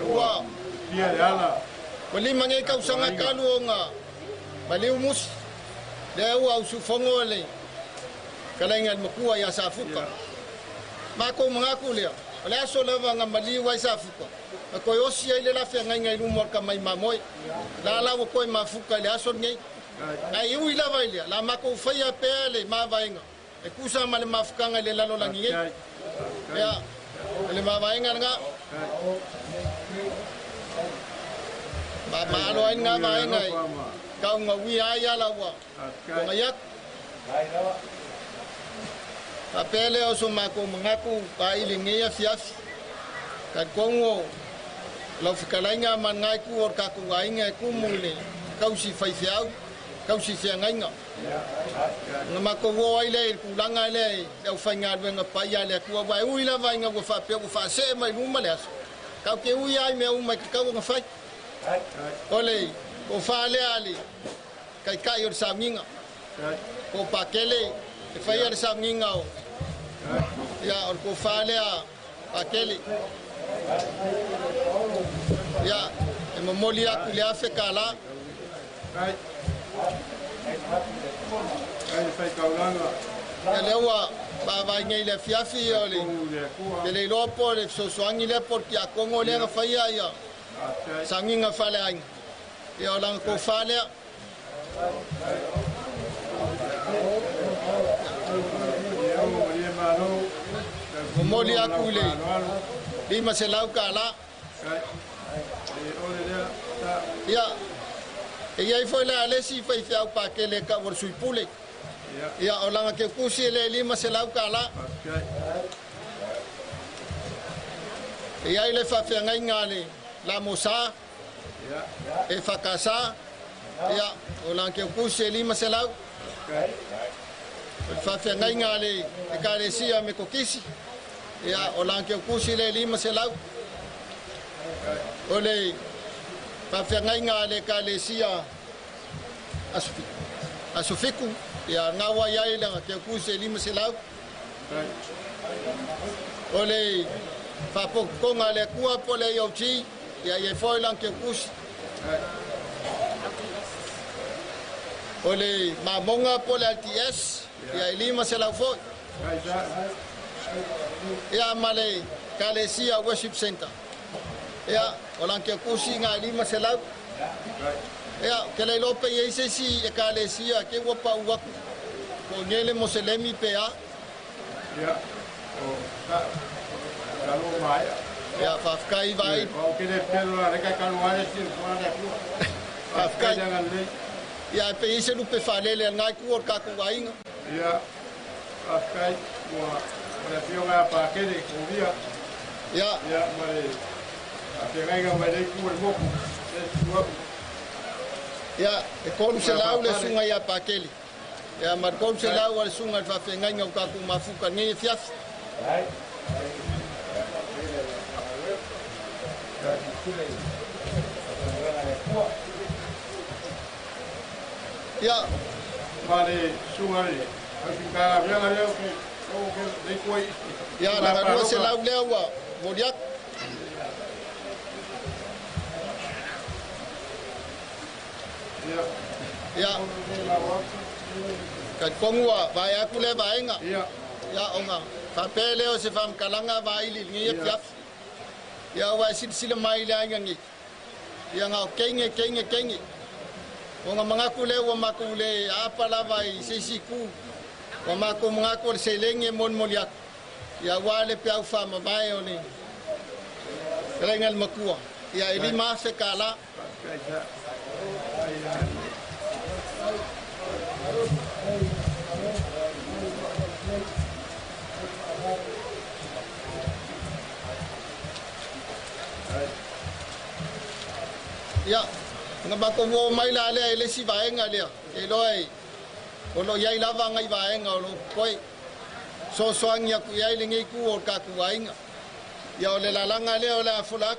Wa Dia ala. Wali mangai kau sanga kalu nga. Bali umus. Dewa usufongo le. Kalengan makua ya Safuka. Mako mengaku le. Ole aso leva nga mali wa Safuka. Ko yosi ile la fe ngai lumor ka mai mamoy. La la ko mafuka le aso ngai. Ai u ila va ile. La mako faya pele ma vainga. E kusa mal mafuka ngai le lalo langi. Ya. Le ma vainga nga. Malo ay nga maingay. Kau nga wiaya lawa. Kung ayak. Kapele o sumako mengaku pailingi ya fiaf. Kad kongo. Lau fikalay nga man ngay ku or kaku wainga kumuli. Kau si fay fiaw. Kau si fiangay nga. Nga makowo ay le kulang ay le. Kau fay nga nga paya le kuwa bay. Uy la vay nga wafa pia wafa se may lumalias. Kau ke uyay me umay kau nga fay. Ole, o Faaleaiga, kai kai or Sauniga. O pakele, e fai or Sauniga o. Ya, or ko Faaleaiga, pakele. Ya, e momoli aku le afe kala. Ai fai kaulanga. Ya lewa, ba ngai le fiafi ole. Le lopo le sosoangi le porque a Kongo le fai ya. Sauniga Faaleaiga. Ya orang ko Faaleaiga. Momoli aku le. Lima selau kala. Ya. E ai foi la lesi fai fiau pa ke le ka vor sui pule. Ya orang ke kusi le lima selau kala. E ai le fa fiangai ngale. La mosa. E fakasa. Ya, orang ke kusi lima selau. Fa fiangai ngale e kalesia me kokisi. Ya, orang ke kusi le lima selau. Ole fa fiangai ngale kalesia asufiku ia ngawa ia langa ke kuse lima selau ole papo konga le kua pole yauti ia ye foi lang ke kus ole mamonga pole LTS ia lima selau foi ia male Kalesia Worship Center ia orang ke kusi nga lima selau ya kele lope yese si e Kalesia ke wapa uak ko ngele moselemi pea ya o ka kalau mai ya fafkai vai o kele pelo la reka kaluare si fora ku fafkai jangan le ya pe ise lupe falele ngai ku or ka ku wainga ya fafkai wa la fionga pa kele ku dia ya mare apegai ga mare ku mo ya e kon se lau le sunga ya pakeli ya mar kon se lau le sunga fa fenga nga ka ku mafuka ni fiaf ya mare sunga ni ka ya ya o ke de koi ya la ka se lau le wa modiak ya kan kongwa vai aku le vai nga ya onga fa pele o se fam kalanga vai li ngi yap ya wa silsila mai la ngi ya nga kenge onga mangaku le wa makule apa la vai sisiku wa mako mangaku se lenge mon moliak ya wale pe fa ma vai oni rengal makua ya ili ma se kala ya ngabako wo mai la le si vaenga le e loi o lo yai lava ngai vaenga o lo koi so soangia ku yai le ngai ku o ka ku vaenga ya o le la langa le o la fulak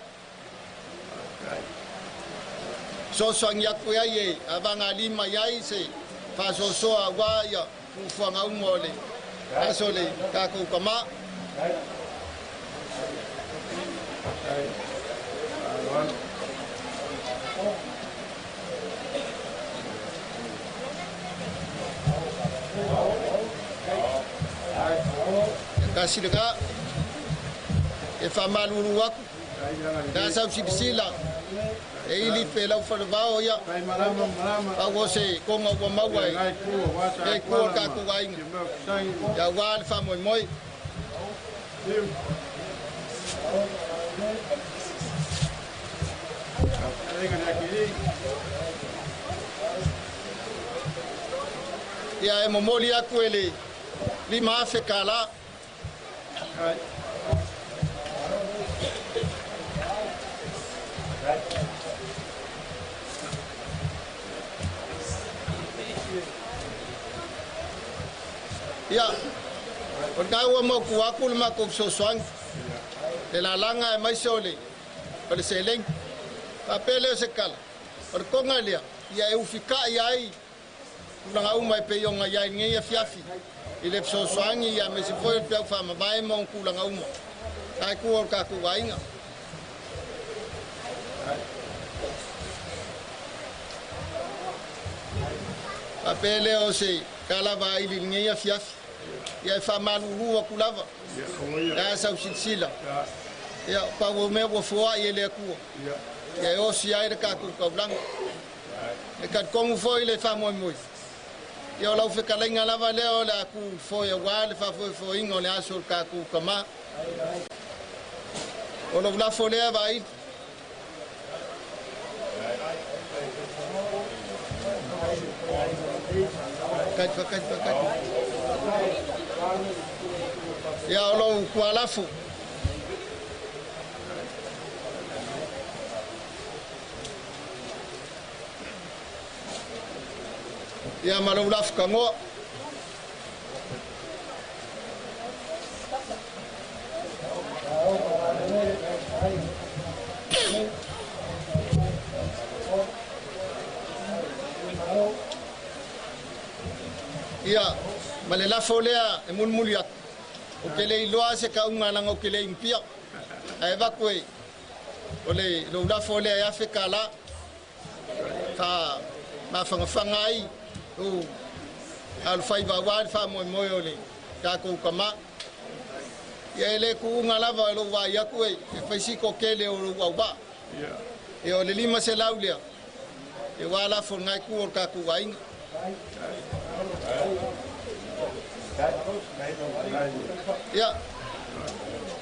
so soangia ku yai avanga lima yai se fa so so wa ya ku fanga u mole asole ka ku kama kasih dekat famal uruak dah sab sila ili pelau falvao ya awo se konga wa mawai e ko ka ku wai ya wal fa moi moi ya momoli aku ele lima sekala ya pagkawa mo kuwakul makog soswang delalanga may sole pala seleng papele sekal perkongalia ya ufika yai nanga umay peyong yai ngeya fiafi ile soswangi ya mesifoi pe fama bai mo kulanga umo kai ku ka ku wainga papele o se kala vai lingeya fiafi ya fama lu wa kulava ya sa sila ya pa wo me wo fo ya le ku ya o si ai ka ku ka blanc e ka como foi le fama moi ya la fe kalenga lava leo la ku fo ya wal fa fo ingo le asul ka ku kama o lo la fo le vai kat ya lo ku alafu ya malo laf kango ia ma le lafo lea e mulmuli atu o ke le iloa se kaunga langa o ke le impia ae vakue o le lo lafo lea ia fe kala fa ma fanga ai o al fai va wa fa mo o le ka ko kama ia le ku ngalava lo wa ia ku e faisi ko ke le o wa ba e o le lima se laulia e wala fo ngai ku o ka ku wainga ia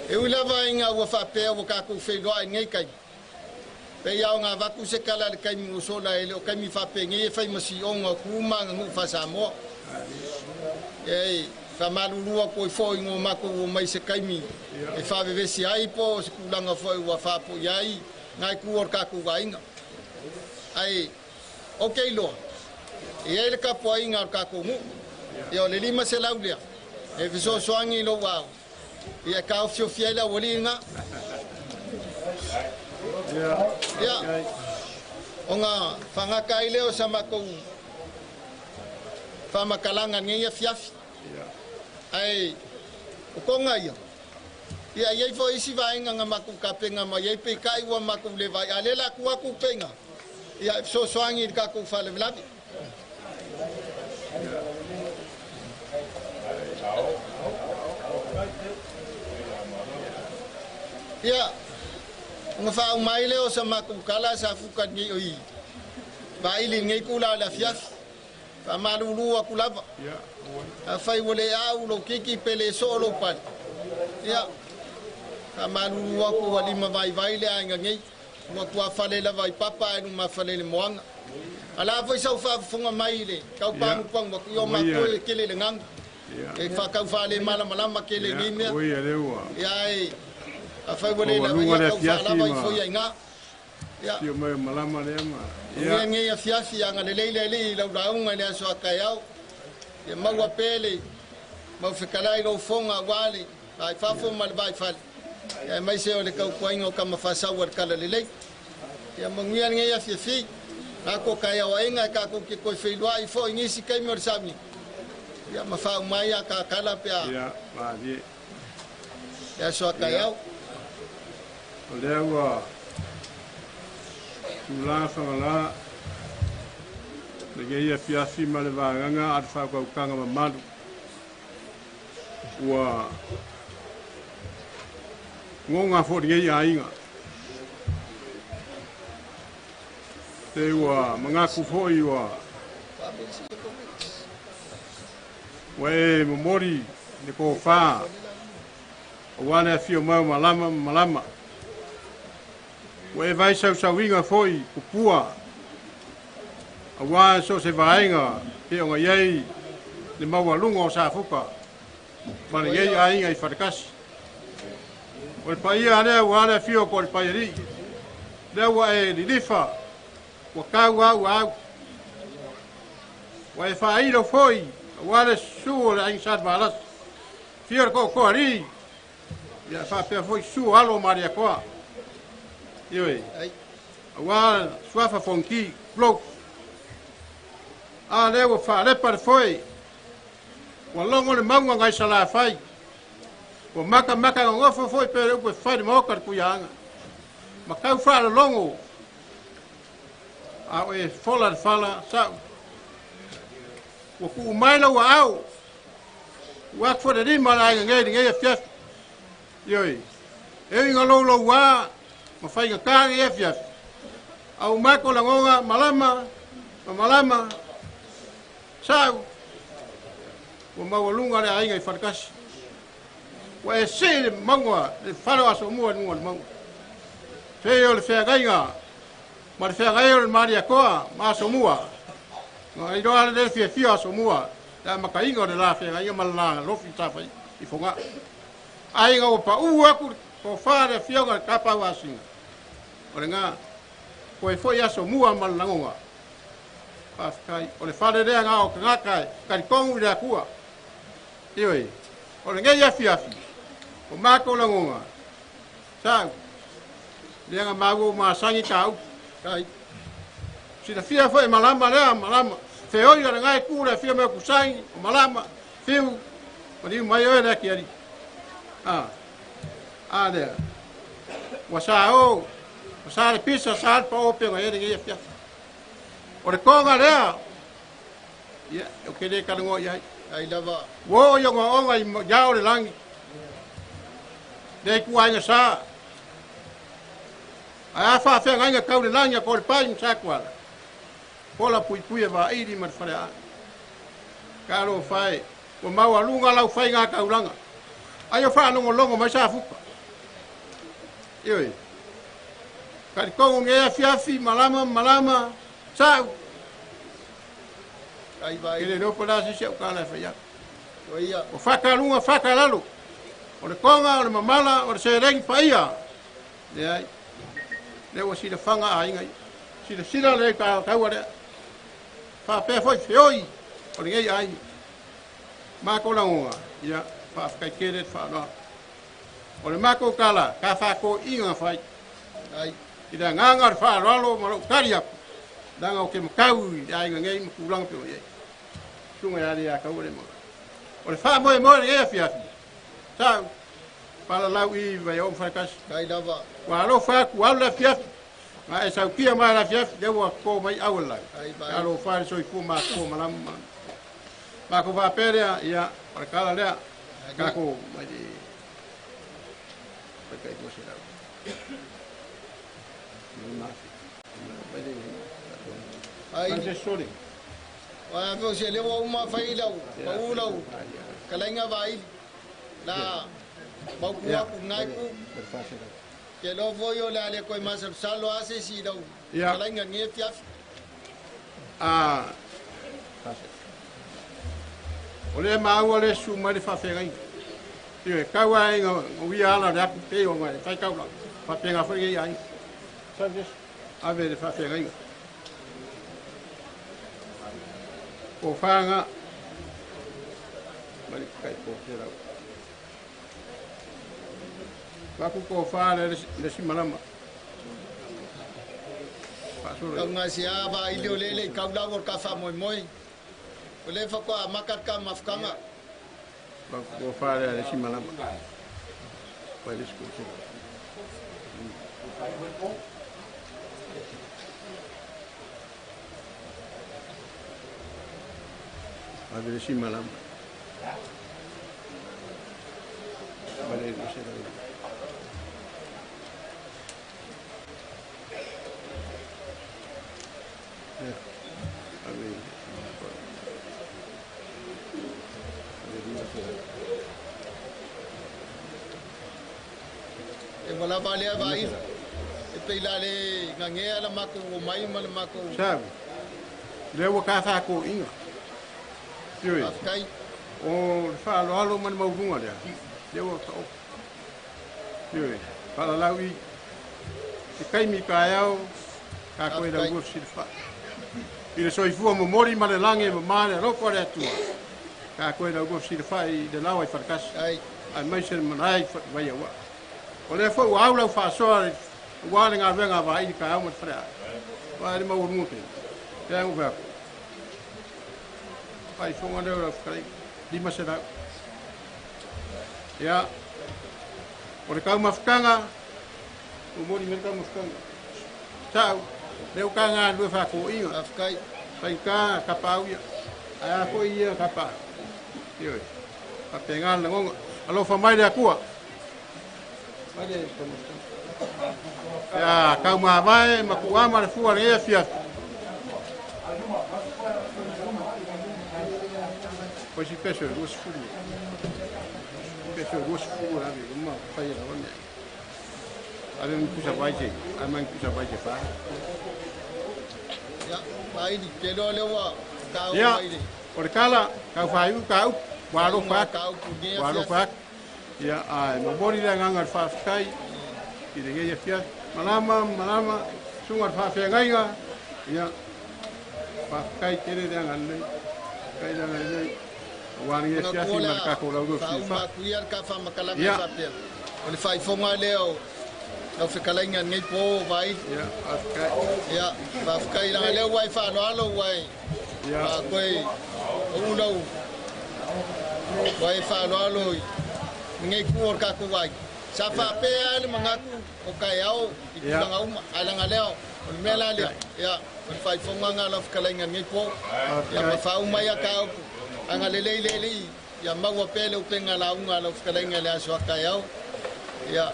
e ula vainga wa fa pe o ka ku fe lo ai ngai kai pe ia nga va ku se kala le kai mi so la ele o kai mi fa pe ngai fa masi o nga ku ma ngu fa sa mo e fa malulua ko fo ngo ma ko mai se kai mi e fa ve si ai po se ku langa fo wa fa po yai ngai ku or ka ku vainga ai okay lo e ele ka po inga ka ku mu e o le lima se laulia e fiso soangi lo wa e ka o fio fiela wolinga ya onga fanga kai leo sama ko fama kalanga ngia fiaf ai ko ngai ya ye fo isi vai nga maku kapenga ma ye pe kai wa maku le vai alela ku aku penga ya so soangi ka ku fale vlabi ya nga fa mai leo sa maku kala sa fukat ni oi ba ili ngai kula la fiaf fa malulu aku lava a fai wole au lo kiki pele solo pan ya fa malulu aku wali ma vai le anga ngai mo tua fale la vai papa no ma fale le moanga ala foi sa fa funga mai le kau pang pang mo yo ma ko kele le ngang e fa kau fale mala mala kele ni me ya ai a fai wole la vai fa vai foi nga ya yo me malama le ma ya ngai fiafi anga le le la daunga le so kayau e maua pele mau fikalai lo fonga wale ai fa fo mal vai fal e mai se o le kau kuinga kama fa sa war kala le ya mangia ngai fiafi ako kayau ainga ka ko ki ko fe lo ai fo ngi si kai mor sami ya ma fa mai ka kala pe ya ba di ya so kayau o le wa tula fala le ia fiafi ma le vaganga a fa ko kanga ma malu wa ngonga fo ri ia inga te wa manga ku fo i wa we memori le ko fa wa na fio ma malama we vai sa winga foi ku pua awa so se vainga pe o yai le maua lunga o sa fuka ma le yai ainga I farkas o pai ana wa na fio ko pai ri le wa e lifa wa ka wa fa ilo foi wa le su le ai sa balas fio ko ri ya fa pe foi su alo maria ko Ioi. Wa swafa fonki block. A le fa le par foi. Wa longo le mangwa ngai sala fai. Wa maka ngo foi pe ko fai mo kar ku yanga. Maka fa le longo. A we fola fala sa. Wa ku mai lo wa au. Wa fo de ri mala ngai fiaf. Ioi. E ngalo lo wa ma fai ka kari e fiaf au mako la ngonga malama sau o mawalunga le ainga I farkas wa e se mangwa le falo aso mua ngwa mangwa se yo le fea gainga ma le fea gaio le maria koa ma aso mua ma I doa le fia aso mua la makainga le la fea gainga malanga lofi tafa I fonga ainga o pa aku ko fare fionga kapa wasinga o nga ko foi aso mua mal langonga pas kai o le fare de nga o nga kai kongu de akua ioi o nga ya fiafi o mako langonga sa le nga mago ma sangi kau kai si la fia foi malama Fe oi la ngai ku le fia me ku sai o malama fiu o di mai o le ki ari. Le. Wa sa le pisa sa pa o pe ngai ngai fia. O le konga lea. Ya, o ke le kalungo ya. Ai lava. Wo yo ngo ngai ya o le langi. De ku ai sa. A fa fe ngai ka le langi ko le pai sa kwala. Ola pui pui va iri mar farea. Karo fai, o mau alunga lau fai ngā kauranga. Ai o wha nongo longo mai sa fuka. Ioi. Kari kongo ngea fiafi, malama, sau. Ai vai. Kere ropo la si siau kāna whaia. Oia. O whakarunga, whakaralu. O le konga, o le mamala, o le sereng whaia. Le ai. Le o sila whanga a ingai. Sila le kaua rea. Whapea foi whioi. O le ngei ai. Mako langonga. Ia. Whafkai kere whanua. O le mako kala. Ka whako inga whai. Ai. Ida nganga whanalo marau kari aku. Danga o ke makau. Ia inga ngei makulanga pio iei. Sunga ia rea kau le moa. O le wha moe moe ngei a fiafi. Tau. Pala lau I vai o mwhakasi. Ai lava. Wa alo whaku alu la fiafi. Ma e sau kia mai la fiafi. Dewa ko mai awalai. Ai vai. Alo whare soi fu ma ko malamu. Ma ko whaperea ia. Para kala lea. Kako mai di. Pakai kuasi lau. Ai. Francesori. Wa ko se le wa uma fai lau. Pau lau. Kalainga vai. La. Mau kuwa ku ngai ku. Ke lo voyo le ale koi masal salo ase si lau. Kalainga nge fiaf. Ole mau ole su mai fa fengai. Ie kawa inga wi ala ya ku pe o mai fai kaula. Fa penga fa ngai ai. Sabes? Ave de fa fengai. O fanga. Mari kai ko tera. Aku ko fa le si malama. Kau ngasia ba ilio lele kau da wor kafa moi moi. Ole fa ko makat ka mafkanga. Ko fa le si malama. Pa le sko. Ave le si malama. Vale, no sé. E wala vale vai. E peila le ngange ala mako o mai mal mako. Sabe? Lewa ka fa ko inga. Yoi. Afkai. O fa lo alo man mau bunga dia. Lewa ka. Yoi. Fala lawi. E kai mi ka yao. Ka ko ida go silfa. Ile soi fu mo mori male lange mo mane ro ko le tua. Ka ko ida go silfa I de lawa I farkas. Ai. Ai mai ser manai vai wa. O le foi o aula fa so wa nga venga vai ka mo fra. Wa ma ur muke. Ya ngo va. Ai fo nga ora frai. Di ma sera. Ya. O le ka mafkanga. O mori me ka mafkanga. Tau. Leu ka nga lu fa ko inga. Afkai. Pai ka pau ya. Ai ko ia ka pa. Yo. Pa pengal ngo. Alo fa mai le kua. Ya, kau ma vai ma ku ama le fua le fia. Pois peço duas fugas. Peço duas fugas ali, uma fai la onde. Ave un kusa vai je, ama un kusa vai je fa. Ya, vai di pelo le wa kau vai di. Por kala, kau fai u kau, waro fa. Waro fa. Ya, ai, mo bori la nganga fa kai. I de ngai fia. Malama, sungar fa fe ngai nga. Ya. Fa kai tere de ngai. Kai da ngai. Wani e fia si marka ko la go fa. Fa kuiar ka fa makala fa pe. O le fai fonga leo. Au fe kalainga ngai po vai. Ya, afkai. Ya, fa kai la leo wai fa no alo wai. koe ulau wai whāloalo ngai kua kaku wai sa whapea le mangaku o kai au I kulanga uma alanga leo o le mea lalia ia o le whaifonga ngā la whakalainga ngai po ia ma whauma ia ka au anga lelei lelei ia maua pele upenga la unga la whakalainga le aso a kai au ia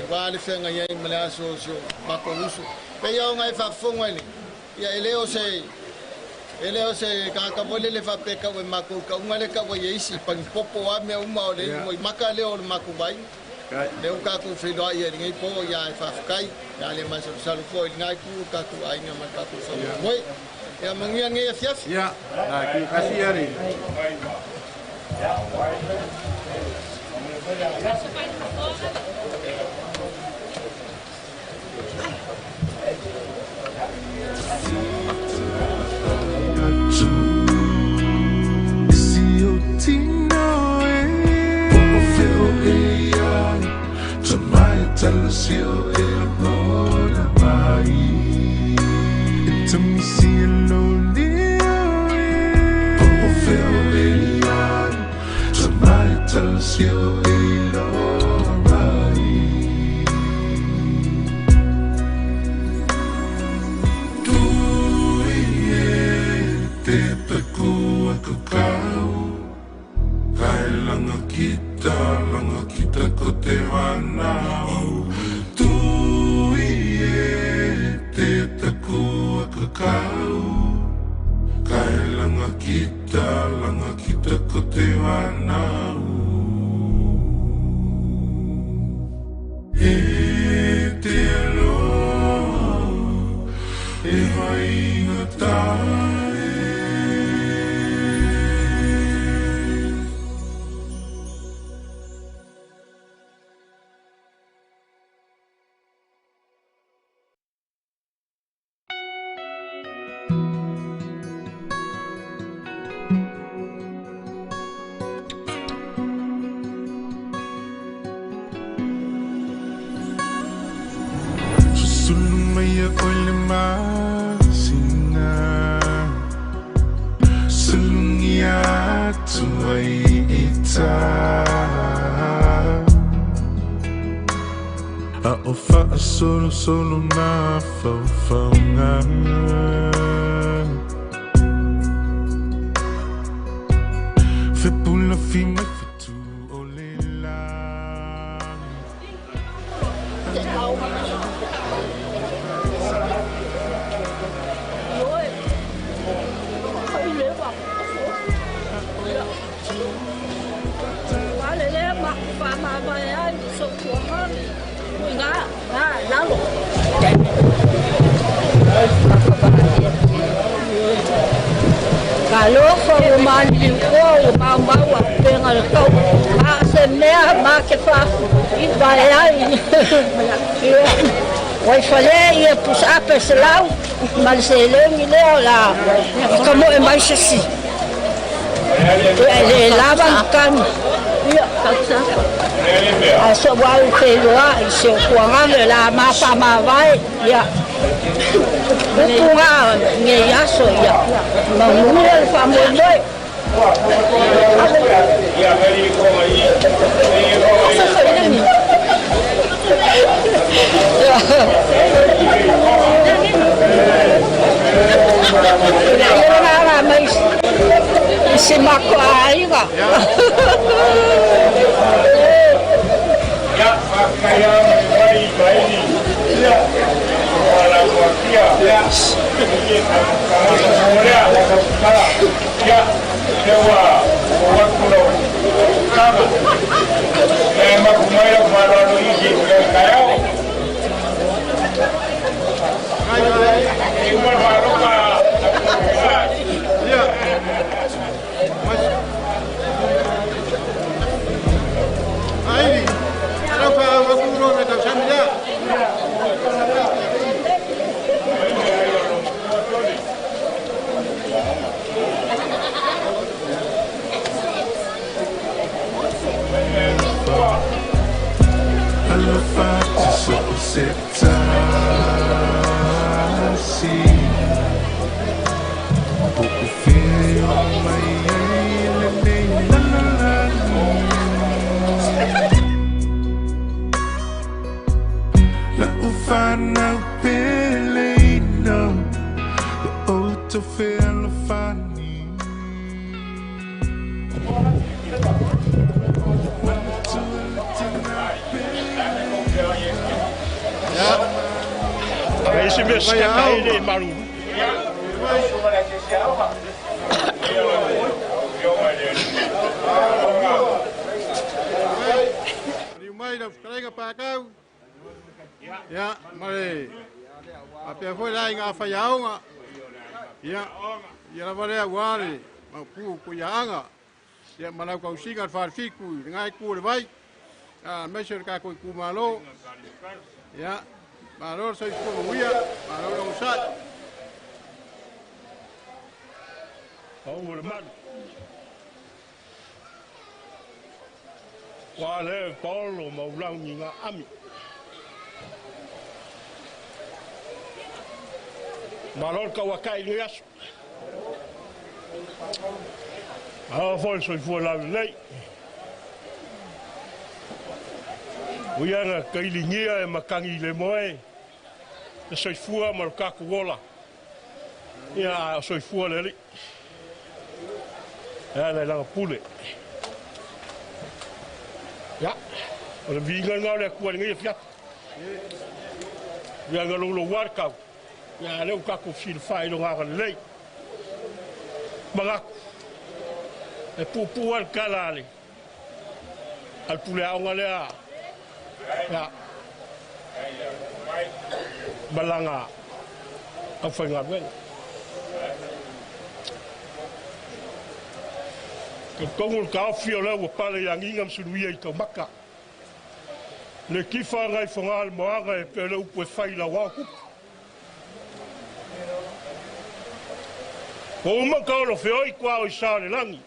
wale whenga iai ma le aso sio mako usu pe iau ngai whafonga ele ia eleo se ka vole le fa peka we mako ka unga le ka we isi pang popo a me uma o le mo maka le o mako vai le u ka ku fido ai ngai po ya fa kai ya le mas salu fo ngai ku ka ku ai nga maka ku so mo ya mangia ngai fiaf ya na ki kasi ari Talasio e amore mai Ito mi cielo Como feo elian Tamai talasio e lorai Tu te peku aku kau Kai langa kita ko te wanau Tu te taku aku kau Kai langa kita ko te wanau E te alo E vai ingatai Solo na faufaunga Fe pula fi mai fitu o le la Kalau kau mandi kau bawa dengan kau, semua makan fas, ibayar ini. Wai fale ia pusat peselau, malseleng ini lah. Kamu emai sesi. Lawan kan, ia kaksa. Asal wal keluar, isu kuangan lah masa mawai, ya. Bukunga ngeyaso ya mamule famole ya beri ko ai ya mais esse maco aí va ya kaya bari ya Wala kuatia ya ya dewa wakulo kama makumayo marano iji kaya umar baroka ya ai ana fa wakulo metamshamia Setasi Pouco fim se me skaka ile maru. Mai da frega pa kau. Ya, mare. Ape foi lá em Faaleaiga. Ya, ya mare agora. Ma pu ku yanga. Ya mana kau singa far fiku, ngai ku le vai. Ah, mesher ka ku malo. Ya, malo sai ku uia, malo no sa. Oh, le man. Wale Paulo maulau ninga ami. Malor ka wakai no yasu. Foi soi foi lá lei. Uianga kailingia e makangi le moe. Soi fua mal ka kuola. Ya soi fua le. Ya la pule. Ya, orang bingung ngau kuat ngai fiat. Ya ngau lo warkau. Ya le ka ku fil fai lo ngal lei. Mangak. E pupu al kalali. Al pule au ngalea. Ya. Balanga. Au fai ngal. Kongul ka fio le wa pale yang ingam suduia I maka. Le kifa ngai fongal moanga e pele upu e fai la wa ku. O ma ka lo fio I kwa o sa le langi.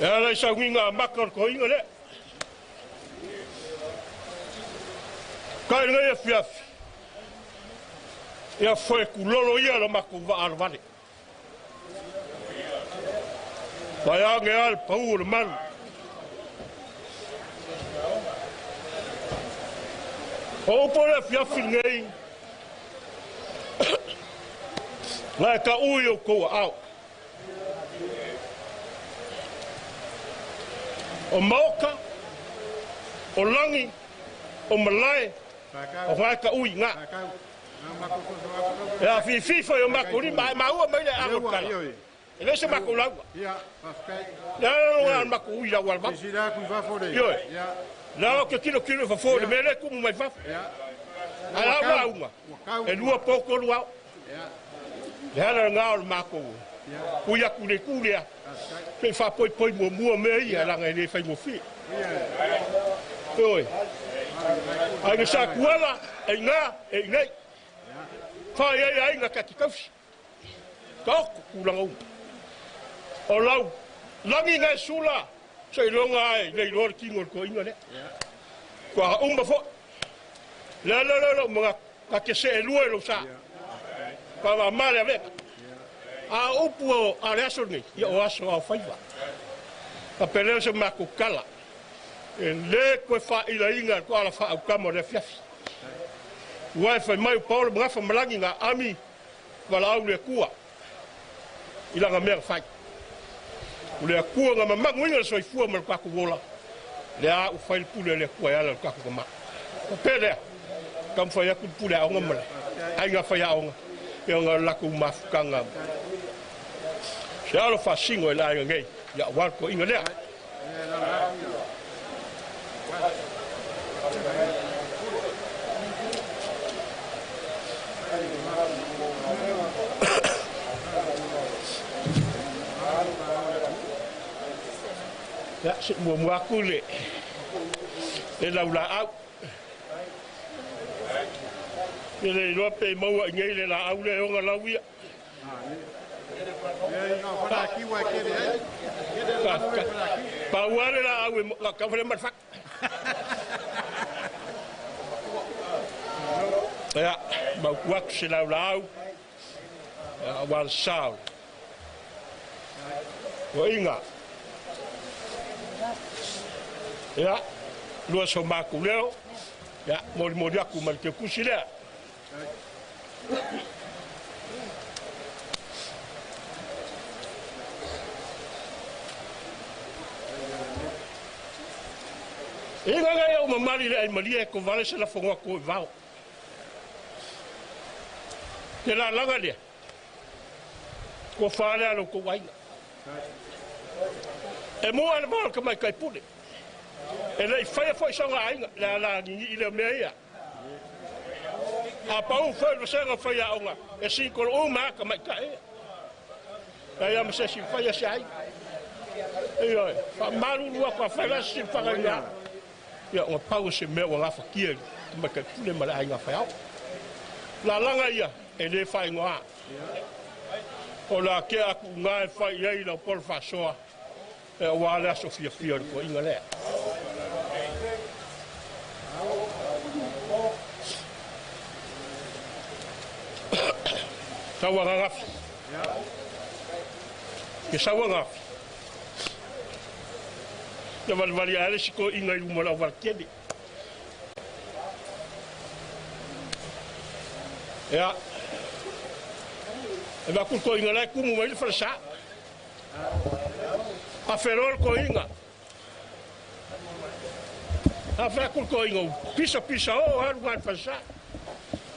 Ya la sa winga maka ko inga le. Ka ngai fiaf. Ya foi ku lolo ia lo mako va arvale. Vaya ngeal paul man. O pole fiafi ngei. La ka uyo ko au. O moka. O langi. O malai. O ka uyi nga. Ya fi yo makuri ma ua mai le aro. Ele se makulau. Ya, paskai. Ya, makui ya walba. Sira ku va fore. Yo. Ya. La que kilo va fore, mele ku mai fa. Ya. Ala uma. E lua pouco lua. Ya. Ya na ngau mako. Ya. Ku ya ku le ku le. Pe fa poi mo me ia la ngai fa mo fi. Ya. Oi. Ai sa kuala, e nei. Fa ia nga ka kikausi. Tok ku langu. O lau, langi ngai sula, sei longa ai, nei lor kingol ko inga ne. Kwa umba fo. La, mga kakese e lua lo sa. Pa ma male ave. A upu a reaso ni, ia o aso au faiva. Pa peleo se mako kala. E le koe fa ila inga, ko ala fa au kamo re fiafi. Wai fai mai Paulo mga fa malangi nga ami, wala au le kua. Ila nga mea fai. Le kua nga mamangu inga soi fua mal kaku wola. Le a u fai pule le kua ala kaku kama. Pele, kam fai aku pule a onga mala. Ai nga fai a onga. E onga laku mafukanga. Se alo fa singo e la inga ngei. Ya walko inga lea. Ya, semua aku le. Lau au. Ele lo pe mau ngai le la au le onga lauia. Pa wale la au la ka fere mal fak. Ya, mau kuak se lau au. Ya, wal sao. Wa inga. Ya, lua so maku leo. Ya, mori aku mal ke kusi lea. Inga ngai au mamari le ai malia ko vale se la fonga ko vao. Te la langa lea. Ko whālea lo ko wainga. E mua le maal ka mai kai pune. E lei whaia fwoi songa ainga. La ngi ile mea ia. A pau fwoi lo senga whaia onga. E sinkolo o maa ka mai kai ia. E ia mse si whaia si ainga. E oi. Wha maru lua kwa whaila si whanga ia. Ia onga pau se mea wa ngafa kia. Ka mai kai pune ma le ainga whaiau. La langa ia. E le whai ngoa. O la ke aku ngai whai iei la pol whasoa. E o wale aso fia fia ko inga lea. Sawa ngafi. Ke sawa ngafi. Ya wali ale siko inga i umala wal kedi. Ya. E va kul ko inga lai kumu mai fa sa. A ferol ko inga. A fa kul ko inga pisa o har wan fa sa.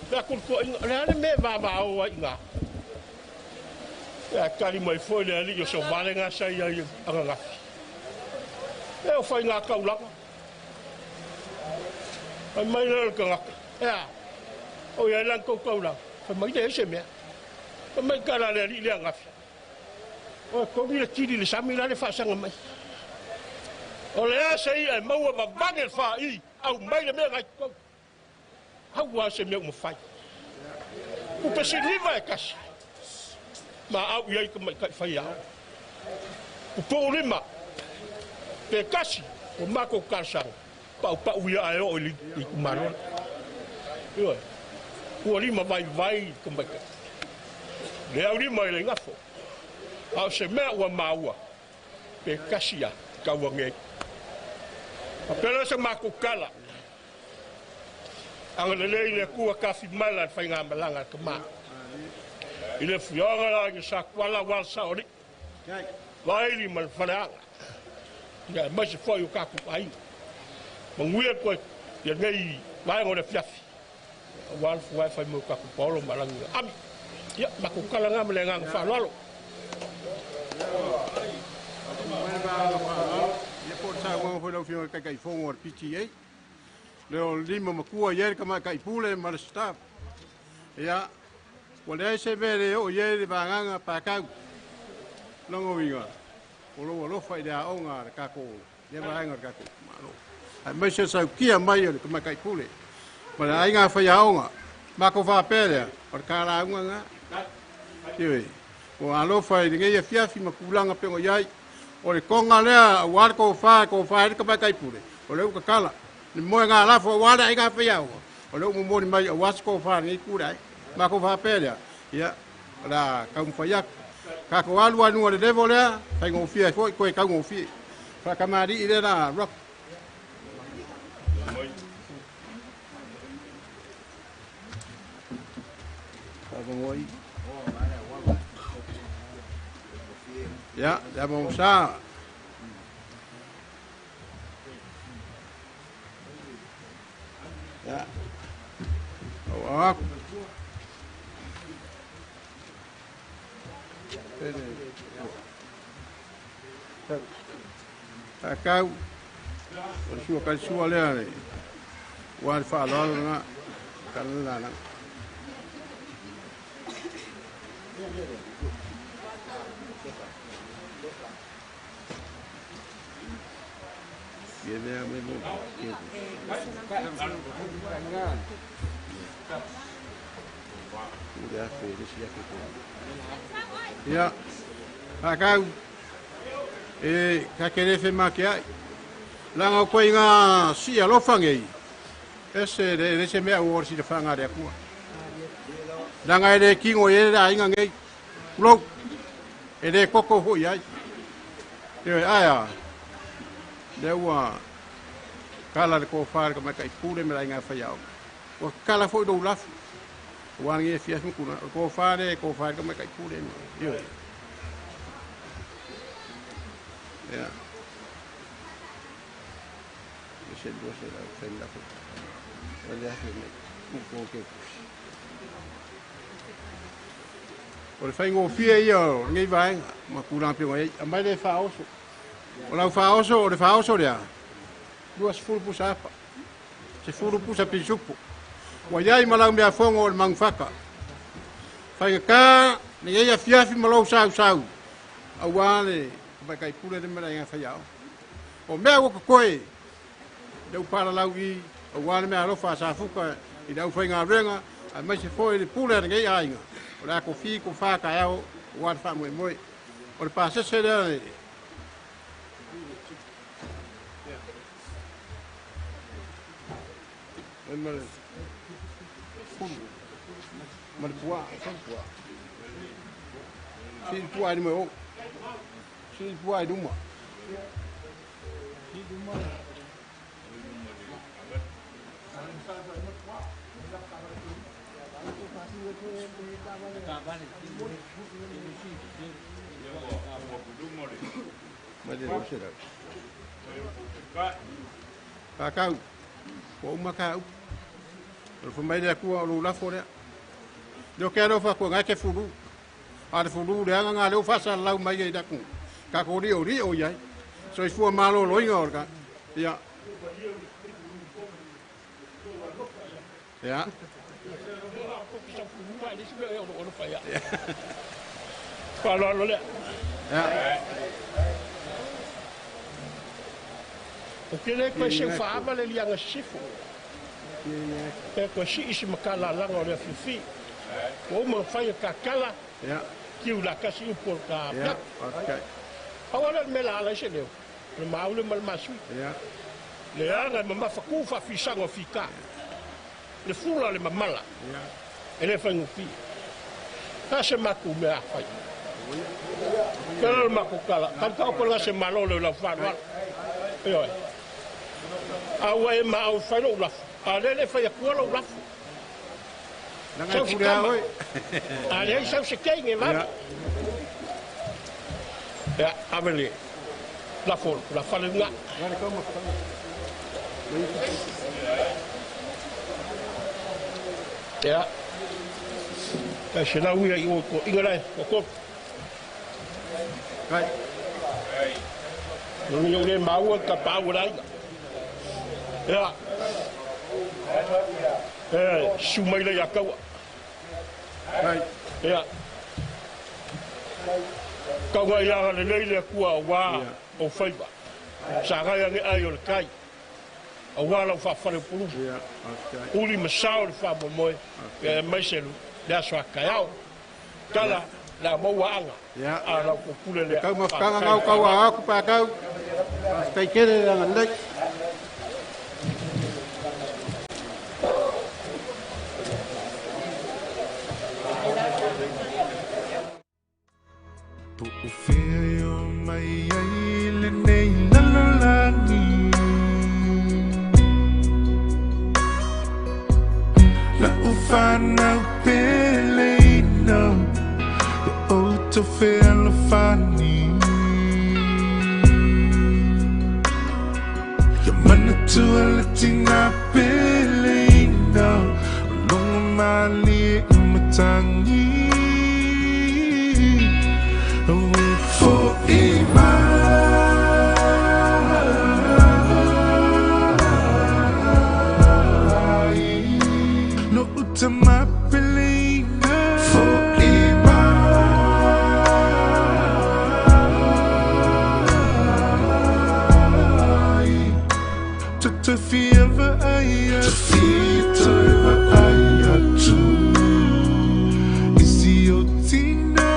Va kul ko inga le me va o inga. Ya kali mai foi le ali yo so vale nga sa ya anga. E o fa inga ka ulanga. Ai mai le ka. Ya. O ya lan ko ulanga. Fa mai de se me. Ka mai kala le ali le ngafi. O ko ni le tiri le sami la le fa sanga mai. O le asa i ai maua ma vangel fa i au mai le me ngai ko. Hau wa se me mo fai. Ku pe se liva e kasi. Ma au ia ka mai kai fai au. Ku po lima. Pe kasi o mako kasang. Pa uia ai o li ku maron. Yo. Ku lima vai ka mai. Le au lima le ngafo. Au se mea ua maua. Pe kasia ka wange. A pela se mako kala. Anga le kua kafi mala fai ngā malanga ka maa. I le fionga la i sa kuala wal saori. Waili mal whareanga. Ia mai se fwoi o kaku ai. Manguia koe ia ngai mai ngore fiafi. Wal fwai fai mo kaku paulo malangi ami. Ia mako kala ngā mele ngā whalalo. Ia po sa wanga foi lau fionga kai fongo ar PTA. Leo lima makua ieri ka mai kai pule ma le staff. Ia o le se vere o ieri vanganga pa kau. Longo winga. O lo fai da onga ka ko. Ia vanga ka ko. Malo. Ai mai se sa kia mai ka mai kai pule. Ma le ainga fai onga. Ma ko fa pele. Or ka la unga. Iwe. O alo fai de ia fiafi makulanga pengo iai. O le konga lea war ko fa ka mai kai pule. O le ka kala. Ni mo nga la fo wala ai ka fa ya o le mo ni mai was ko fa ni ku dai ma ko fa pele ya la ka mo fa ya ka ko alu anu le level ya fa ngo fi ko ka ngo fi fa ka mari ile na rock ka ngo i ya mo sa ya. Oh, kau, suka kan suka le, wan fa lo nga, kan la na. Ya, akau ka kere fe makia. Langa ko inga si alo fangi. Ese de se me awor si de fanga de ku. Langa de kingo ye da inga ngai. Lo ede koko ho ya. Ye aya. Dewa kala ko far ka mai pule me inga fa yao. O kala fo do laf. Wan ye fias mu kuna ko far ka mai pule me. Yo. Ya. Ese do se la fenda ko. Wala ya me. Ku ko ke. O le whaingo fia ia o ngei vaenga, ma kurang pionga ei, a mai le whaoso. O lau whaoso, o le whaoso rea. Lua se furu pusa apa. Se furu pusa pisupu. Wa iai malau mea fongo o le mangwhaka. Whainga ka, ne ia fiafi malau sau. Au wane, vai kai pule de mera inga whaiao. O mea waka koe, deu para lau i, au wane mea alofa sa fuka, i dau whainga renga, a mai se foi le pule de ngei ainga. O le ako fi ko fa ka ao o ar fa mo o le pase se le male pua si pua di mo si pua di mo Kakau, o makau. O foi mai de cua o la fora. Eu quero fa ko ngai ke furu. A de furu de nga le fa sa lau mai da ku. Ka ko ri o yai. So is fu malo lo inga orga. Ya. Ja. Ja. O que le ko se fa ba le lianga sifu. Pe ko si isi makala langa o le fifi. O mo fa ka kala. Ja. Ki u la kasi u por ka. Ja. Okay. Awala me la la se le. Le maule mal masu. Ja. Le anga ma fa ku fa fi sango fika. Le fula le mamala. Ja. Ele fa ngufi. Ka se maku me a fa. Kala maku kala. Kan ka ko la se malo le la fa. Yo. Awa e ma o fa lo la. Ale le fa ya ku lo la. Nanga pura oi. Ale sa se ke nge va. Ja, avele. La fa le nga. Ja. Ka se la ui o ko ingala ko. Kai. No yo le mau ka pa ura. Ja. Sumai le yakau. Kai. Ja. Ka wa ya le le kua wa o faiba. Sa ga ya ai o kai. O wa la fa fa le pulu. Ja, okay. Uli masao le fa mo mai se le so akao. Kala la mo wa anga. Ja. Ala ko pule le. Kau mafkanga ngau kau a ku pa kau. Kai kere la ndai. Tu feel mai ai le nei lalolani. La ufana pelino. To feel funny. Your money to a Latina pelino. Long mali umatangi. For no utama pelino. For to feel the aya, to feel the aya too. Is your tino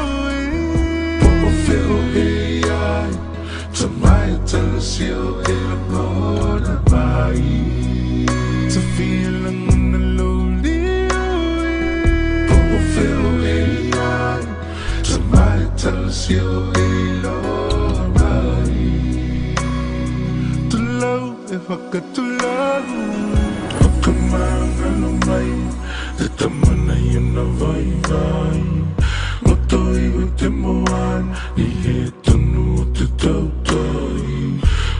poco feel AI to my telesio elabora bai to feel on the lonely poco feel AI to my telesio elabora bai to love if I could to love Kamanga no mai the tamana yuna vai vai Motoi with the moan Ni he tonu te tautoi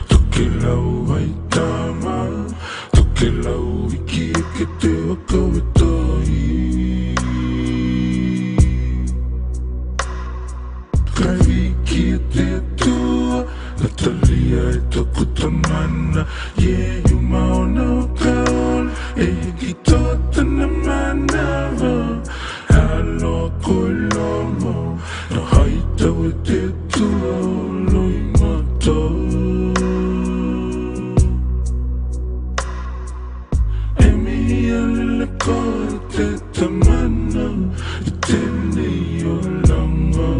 Toke lau vai tama Toke lau iki ke te waka wetoi ai toku tamana Ye you maona o kaol E ki tōtana manava Halo koe lomo No haitau e te tua loi mato E mihi alele koe te tamana E tēnei o langa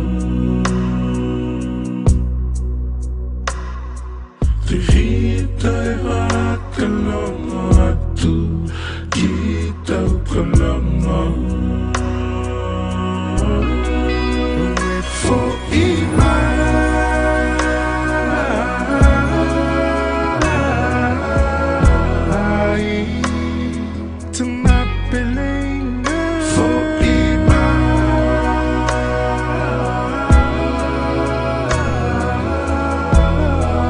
Te hita e haka langa atu Ki tau kalanga E fo I ai Tana pelenga Fo I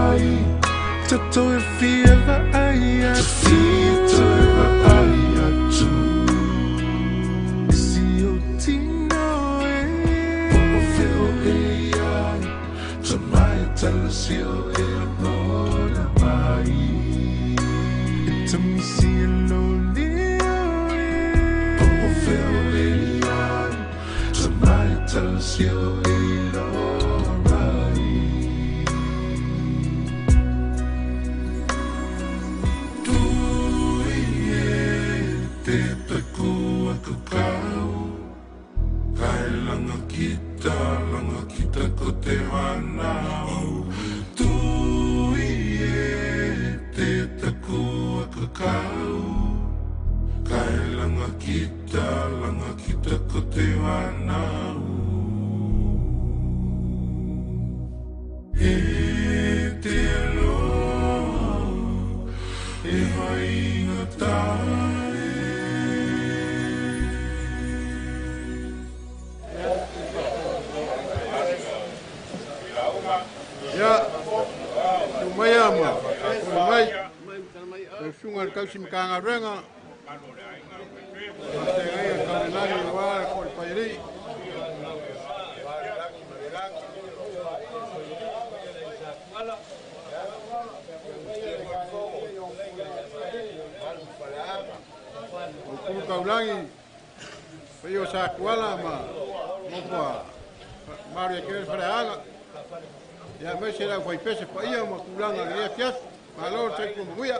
ai Tato e fieva ai atu Tato e va ai atu Si o tino e Pomo feo e ai Tamai tala si o e amora ai E tamisi e loli ai Pomo feo e ai Tamai tala si o e lora ai Te taku a kakau Kai langa kita ko te hanau Tui e te taku a kakau Kai langa kita ko te hanau E te aloha E hainga tai Ya, Tumayama, Mai, Sunga Kausi Mkanga Renga, Tengai Kamelani Wa Kol Pairi. Kul Kaulangi, Pio Sakuala ma, Mopa, Maria Keres Faaleaiga. Ya me será foi pese pa ia ma kulanga le fiat ma lo te ku muia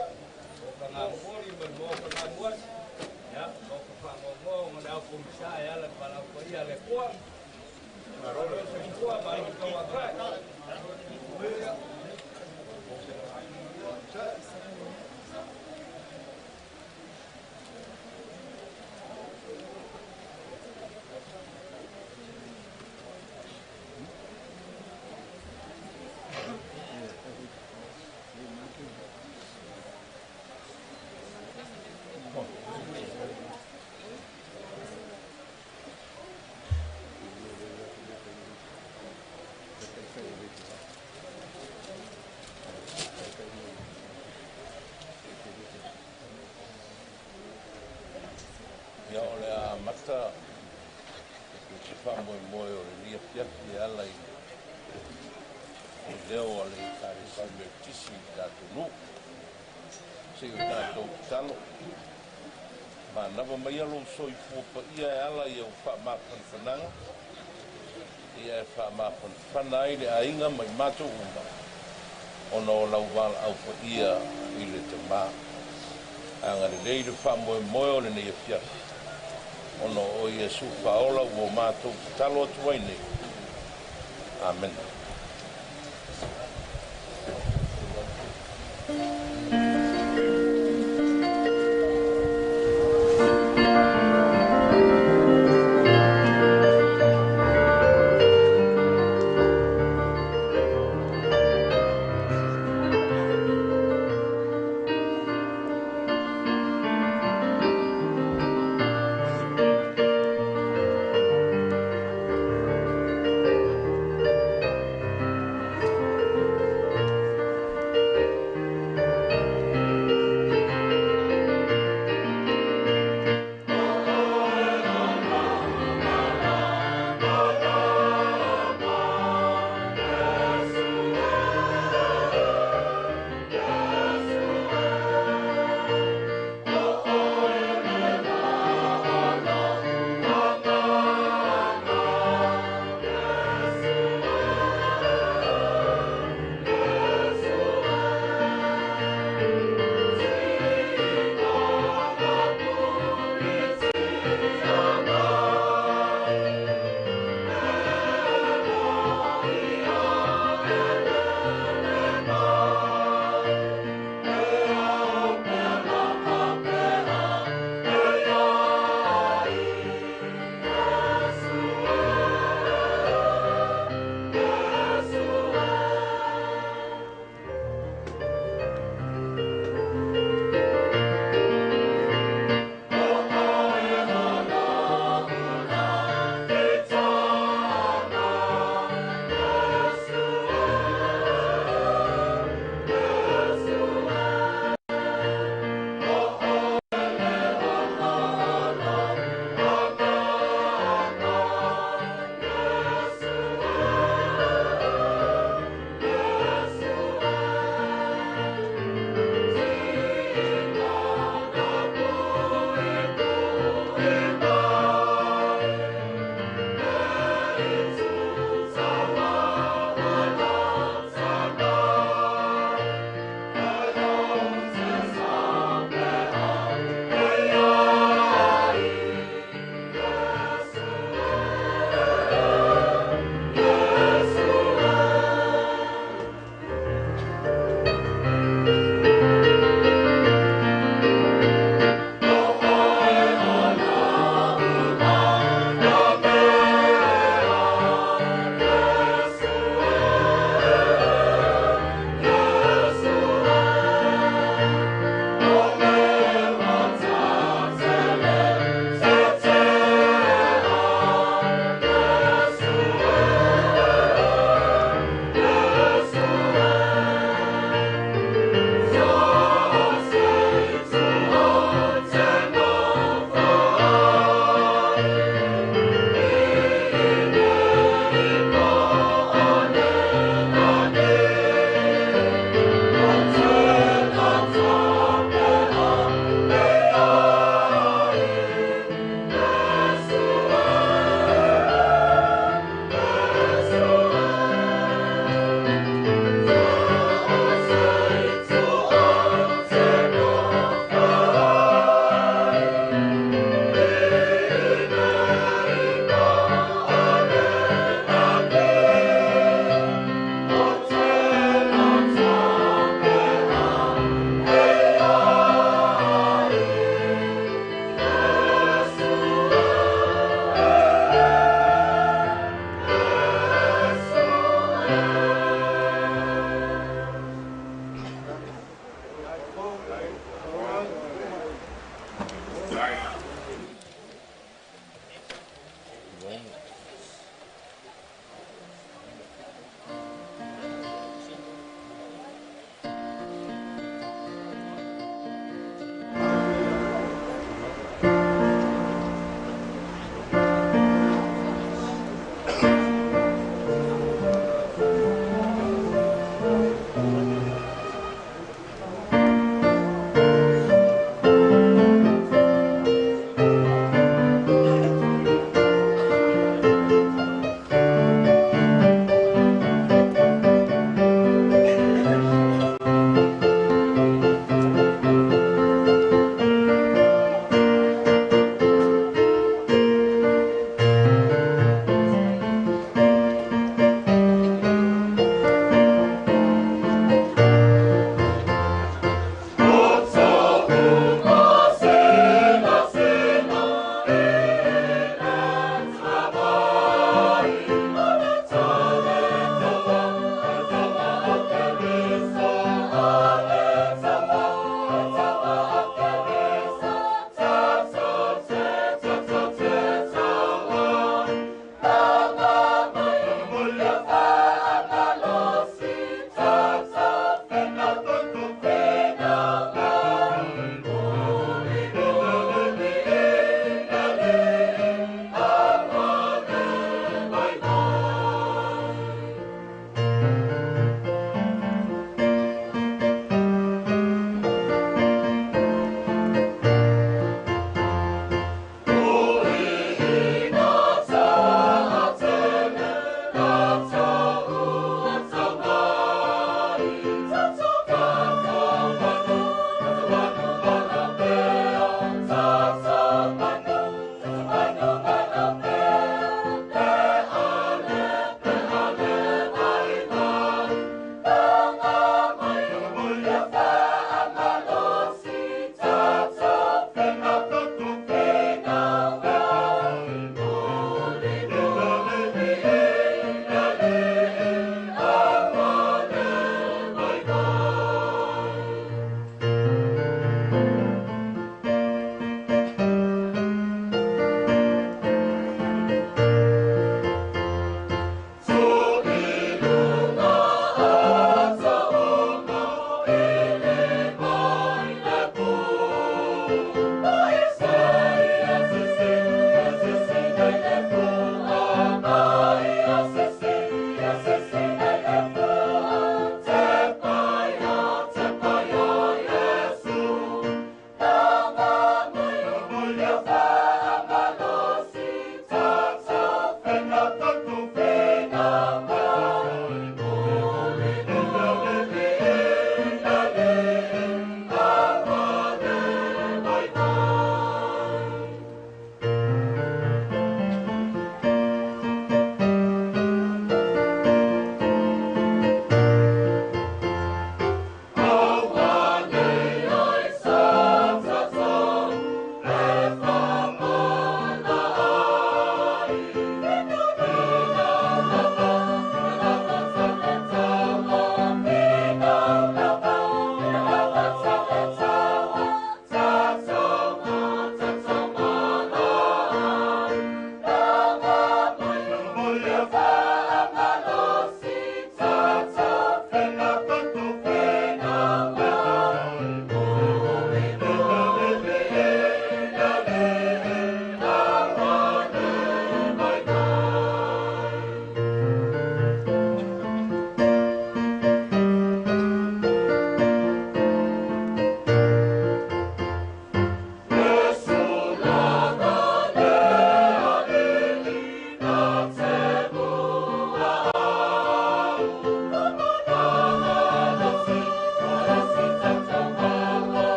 Ia o le a mata se whamoe moe o le lia piaki ala i leo a le kare whamoe tisi i tātou nu se o tātou talo ma nawa mai alo soi fuopa ia e ala i au whamāpanwhananga ia e whamāpanwhana i le ainga mai mātou una ona o lau wala au pa ia i le te mā angare leire whamoe moe o le nei a piaki ono o Iesu paola ua mātou talo atu ai nei. Amen.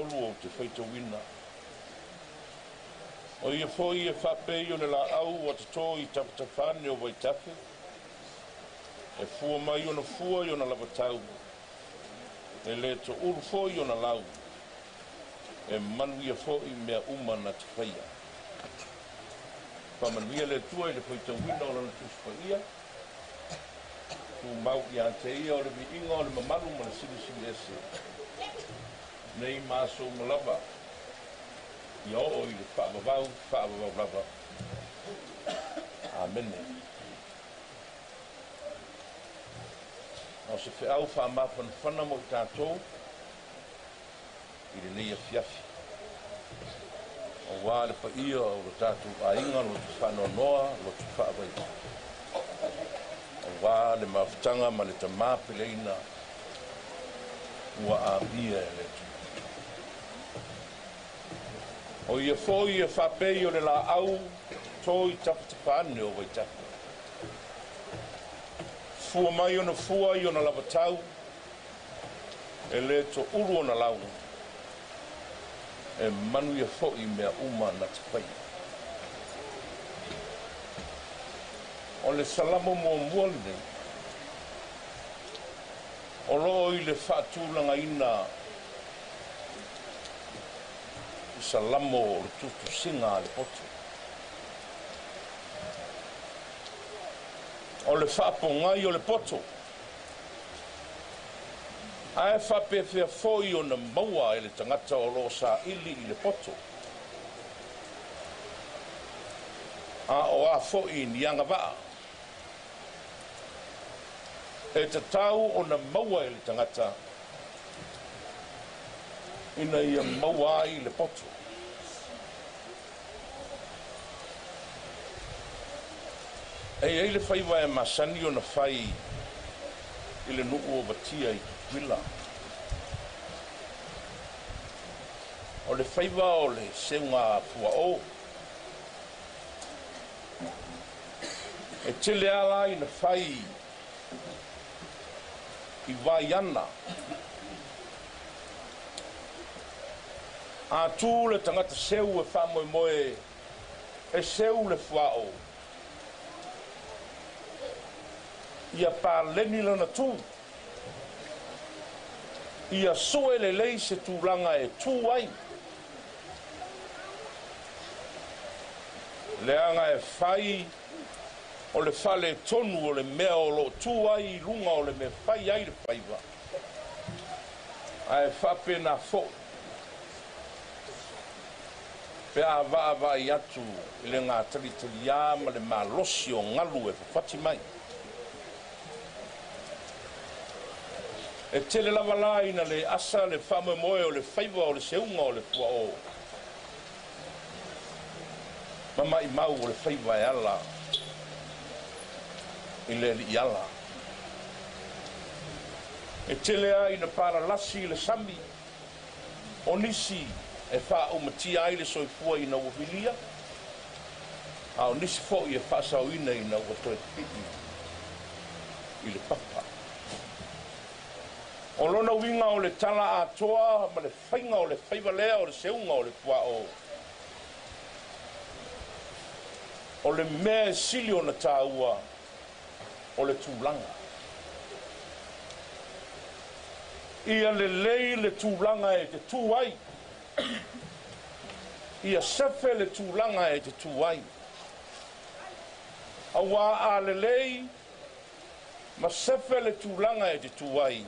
tolu o te whaitawina. O ia foi e whapei o le la au o te tō I tapatawhane o Waitafe. E fua mai o na fua I o na lawatau. E le to uru foi o na lau. E manu ia foi mea umana te whaia. Whamanuia le tua I le whaitawina o lana tuswhaia. Tu mau I ante ia o le mi inga o le mamalu ma le siri ese. Nei maso malawa. I o I le whaavavau lava. Amen. O se whiau whaamawhana mo I tātou. I le leia fiafi. O wā le paia o le tātou a inga lo tu whanonoa lo tu whaavai. O wā le mawhitanga ma le tamāpeleina ua a bia e le tu. O ia foi e whapei o le la au tō I tapatapane o Waitafe. Fua mai o na fua I o na lawatau e le to uru o na lau. E manu ia foi mea uma na te whai. O le salamo mo mualne. O loo I le whaatūlanga ina I salamo o le tutu singa le poto. O le whaapongai o le poto. Ae whapewhia foi o na maua e le tangata o lo sa ili I le poto. A o a foi ni anga waa. E te tau o na maua e le tangata. Ina ia maua I le poto. E le whaiwa e masani o na whai I le nuu o batia I wila. O le whaiwa o le seunga fua o. E tele ala I na whai I vaiana. A tū le tangata seu e whamoe moe e seu le whao. Ia pā leni lana tū. Ia soe le lei se tūranga e tū ai. Leanga e whai o le whale tonu o le mea o lo tū ai runga o le me whai ai le whaiwa. Ai whape na fo. Pe a va I atu I le ngā talitali a ma le malosi o ngalu e whati mai. E tele lava la ina le asa le whame moe o le whaiva o le seunga o le fua o. Mama I mau o le whaiva e ala. I le li ala. E tele a ina para lasi le sami. O nisi e wha o matia ai le soifua ina ua vilia. A o nisi fo I e wha sao ina ina ua toe piti. I le papa. O lona winga o le tala atoa ma le whainga o le whaiva lea o le seunga o le fua o. O le mea sili o na tāua o le tūlanga. Ia le lei le tūlanga e te tū ai. Ia sefe le tūlanga e te tū ai. A wā a le lei ma sefe le tūlanga e te tū ai.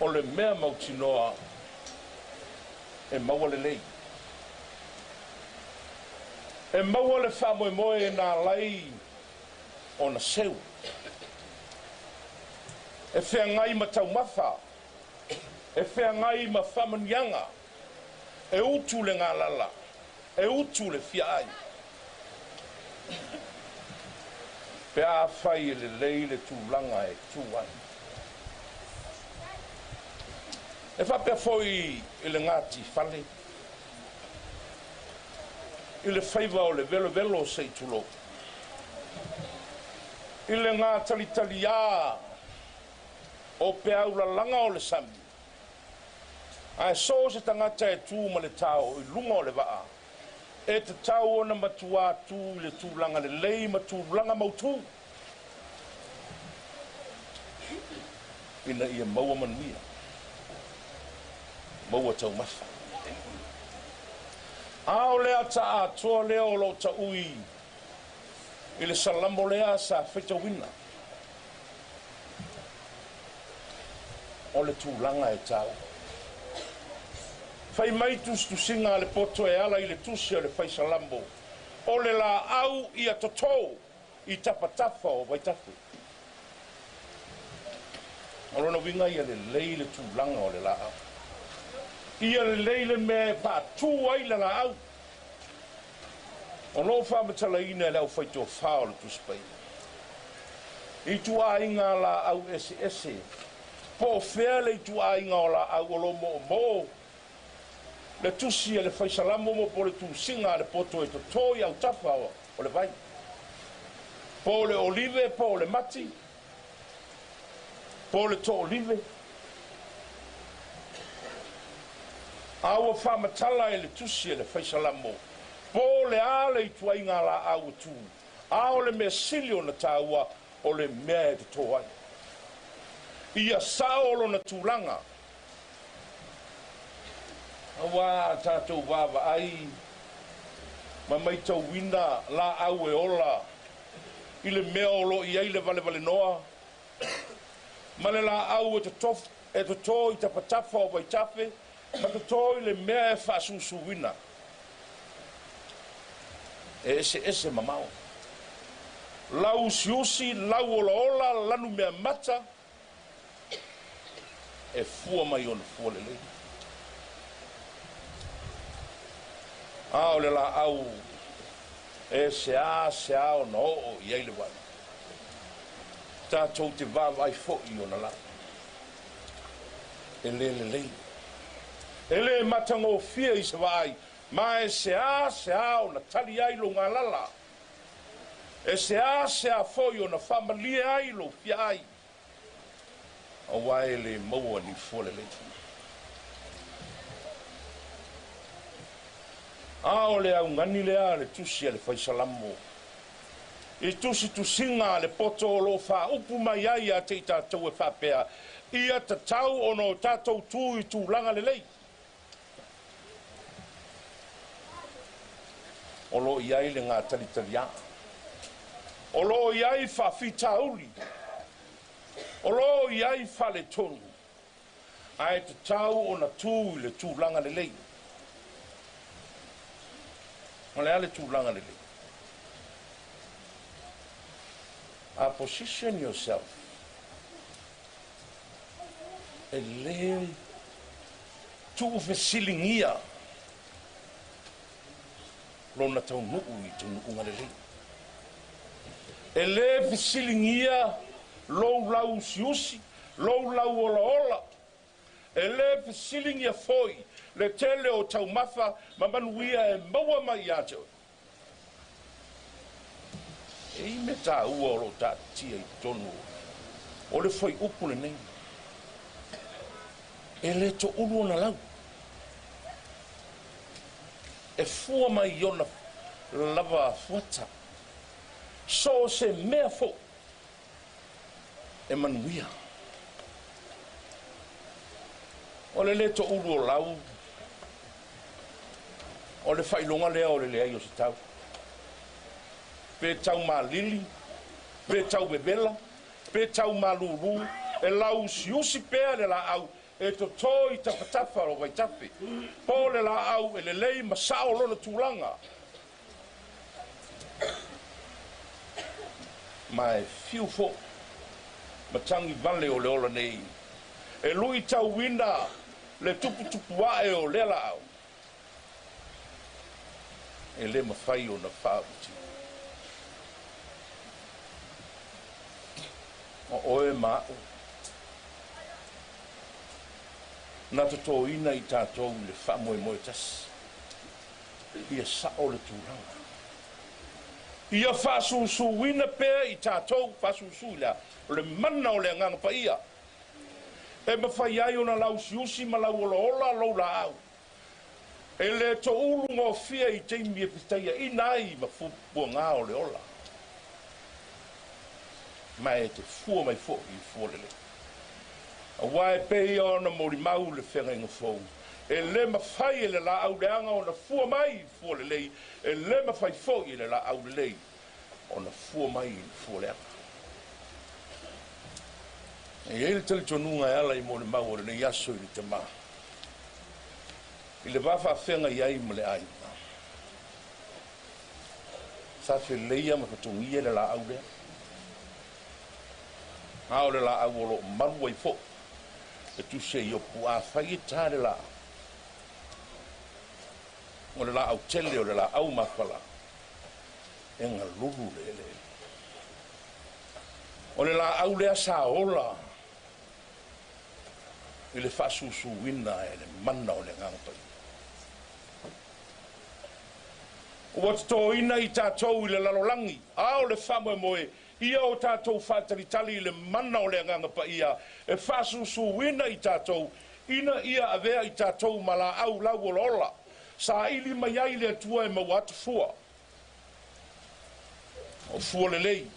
O le mea mautinoa e maua le lei. E maua le whamoe moe nā lai o na seu. E whea ngai ma tau mawha. E whea ngai ma whamanianga. E utu le ngā lala. E utu le whia ai. Pe a whai le lei le tūlanga e tū ai. E whapea foi I le ngāti whale. I le whaiva o le velo velo o sei tulo. I le ngā talitali a o pe aula langa o le sami. Ai so se tangata e tū ma le tau i lunga o le waa. E te tau ona matua tū le tūlanga le lei ma tūlanga mautū. Ina ia maua manuia. Maua tau mafa. Ao lea ta atoa lea o lo ta ui. I le salamo lea sa feta wina. O le tūlanga e tau. Fai mai tu singa le poto e ala i le tusi o le fai salamo. O le la au i a totou i tapatafa o waitafu. O lona winga i a le leile tūlanga o le la au. Ia le leile me pa tū ai le la au. O lo wha matala ina le au whaito whao le tuspai. I tu a inga la au ese. Po whea le tu a inga o la au o lo mo. Le tusi e le whaisalamo mo po le tu singa le poto e to toi au tafa o le vai. Po le olive, po le mati. Po le to olive. Awa whamatala e le tusi e le whaisalamo. Po le ale i tuainga la au tu. Ao le mea silio na taua o le mea e te toai. Ia saolo na tūlanga. Awa tātou wawa ai. Ma mai tau wina la au e ola. I le mea olo i ai le vale noa. Ma le la au e te tō i tapatafa o vai tafe. Ma te tō i le mea e whasusu wina. E ese mamao. Lau siusi, lau ola, lanu mea mata. E fua mai ona fua lelei. Le la au. E sea o no o iai le wai. Tātou te vāwai fo i ona la. E le lelei. E le matango fia i se vai. Ma e sea o na tali ai lo ngā lala. E sea foi o na whamalia ai lo fia ai. O wai le maua ni fole le. O le au ngani lea le tusi le whaisalamo. I tusi tu singa le poto o lo wha upu mai ai a te tātou e whapea. Ia ta tau o no tātou tū i tū langa le lei. O lo iai le ngā talitaria. O lo iai wha whitauli. O lo iai wha le tonu. Ai te tau o na tū i le tūlanga le lei. O le ale tūlanga le lei. Position yourself. E le tū whesilingia. Lona tau nuu i tau nuu ngalelei. E le whesilingia lou lau siusi, lou lau ola. E le whesilingia foi, le tele o tau mafa, mamanuia e maua mai ato. E i me tā ua o lo tā tia i tonu. O le foi upule nei. E le to ulu na lau. E fua mai iona lava fuata. So se mea fo. E manuia. O le to ulu o lau. O le whailonga lea o le lea i o se tau. Pe tau ma lili. Pe tau bebela. Pe tau ma lulu. E lau siusi pea le la au. E to toi tapatafa o vai tape. Po le la au e le lei masao lona tūlanga. Ma e fiu fo. Ma tangi vale o le ola nei. E lui tau wina le tupu wae o le la au. E le mawhai o na whaabuti. O oe mao. Na to tō ina i tātou le whamoe tasi. Ia sao le tūranga. Ia whasusu wina pēr i tātou whasusu lea. O le mana o le nganga pa ia. e mawhai ai o na lau siusi ma lau ola lau la au. E le to ulu ngō fia I teimi e pitaia I nai ma fupua ngā o le ola. Ma e te fua mai fo I fua lele. A wae pei o na mori mau le whenga inga fōu. E le mawhai e le la au leanga o na fua mai fua lele. E le mawhai fo I le la au lele. O na fua mai I fua leanga. E ele tele tonunga e ala I mori mau o le ne yaso I te maa. I le wafa whenga I ai ma le ai. Sa wheleia ma katungia le la au lea. Hao le la au olo maru ai fo. E tu se I o pua whai ta le la. O le la au tele o le la au mawhala. E ngā lulu le le. O le la au lea sa ola. I le whasusu wina e le mana o le ngangai. O atu tō ina I tātou I le lalolangi. A o le whamoe moe. Ia o tātou whātaritali I le mana o le ngangapa ia. E whasusu wina I tātou. Ina ia avea I tātou mala au lau o lola. Sa ili mai ai le atua e mau atu fua. O fua le lei.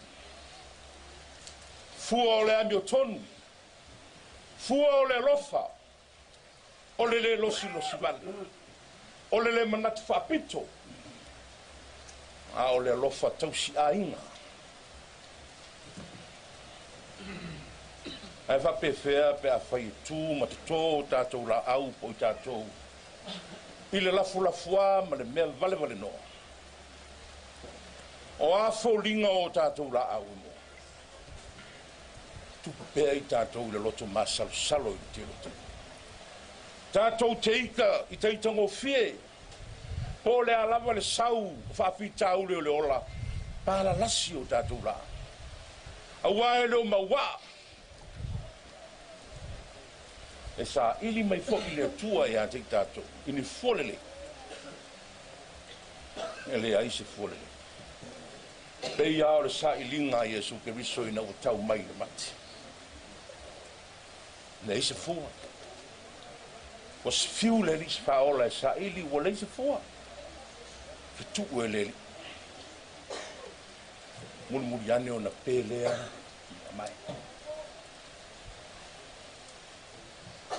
Fua o le ami o tonu. Fua o le lofa. O le losi vale. O le manatu whapito. A o le lofa tausi a inga. Ai whape whea pe a whai tū ma te tō tātou la au po I tātou. I le lafua ma le mea vale noa. O a fōlinga o tātou la au mo. Tupu pēa I tātou le loto ma salo I te loto. Tātou te ika I te itango fie. Po le alava le sau whawhita ule o le ola. Pāla lasi o tātou la. A wae leo maua. E sa ili mai foki le tua I a te tātou. Ini fuolele. E le aise fuolele. Pei ao le sa ilinga Iesu ke riso ina o tau mai le mati. Le aise fua. Was fiu le lis paola e sa ili wa le aise fua. Fitu e le li. Muri ane o na pelea mai.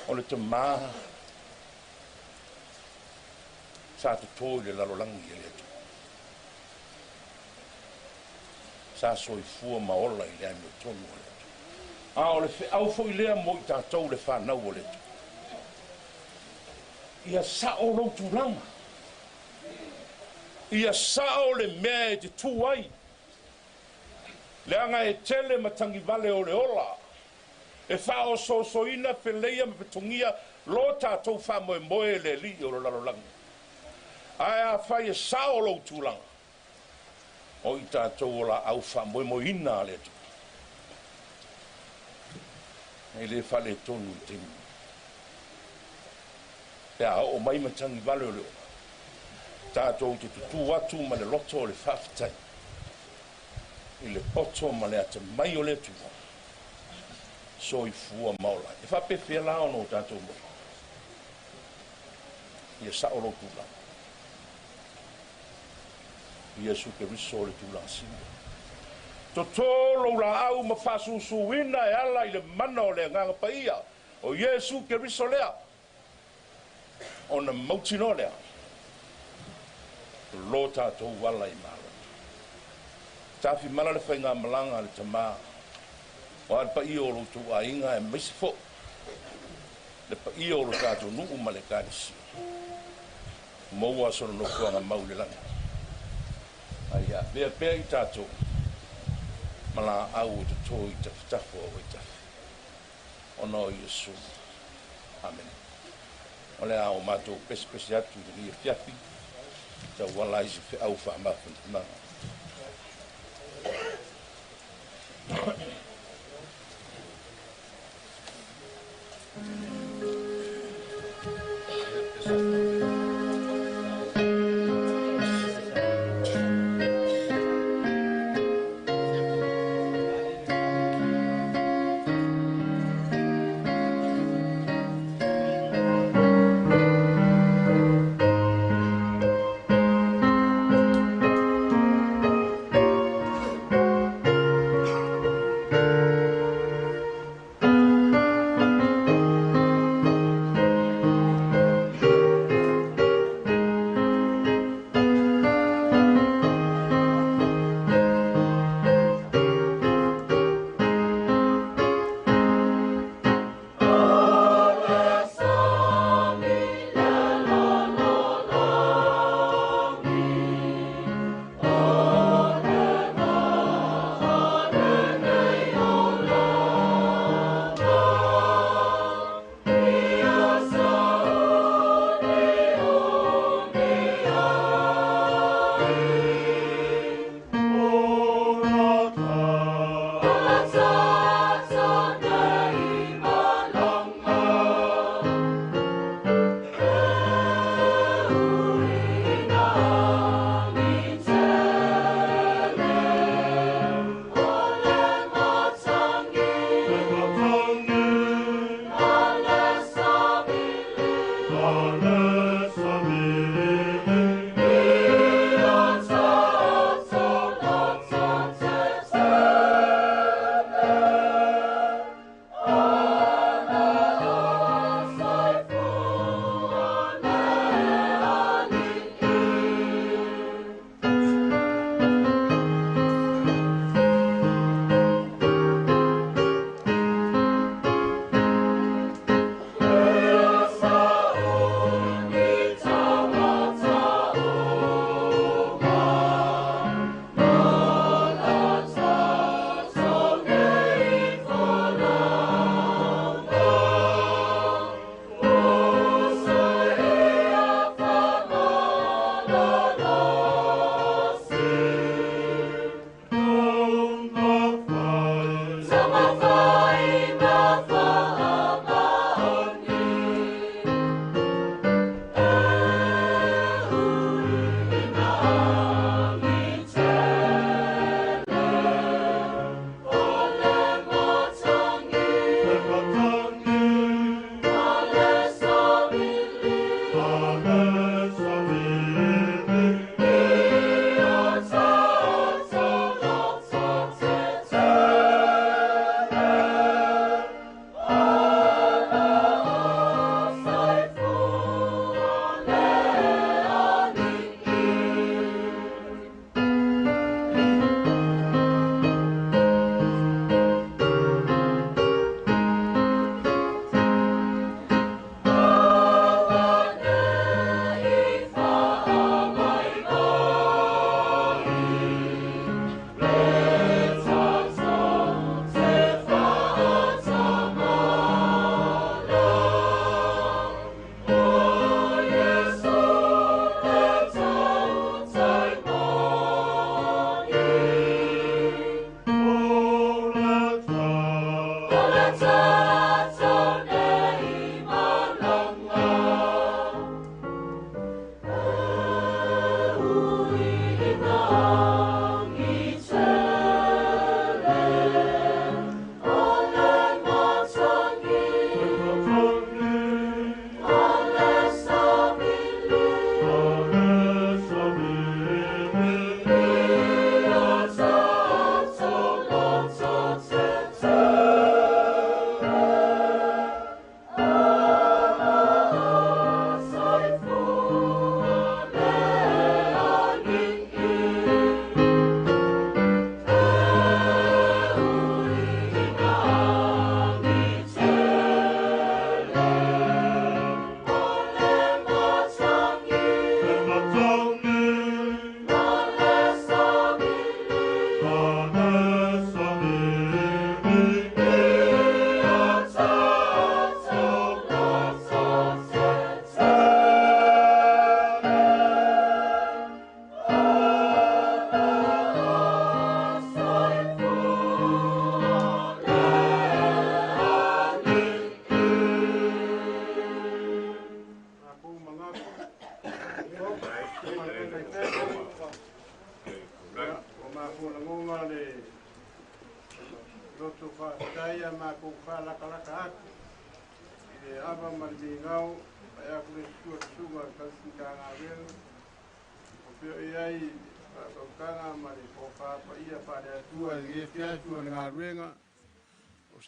O le te maha. Sa te tōi le lalolangi e le tu. Sa soi fua maola I le ame o tonu o le tu. A o le au fo I lea mo I tātou le whanau o le tu. Ia sa o lo tu langa. Ia sa o le mea e te tu ai. Le anga e tele matangi vale o le ola. E wha o so ina wheleia me petungia lo tātou wha moe le li o lo lalolangi. Ai a whai e sa o lo tu langa. O I tātou o la au wha moe ina le tu. E le whale tonu I temu. Pea o mai matangi vale o le ola. Tātou te tutu atu ma le loto o le whawhitai. I le poto ma le ata mai o le tu. So I fua maola. E whape whia lao no tātou mo. Ia sa o lo tula. Ia su ke riso le tula singa. To tolo la au ma fasu suina e ala I le mana o le nganga pa ia. O Iesu ke riso lea. O na mautino lea. Lo tātou wala I mara. Tāwhi mala le whainga malanga le tamaa. O al pa I o lo tu a inga e misi fo. Le pa I o lo tātou nuu ma le kānisi. Moua sono no kuanga maule langa. Aia, pēr I tātou. Mala au te tō I te whitafo o I tafi. Ono Iesu. Amen. O le au mātou pesi atu I ria fiafi. Ta wala isi fi au wha mawhan nanga.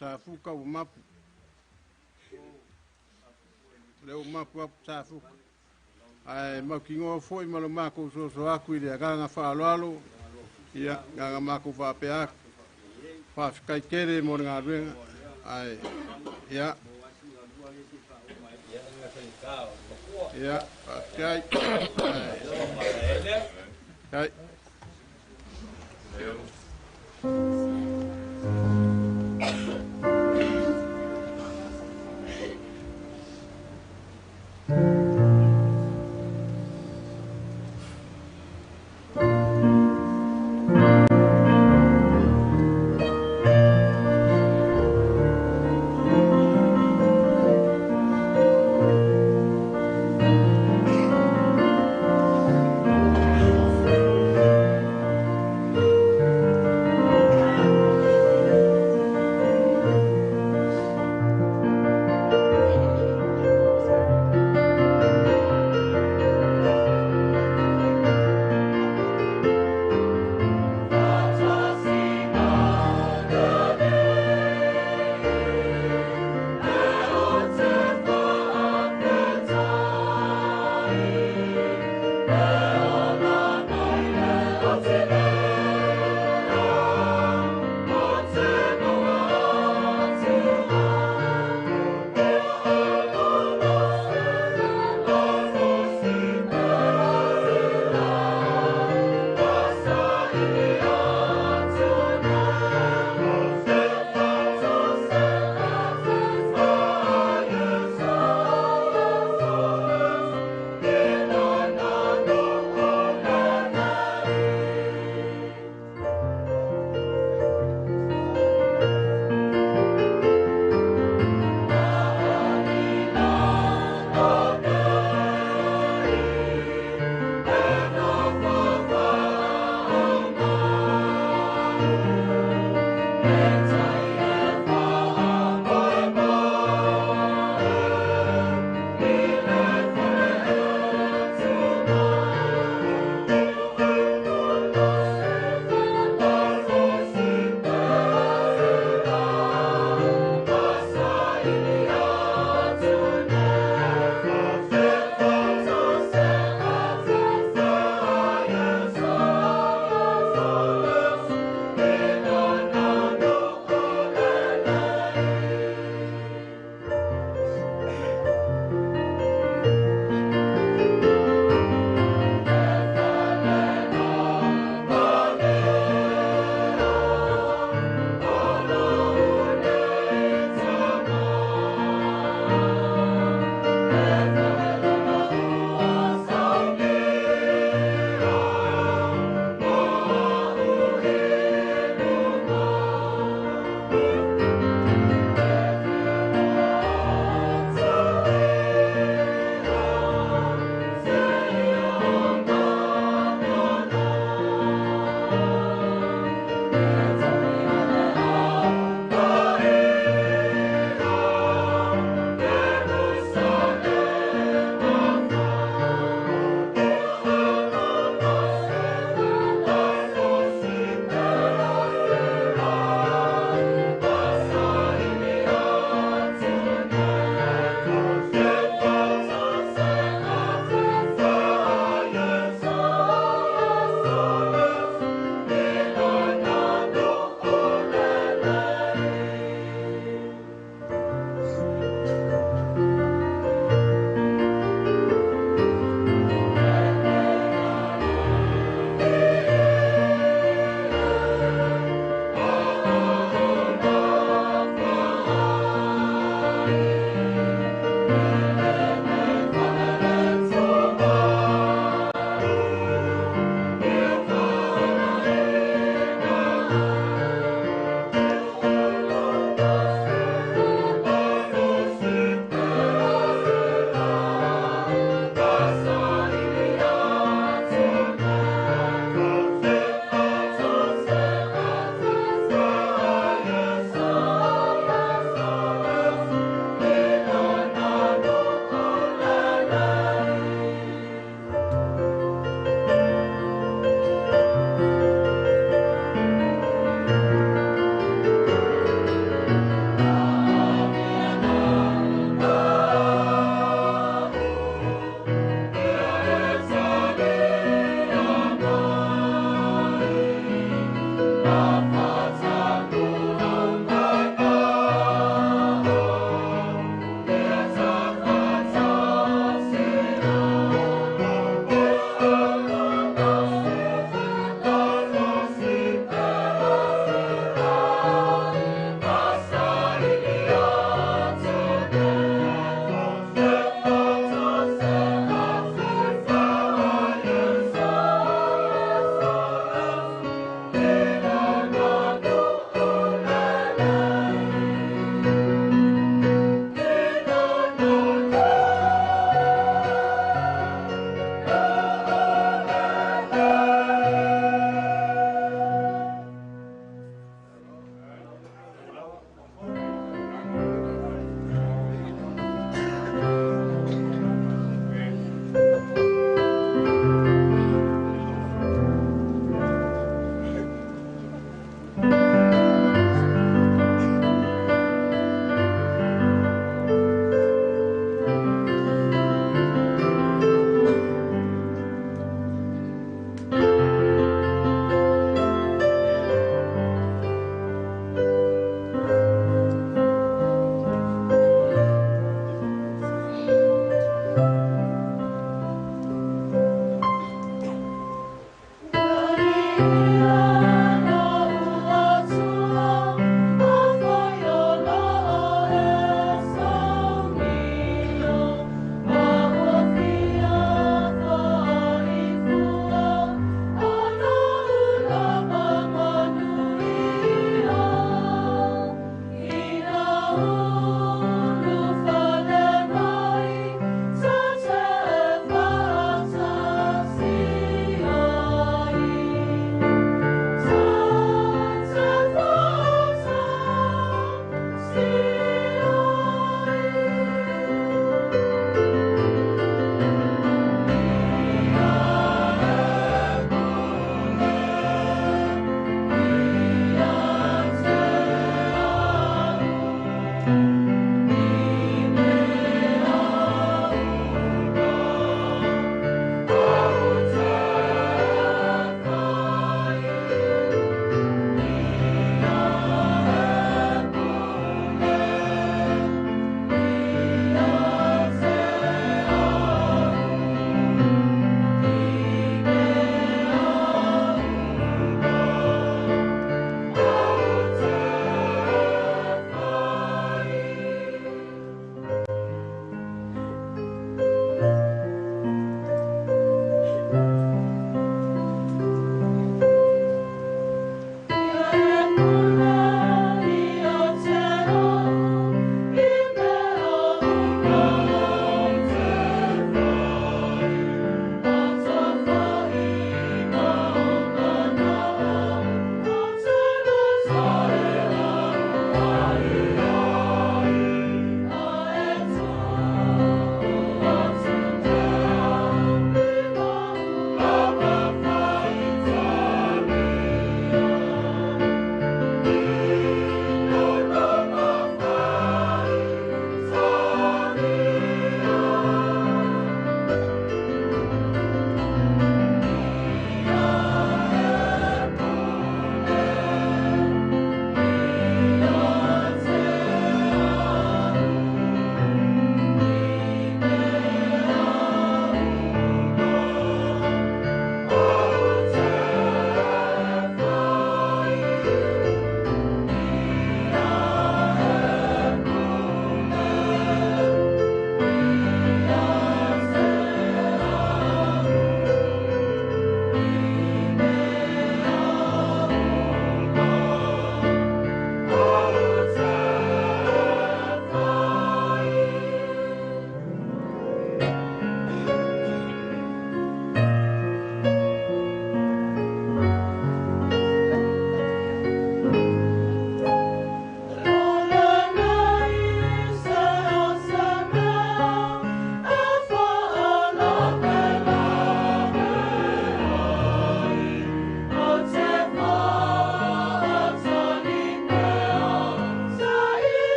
Safuka umapu. Leo umapu apu safuka. Ai makingo foi malo mako so aku ile ganga fa alo. Ia ganga mako fa pe ak. Fa kai kere mo nga renga. Ai ia. Ia kai. Kai.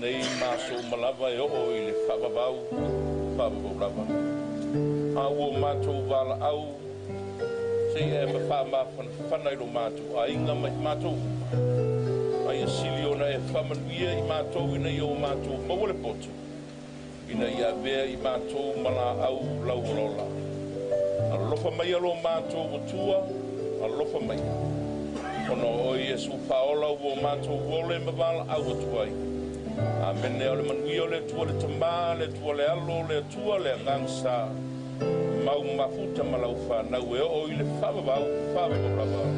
nei maso malava e o i le whababau lava. A ua mātou wala au, se e ma whama whanai ro mātou, a inga mai mātou. Ai a sili ona e whamanuia i mātou ina i o mātou mawale potu. Ina i a vea i mātou mala au lau rola. A lofa mai alo mātou o tua, a lofa mai. Ono o i e su paola o mātou wole ma wala au o tuai. A mene o le manui o le tua le tamba, le tua le alo, le tua le ngangsa. Mau mafuta malau whanau e o i le whababau, whababau.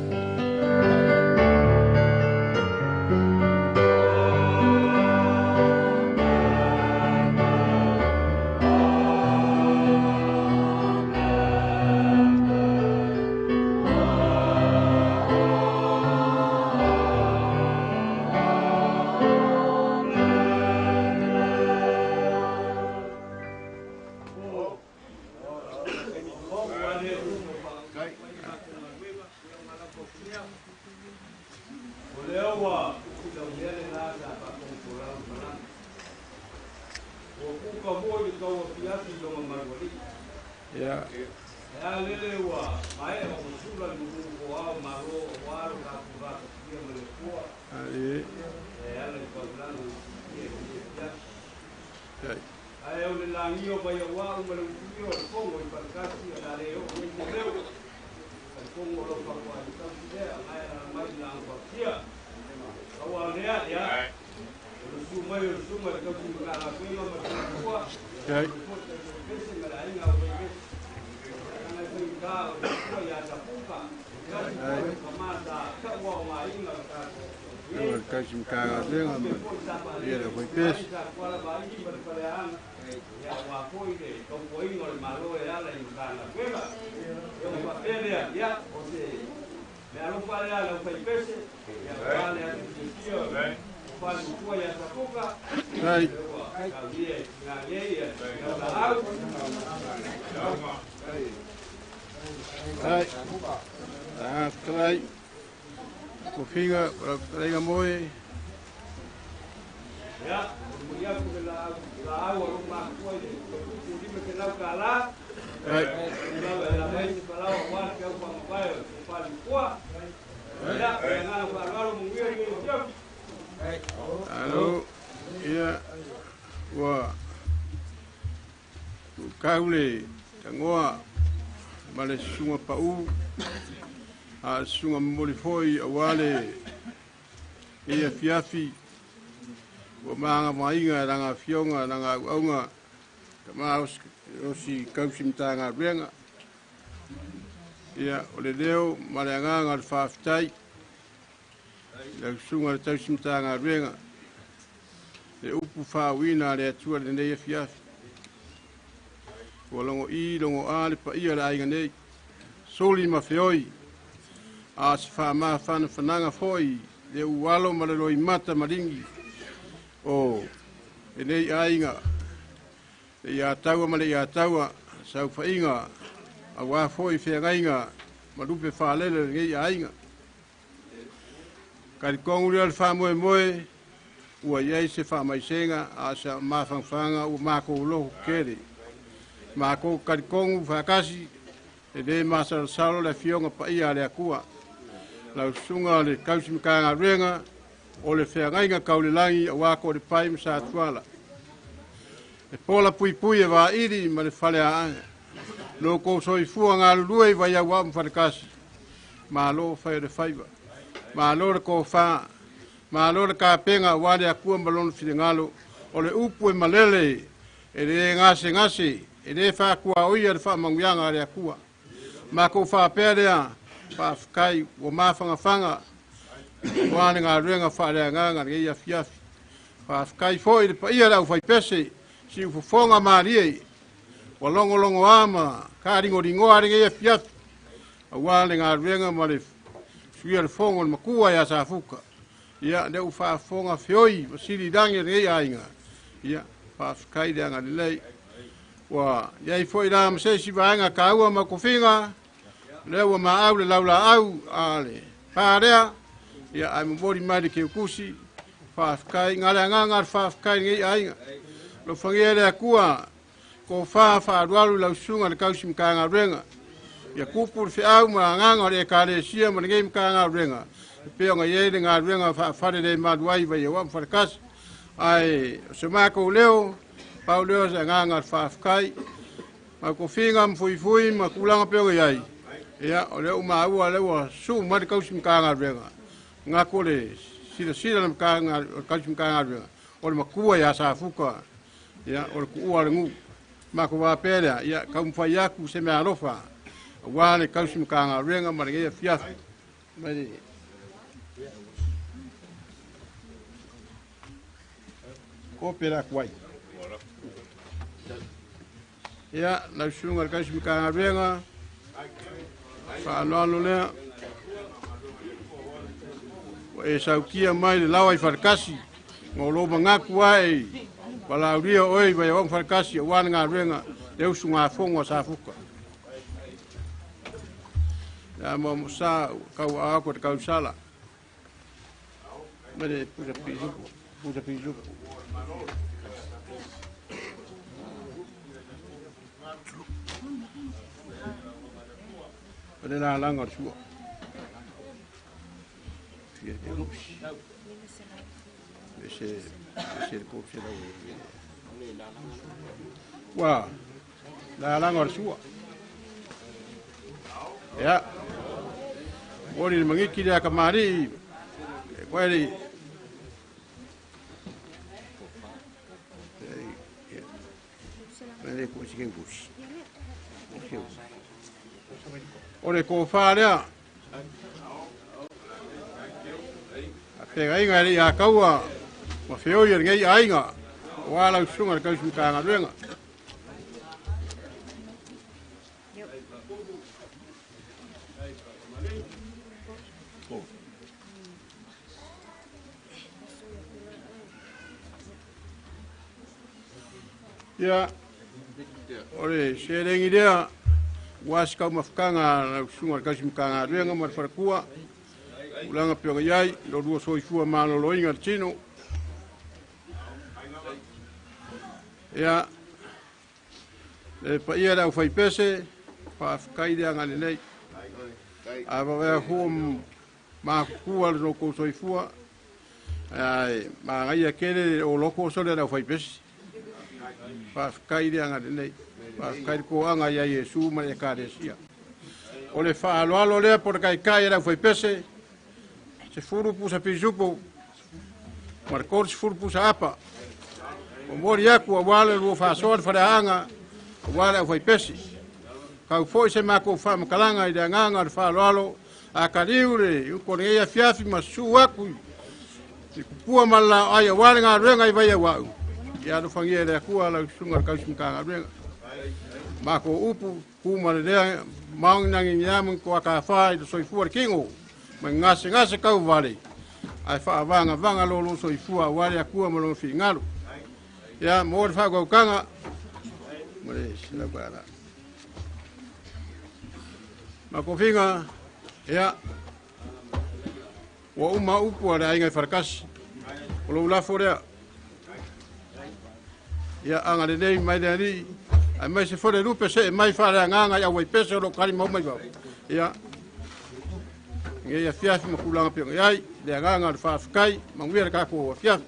Kaule tangoa male sunga pau a sunga molifoi awale ia fiafi o manga mainga ranga fionga ranga aunga kama osi kausimtanga renga ia o le leo male nganga faftai la sunga tausimtanga renga e upu fawina le atua le nei fiafi o longo I longo a le pa ia le ainga nei soli ma feoi a se fa ma fana fananga foi le ualo ma le loi mata maringi o e nei ainga e ia taua ma le ia taua sau fa inga a wa foi fe ainga ma lupe fa lele ngai ainga kari kongu le fa moe moe ua iai se fa mai senga a sa ma fanga u ma ko lo kere ma ko karikongu fakasi e de masal salo le fionga pa ia le akua la sunga le kausimkanga renga o le feangainga kaulilangi a wako le pai Safuta e pola pui pui e va iri ma le Faaleaiga lo ko soifua ngā lulue vai a wa mfarekasi ma lo fai le faiva ma lo le ko fa ma lo le kapenga wa le akua malon fidengalo o le upu e malele e le ngase e le fa kua oia le fa mangianga le akua ma ko fa pelea fa kai o ma fanga wa nga renga fa le nga nge ia fiafi fa kai foi pa ia la fa pese si fu fonga marie o longo ama ka ringo ari nge ia fiafi wa nga renga ma le suia le fongo ma kua ya sa fuka ia de u fa fonga fioi sili dange nge ia inga ia fa kai de nga le wa ia foi la mse si vanga ka ua ma kofinga le wa ma au le laula au ale parea ia ai mbori mai ke kusi whaafkai, ngare nganga whaafkai ngi ainga. Lo whangiere kua, ko whaafāruaru lau sunga le kausi mkanga renga. Ia kupur fi au ma nganga le kare sia ma ngi mkanga renga. Peo nga yele ngā renga whaafare le maduai vai ia wam wharekas. Ai, se mako leo, pau leo se nganga whaafkai. Ma ko whinga mfui ma kulanga peo nga iai. Ia, o leo ma ua leo su ma le kausi mkanga renga. Ngā kore, sira na kausi mkanga renga. O le makua ia Safuka. Ia, o le kuua le ngu. Ma ko wapere, ia, kaumwhai aku se mea rofa. Wane kausi mkanga renga, ma le fiafu. Mari. Ko pera kwai. Ia, lau sunga le kausi mkanga renga. Whaanoano lea. E saukia mai le lawa I wharekasi. Ngō loba ngaku ai. Wala uria oi vai wang wharekasi. Wane ngā renga. Leu su ngā whonga Safuka. Ia mo sa kau ako te kau sala. Mare pusa pizuku. Pusa pizuku. Mare la langa sua. Ese kopse la. Wa. La langa sua. Ya. Ori mangiki dia kamari. Kweli. Mare ko sigen kusi. Ore ko farea. Pega inga ri a kaua. Ma feo ia ngai ainga. Wala usunga ka usunga renga. Ya. Ore serengi dia was kau mafkanga na usunga ka usunga renga ma farkua. Ulanga pio iai, lo dua soifua malo lo inga tino. Ya. Le pa ia da fai pese, pa kai dia ngani nei. Ava vea hum ma kua lo ko soifua. Ai, ma ngai akere o loko so le da fai pese. Pa kai dia ngani nei. Pa kai ko anga ia Yesu ma e karesia. O le fa alo le por kai kai da fai pese. Se furu pusa pizupo, marcor se furu pusa apa. O mori aku a wale lua whasoa whareanga, a wale au whaipesi. Kau foi se mako whamakalanga I rea nganga le whaloalo, a kariure, uko ne ea fiafi ma su aku. I kupua mala ai a wale ngā renga I vai a wau. I ado whangia rea kua lau sunga kausimka ngā renga. Mako upu, kuma le rea, maungangi ngiamun ko a ka whai do soifua kingo. Ma ngase kau vale. Ai whaavanga lolo soifua wale akua malonga whi ngaru. Ia, mōre whakau kanga. Mōre, sila kua Ma ko whinga, ia, wa uma upu a rea ingai wharakasi. O lo ulafo rea. Ia, anga le nei mai rea ni. Ai mai se fore rupe se mai wharea nganga ia wai pese o lo kari mau mai wau. Ia, ngai a fiafi ma kulanga pio ngai, le nganga le whaafikai, ma nguia ka ko fiafi.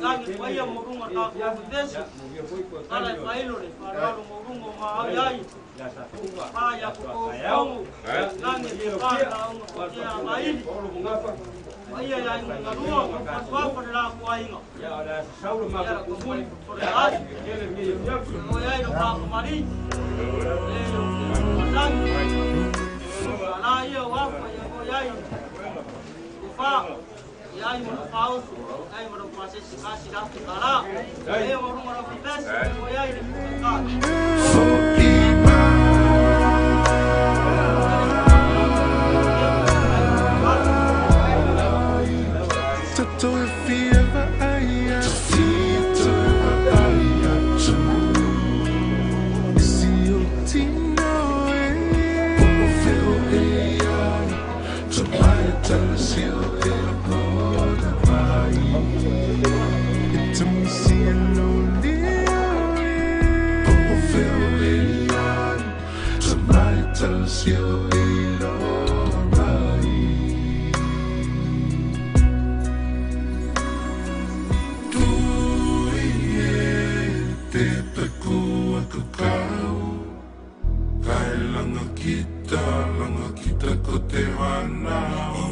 Nani kwa hiyo murungo ta kuongeshi. Ala failo le faralo murungo maayai. Haya kukongo. Nani kwa ungo maili. Haya ya ngalua kwa kwa la kwa ingo. Ya ala saulu ma kwa kumuli kwa la. Moya ilo kwa mari. Ala hiyo wapo ya moya. Ufa ya imo paus. Ay mo proses kasi dapat kala. Ay mo mo fitas mo ya ile ka. Toto if ever I to see you tino feel to my tell you kita ko te wanau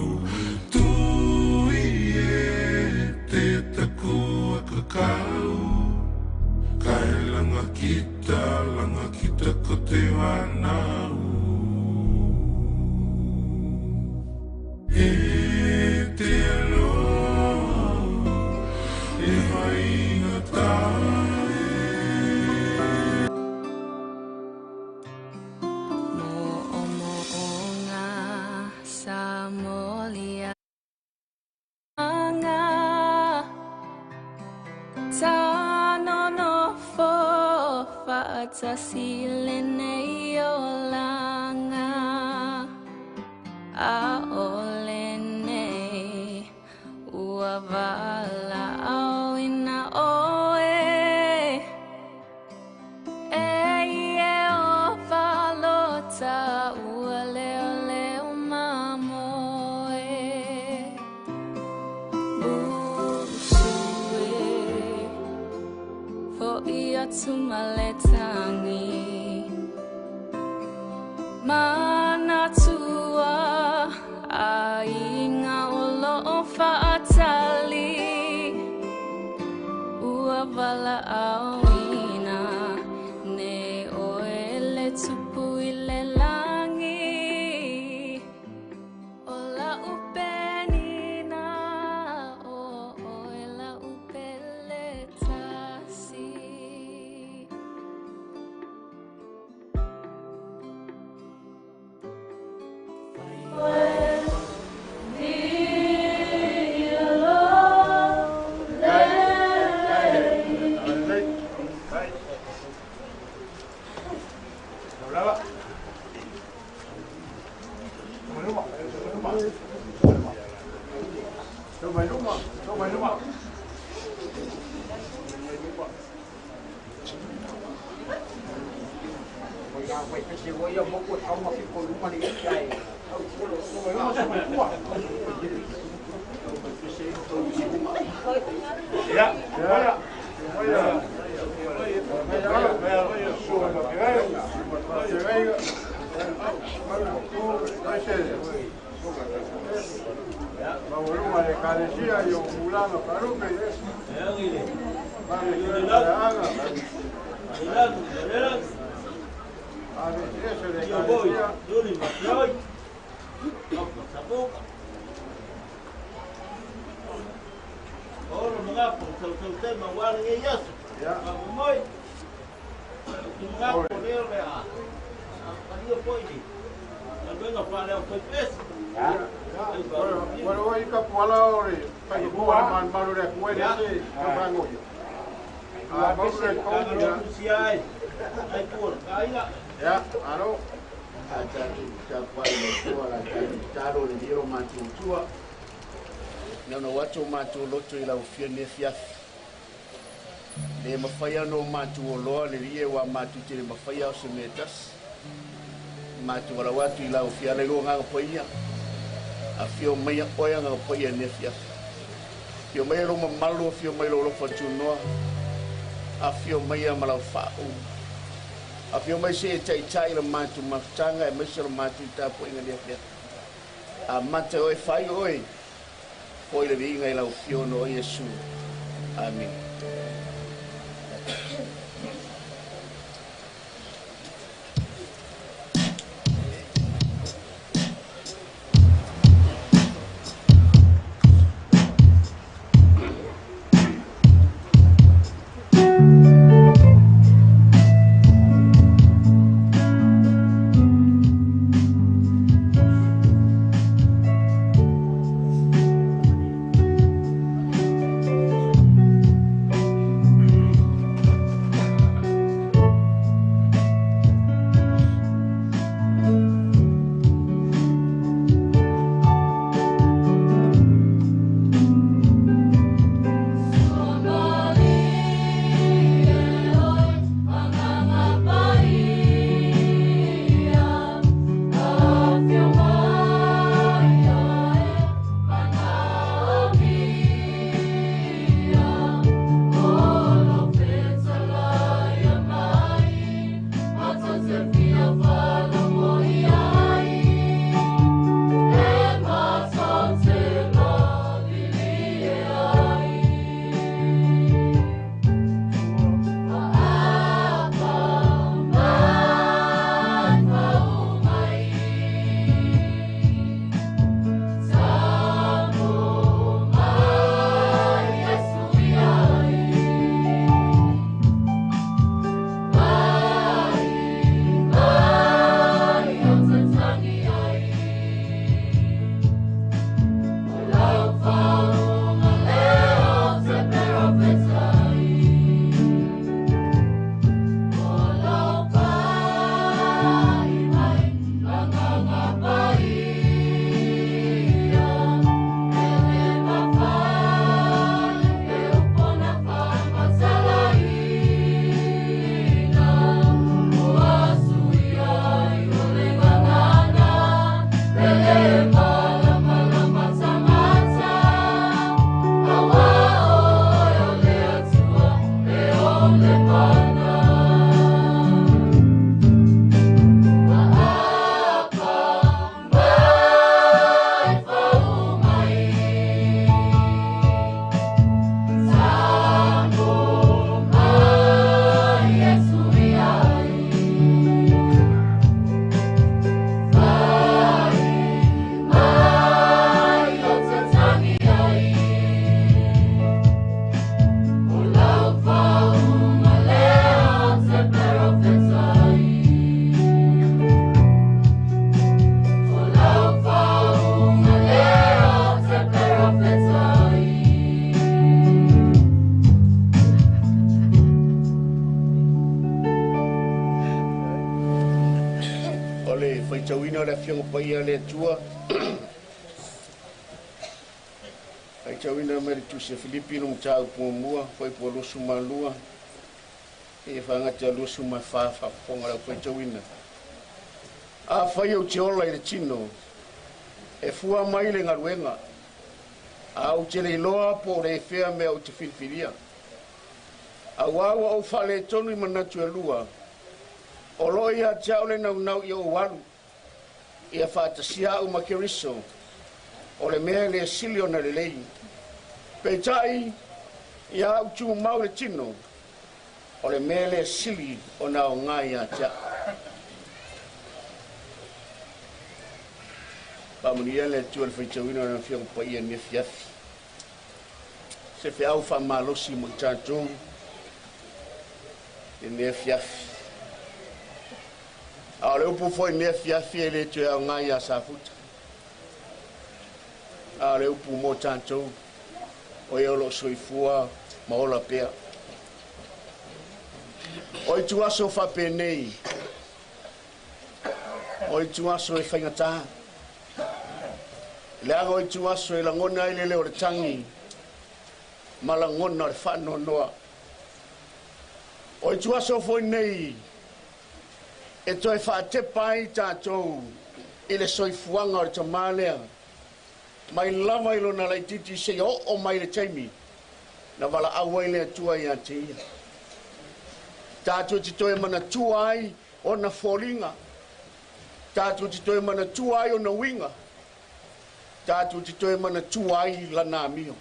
tu ie te taku aku kau kai langa kita ko te wanau e te alo e mai ngatai sa silene yolanga a olene uavala awina oe e o falota uale ole umamoe busue fo iatumaleta mana tua ainga olo fatali uavala awina ne oele tupu ile langi ola upenina o oela upele tasi Nana watu matu loto ila ufiane fiafi. Le mafaya no matu oloa le rie wa matu tele mafaya o semetas. Matu wala watu ila ufiane lo nga poia. Afio maya oya nga poia ne fiafi. Fio mai lo mamalu, fio mai lo fatunoa. A fio mai malau fa'u. A fio mai se tai le matu mafutanga e mai se le matu tapu inga dia fia. A mate oi fai oi. Foi le vinga i lau fio no Yesu. Amin. Tawina le fianga paia le tua. Ai tawina me tu se Filipi nung tau pumua, foi po lusu malua. E fanga te lusu ma fa ponga la foi tawina. A fai o tiola i le tino. E fua mai le ngaruenga. A o te le loa po le fea me o te filfilia. A wawa o fale tonu i manatu e lua. O loi a tau le nau i o walu. Ia whaatasia u makeriso. O le mea le silio na le lei. Peitai, ia au tu mau le tino. O le mea le sili o na o ngai a tia. Pamunia le tu al feitawina na fiang paia ne fiafi. Se fe au fa malosi mo tantum. E ne fiafi. A le upu foi ne fiafi e le tu a ngai a Safuta. A le upu mo tantum. O yo lo soifua ma ola pea. O tu aso fa penei. O tu aso e fangata. Le ago i tu aso e langona i le o le tangi. Ma langona le whano noa. O i tu aso foi nei. E toi wha te pai tātou. I le soifuanga o le tamalea. mai lava i lona laititi se o mai le taimi na wala awa i le atua i ate ia. Tātua ti toe mana tua ai o na fōringa. Tātua ti toe mana tua ai o na winga. Tātua ti toe mana tua ai lana amio.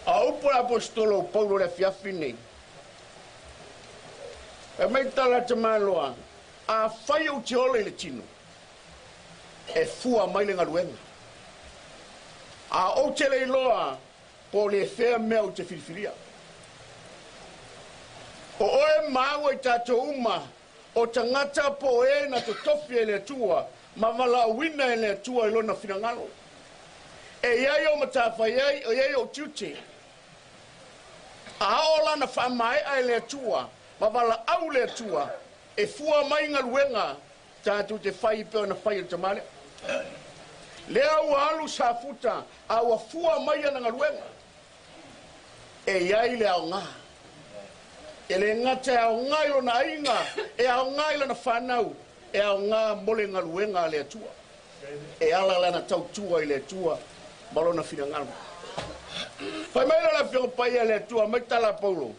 A upo la apostolo Paulo le fiafi nei. E mai tala te maloa, a whai au te ole le tino. E fua mai le ngaruenga. A o te leiloa, po le whea mea o te whiriwhiria. O oe maua i tātou uma, o tangata po e na to tofi e le tua, ma wala wina e le tua i lona whirangalo. E iai o matawhai ei, o iai o tiute. A ola na whamai ai le tua, ma wala au le tua, e fua mai ngaruenga, tātou te whai peo na whai o tamale. Lea ua alu Safuta, a ua fua mai ana ngaruenga. E iai le au ngā. E le ngata e au ngā ilo na inga, e au ngā ilo na whanau, e au ngā mole ngaruenga le atua. E ala lana tau tua i le atua, malo na whina ngaru. Whai mai la whio pai e le atua, mai tala Paulo.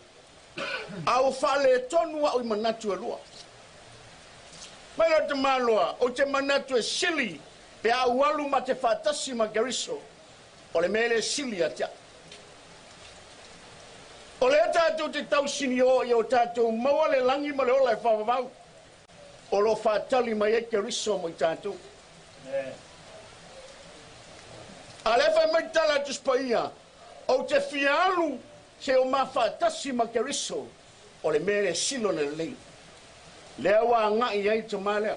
Au whale tonua o i manatu e lua. Mai la te maloa, o te manatu e sili, pe au alu ma te whatasi ma geriso, o le mele sili a tia. O le tātou te tau sini o i o tātou maua le langi ma le ola e whawawau. O lo whatali mai e geriso mo i tātou. A le whai mai tala tus paia, o te whialu se o ma whatasi ma geriso, o le mele silo na lei. Lea wa ngai ai te malea.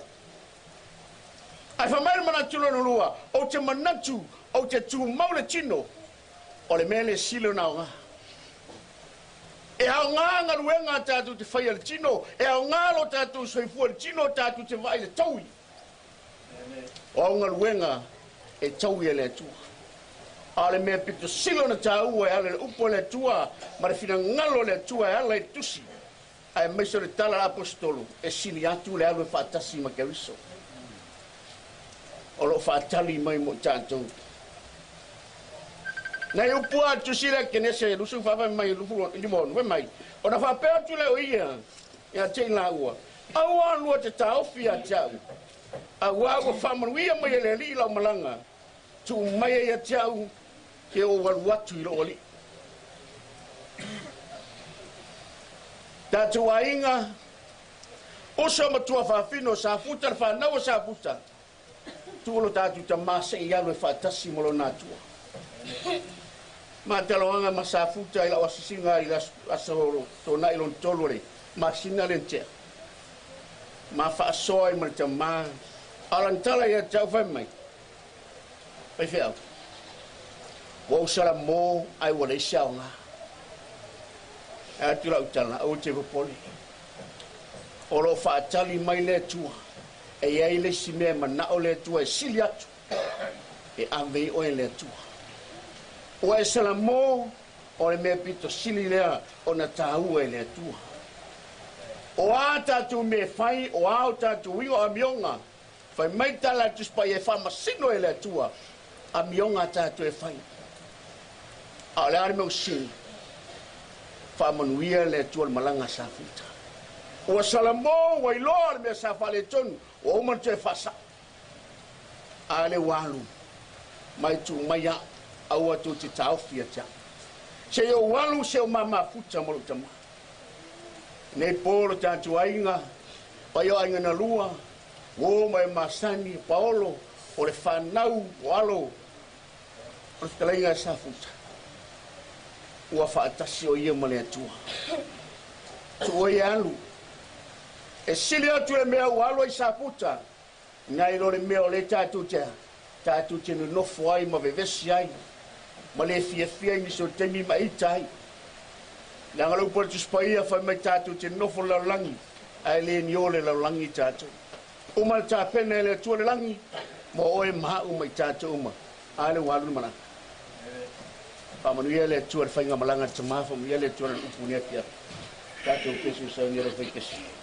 Ai whamai mana tulo no lua, o te manatu, o te tu maule tino, o le mele silo na o ngā. E au ngā ngaruenga tātou te whai al tino, e au ngā lo tātou soifua al tino, tātou te vai le taui. O au ngaruenga e taui e le atua. A le mea pito silo na tāua e ale le upo le atua, ma le fina ngalo le atua e ala e tusi. Ai maiso le tala apostolo, e sili atu le alu e whaatasi ma keriso. O lo whaatali mai mo tātou. Nei upu atu sila kenese lusu whawai mai lufu limonu, we mai. O na whapea tu le o ia, ia te la ua. Au alua te taofi a tiau. A wago whamanuia mai e le li lau malanga. Tu mai e a tiau, ke o waluatu i lo oli. Tātou a inga, osa matua whawhino Safuta, whanau Safuta. Tuolo tātou ta masa i alu e whaatasi molo nātua. Ma taloanga ma Safuta i la wasisinga i la asoro tona ilon tolore, ma sina lentea. Ma whaasoa i malta ma, alantala i a tau whaimai. Pai whiau. Wa usara mō ai wale i saonga. E atula utala, au te popoli. O lo whaatali mai le tua. E iai le si mea manao le tua e sili atu. E awei oe le tua. O e salamo, o le mea pito sili lea o na tāua e le tua. O a tātou me whai, o a o tātou ingo a mionga. Whai mai tala tuspai e whamasino e le tua. A mionga tātou e whai. A le arme o sili. Whamanuia le tua malanga Safuta. O salamo, wa iloa le mea safale tonu, o oman te whasa. A le walu, mai tu mai a, au atu te taofi a tia. Se o walu se o mama futa molo tama. Nei polo tātu ainga, pai o ainga na lua, o mai masani, paolo, o le whanau, o alo, o le talainga Safuta. Ua whaatasi o ia male atua. Tu o i alu. E sili atu le mea ualo i Safuta. Ngai lo le mea o le tātu te nofo ai ma vevesi ai. Ma le fia i miso temi ma itai. Langa lau pole tu spaia whai mai tātu te nofo laulangi. Ai le ni ole laulangi tātu. Uma le tāpena le atua le langi. Mo oe maha mai tātu uma. Ai le walu mana. Pamanuia le atua le whainga malanga te mafa. Muia le atua le upunia kia. Tātu kesu sa ngira whaikesi.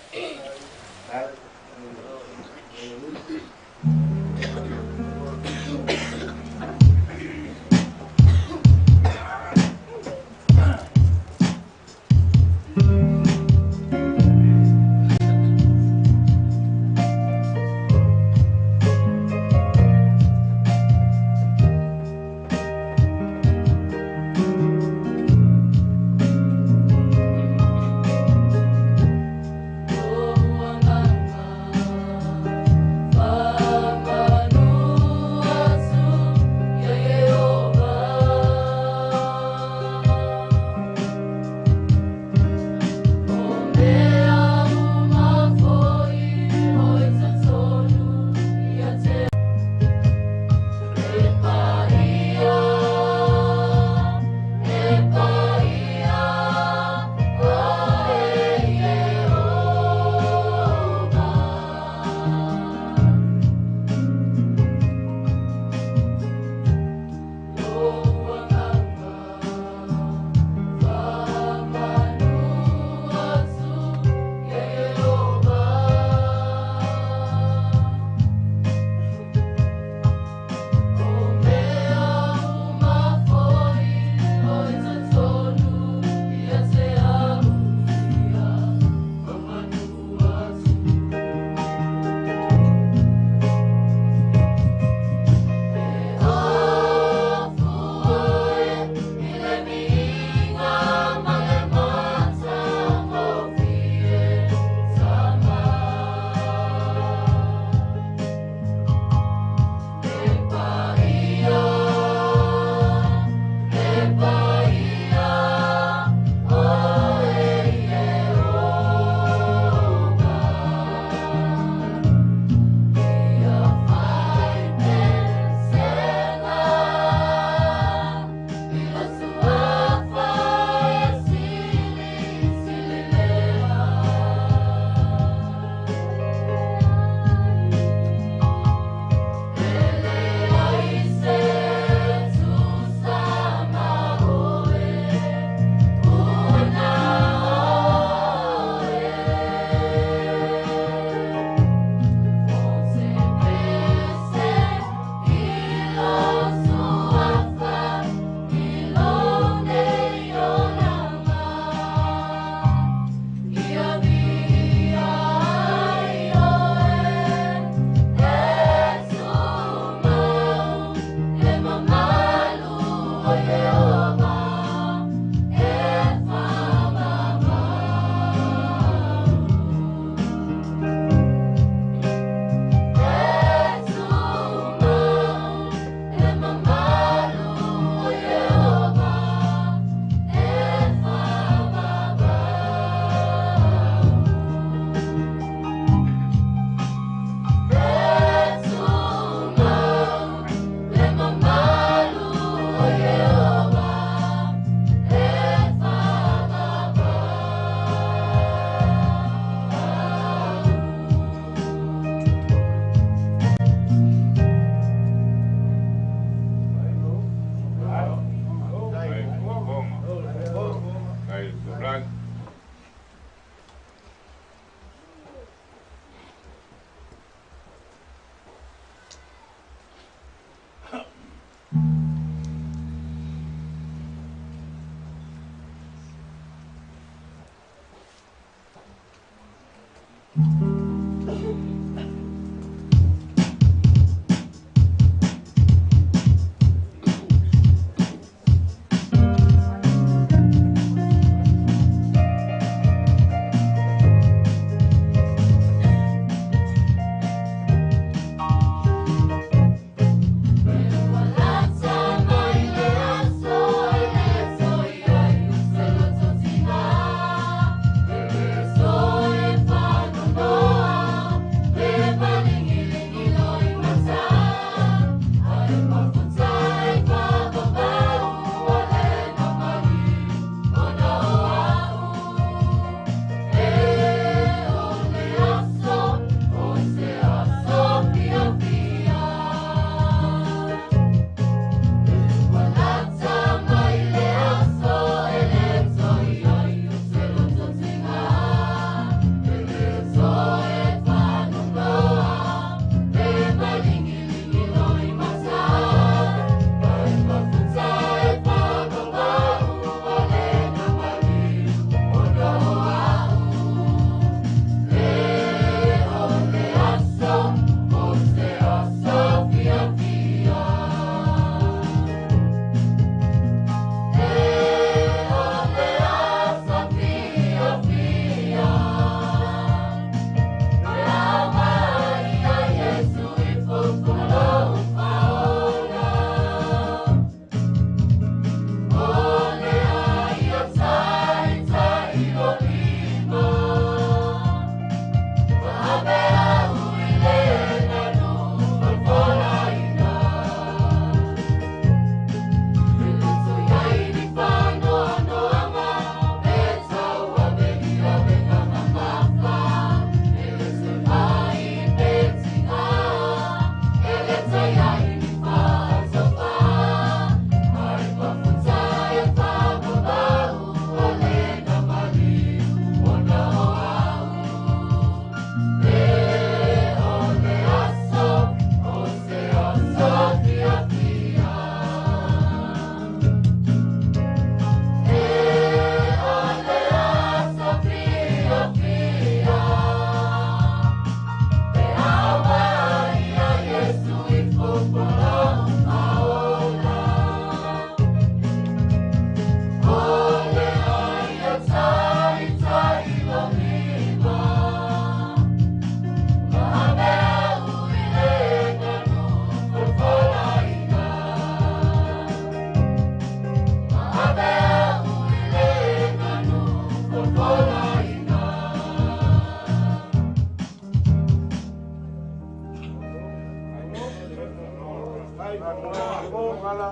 ngala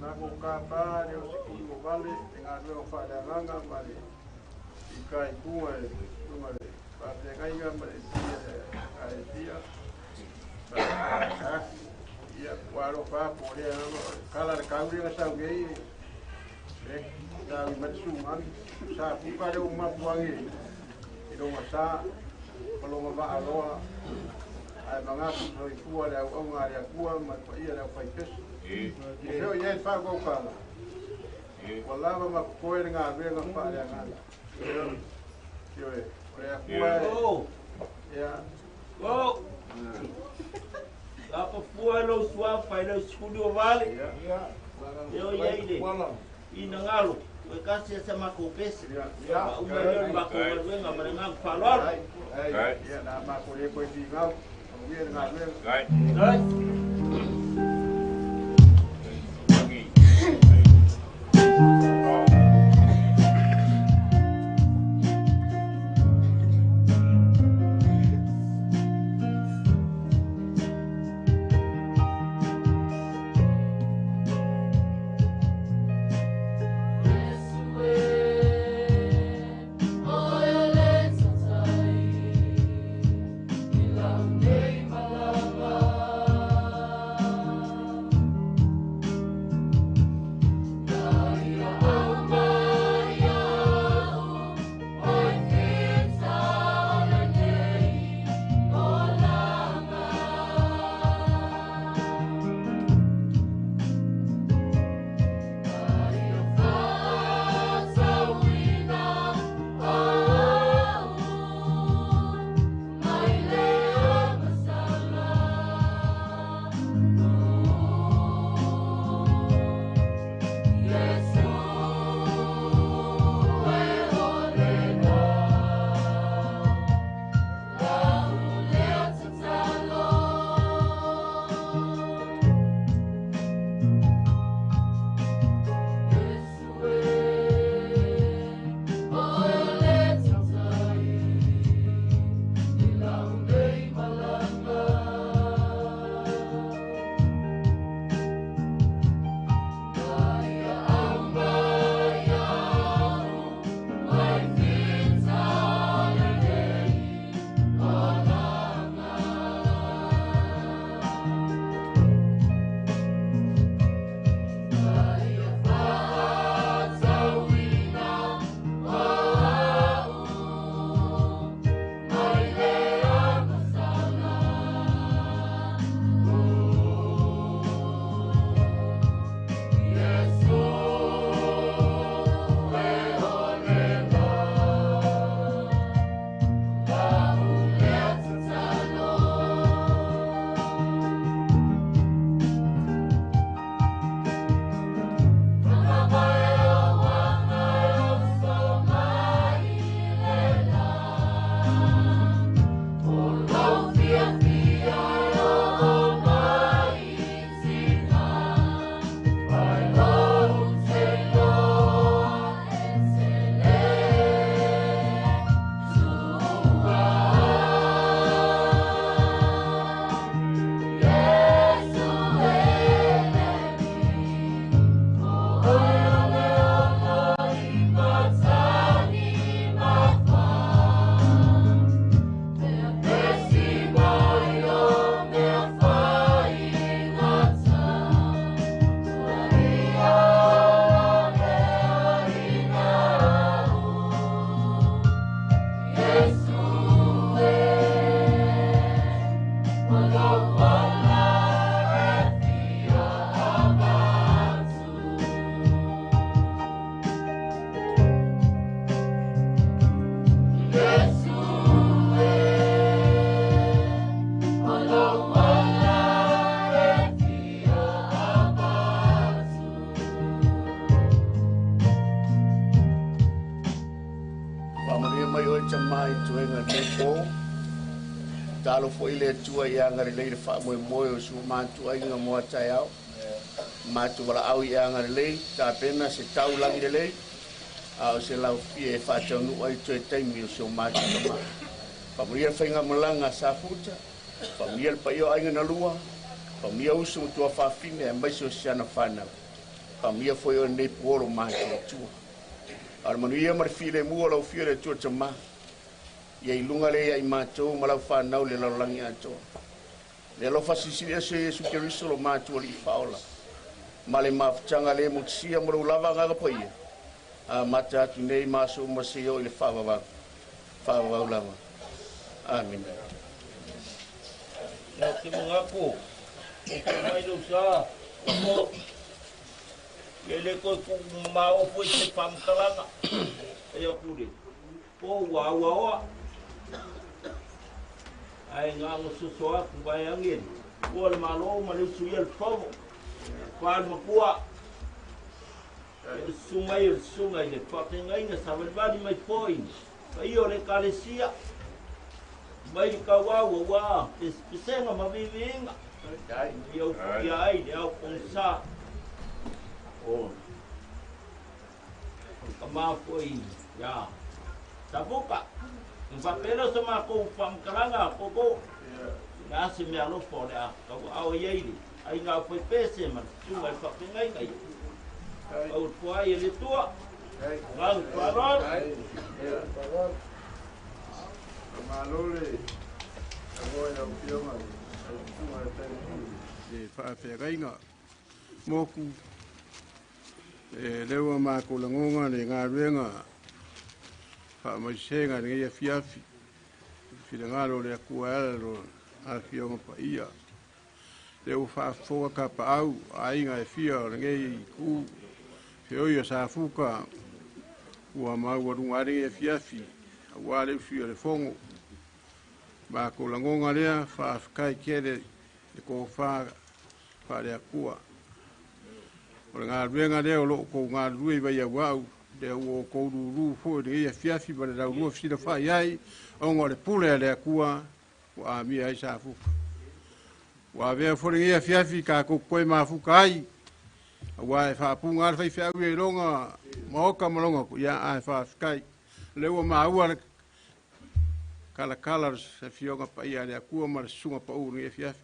na ko ka pa yo si mo vale nga no Faaleaiga mari ikai kuwa ngale pa te ngai mari ai dia ia waro pa por ia kala kauri nga sa gei da matsu man sa puka de uma puangi ilo masa kalau ma aloa ai manga so ikua le au nga le akua ma ia le fai pes eu ia fa go kala wala ma ko nga ve nga pa le nga yo e akua ya go apa puelo sua fai no escudo vale eu ia ide ina ngalo we kasi sama ko pes ya umero ba ko wenga marenga falor ya na ma ko le ko tingau bien nga le talo fo ile tua ia ngari le fa mo mo su mantu ai nga mo tai au matu wala au ia ngari le ta pena se tau langi le au se lau fie fa tonu ai tu tai mi su matu ma pa mo ia fenga malanga Safuta pa mo ia pa yo ai na lua Pa mia usu tua whawhine e maiso siana whanau. Pa mia foi o nei poro mahi tua. Ar manu ia mara while mua lau while tua tama. Ia i lunga le ia i mātou ma lau whanau le lau langi atoa. Le lau whasisiri ase Yesu Keriso lo mātua li whaola. Ma le mawhtanga le mutsia mara ulava ngaga pa ia. Mata atu nei maso maseo i le whawawau. Whawawau lava. Amen. Ia te mga ko. Ko mai do sa. Ko ele ko mau foi se pamkalanga. Ia puri. Ko wa. Ai nga susoa ku bayangin. Ko le malo malusu il fogo. Fal makua. Sungai le patengai na sabe vale mai foi. Aí o le calesia. Vai kawawa pisenga mavivinga. Eu ai eu pensar. Oh. Kama foi ya. Tabuka. Papelo sama ko pamkalanga koko. Nasi me alo fore a. Ko au yeili. Ai nga foi pese man. Sungai patengai kai. Au foi ele tua. Ngang paron. Malole. Agora o filme. E Faaleaiga. Moku. Lewa mako langonga le ngā ruenga. Whaamaisenga ni ia fiafi. Whirangaro le akua alo a fionga pa ia. Leo whaafoa ka pa au a inga e fia o ngei ku. Whioia Safuka. Ua mau arungare e fiafi. Ua leo fia le fongo. Mako langonga lea whaafikai kere le ko wha le akua. O le ngā ruenga leo lo ko ngā rui vai au au. Le o ko ruru fo le ia fiafi ba le rau fina whai ai. O ngā le pule le akua. Ua mia ai Safuka. Ua vea fo le ia fiafi ka ko koe mafuka ai. Ua e whaapunga ar whai whiau e longa maoka malonga ko ia ai whaafikai. Le ua maua le kala se fionga pa ia le akua ma le sunga pa uru ia fiafi.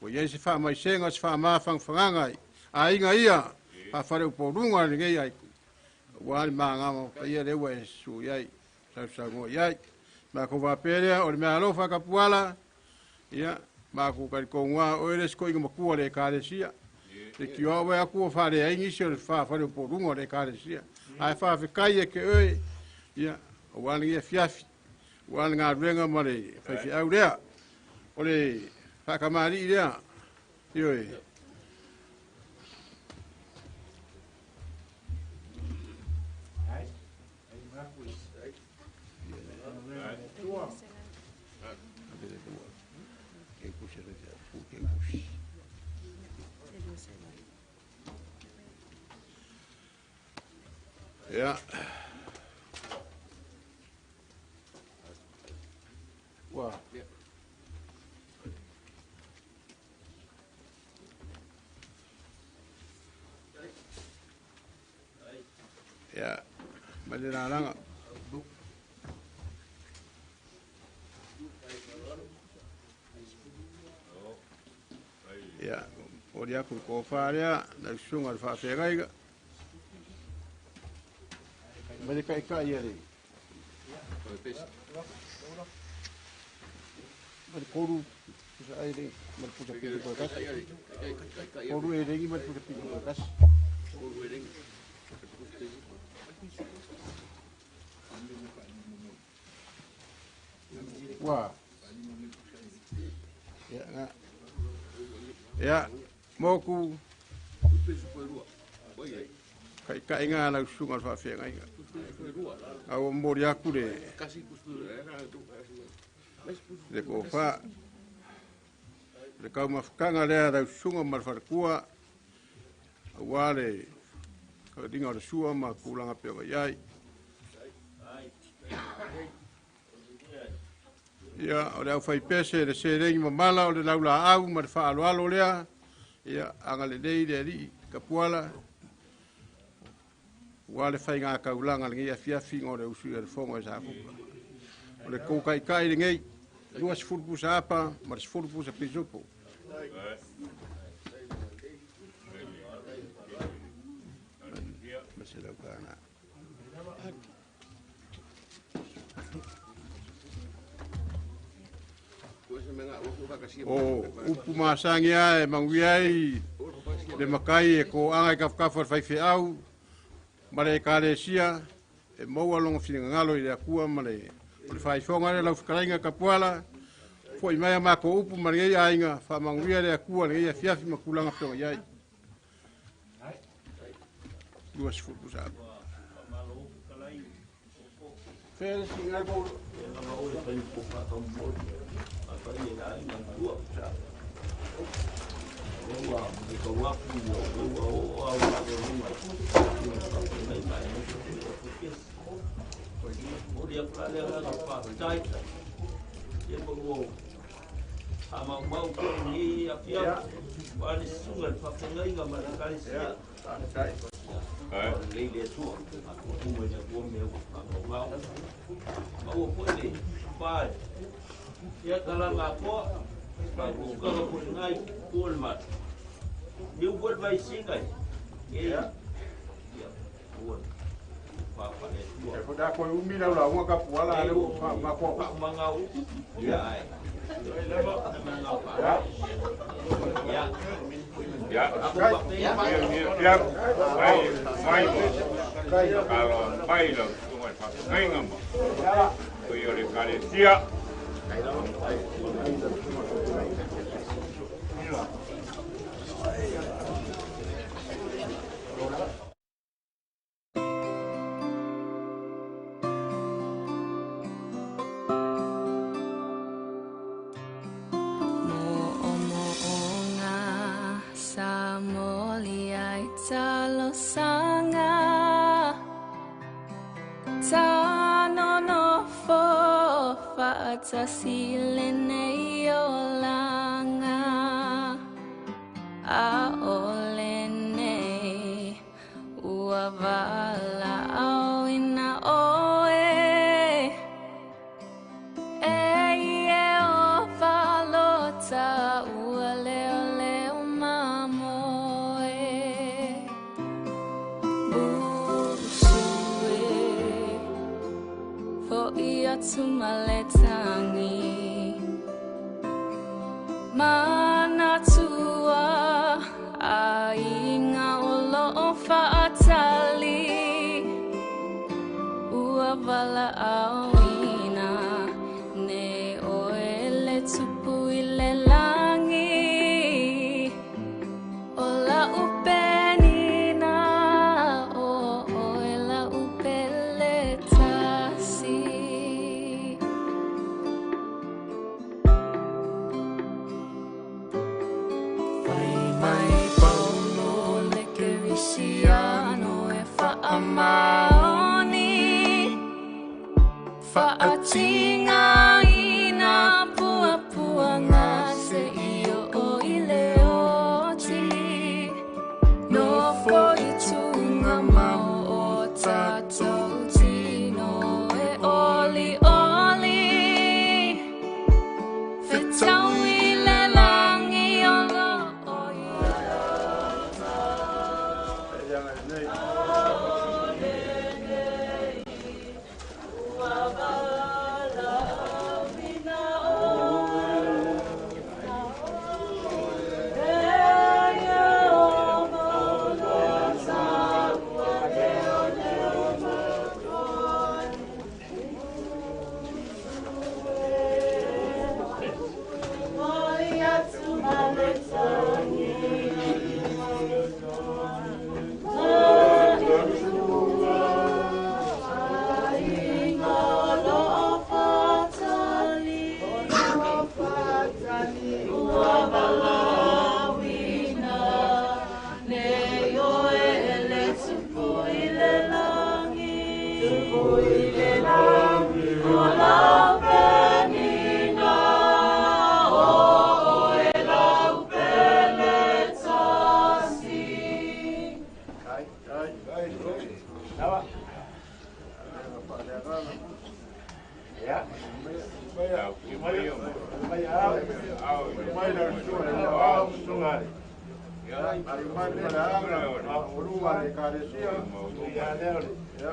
O ia se wha mai senga se wha mawhang whangangai. A inga ia, a whare uporunga le ngei ai. Ua le maa ngama pa ia le ua e su iai. Sau ngoi iai. Ma ko waperea o le mea alofa kapuala. Ia, ma ko karikongua o ele sko inga makua le kāresia. Le kioa ue akua Faaleaiga isi o le whare uporunga le kāresia. A wha whikai e ke oe. Ia, o wale ia fiafi. Wan ngā ruenga ma le whaifi au rea. O le whakamari i rea. Ioi. Ja. Wow. Ya, maliraranga. Ya, ori aku ko faarea na sunga Faaleaiga. Malika kai yare. Mas koru pusa aire, mas pusa pintu ko kas. Koru aire ni mas pusa pintu ko kas. Koru aire. Wah. Ya. Ya, moku. Kai nga la sunga Faaleaiga. Au mori aku le. Le ko fa le ka mafkanga le da sunga mar farkua wale ka dinga le sua ma kulanga pe ai ya ora fai pese le sereng mala o le laula au mar fa alo le ya anga le dei de ri kapuala wale fai nga ka ulanga le ia fiafi ngore usu le fongo sa o le ko kai le ngei duas furpus apa, mas furpus a pisopo. O upu masangia e manguiai le makai e ko anga kafkafa fai fe au mare kalesia e maua longa fina ngalo i akua mare o le fai fonga le lau fkarainga kapuala fo i mai ma ko upu mare ia inga fa manguia le akua le ia fiafi makulanga fo iai duas fuku sa Fel singa ko Ya kalau ngapo, kalau pun ngai pun mat, dia buat baik singai. Ya, ya, buat. Papa ni. Ko da ko umi la la wa kapuala le ma ko mangau. Ya. Ya. Ya. Ya. Kalau bailo, cuma pakai ngam. Kau oleh kali siap. Sa silene yolanga a olene uavala awina oe e o valota uale ole umamoe busue fo ia tumaletani mana tua ainga olo faatali uavala awina ne oele tupu ile langi ola upenina o oela upele tasi Amaoni faatinga ina pua ngase iyo o ileoti no fo itunga mao o tatou tino e oli fetau ile langi olo Au, sungare. Ari mai para a urua e karesia. Ya leo. Ya,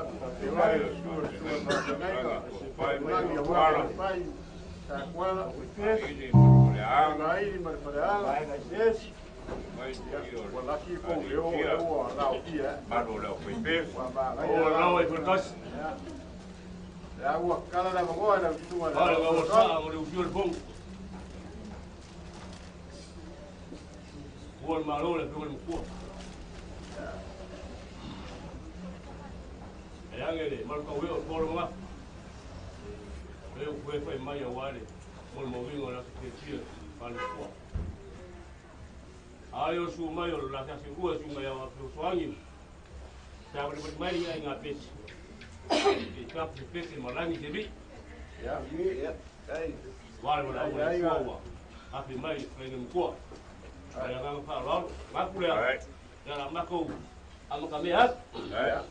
vai sura Sauniga. Vai vai. Takwala, o peixe. Vai para vai yes. Wala ki ko eu lá o dia. Maro leo foi peixe. O não é por causa. Ya wa kala na magoa na vitu Olha, eu vou só o fio bom. O malo le pegou no cu. É angele, mas com o foro lá. Eu fui foi mais ao ar. O movinho lá que tinha para o cu. Aí eu sou maior lá que se rua sou maior o sonho. Já vou mais em a peixe. E cap de peixe malangue de bi. Ya, ai. Vai lá o cu. A primeira foi no cu. Aí eu vou falar, vai por lá. Já lá marcou. A não caminhar. É.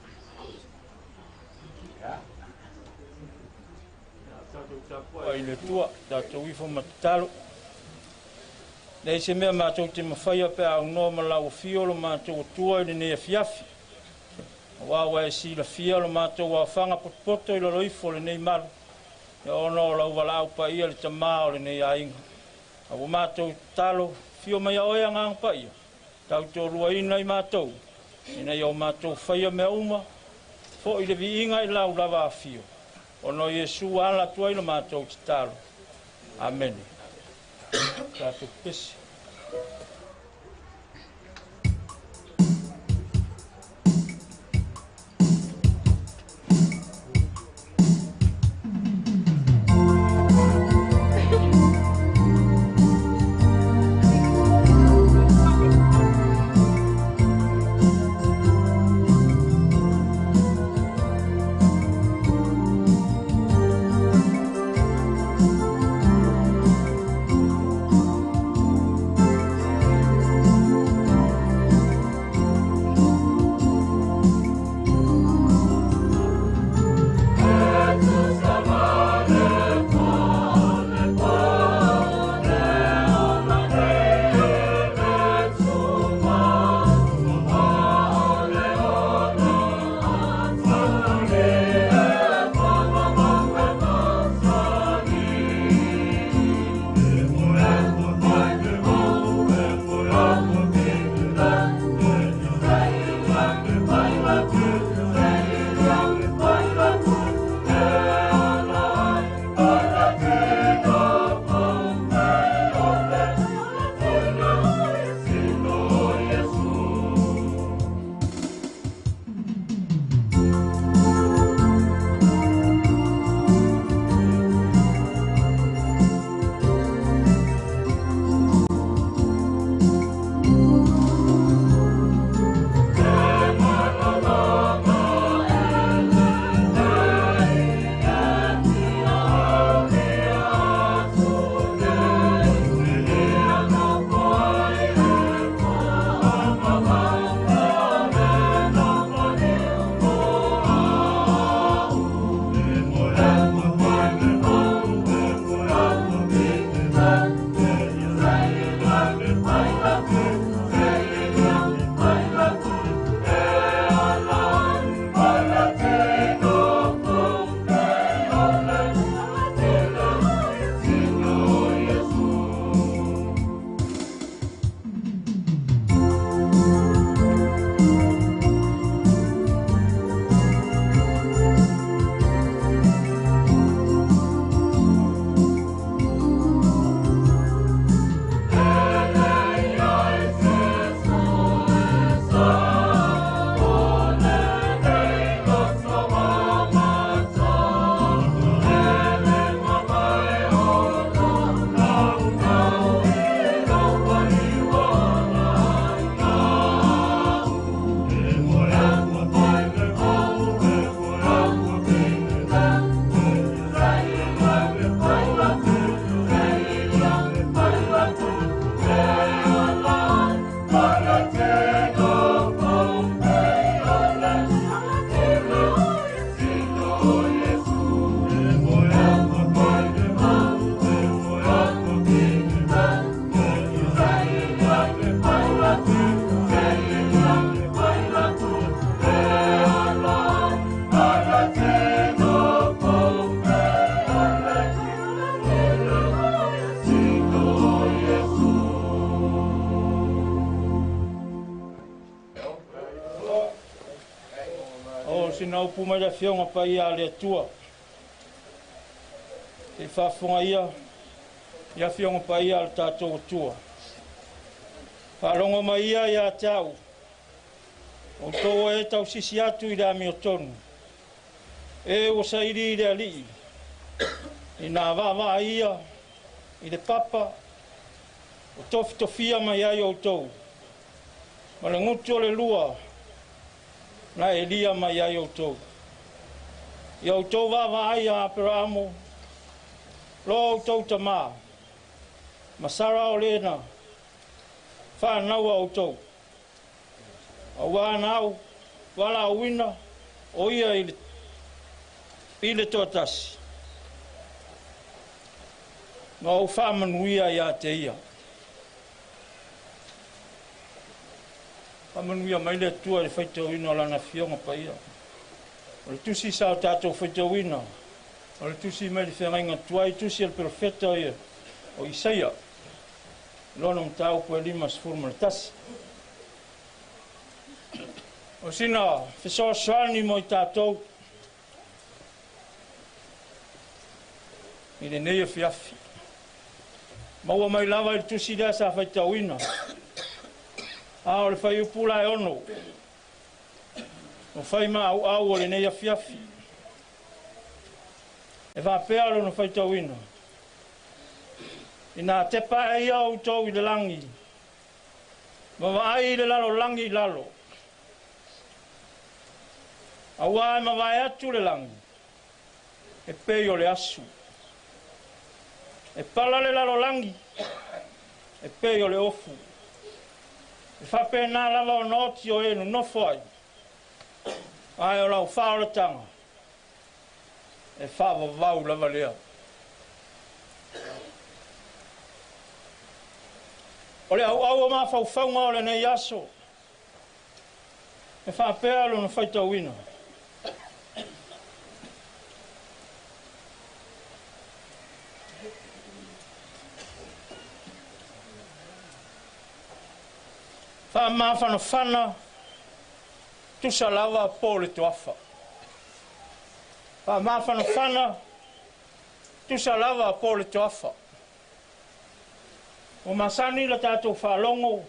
Ai le tua, da tau i foma talo. Nei se mea mātou te mawhaia pe au noa ma lau fio lo mātou tua i ne fiafi. Wawa e si la fia lo mātou wa whanga potpoto i lo loifo le nei maru. E ono o lau walau pa ia le tamao le nei ainga. A wa mātou talo fio mai a oia ngang pa ia. Tau tō rua ina i mātou. Ina i o mātou whaia mea uma. Fo i le vi inga i lau lava a fio. Ono Yesu ala tuai lo mātou te talo. Amen. Tātou pesi. Thank na upu mai le fionga pa ia le tua. Te whafunga ia fionga pa ia le tātou tua. Whalonga mai ia tau. O tō e tau sisi atu i rami o tonu. E o sairi i le alii. I nā wawa ia, i le papa, o tofi tofia mai ai o tau. Ma le ngutu o le lua, na e lia mai ai o tau. I o tau wawa ai a peramo, lo o tau tamā. Masara o lena, whānaua o tau. A wānau, wala o wina, o ia i le tōtasi. Ma o whamanuia ia te ia. Whamanuia mai le tua le whaitauina o lana fionga pa ia. O le tusi sa o tātou whaitauina. O le tusi mai le whengainga tuai tusi al profeta ia. O Isaia. Lona mtau po e lima sfurma le tasi. O sina whesoa soani mo i tātou. I le neia fiafi. Maua mai lava i tusi lea sa whaitauina. A o le whai upula e ono. O whai ma au o le neia fiafi. E whapea alo no whaitauina. I nā te pae ia o tau i le langi. Ma vai i le lalo langi lalo. A wai ma vai atu le langi. E pei o le asu. E pala le lalo langi. E pei o le ofu. E whape nā lava o noti o enu nofo ai. Ai o lau whaoratanga. E whawa vau lava lea. O le au o mā whauwhaunga o le nei aso. E whape alo na whaitauina. Whamawhana whana, tusa lava po le tuafa. Whamawhana whana, tusa lava po le tuafa. O masani la tātou whalongo,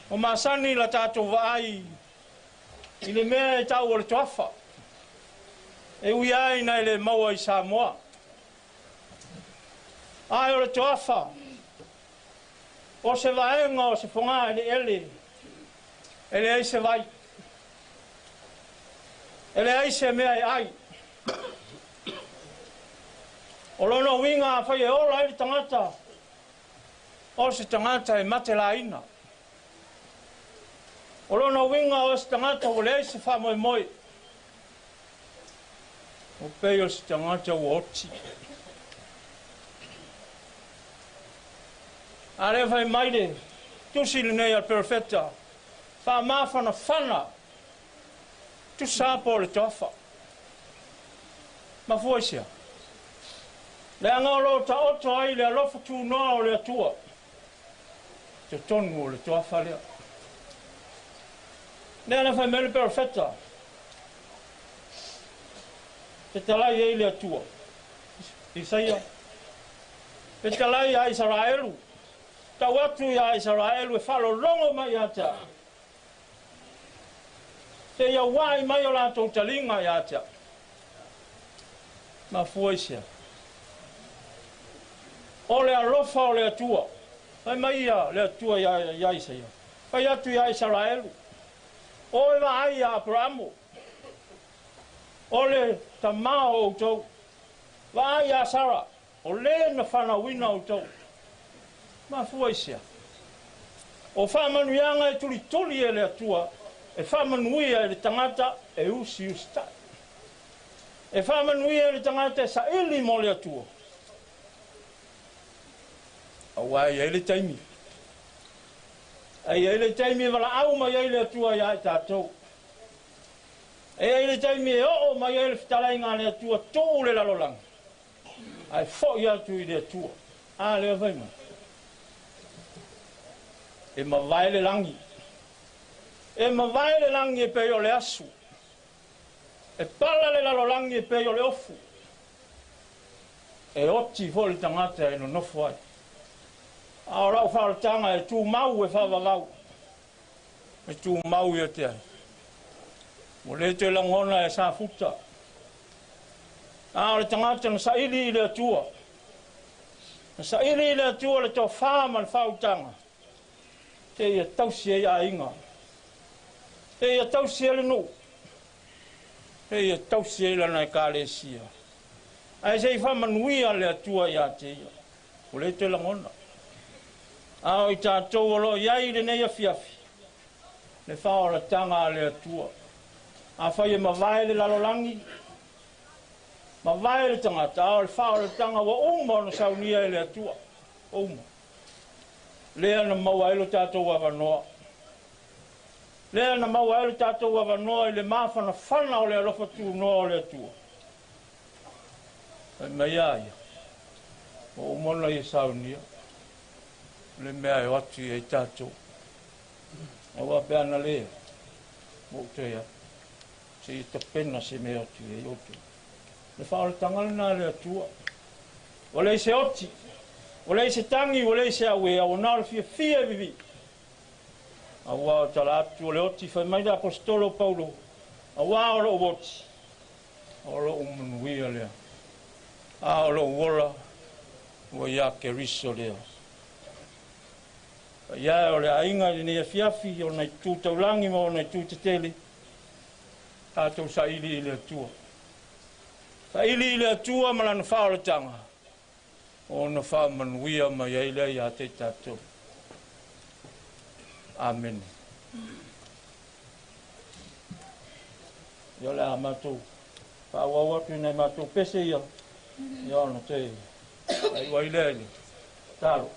o masani la tātou vai, i le mea e tau o le tuafa. E ui ai nei le maua i Samoa. Ai o le tuafa. O se vaenga o se whonga ele ai se vai. Ele ai se mea ai. O lono winga whai e ola i tangata. O se tangata e mate la ina. O lono winga o se tangata o le ai se wha moi moi. O pei o se tangata o oti. Ale vai maire, tusi le nei al perfetta, fa mafana fana, tu sapo le tofa. Ma fuisia. Le angolo ta oto ai le alofa tu noa o le atua. Te tonu o le tofa lea. Le ana fai mele perfetta. Te talai ei le atua. Isaia. Te talai a Israelu. Tau atu ia Israelu e whalo longo mai ata. Te ia wai mai o lātou talinga i ata. Ma fuaisia. O le alofa o le atua. Pai mai ia le atua ia Isaia. Pai atu ia Israelu. O e vai ia Abramo. O le tamao o tau. Vai ia Sara. O le na whanawina o tau. Ma fuaisia. O whamanuianga e tuli e le atua, e whamanuia e le tangata e usi ustai. E whamanuia e le tangata e sa ili mo le atua. Awai e le taimi. Ai e le taimi wala au mai e le atua ia e tātou. E le taimi e o mai e le whitalainga le atua tō le lalolanga. Ai fo i atu i le atua. A le avaima. E mawai le langi. E mawai le langi e peo le asu. E pala le lalolangi e peo le ofu. E oti fo le tangata e no nofo ai. A ora o whaaratanga e tū mau e whawawau. E tū mau i o te ai. Mo le te langona e Safuta. A ora tangata na sairi i le atua. Na sairi i le atua le tō whāma le whautanga. Te ia tausi e a inga. Te ia tausi e le no. Te ia tausi e lana e ka le sia. Ai se i whamanuia le atua i a te ia. O le te langona. Ao i tātou alo iai le nei a fiafi. Le whaora tanga le atua. A whai e mawai le lalolangi. Mawai le tangata. Ao le whaora tanga wa uma no saunia e le atua. Uma. Lea na maua elo tātou wawanoa. Lea na maua elo tātou wawanoa i le mawhana whana o le alofa tū noa o le atua. E mea ia. O umona i saunia. Le mea e watu i tātou. E wapea na lea. Mo te ia. Se i ta pena se mea atu e otu. Le whaore tangale nā le atua. O lei se oti. O lei se tangi, o lei se awe, o nāre fia vivi. A wā o tala atu o le oti, whai maida apostolo Paulo. A wā o lo o oti. O lo o manuia lea. A o lo uola. O ia ke riso lea. Ia o le ainga i nea fiafi, o nei tūtau langi mo o nei tūtetele. Tātou sa ili i le atua. Sa ili i le atua malana whaore tanga. O na whamanuia mai eile i a te tātou. Amen. Ia le a mātou. Whawawatu nei mātou pese ia. Ia ana te. Ai waile ele. Tāro.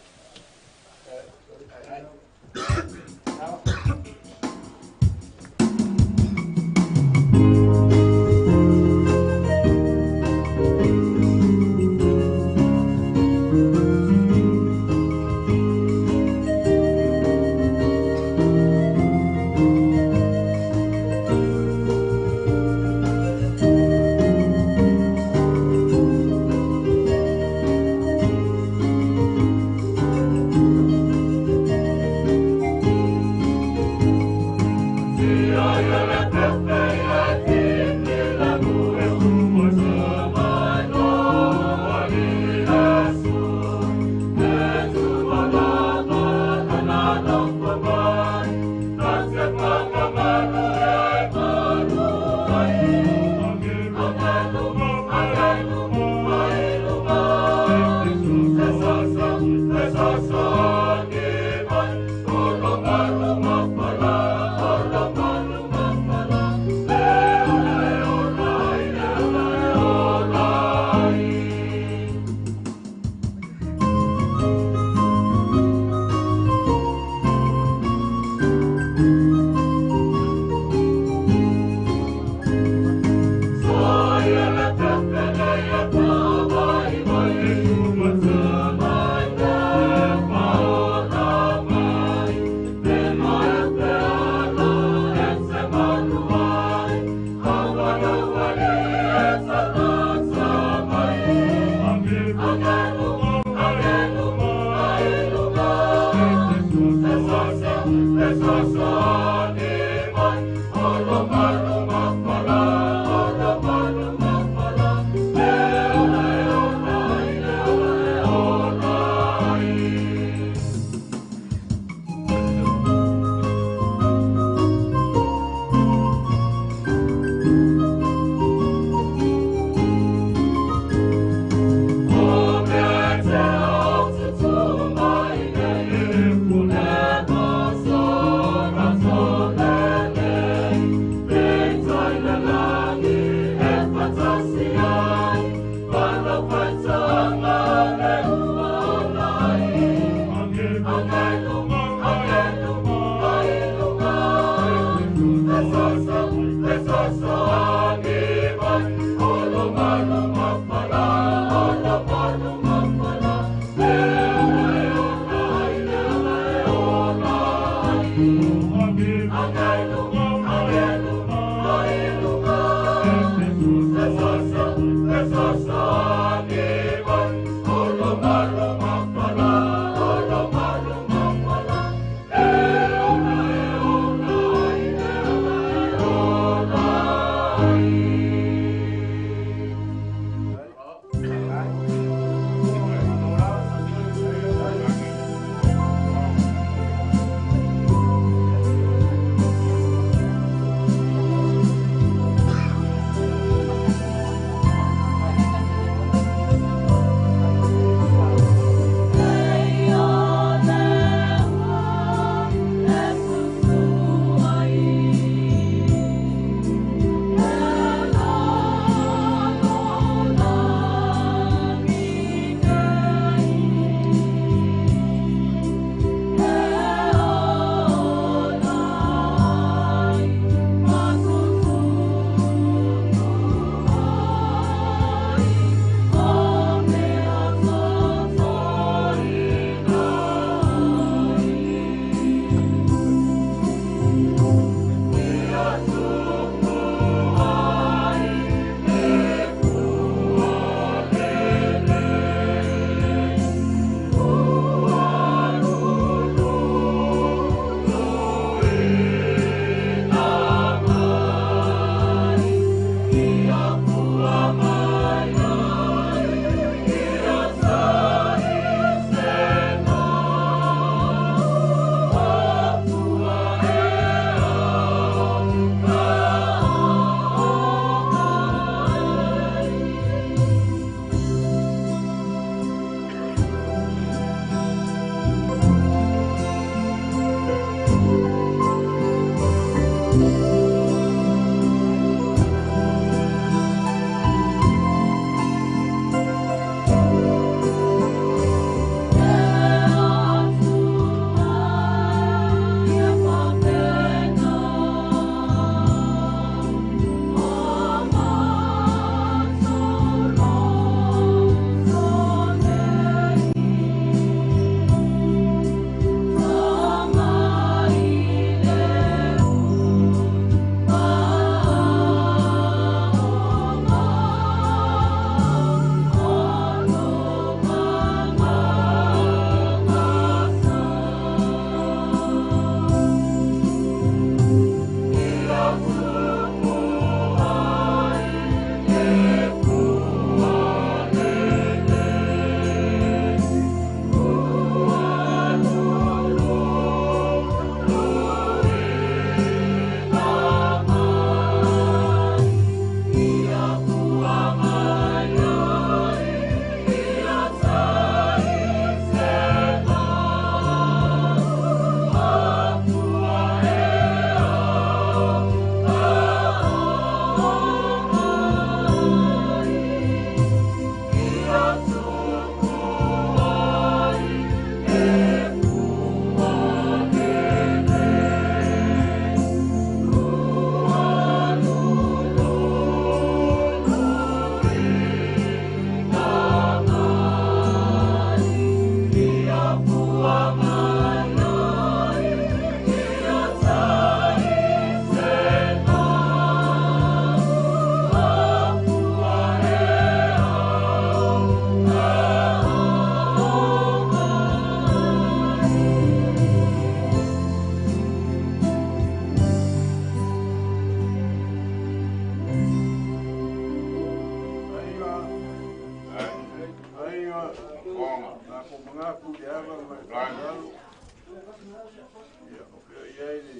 Ia, o ke ia ni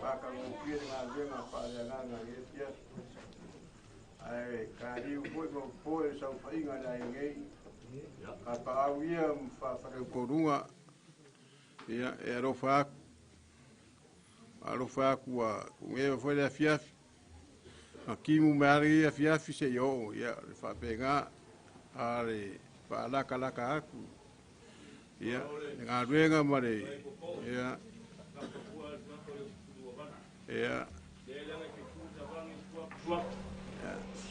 waka ngopia ngā venga whareanga ngā ietia. Ai, ka hiu poi mo poe sau whainga nai ngei. Ka paau ia mwhawhare korunga. Ia, e arofa aku. Arofa aku a kungewa whaile a fiafi. A kimu meari a fiafi se yo, ia, le whapenga. Ale, whaalaka laka aku. Ia, ngā ruenga mare. Ia. Ia.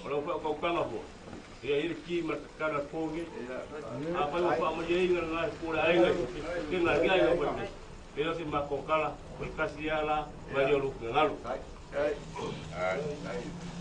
Ora fa ko kala ho. Ia ir ki ma kara koge. Apa yo fa mo ye ngal la pura ai ngai. Ke na ga yo ba. Ia si ma ko kala, ko kasi ala, va yo lu ngalo. Ai. Ai.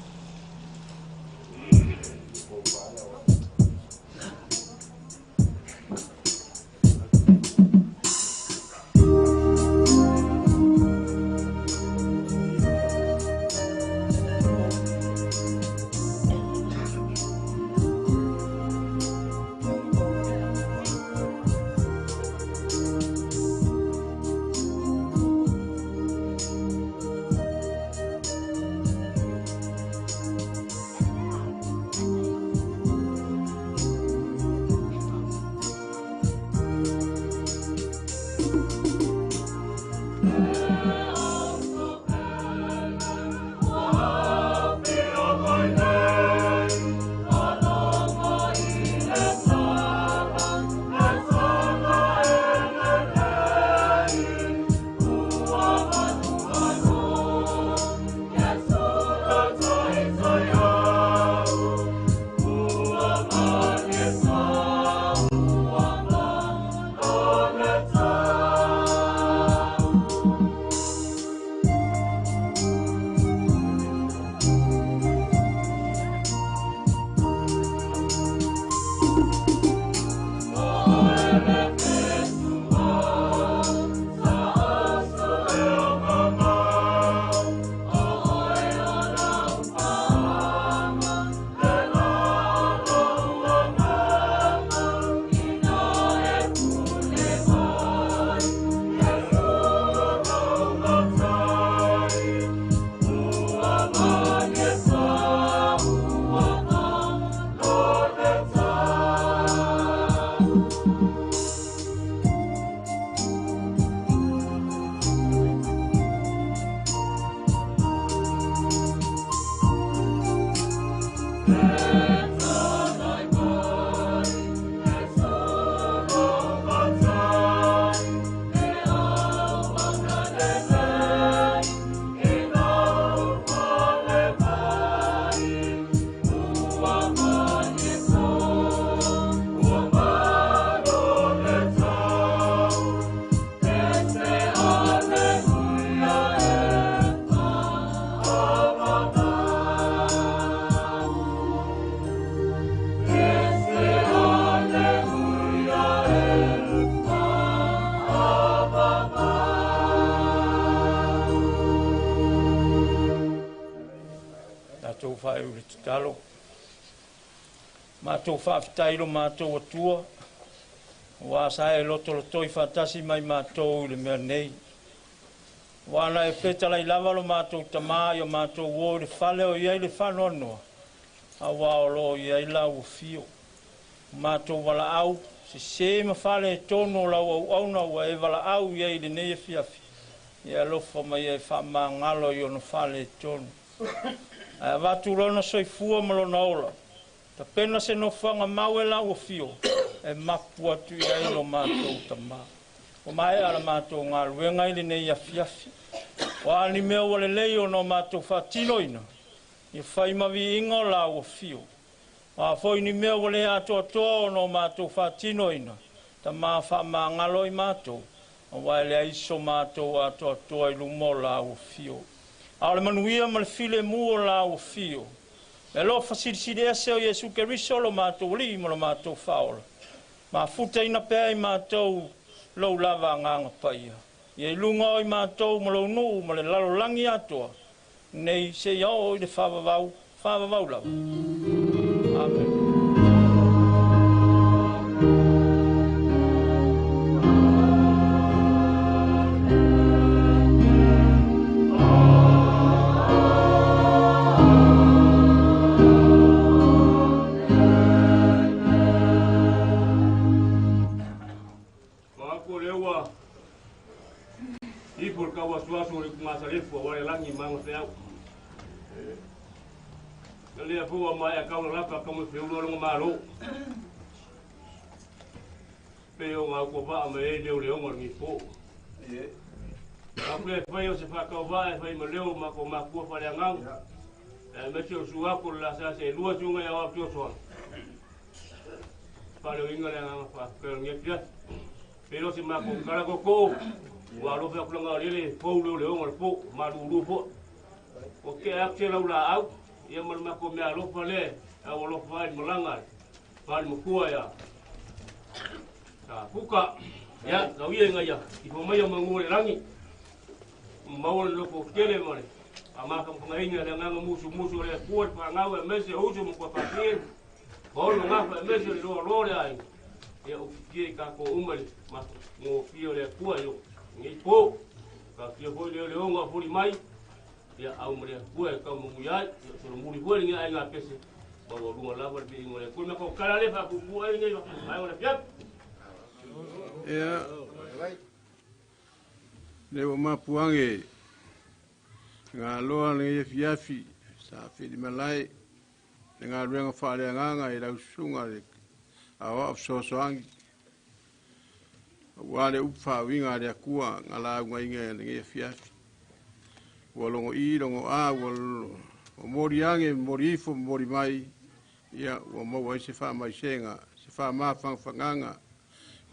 talo. Mātou whaafitairo mātou atua. Wā sae loto toi whatasi mai mātou le mea nei. Wāna e petalai lavalo mātou tamā o mātou wō le whale o iei le whanonoa. A wā o lo iei lau fio. Mātou wala au, se ma whale e tono lau au auna wa e wala au iei le nei e fiafi. Ia lofa mai e whamā ngalo i ono whale e tono. A watu rona soifua malona ola. Ta pena se no whanga mau e lau o fio. E mapu atu iei no mātou tamā. O mai ala mātou ngā ruenga ili nei a fiafi. O ani mea wale leo no mātou whatinoina. I whai mawi ingo lau o fio. A foi ni mea wale ato atoa no mātou whatinoina. Ta mā whamā ngalo i mātou. O waile aiso mātou ato atoa i lumo lau o fio. A ole manuia ma le file mua lau o fio. E lo whasirisiri ese o Jesu Keriso lo mātou li mo lo mātou whaola. Ma futa ina pēa i mātou lau lava nganga paia. Ie lunga i mātou ma lau nuu ma le lalo langi atoa. Nei se iau i le whawavau lau. Amen. le ua i por kawa suasu le masalefu wa le langi manga te au le a fu mai a kaula lapa como fe ulo ngo malo pe o nga ko va me le o ngo ni po a ple foi o se fa ka va e foi me leo ma ko ma ko fa le ngang e me tio sua ko la sa se lua tunga ya wa tio so pa le inga le ngang fa pe nge pia pero se ma ko kala ko wa lo fa ko nga le po le o ngo po ma lu po o ke a ke la ula au ia ma ko me alo fa le a o lo fa i malanga fa mo kua ya ta puka ya no ia nga ya i po mai mo ngore rangi mau lo ko kele mare ama kam ko ngai nga nga musu le kuat pa nga we mese o mo ko pa pien ko lo nga pa mese lo le ai ya o ki ka ko umale ma mo fio le kua yo ngi po ka ki ho le nga furi mai ya au mare kua ka mo ya so mo ri ho nga ai nga pese ba lo nga la ba bi ngore ko me ko kala le fa ku ai ngai ai ngore pia ya le o mapuange ngā loa le fiafi sa whiri malai le ngā ruenga Faaleaiga i lau sunga le awa of sosoangi wa le upawinga le akua ngā lau ngainga le fiafi wa longo I longo a wa mori ange mori ifo mori mai ia wa maua se wha mai senga se wha mawhang whanganga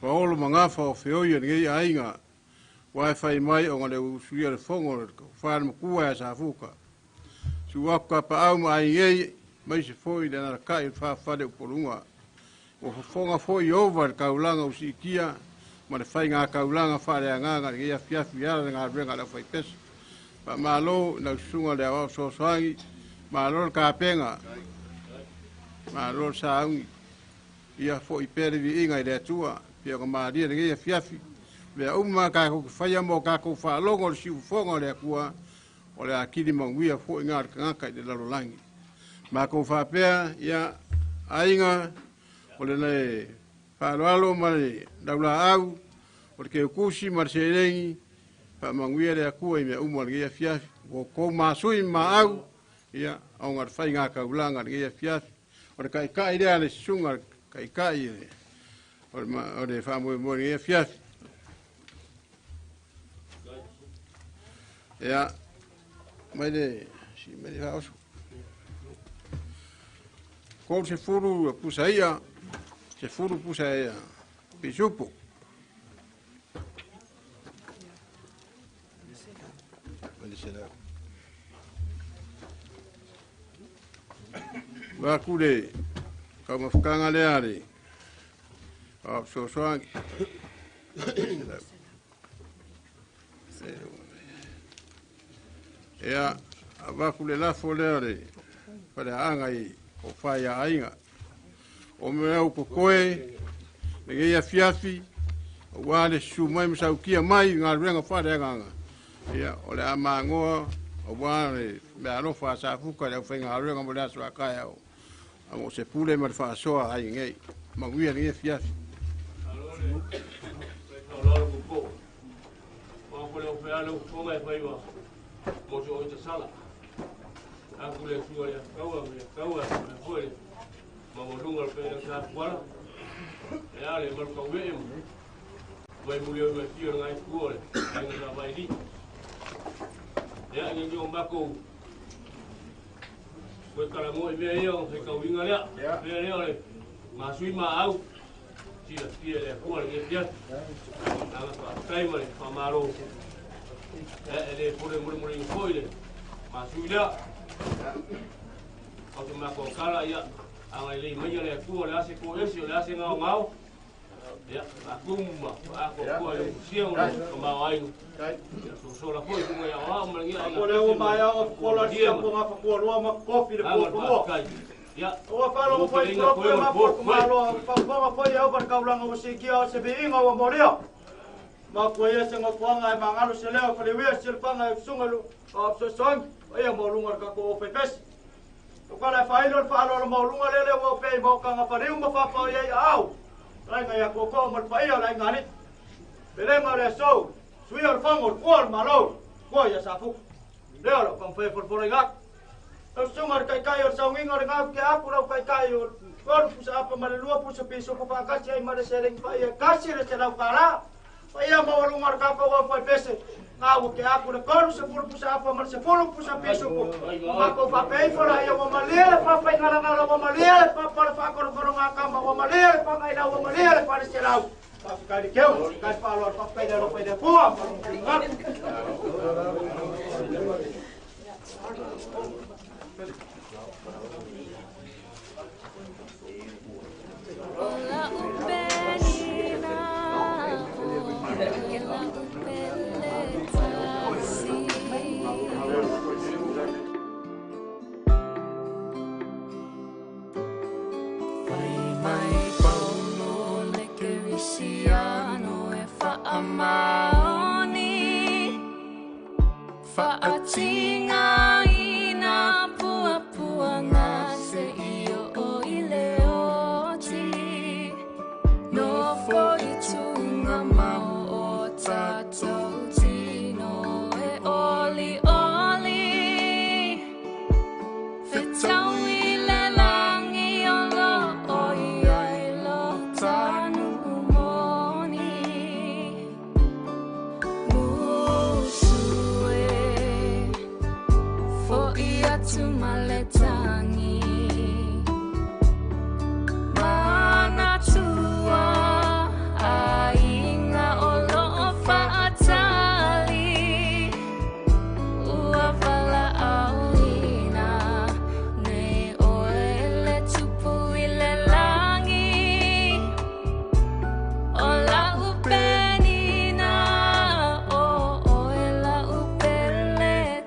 wa olo mangafa o whioia le ainga Wi-Fi mai o ngale usuia le fongo whaare mkua e Safuka. Suwaka pa au mai ngei mai se foi le nara kai whawhare uporunga. O fonga foi over kaulanga usikia ma le whai ngā kaulanga Faaleaiga le ia fiafi ala le ngā renga la whai pesa. Pa malo na usunga le awao sosoangi ma lo le kāpenga ma lo le saungi ia foi pere vi inga i le atua pia ka maaria le ia fiafi me uma ka ko faya mo ka ko fa longo le siu fongo le akua o le akili manguia fo inga ka de la langi ma ko fa pe ya ainga o le fa lo ma le daula au o ke kusi marselengi pa manguia le akua me uma le fia ko ma sui ma au ya au ngar fa inga ka ulanga le fia o kai le sunga kai o le fa mo le fia ya mai de si me deja oso ko se furu pusaia pisupo va kule kama fukanga le ale so soang ya va kule la folere para angai o Faaleaiga o me au koe le ia fiafi o wale su mai msaukia mai ngā renga Faaleaiga ya o le amangoa o wale me alofa Safuka le whainga renga mo le aso akaya o amo se pule ma le whaasoa ai ngei manguia le ia fiafi Mojo o te sala. Aku le sua ya kaua me foi. Ma mo lunga pe sa kwala. E ale mar ka we mo. Vai mulio me tio ngai kuole. Ai na vai di. Ya ni jo mako. Ko kala mo me yo se ka winga le. Pe le ole. Ma sui ma au. Tia le kuole ke pia. Na ka tai mo fa maro. Ele pure muri foile ma suila o ma ko kala ya anga le mai le ku le ase ko ese le ase ngao ya akuma ko le sio ma ai so la foi ko ya wa ma ngi ai ko le ma ya ko la dia ko ma ko lo ma kofi le ko ya o fa lo foi ko ma ko ma lo fa foi ya ba ka ulanga o se kia se be inga wa moria ma ko ia se ngokuanga e mangalo se leo fa le wea se panga e sungalu a so song e mo lunga ka ko pe pes to kala fa ilo fa lo mo lunga le wo pe mo ka nga fa riu ma fa pa ia au lai nga ya ko mo fa ia lai nga ni Belenga le so, sui al fango kuol malo, kuoya safu. Leo lo kon fe for igak. Au sumar kai or Sauniga or ngau ke aku lau kai or kor pusa apa male lua pusa piso ko pa kasi ai male sereng pa ia kasi re lau kala. Pa ia mo lu mar ka ko pa pese. Ngau ke aku le kor se pusa apa male se pusa piso ko. Ma ko pa pe fora ia mo male pa pa ngara mo male pa pa ko ngaka mo male pa ngai lau male pa se lau. Pa ka di keu ka pa lo pa pe de ko. Ola upenina, ola upelletasi. Fai mai paulo le kerisiano e faamaoni, faatinga ina pua ngase iyo o ileo. No foi tunga mau o tatou tino e oli oli. Fetau I le langi o lo o ia e lo tanu umoni. Musue fo ia tu maletangi. Mana tua ainga o loo faatali. Ua wala auina ne oele tupu I le langi. O la upenina o oela upelletasi.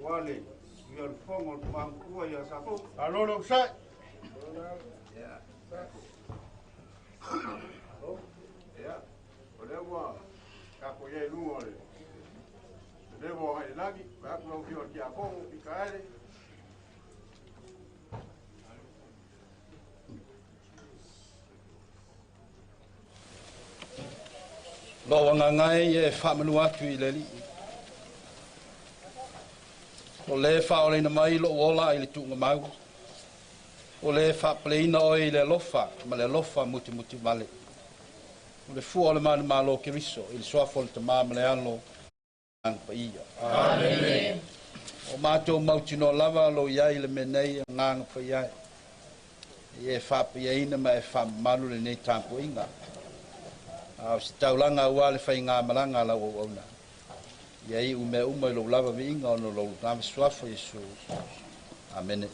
wale ia fongo mangkua ia sapu alolo sai ya ya ole wa ka ko ye lu ole le bo hai lagi ba ko fi o ki a ko ikaele lo wangangai e whamanu atu I le li. O le whaolena mai lo ola I le tuunga mau. O le whapleina o I le lofa, ma le lofa muti muti male. O le fua o le manu malo ke riso, I le soafo le tamama le alo ang pa ia. Amen. O mātou mautino lava lo iai le menei ngang pa iai. E whapiaina ma e whamanu le nei tampo inga. Au si taulanga ua le whai ngā maranga la o auna. Iai ume ume lo lava vi inga ono lo lava suafa Yesu. Amen. Amen.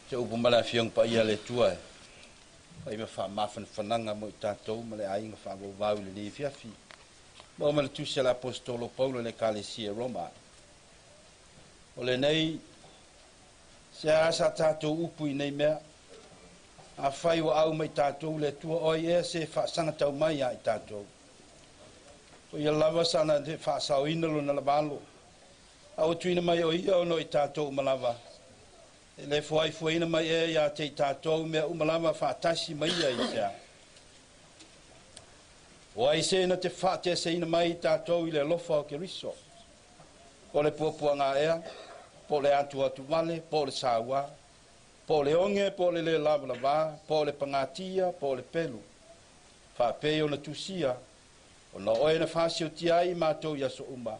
Te upu mala fiong pa ia le tua. Pai me fa mafan fananga mo tatou male ainga fa vo vau le ni fiafi. Mo mala tu se l'apostolo Paulo le Kalesia Roma. O le nei se asa tatou upu i nei mea. A fai wa au mai tatou le tua oi e se fa sanga tau mai a i tatou. O ia lava sana te fa sao ina lo na lavalo. Au tuina mai o ia ono i tatou malava. E le fuaina mai e ia te tatou mea umalama whaatasi mai ai sea. O ai se na te whaate se ina mai tatou i le lofa o ke riso. Po le puapua ngā ea, po le atu atu wale, po le sawa, po le onge, po le lava lava, po le pangatia, po le pelu. Whaapeo na tusia, o na oe na whasi o tia i mātou i aso uma,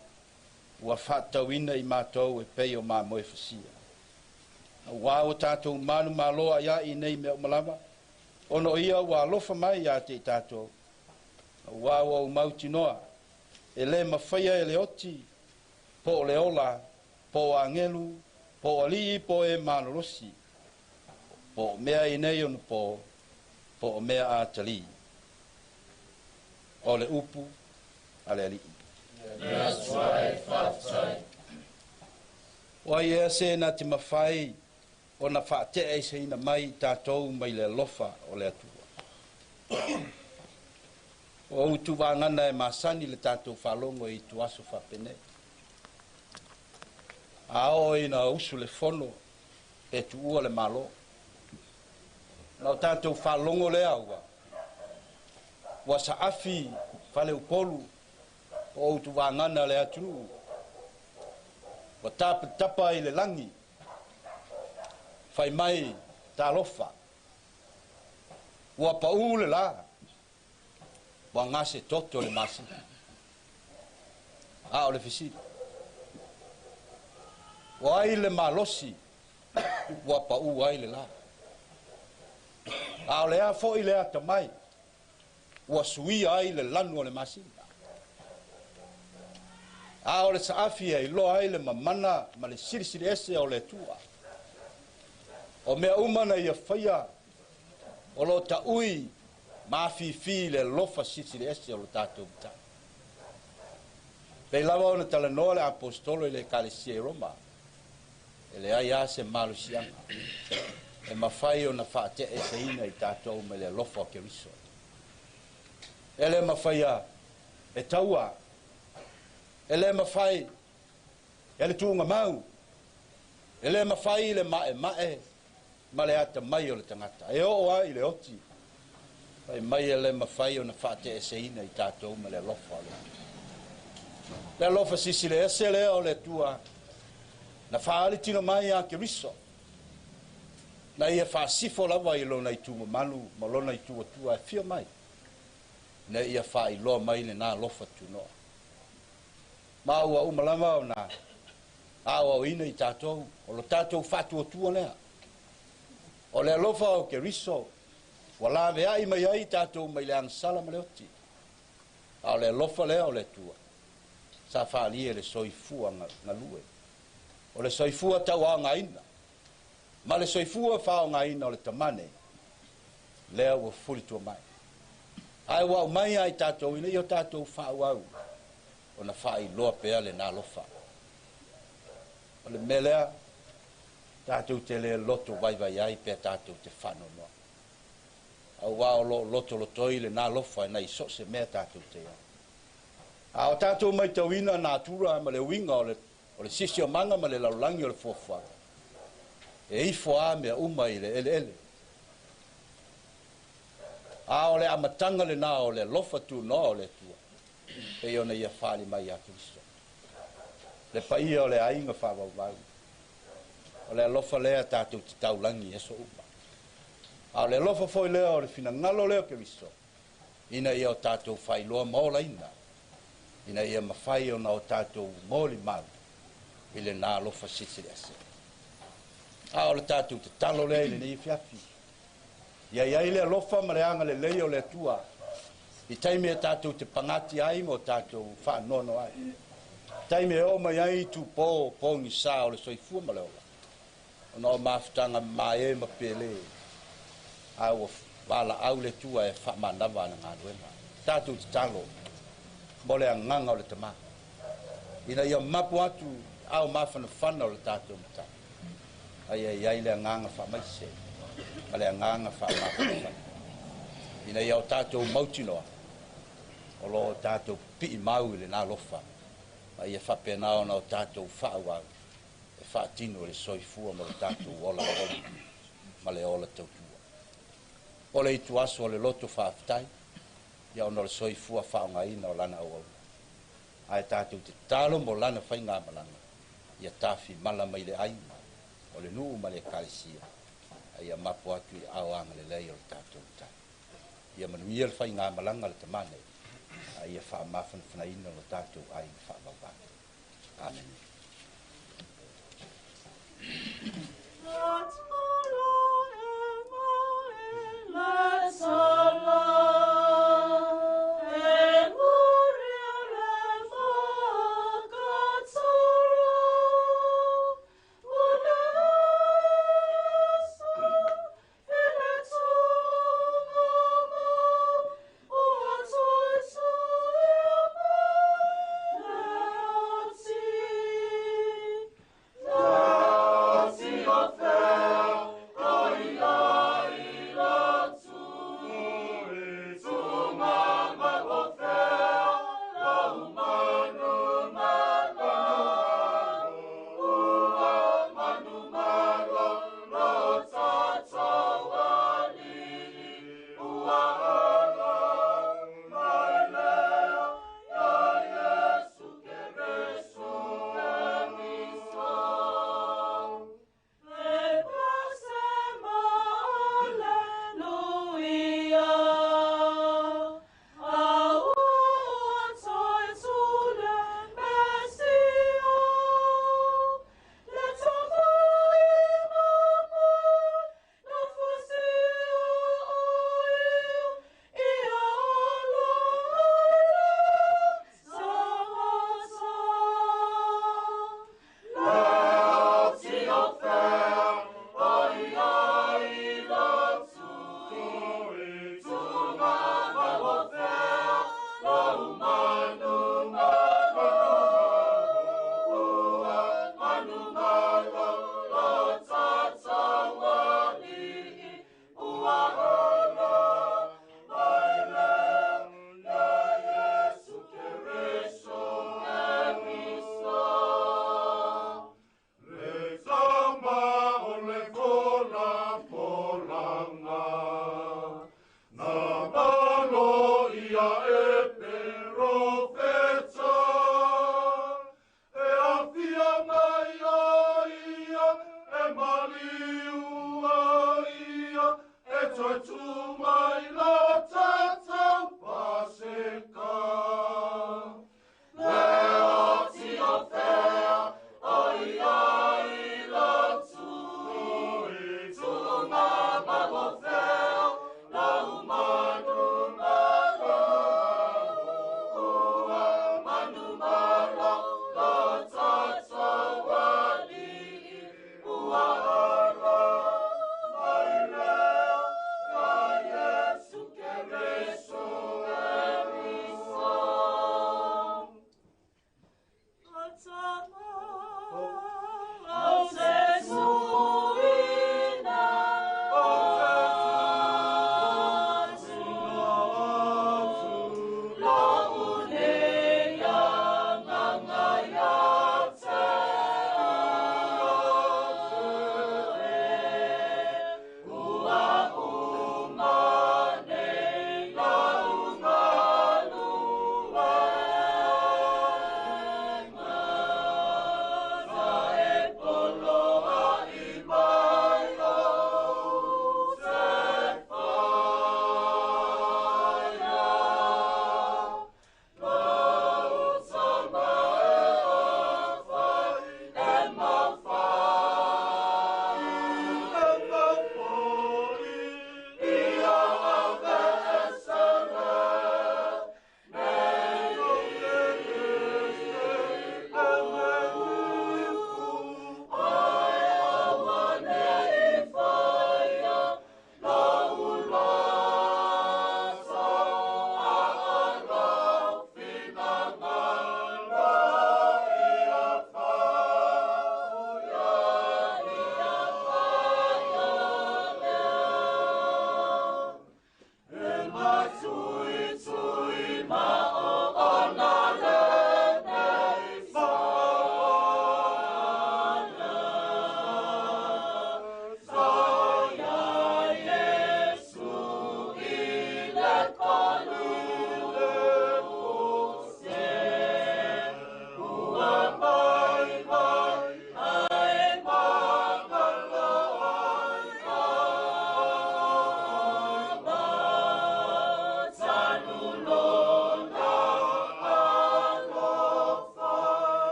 ua whaatauina i mātou e peo mā moe whasia. Wa o tatou manu maloa ia i nei mea umalama. Ono ia wa lofa mai ia te tatou. Wa o mauti noa. E le mawhaia e le oti. Po le ola. Po angelu. Po ali. Po e manolosi. Po mea i nei onu po. Po mea a tali. O le upu. Ale ali. That's right, Father. Wa ia se na te mawhai. O na whaate e se ina mai tātou mai le lofa o le atua. O utu wāngana e masani le tātou whalongo i tu aso whapene. A o ina usu le fono e tu ua le malo. Nau tātou whalongo le aua. Wa sa afi whale upolu o utu wāngana le atu. Wa tapa i le langi. Fai mai ta lofa. Ua pa ule la. Wa ngase toto le masi. A o le fisi. Wa ai le malosi. Ua pa u ai le la. A o le a fo i le ata mai. Ua sui ai le lanu o le masi. A o le saafi e lo ai le mamana ma le siri ese o le tua. O mea umana ia whaia o lo ta ui mawhiwhi le lofa sisiri ese o lo tātou ta. Pei lawa ona tala noa le apostolo i le Kalesia Roma. E le ai ase malu sianga. E mawhai o na whaate e se ina i tātou me le lofa o ke riso. E le mawhaia e taua. E le mawhai e le tuunga mau. E le mawhai le mae. Ma le ata mai o le tangata. E o ai le oti. Pai mai e le mawhai o na whaate e se ina i tātou ma le lofa o le. Le lofa sisi le ese le o le tua. Na whaali tino mai a ke riso. Na ia whaasifo lawa i lona i tūma manu. Ma lona i tua tua e fio mai. Na ia wha i loa mai le nā lofa tu noa. Ma ua umalama o na. Awa o ina i tātou. O lo tātou whatua tua lea. O le alofa o ke riso, wala vea i mai ai tātou mai le ansala ma le oti. A o le alofa lea o le tua. Sa whaalia le soifua nga lue. O le soifua tau a ngā ina. Ma le soifua whao ngā ina o le tamane. Lea ua fuli tua mai. Ai wau mai ai tātou ina i o tātou whao au. O na whai loa pea le nā alofa. O le melea. Tātou te le loto vai ai pe tātou te whano noa. Au wao loto lotoi le nā lofa e nei so se mea tātou te ia. A o tātou mai tau ina nā tura ma le winga o le sisi o manga ma le laulangi o le fuafua. E ifo a mea uma i le ele. A o le amatanga le nā o le lofa tu noa o le tua. E ona ia whali mai a Kristo. Le paia o le ainga whawau. O le alofa lea tātou te taulangi e so uma. A le lofa foi lea o le finangalo leo ke viso. Ina ia o tātou whai loa maola ina. Ina ia mawhai o na o tātou mōli mau. I le nā lofa sisiri ase. A o le tātou te talo lea i le nei fiafi. Ia i le lofa ma le anga le leo le tua. I taime e tātou te pangati ai mo tātou whanono ai. Taime e o mai ai tu po pongi sa o le soifua ma le ola. O na o mafutanga mai e ma pele. Au wala au le tua e whamanawa na ngā ruenga. Tātou te talo. Mo le anganga o le tama. Ina ia mapu atu au mawhana whana o le tātou mata. Ai le anganga whamaise. Ma le anganga whamawhana. Ina ia o tātou mautinoa. O lo tātou pi mau le nā lofa. Ma ia whapena o na o tātou whaua. E whaatino le soifua ma le tātou ola ola. Ma le ola tautua. O le itu aso o le loto whaafitai. Ia o na le soifua whaonga ina o lana au au. Ai tātou te talo mo lana whainga malanga. Ia tāwhi mala mai le aina. O le nuu ma le kalisia. Ia mapu atu i au anga le lei o le tātou tai. Ia manuia le whainga malanga le tamane. Ia wha mawhana whanaina o tātou ai wha mawhana. Amen. Let's all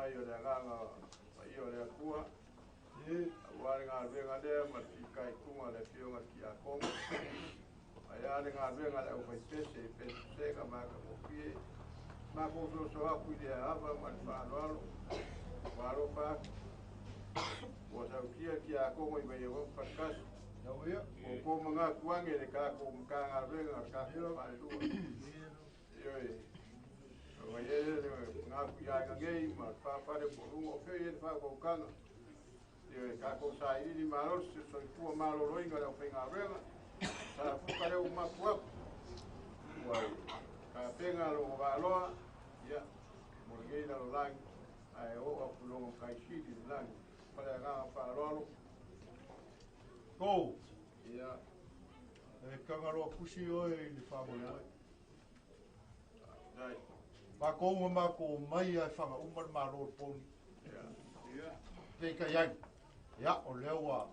mai o le nganga mai o le kua wale ngā ruenga lea ma kai kunga le whionga ki a konga ai ale ngā ruenga le au whai pese pese ka maka mokie ma ko so aku le ava ma whaaloalo walo pa o sa ukia ki a konga i mai o pakasi o ko mga kuange le ka ko mga ngā ruenga ka whionga ale lua ioi o ye ngā kuia ngei ma whawhare porunga o whio e whakokanga ka ko sai ni malo se so fu malo roinga da penga vela sa fu kare o ma fu wai ka penga lo valo ya morgue da lo lang ai o a fu lo kai shi di lang para ga pa lo ko ya ka ngaro kushi o e ni fa mo dai pa ko ma ko mai ai fa umar malo pon ya te ka yang ya o lewa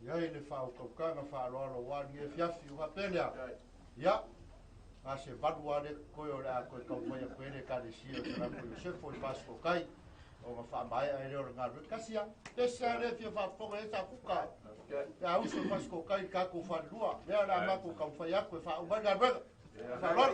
ya ile fa o kokanga fa lo wa ni fiafi wa pelea ya a se badua de ko yo la ko ka mo ya ko ne ka de si o tra ko se foi pas ko kai o ma fa mai ai ro nga ru kasia te sa le fi fa po e sa kuka ya u so pas ko kai ka ko fa lua ya la ma ko ka fa ya ko fa o ba ga ba fa lo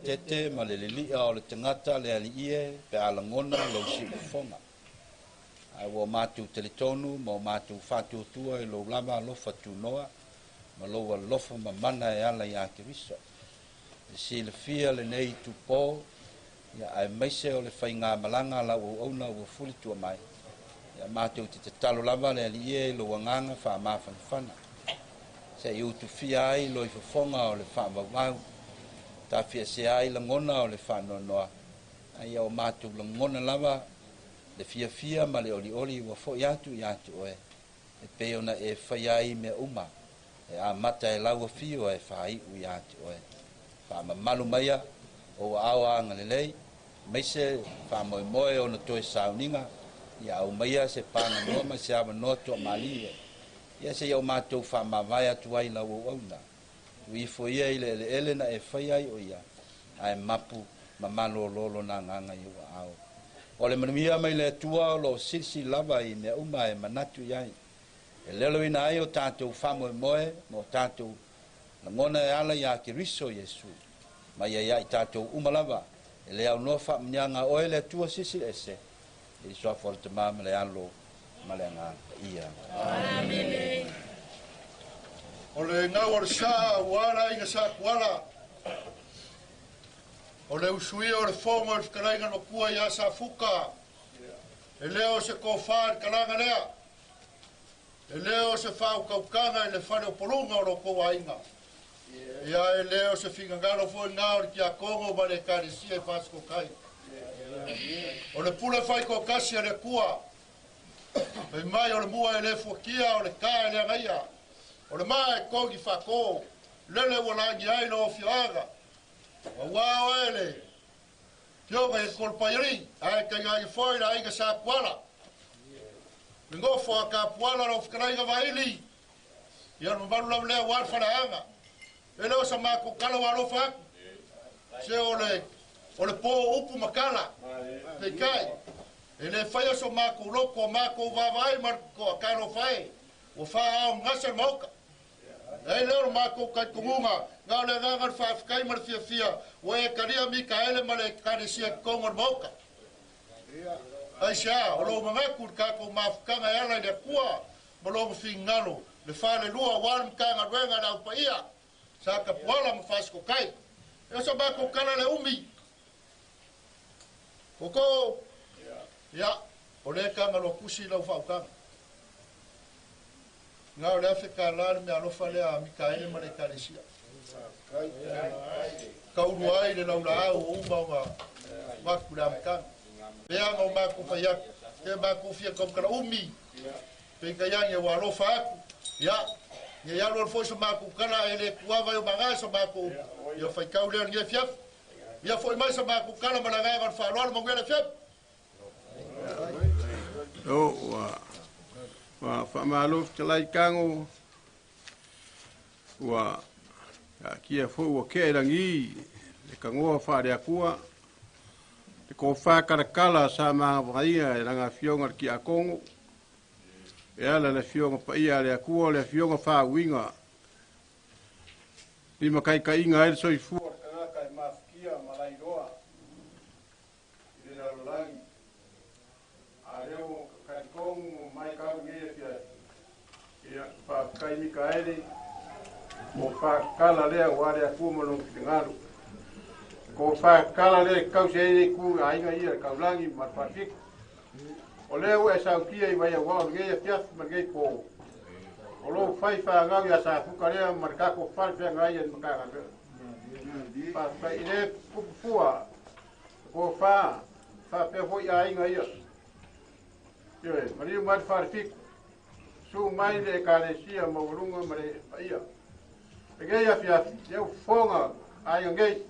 tete ma le lilia o le tangata le aliie pe alangona lo si fonga ai wo matu teletonu mo matu fatu tua e lo lama lo fatu noa ma lo lofa ma mana e ala ya kiriso e si le fia le nei tu po ya ai meise o le fainga malanga la o ona o fuli tua mai ya matu te talo lama le aliie lo wanganga fa ma fana se yu tu fia ai lo i fonga o le fa mau ta fia se ai la ngona o le whano noa. Ai au mātu la ngona lava, le fia ma le oli wa fo yatu oe. E peona e whaiai me uma. E a mata e laua fio e whai u yatu oe. Wha ma malu maia o awa anga le lei, mai se whamoemoe o na toe Sauniga, ia au maia se pāna noa ma se awa noa toa mali ia se iau mātou whamawai atu ai lau au na. Ui fo ia i le ele na e whai ai o ia, ai mapu ma malo lolo na nganga i ua au. O le manumia mai le tua o lo sisi lava i mea uma e manatu iai. E lelo ina ai o tātou whamoemoe, mo tātou na ngona e ala ia ki riso Yesu. Ma ia ia i tātou umalava, e le au noa whamnianga o e le tua sisi ese. E soa fora te mama le alo, ma le nganga ia. Amen. O le ngau o le saa wala inga saa kuala. O le usui o le fonga o le whakarainga no kua ia Safuka. E leo se ko whaar kalanga lea. E leo se whau kaukanga e le whare o polunga o lo koa inga. Ia e leo se whingangalo fo ngā o le kia kongo ma le karisia e whasko kai. O le pula whai ko kasi a le kua. Pei mai o le mua e le fuakia o le kā e le ngaia. O le mai kongi whako. Lele walangi ai lo whiaga. O wao ele. Pionga e kolpairi. Ai ka ngai foi la inga sa kuala. Ngo fo ka puala lo whakarainga vaili. Ia no malu lau lea war whanaanga. Ele o sa mako kala walo whaku. Se o le po upu makala. Te kai. Ele whaia so mako loko mako vavai marko a kano whai. O wha au ngasa mauka. Ei leo mako kai kumunga. Ngau le ngangar whaafikai mara fia fia. O e karia Mikaele ma le karesia kongar mauka. Ai sia, o lo mangaku kako mafukanga ala le kua. Ma lo mawhingalo. Le whale lua wal mkanga ruenga na upaia. Sa ka puala mawhasko kai. E so mako kala le umi. Koko. Ya, o le kanga lo kusi lau whaukanga. Ngau le Afrika lari me alofa lea Mikaele ma le karesia. Kauru ai le laula au o uma maku le amkanga. Pea ngau maku whaiaku. Te maku fia komkara umi. Pei kaiangi e walofa aku. Ya, ia yalu al foi so maku kala ele kuava o magai so maku. Ia whaikau lea ngia fiaf. Ia foi mai so maku kala malagai van whaaloa mo ngela fiaf. Wa whamalof te lai kango. Wa kia fo wa ke rangi le kangoa whare akua. Te ko whakarakala sa mga whaia e ranga fionga ki a Kongo. E ala le fionga pa ia le akua le fionga whauinga. Ni makai ka inga e soi fua kangaka e mafkia malai roa. I le lalangi. A reo kai Kongo mai kau ngia fia. Ia whakai Mikaele. Mo whakala lea wale akua malong ki ngaru. Ko whakala le kau se ere ku ainga ia kau langi marwhatiku. O leo e saukia i vai a wao ngei a fiaf margei po. O lo whai whangau i a Safuka lea markako whalwhia ngai e makanga lea. Whai i le pupufua. Ko whapea hoi a inga ia. Ioe, mariu mari wharwhiku. Su mai le karesia maurunga mare ia. E ngei a fiaf, leo whonga ainga ngei.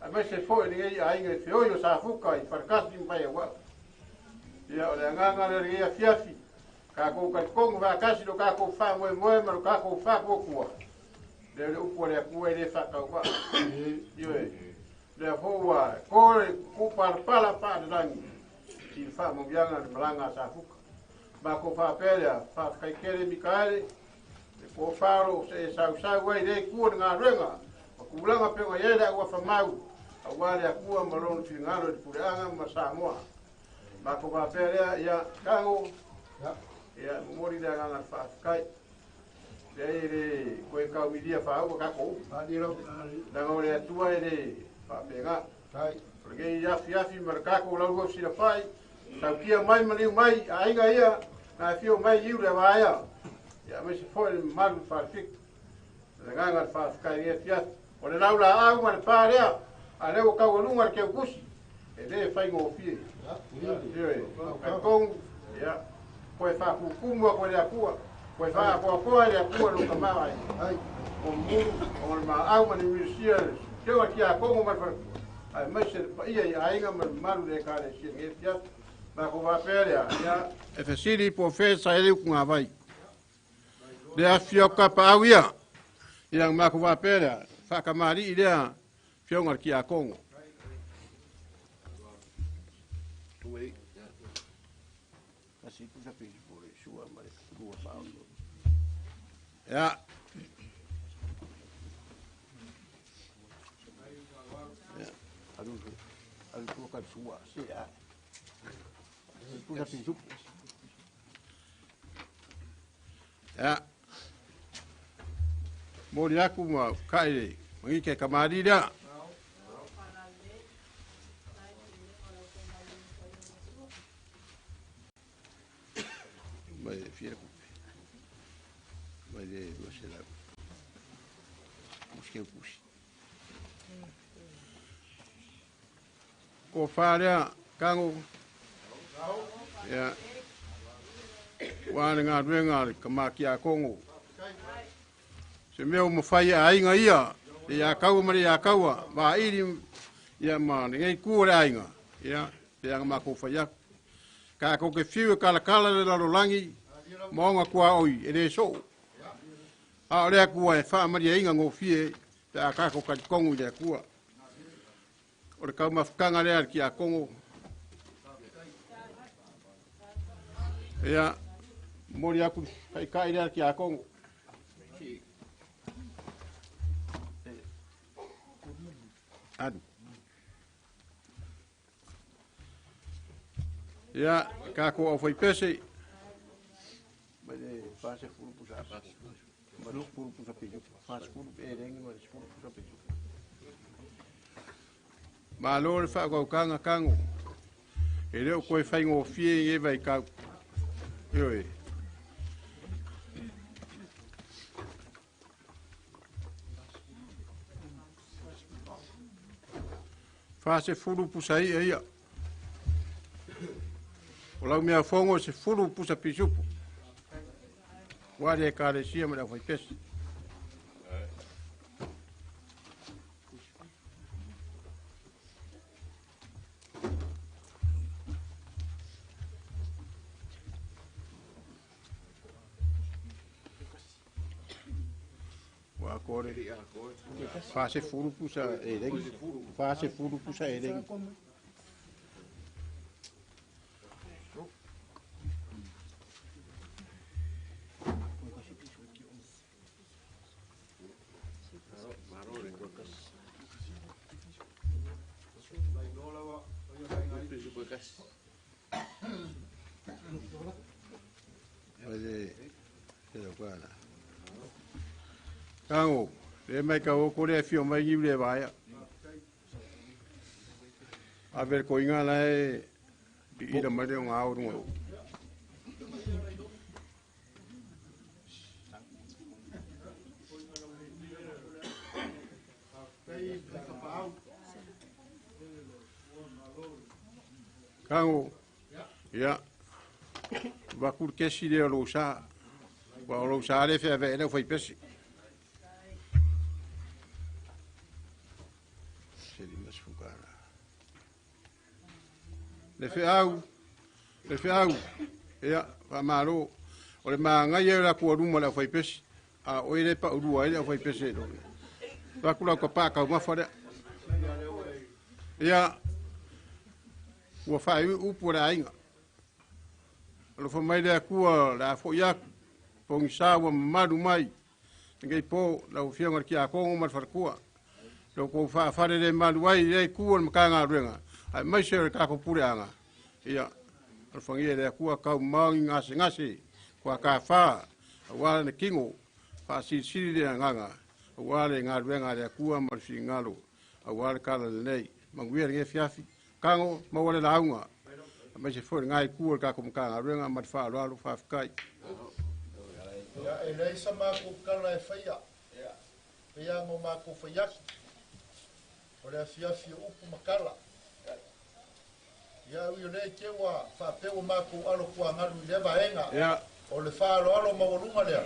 A me se foi ninguém ainda se olho Safuka e farcas de pai agora. E a nganga le ria fiafi. Ka ko ka kongo va kasi do ka ko fa mo mas ka ko fa ko ko. Le upo le ku e le fa ka ko. Yo e. Le hoa ko ku par pala pa dangi. Si fa mo bianga de malanga Safuka. Ba ko fa pele fa kai kere Mikaele. Ko faro se sa wai le ku nga renga. Ku langa pe nga yeda wa fa mau. Awale akua malon fingalo di pureanga masamoa. Mako papelea ya kango. Ya mori da ngana fakai. Dei koe kau midia fa au kako. Adiro. Da ngore tua ere papenga. Kai. Porque ya fiafi markako lau go sira fai. Saukia mai maliu mai ainga ia na fio mai iure vaia. Ya me se foi mal farfik. Da ngana fakai ia fiat. O le laula au man parea. A leo kau lunga ke kusi. E le fai ngo fie. Ka kong ya. Koe fa kukumwa ko le akua. Koe fa ko le akua lo kama ai. Ai. O mu o ma au man misia. Ke wa ki a kongo ma fa. ai mai se pa ia ainga malu le kare si nge ya ma ko va pere ya e fe siri po fe sa ele ku nga vai le afio ka pa awia yang ma ko va pere fa ka mari idea fio ngar ki a kongo tuei kasi tu sa pe por sua mai ku fa ya Alu kan sua se a. Tu já fiz ya. Mori aku ma kai mangi ke kamari dia. Mai fiera ku. Mai de lo se la. Muske ku. Ko whārea kango ya wāne ngā ruenga ka maki a kongo se meo mo whai a ainga ia e a kaua mare a kaua ma iri ia ma ngei kua ainga ia pe anga mako whai aku ka ko ke whiu e kala le laro langi maonga kua oi e re so a rea kua e wha mari a inga ngō whie pe a kako ka kongo i rea kua o le kau mawhakanga rea ki a kongo. Ea, mori aku kai rea ki a kongo. Adu. Ea, kako au whai pese. Mane, pase furu pusa. Manu furu pusa peju. Pase furu e rengi mane furu pusa peju. Ma lore fa ko kanga kango e leo ko fai ngo fie e vai ka yo e fa se furu pusai e ia o lau mea fongo se furu pusa pisupu wale ka le sia ma fai pesi fase furu pusa e rengi fase furu pusa e rengi Kango, le mai ka o kore fio mai gi le vai. A ver ko inga la e i da mai un auru ngo. Kango, ya. Va kur ke si le lo sa. Wa lo sa le fe ave ne foi pesi. Le fe au, ea, wa maro, o le maanga ia la kua ruma la fai pesi, a oire pa urua ile a fai pesi e doge. Wa kula ko pa ka ma fare. Ea, ua fai upu la inga. Lo fa mai le kua la fo ia, po ngisa wa madu mai, ngei po la ufianga ki a kongo ma farkua. Lo ko fa fare le madu ai le kua makanga renga. Ai mai se ka ko pure anga ia al fangie le kua ka maungi ngase kwa ka fa wa ne kingo fa si le nganga wa le ngarwenga le kua mar singalo wa le kala le nei manguia nge fiafi kango ma wale la unga mai se for ngai kua ka ko mkanga renga mar fa lo fa kai ya ele sa ma ko kala e faia ya ngo ma ko faia ora fiafi upu makala ya u le ke wa fa pe o ma ko alo ko ngaru le vaenga ya o le fa alo ma volunga le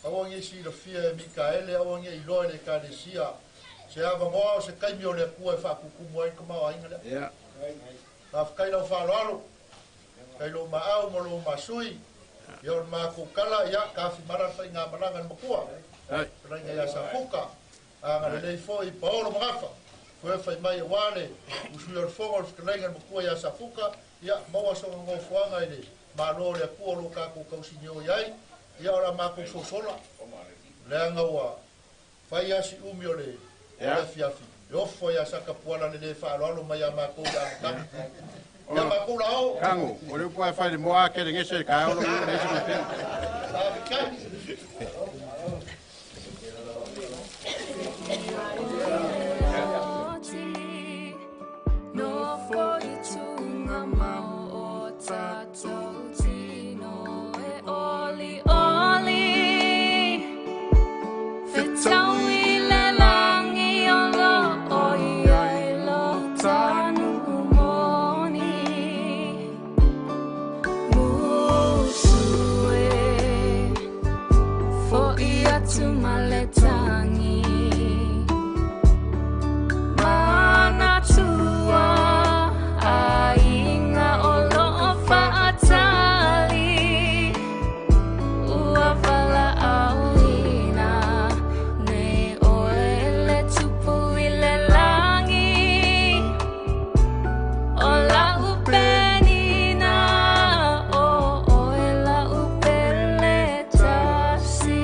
awo ngi si lo fie Mikaele awo ngi lo le kadesia Se ava moa se kaimi o le kua e whakukumu ai kamau ainga le. Ia. Kai lau whaloalo. Kai lo maau mo lo masui. Ia o mako kala ia kafi marata i ngā malanga ni makua. Rangi ia sa puka. Anga le lei fo i paolo magafa. Koe whai mai wane. Usui o fonga o whikalenga ni makua ia sa puka. Ia maua songa ngō fuanga i le. Ma lo le kua lo kako kausini o iai. Ia ora mako sosola. Leanga ua. Whai asi umi o le. Ia fiafi. Iofo ia Satapuala le whaaloalo mai a mako ia kami. Ia mako la au. Kango, o leo kua whai le moa ke le ngese ka au lo le ese me pena. No foi tunga mau o tatou tino e oli oli. Fetau i le langi o lo oi ai lo tanu moni. Musue fo i atu maletangi. Mana tua ainga o lo faatali. Ua vala auina ne oele tupu i le langi. O la upenina o oela upele tasi.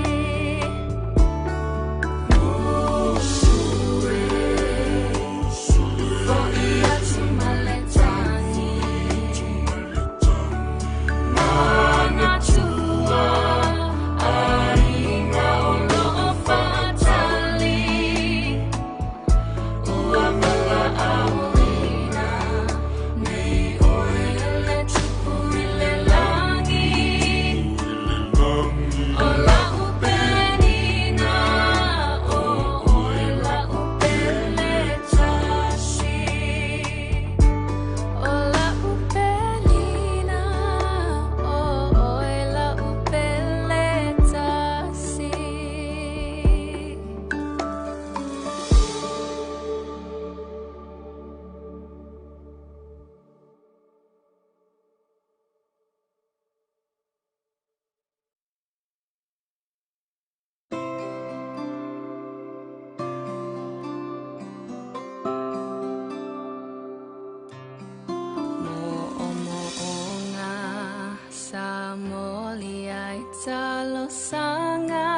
Talo sanga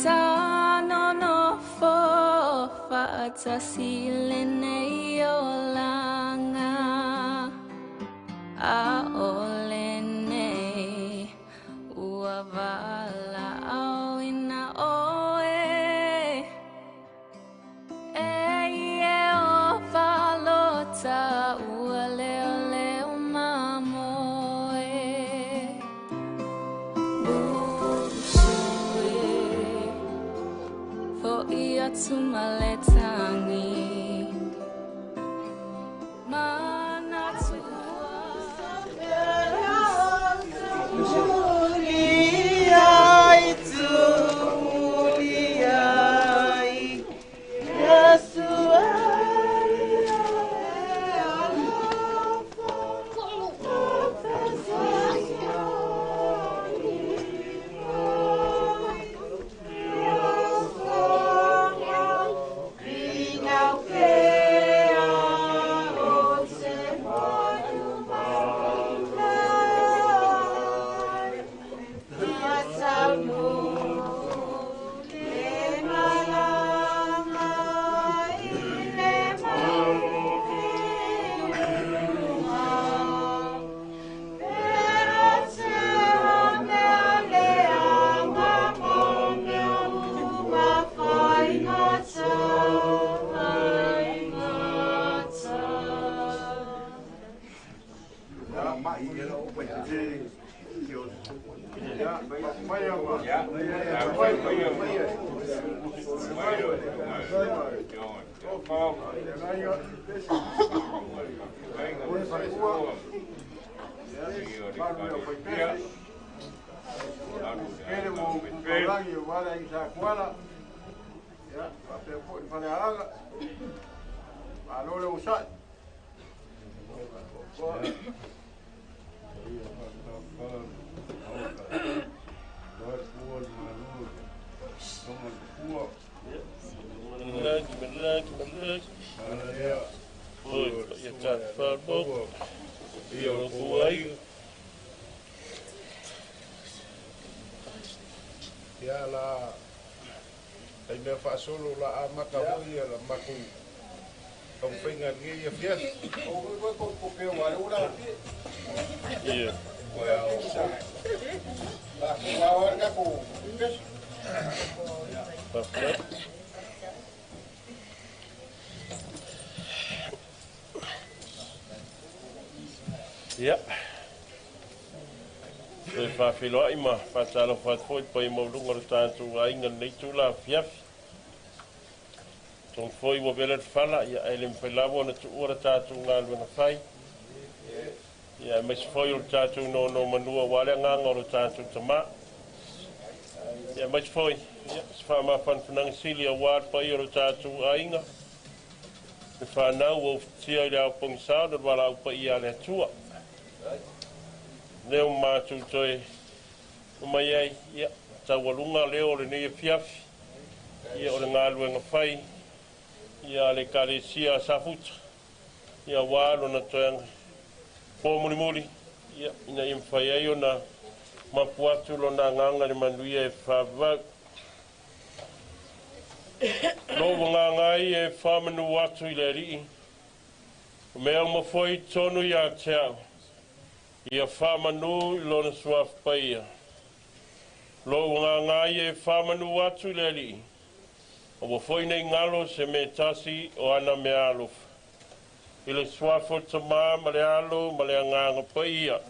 tano no fo fata silene yolanga a olene uavala au ina oe e o valota uale ole Tumaletangi mana Muliai, muliai, Ya, pape po i Faaleaiga. Alo le usai. Ya la ai me fa solo la amaka foi la maku tong penga ngi ya fias o ko pe wa ora iya la ko wa ka ko ya se fa filo ima fa talo fa foi pa mo lungo tanto ainga nei tu la fiaf ton foi wo belet fala ya elem pelavo na tu ora tatu ngal na fai ya mes foi o tatu no manua wale nganga o tatu tama ya mes foi ya fa ma fan funang silia wat pa o tatu ainga fa na wo tia ya pong sa do wala pa ia le tua leo mātou toi mai ai ia taualunga leo le nei fiafi ia o le ngāluenga whai ia le Katoliko Satapuala ia wālo na toanga pōmulimuli ia ina im whai ai o na mapuatu lo na nganga le manuia e whāwau lo ngangai e whamanu watu i le rii mea mawhoi tonu ia te au ia whamanu i lona suaf paia. Lo ngangai e whamanu atu le li. O wafoi nei ngalo se me tasi o ana me alof. I le suafo tama ma le alo ma le nganga paia.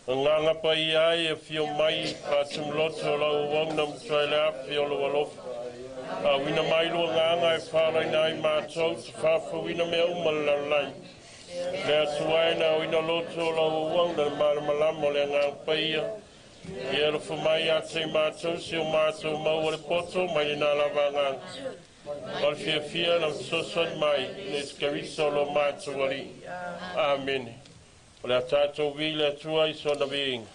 Nganga paia e fio mai patum loto la uwang nam tuaile api o lo alof. A wina mai lo nganga e wharai nai mātou te whawha wina me umalalai. Le atuaina o ina loto la uwang na malamalamo le ngā paia. I ero whamai a te mātou si o mātou mau le poto mai nā lava ngā. Al fia na sosod mai le skariso lo mātou ali. Amen. O le a tātou vile atua i sona viinga.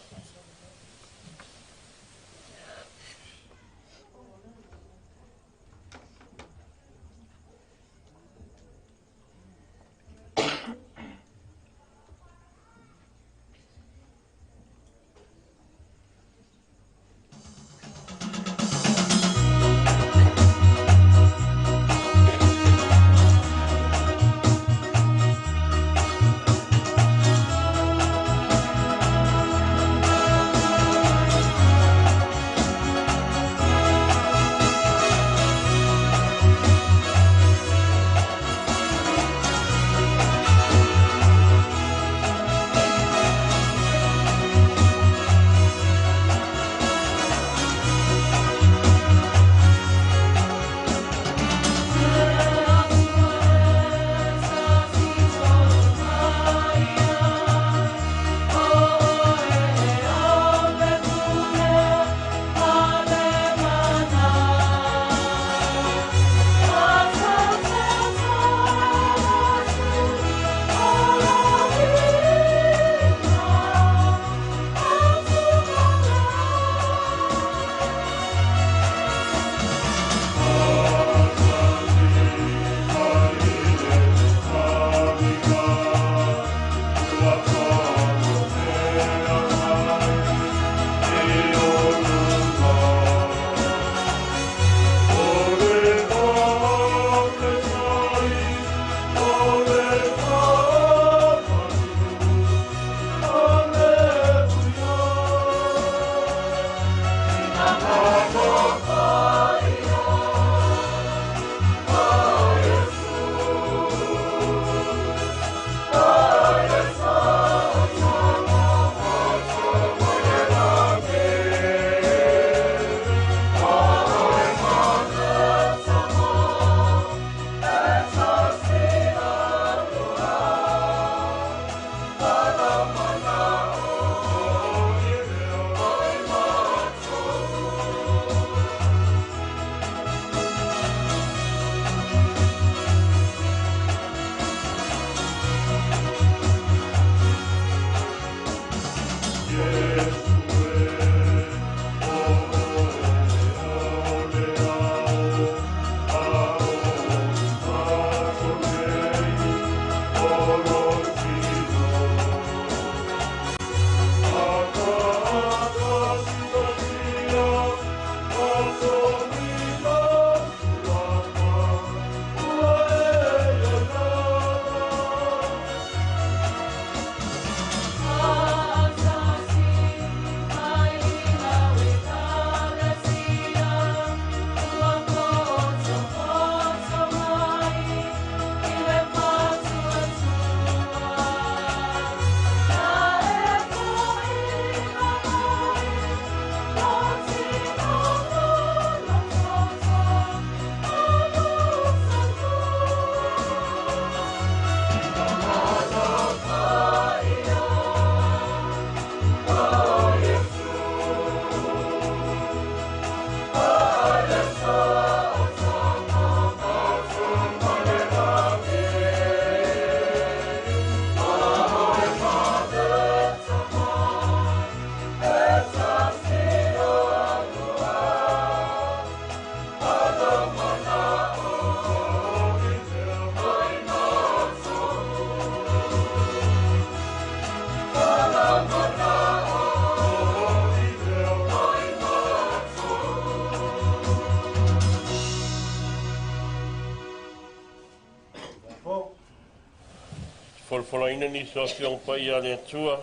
folfolaina ni so fiong pa ia le tua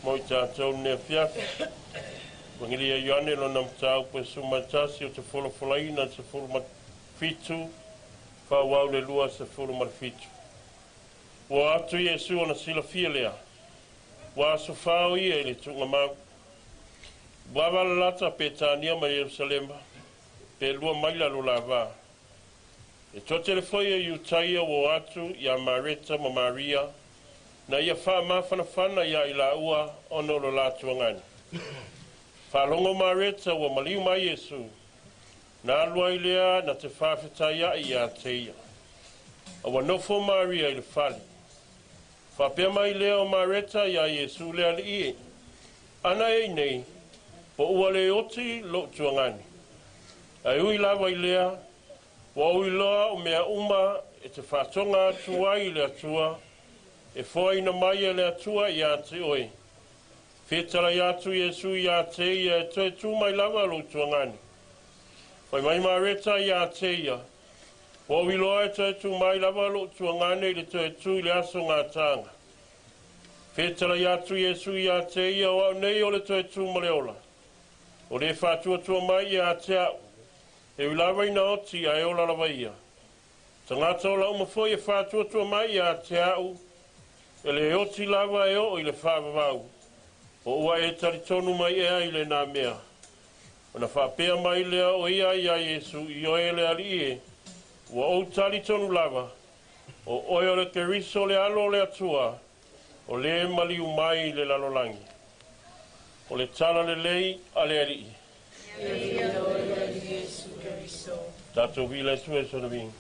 mo tātou ne fiafi. Wangiria Ioane lo nam tau pe sumatasi o te folfolaina te folma fitu fa wau le lua se folma fitu. Wa atu Yesu ona sila fia lea. Wa so fao ia le tunga mau. Wa lata pe tania ma Yerusalema. Pe lua maila lo lava. E to telefoia yu taia wo atu ya Marita ma Maria na ia fa mafana ya ila ua ono lo latu ngani. Fa longo Marita wa maliu ma Yesu na alua ilea na te whawhita ia ia teia. Awa nofo Maria ili fali. Fa pia mai leo Marita ya Yesu lea li ie. Ana e nei po ua le oti lo tuangani. Ai ui lawa ilea wa uiloa o mea uma e te whatonga atua i le atua, e fwoi na mai e le atua i a te oi. Whetara i atu Yesu i a te ia e toi tū mai lava lo tuangani. Wai mai mareta i a te ia, wa uiloa e toi tū mai lava lo tuangani le toi tū i le aso ngā tanga. Whetara i atu Yesu i a te ia wa nei o le toi tū maleola. O le whatua tua mai i a te au. E ulawa ina oti a e ola lawa ia. Tangata o lau mafoi e whātua tua mai a te au. E le oti lawa e o i le whāwawau. O ua e taritonu mai ea i le nā mea. O na whāpea mai lea o ia i a Yesu i o e le ali e. Ua o taritonu lawa. O oe o le keriso le alo le atua. O le maliu mai le lalolangi. O le tala le lei a le ali e. Tato vila su e sono vin.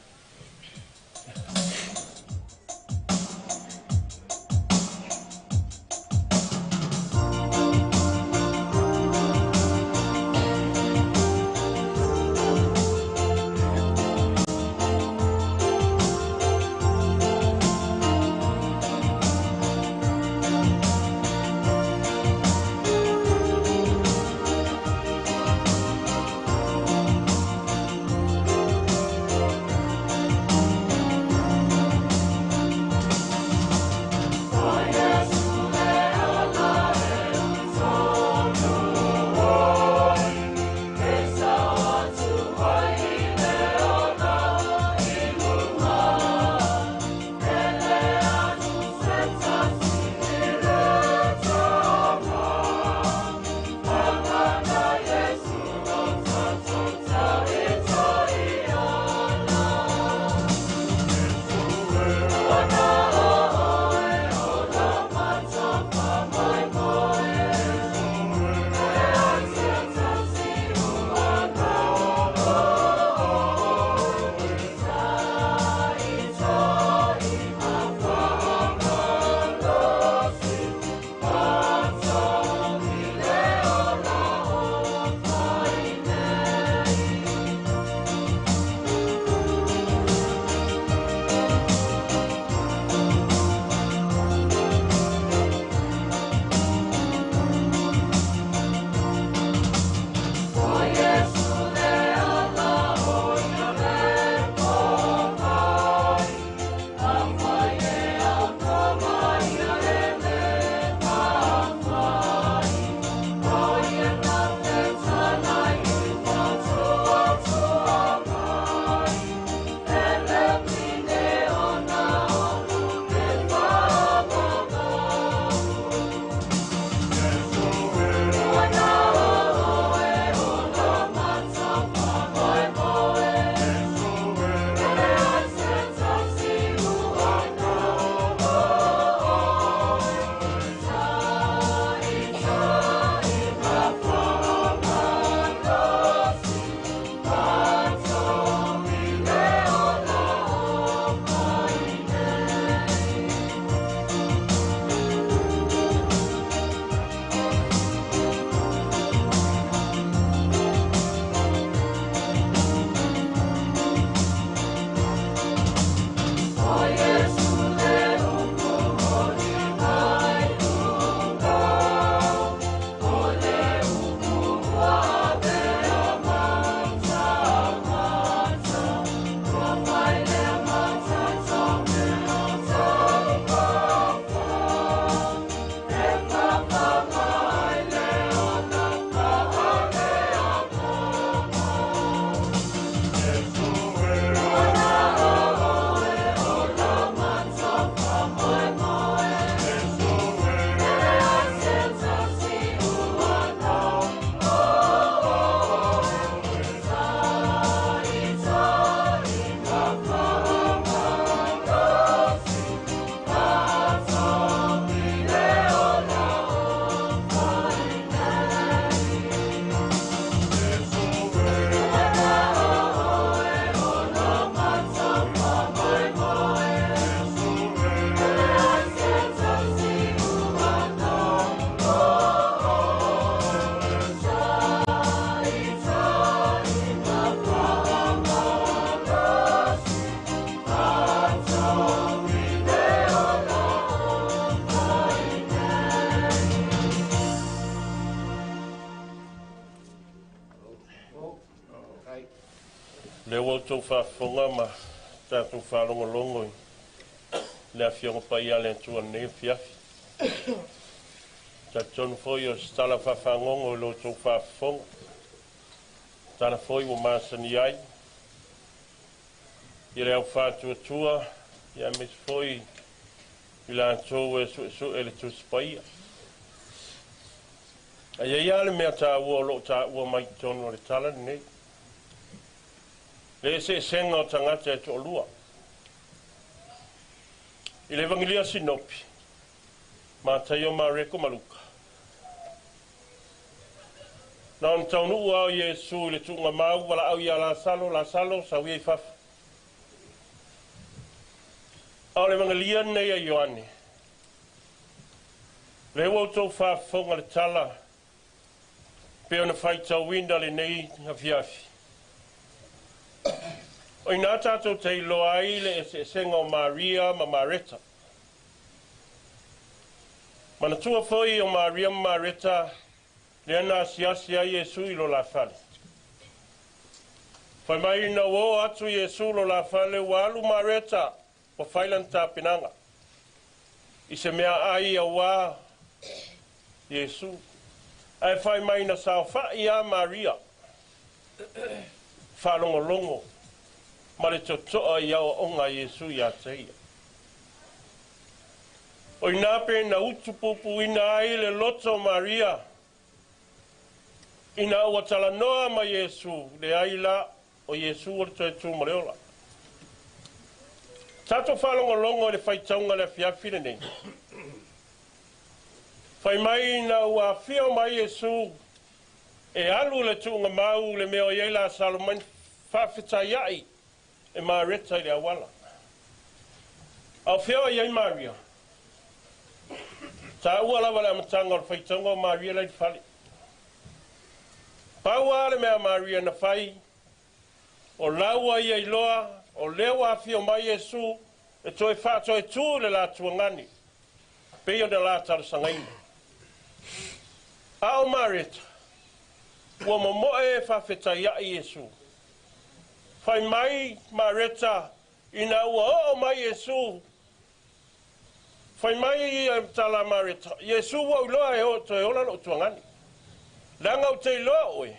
tau whaafonga ma tātou whaalongolongo i. Lea fionga pai a lea tua ne fiafi. Ta tonu foi o stala whawhangongo i lo tau whaafonga. Tana foi o māsani ai. I reo whātua tua, i a mis foi i la tau e su e le tuspaia. A ia le mea tā ua lo tā ua mai tonu o le tala ni nei. Le se senga o tangata e to lua. I le vangilia sinopi. Ma tai o mareko maluka. Na on taunu ua o Yesu i le tunga mau wala au ia la salo sa ui faf. Au le vangilia nei a Ioane. Le ua tau whafonga le tala. Peo na whaita winda le nei a fiafi. O ina tātou te iloa ai le e senga o Maria ma Mareta. Mana tua foi o Maria ma Mareta le ana asiasi a Yesu ilo la fale. Fai mai na wo atu Yesu lo la fale walu Mareta o failan ta pinanga. I se mea ai a wā Yesu. Ai fai mai na sao fai a Maria. Whalongolongo, ma le totoa i au onga Yesu i a teia. O i nāpe na utupupu ina ai le loto Maria, ina ua tala noa ma Yesu, le aila o Yesu o le toe tu moreola. Tato whalongolongo le whaitaunga le fiafine nei. Whai mai na ua fio mai Yesu, e alu le tuunga mau le meo yeila Salomon whawhita iai e Mareta i le awala. Au whio iai Maria. Ta ua lawa le amatanga o whaitonga o Maria lai whale. Paua le mea Maria na whai o laua iai loa o lewa whio mai Yesu e toi whātoi tū le la tuangani. Peo de la tarasangaina. Au Mareta. Ua momoe whawhita iai Yesu. Whai mai Mareta ina ua o mai Yesu. Whai mai tala Mareta. Yesu ua uloa e o toi ola lo tuangani. Langa o te iloa oe.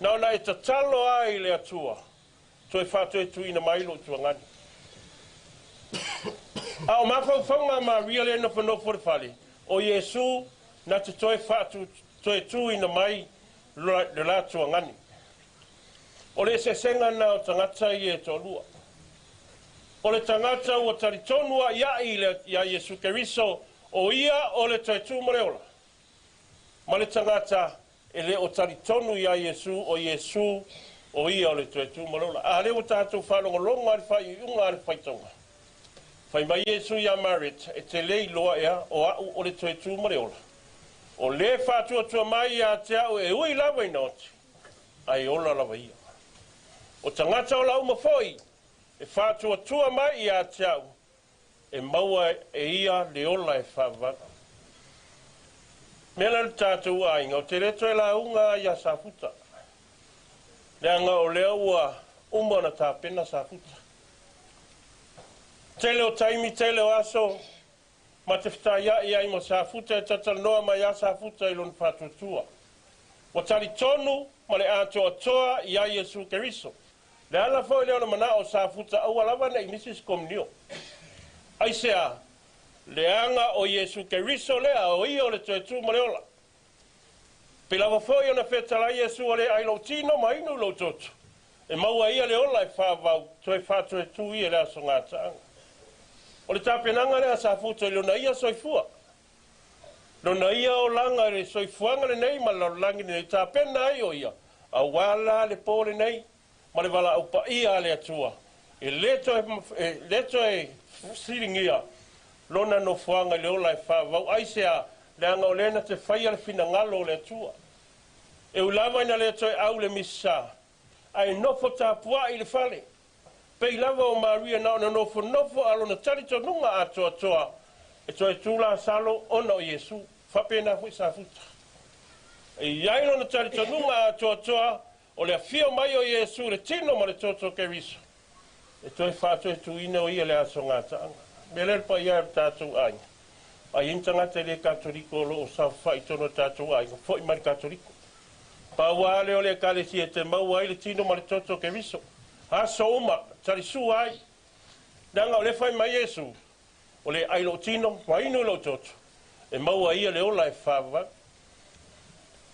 Na ona e tatalo ai le atua. Toi whato e tu ina mai lo tuangani. Au mawhauwhaunga Maria le no whanofo le whale. O Yesu na te toi whato toi tu ina mai le la tuangani. O le se senga na o tangata i e tolua. O le tangata o taritonua iai le ia Yesu Keriso o ia o le taitu moreola. Ma le tangata e le o taritonu ia Yesu o Yesu o ia o le taitu moreola. A le o tātou whalongolonga al whai unga al whaitonga. Whai mai Yesu ia Marit e te lei loa ea o au o le taitu moreola. O le whātua tua mai a te au e ui lawa i noti. Ai ola lawa ia. O tangata o lau mawhoi e whātua tua mai i a te au. E maua e ia le ola e whawanga. Mela le tātou ainga o te reto e la unga i a Safuta. Leanga o lea ua umona tā pena Safuta. Tele o taimi, tele o aso. Ma te whitaia i ai mo Safuta e tatanoa mai a Safuta i lon whatutua. Wa tali tonu ma le atoa toa i a Yesu Keriso. Le ala fo leo na mana o Safuta au alawa na i Mrs. Komnio. Ai sea, le anga o Yesu Keriso lea o i o le tuetu ma leola. Pe lava fo i o na whetala Yesu o le ai lo tino ma inu lo totu. E maua ia le ola e whavau toi whatu e tu i e lea so ngata anga. O le tāpenanga lea Safuta i lona ia soifua. Lona ia o langa le soifuanga le nei ma la langi nei tāpena ai o ia. A wala le pōle nei ma le wala upa ia le atua. E leto e siringia. Lona no fuanga le ola e whavau. Aisea le anga o lena te whaia le fina ngalo le atua. E ulama ina leto e au le misa. Ai nofo tāpua i le whale. Pei lava o Maria na ona nofo alo na tarito nunga atoa toa. E toi tūla salo ona o Yesu. Whapena hui Safuta. E iaino na tarito nunga atoa toa. o le afio mai o Iesu le tino ma le toto ke riso. E toi whātua e tuina o ia le aso ngātaanga. Me le pa ia tātou ainga. A intanga te le Katoliko lo o sa whai tono tātou ainga. Fo i mari Katoliko. Pa wale o le kalesi e te mau ai le tino ma le toto ke riso. Ha so uma, tari su ai. Nanga o le whai mai Iesu. O le ailo tino, ma inu lo toto. E mau ai le ola e whawa.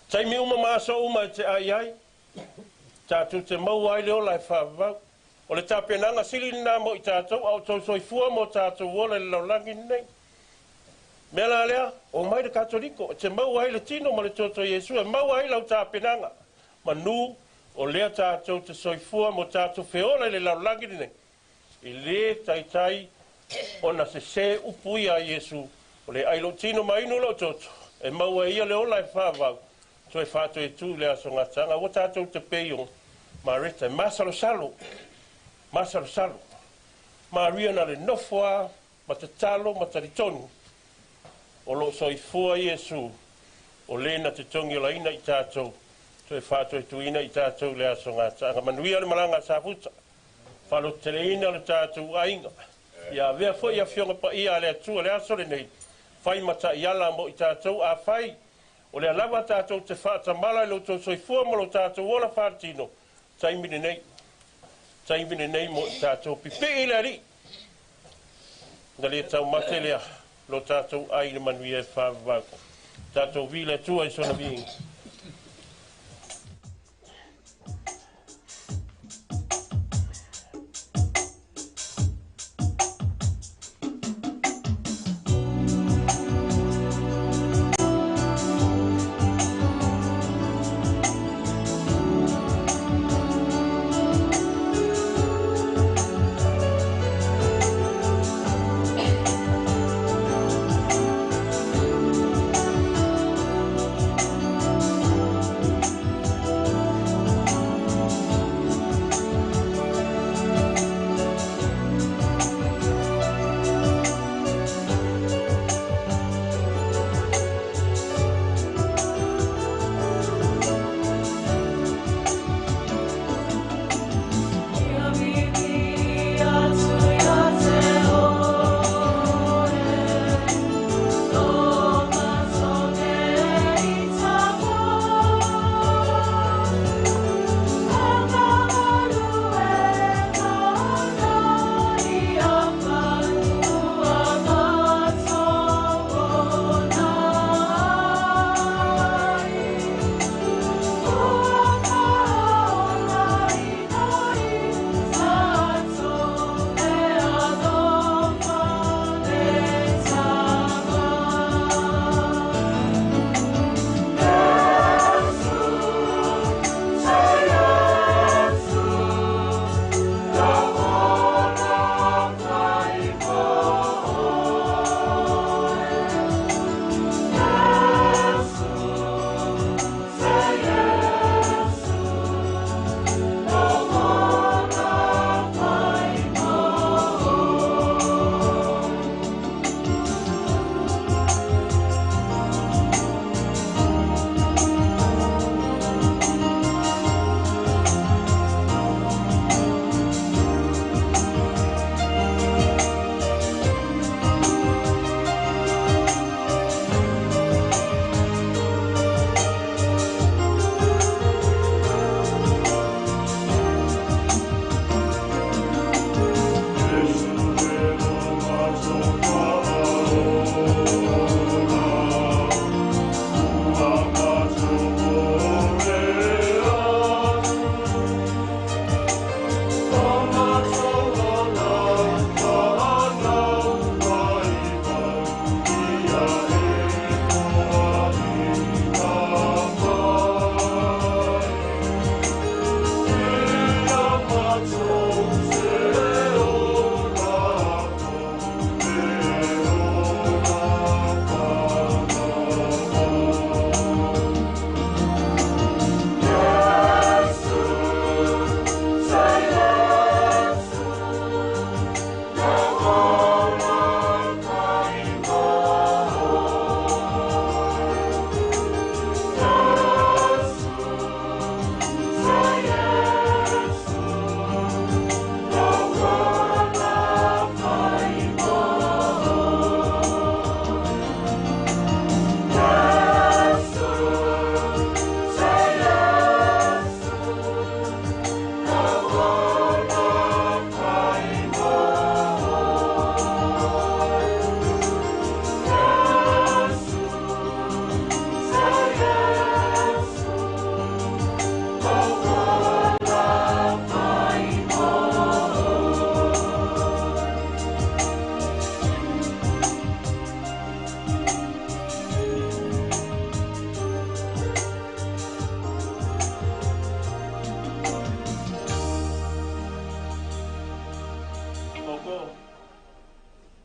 Tai mi uma maa so uma te ai ai. Tātou te mau ai le ola e whawa. O le tāpenanga sili nā mo i tātou, au tau soifua mo tātou wola le laulangi nei. Mea la lea, o mai le Katoliko, te mau ai le tino ma le toto Iesu, e mau ai lau tāpenanga. Manu, o lea tātou te soifua mo tātou feola le laulangi nei. I le tai, ona se upui a Iesu, o le ailo tino ma inu lo toto, e mau ai le ola e whavau, to e whātou e tū le aso ngatanga, o tātou te peiong, ma reta, masalo salo, ma ria na le nofoa, ma te talo, ma te tonu. O lo soifua Iesu, o le na te tongi o la ina i tātou, to e whātou e tuina i tātou le aso ngātanga. Manuia le malanga Safuta, whalo te le ina le tātou ainga. Ia vea fo ia fionga pa ia le atua le aso le nei. Whai mata i ala mo i tātou a whai. O le alawa tātou te whaata mala i lo tō soifua mo lo tātou ola whātino. Taimine nei mo i tātou pipe i le ari. Nga le tau mate lea lo tātou aile manuia e whāwako. Tātou vile tua i sona vingi.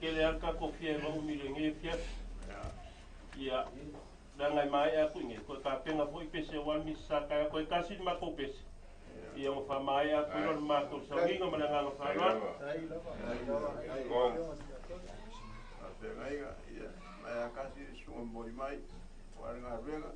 ke le alka ko fie wa umile nge fie ia danga mai a ku nge ko ka penga foi pese wan mi saka ko kasi ma ko pese ia mo fa mai a ku ron ma ko Sauniga ma nga fa ron Faaleaiga ia mai a kasi sunga moi mai wa nga renga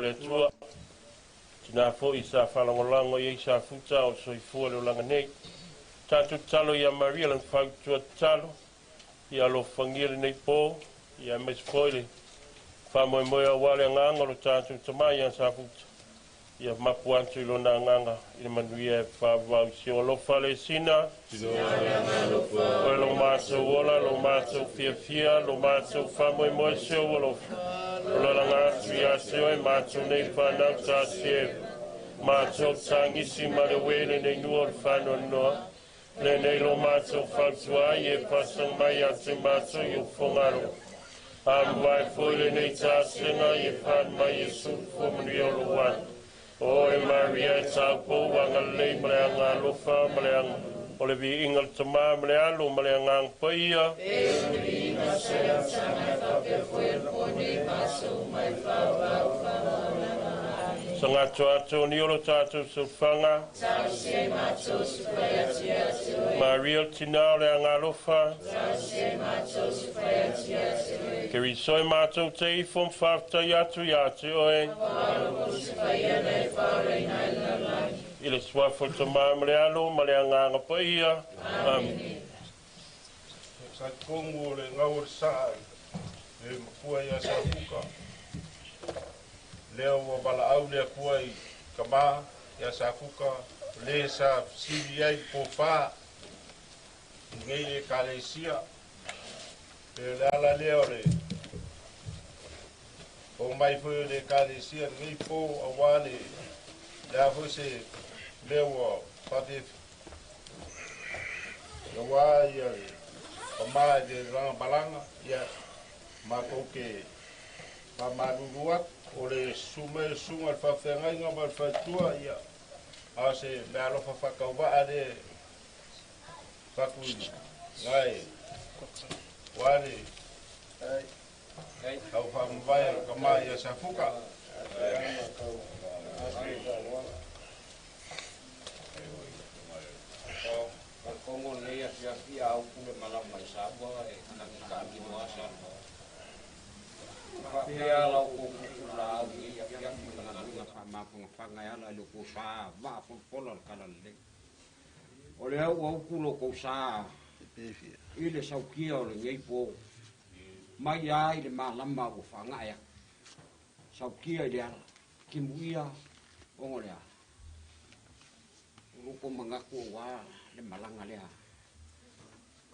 le tua. Tina fo i sa whalangolanga i sa futa o soifua le langa nei. Tātou talo ia Maria lang whautua talo. Ia lo whangiri nei pō. Ia mes foile. Whamoe moe a wale a nganga lo tātou tamai a sa futa. Ia mapu antu i lo na nganga. Ina manuia e whawau si o lo whale sina. Oe lo mātou ola, lo mātou fia, lo mātou whamoe moe se o lo. Lo langa atu i a se oe mātou nei whanau tā se. Mātou tangisi ma le wele nei nua o whanau noa. Le nei lo mātou whautua i e pasang mai a te mātou i o whongaro. Am mai foile nei tā senga i e pan mai e sufu mani o lo wan. O e Maria e tāpou wanga lei male anga lofa male anga. O le vi ingal tama male alo male anga ang paia. E uri inga sea tanga whape fwere poni maso mai whawau Sanga ato ni olo tātou sulfanga. Tau se mātou supai ati ati oi. Maria tina le anga lofa. Tau se mātou supai ati ati oi. Ke risoi mātou te ifom whafta yatu yatu oe. Wāro supai anai whare nai lalai. I le swafo te mamre alo ma le anga anga paia. Amen. Sa kongo le ngawar saai. Le makua ia sa puka. Leo wa bala au le kua i kama ia sa fuka le sa sili ai po fa ngei e kalesia le ala leo le o mai fo le kalesia ngei po awale la fo se leo pate yo wa ia kama de rang balanga ia ma ko ke pa maluat o le sume sunga al whawhenga inga ma al whaitua ia a se me alofa whakauwa a le whakui ngai wale au whamwai ka mai a sa fuka Kongo nei a fiafi au kule malama i sabua e nakikaki noa sa Pia lau ko la i a fiafi na nga whamapunga whangai ala le ko sa wa pola kala le. O le au kulo ko sa i le saukia o le ngei po mai ai le malama o whangai a saukia i le ala kimuia ongo le a uruko mangaku wa le malanga lea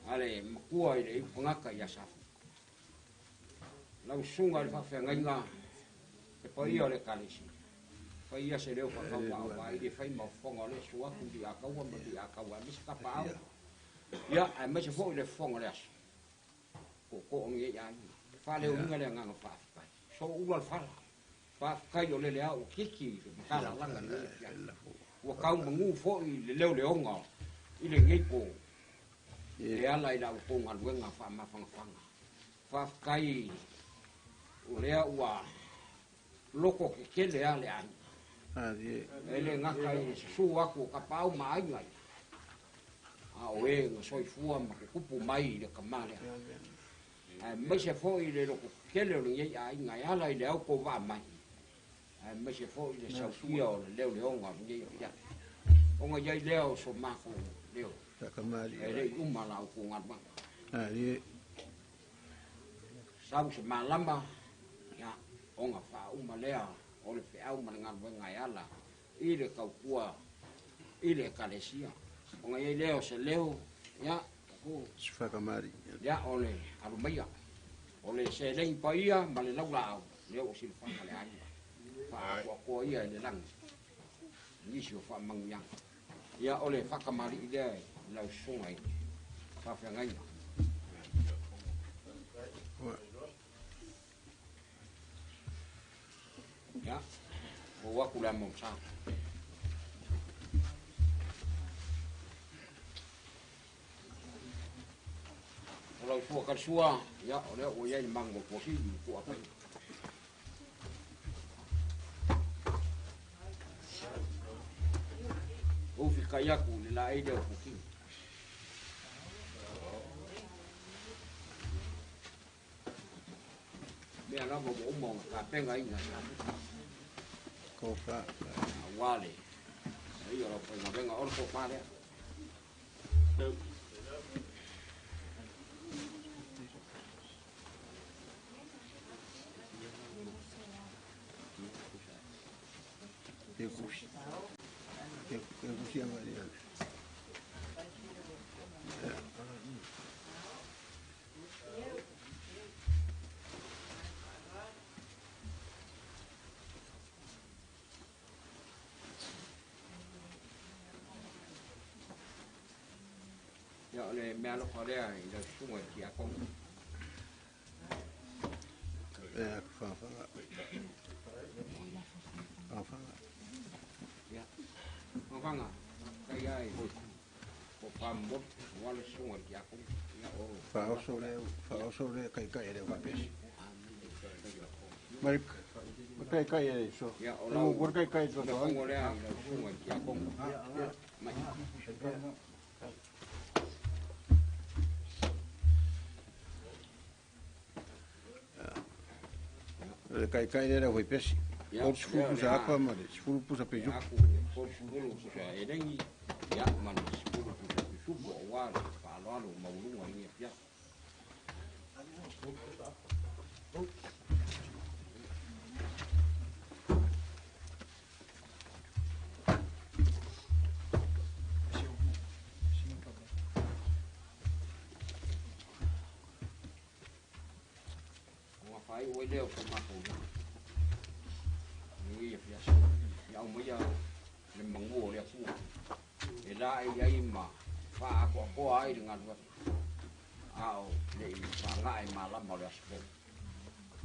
ale makua i le ipangaka i asafu lau sunga le whawhengainga e paia le kalesi paia se leo whakau wa i le whai mawhonga le suaku di akaua ma di akaua misi kapa au ia ai mese fo i le whonga le asu ko onge i ai whale o inga le nganga whawhikai so ua le whala whawhikai o le lea o kiki makala langa le ua kau mangu fo i le leo leonga i le ngeipo le ala i lau konga luenga whamawhanga whawhikai o lea ua loko ke kele a le ai e le ngaka i su aku ka pau mai ngai a oe nga soifua ma ke kupu mai le kamale a mai se fo i le loko kele o le ngei ai ngai ala i le au ko wa mai a mai se fo i le saufia o le leo leonga o ngei ia o nga iai leo so mako leo e le umala o ko ngarma sau se malama onga fa uma lea o le feau mananga ngai ala i le kaukua i le kalesia onga ye leo se leo ya ko Sfakamari ya ole arumaia ole se le paia ma le laula leo o silfa le ai fa ko ia le lang ni sio fa mangya ya ole fakamari ide lau sungai fa fa ngai ya o wa kula mo sa o la fu ka sua ya o le o ya mango po si ko apa o fi kaya ku le la ide o ki me ana mo ka penga ina sa Foka. Wale. Iyo ro po ngabenga orko pare. Ya le me alo Korea ile sungai kia kong. Fa. Ya. Manganga. Kaya ko pambot wala sungai kia kong. Ya o. Fa sobre kai de papes. Mark kai de so. Ya o. Mo por kai so. Ko ngore ile sungai kia kong. Mai. Kai era foi pesi. Por sfulu pusa aqua ma de sfulu pusa peju. Por sfulu pusa edengi ya man sfulu pusa subo wa palalo maulunga ni pia. Fai o leo ko mako. Ni pia. Ya o moya le mangu le fu. E la ai ma fa ko ai dengan wa. Ao le fa ngai ma la mo le aspo.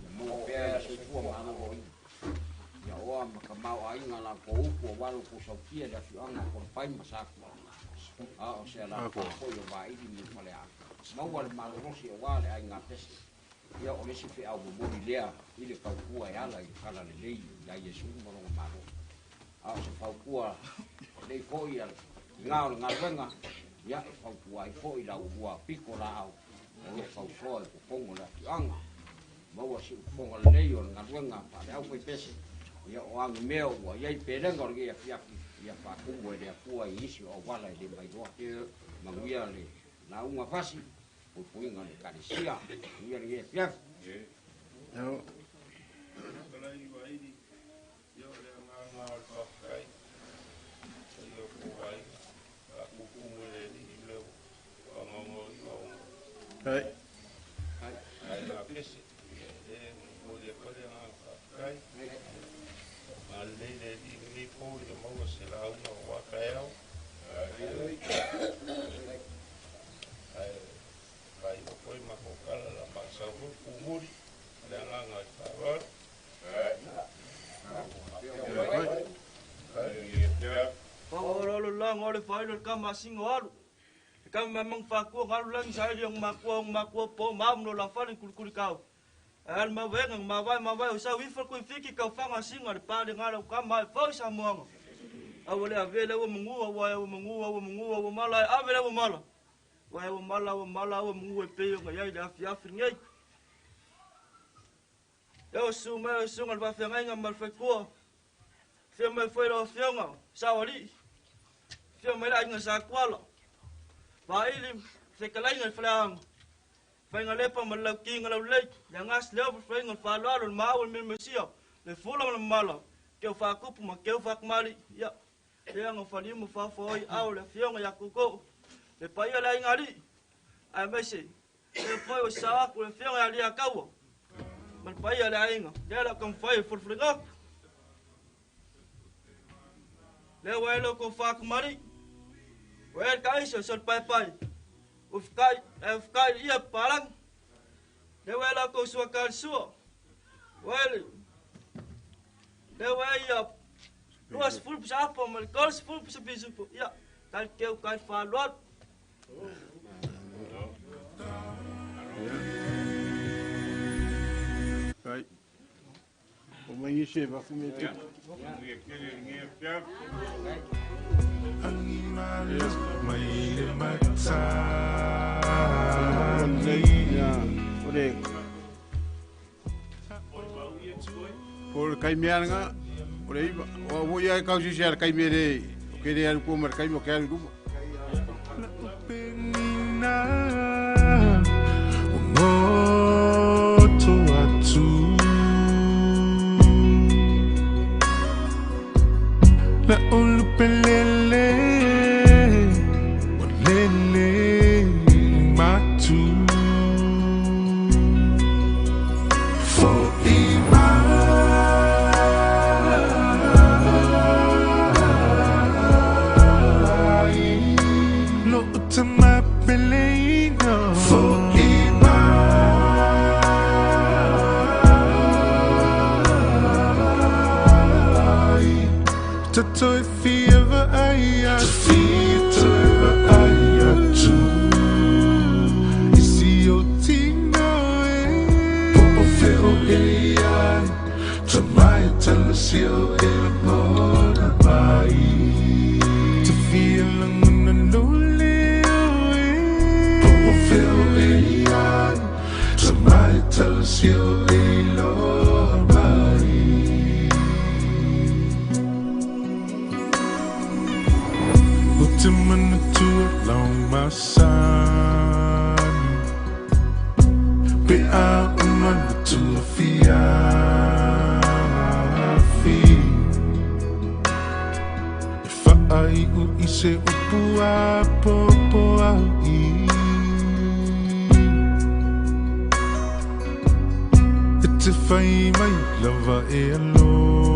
Ya mo pe se fu ma no oi. Ya o ma ka mau ai ngala ko ko walu ko so kia da fi anga ko pai ma sa ko. Ao se la ko yo ba i ni mo le a. Mau wal ma ro si o wa le ai ngapes. Ya o lesi fe au mo lea ile pa kua ya la kala le lei ya Yesu mo no maro a se pa kua le foi ya ngao ngalwenga ya pa kua i foi la ua piko la au o pa foi ko kongo la anga mo wa si kongo le lei o ngalwenga pa le au pe pese ya o ang meo wa ya pele ngor ge ya pa ku mo le kua i si o wala le mai do ke manguia le na unha fasi o puinga le karisia ia le piaf no kala i vai yo le nga fa kai yo ko vai a ku ku mo le ni le o ngo ai la pesi mo le ko le nga fa kai ma le ni po yo mo se la una wa kai ai foi ma kokala la pasa ko kumuri la nga favor Olo la ngole failo kama singo alu. Kama mang faku ngalu lang sa yung makwa po mam no la fali kulkul kau. Al ma wengang ma vai sa wi fa ko fiki ka fanga singo de pa de ngalo kama fa sa mo. Awale avele wo mungu wo mala avele wo mala. Wa mala wo mungu pe yo ngai da fi ngai. Yo sungal ba fengai ngamal fa ko. Fia mai foi lo fianga sawali. Fia mai la inga sa kwala. Ba ili se kalai ngal flang. Fa ngale pa mal ki ngal le. Yangas le fa ngal fa lo ma wal min mesia. Le fula mal mala. Ke fa ku ma ke fa mali. Ya. Ya ngo fa limu fa foi au le fianga ya kuko. Le pa ya la ingali. Ai mesi. Le foi o sa ku le fianga ya dia kawa. Man pa ya la inga. Dia la kom foi furfringa. Le welo ko fak mari. Wel kai so sol pai. Ufkai ia palang. Le welo ko suakal suo. Wel. Le welo luas full sa pa mal kals full sa bisu. Ya. Tal keu kai fa lot. Kai. O mai se va fume te. Mai mata. Ya, ore. Por kai mianga Ora iwa, o wo ia kau si ar kai mere, o kere ar ko mar kai mo kai ruma. Moto atu La olupelele Walele matu For No utama pelena For Tato if he ever aya tu Isi o tino Po feo ai Tamai tala sio e la mora mai To feel ang naluli Po feo ai Tamai tala sio e la mai Ultimate to along my side Be out on my little fiafi If I ise upua popo ai It's if I my lover e alofa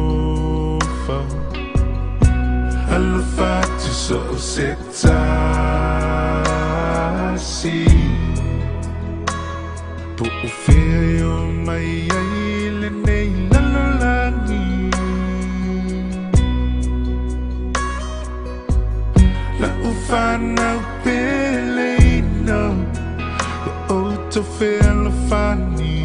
Alufati so setasi Po ufeo mai aile nei lalolani La ufana upeleino Ya oto fe alufani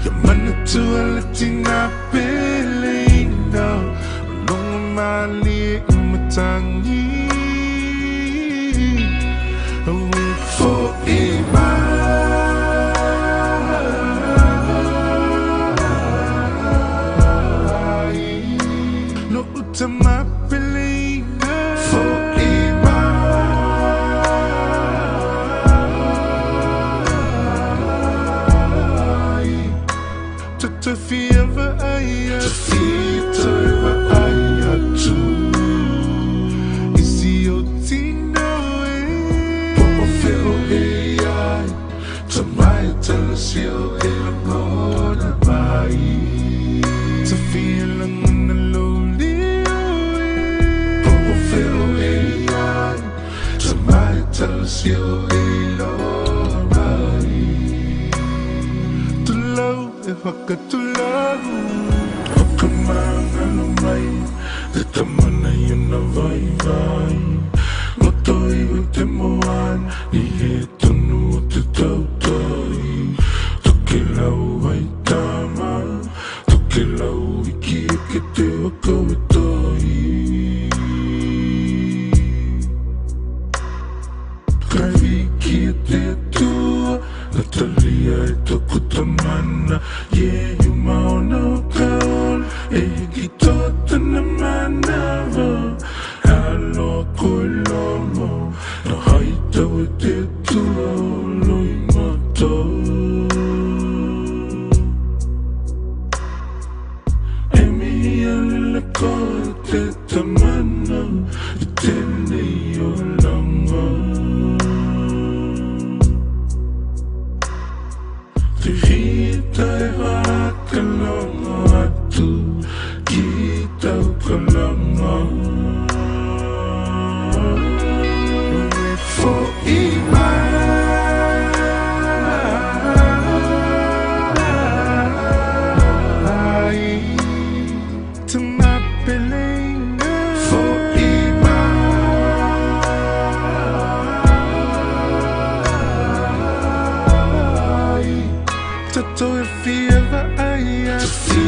Ya manatu alatina pelena Long mali umatangi Away for No utama pelena For To feel the aya tu Isi o tino Po feo ai Tamai tala sio e la mora mai To feel ang naluli Po feo ai Tamai tala sio e la mai Tulaw e hakatulaw Hakamanga mai Te tamana yun na vai vai Matoi o te moan Ni he tonu o te tautoi Toke lau ai tama Toke lau iki e ke te waka e toi Kai wiki e te tua Natalia e toku tamana Yeah, you mauna kaol E gito tana manava Halo koe lomo Na haita e te tua Loi mato E mihi alila koe te tamana E tenei o langa Te hita e hakalanga atu Kita ukalanga For To my pelena For Tato e fia va aya tu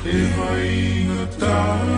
E vai ingatar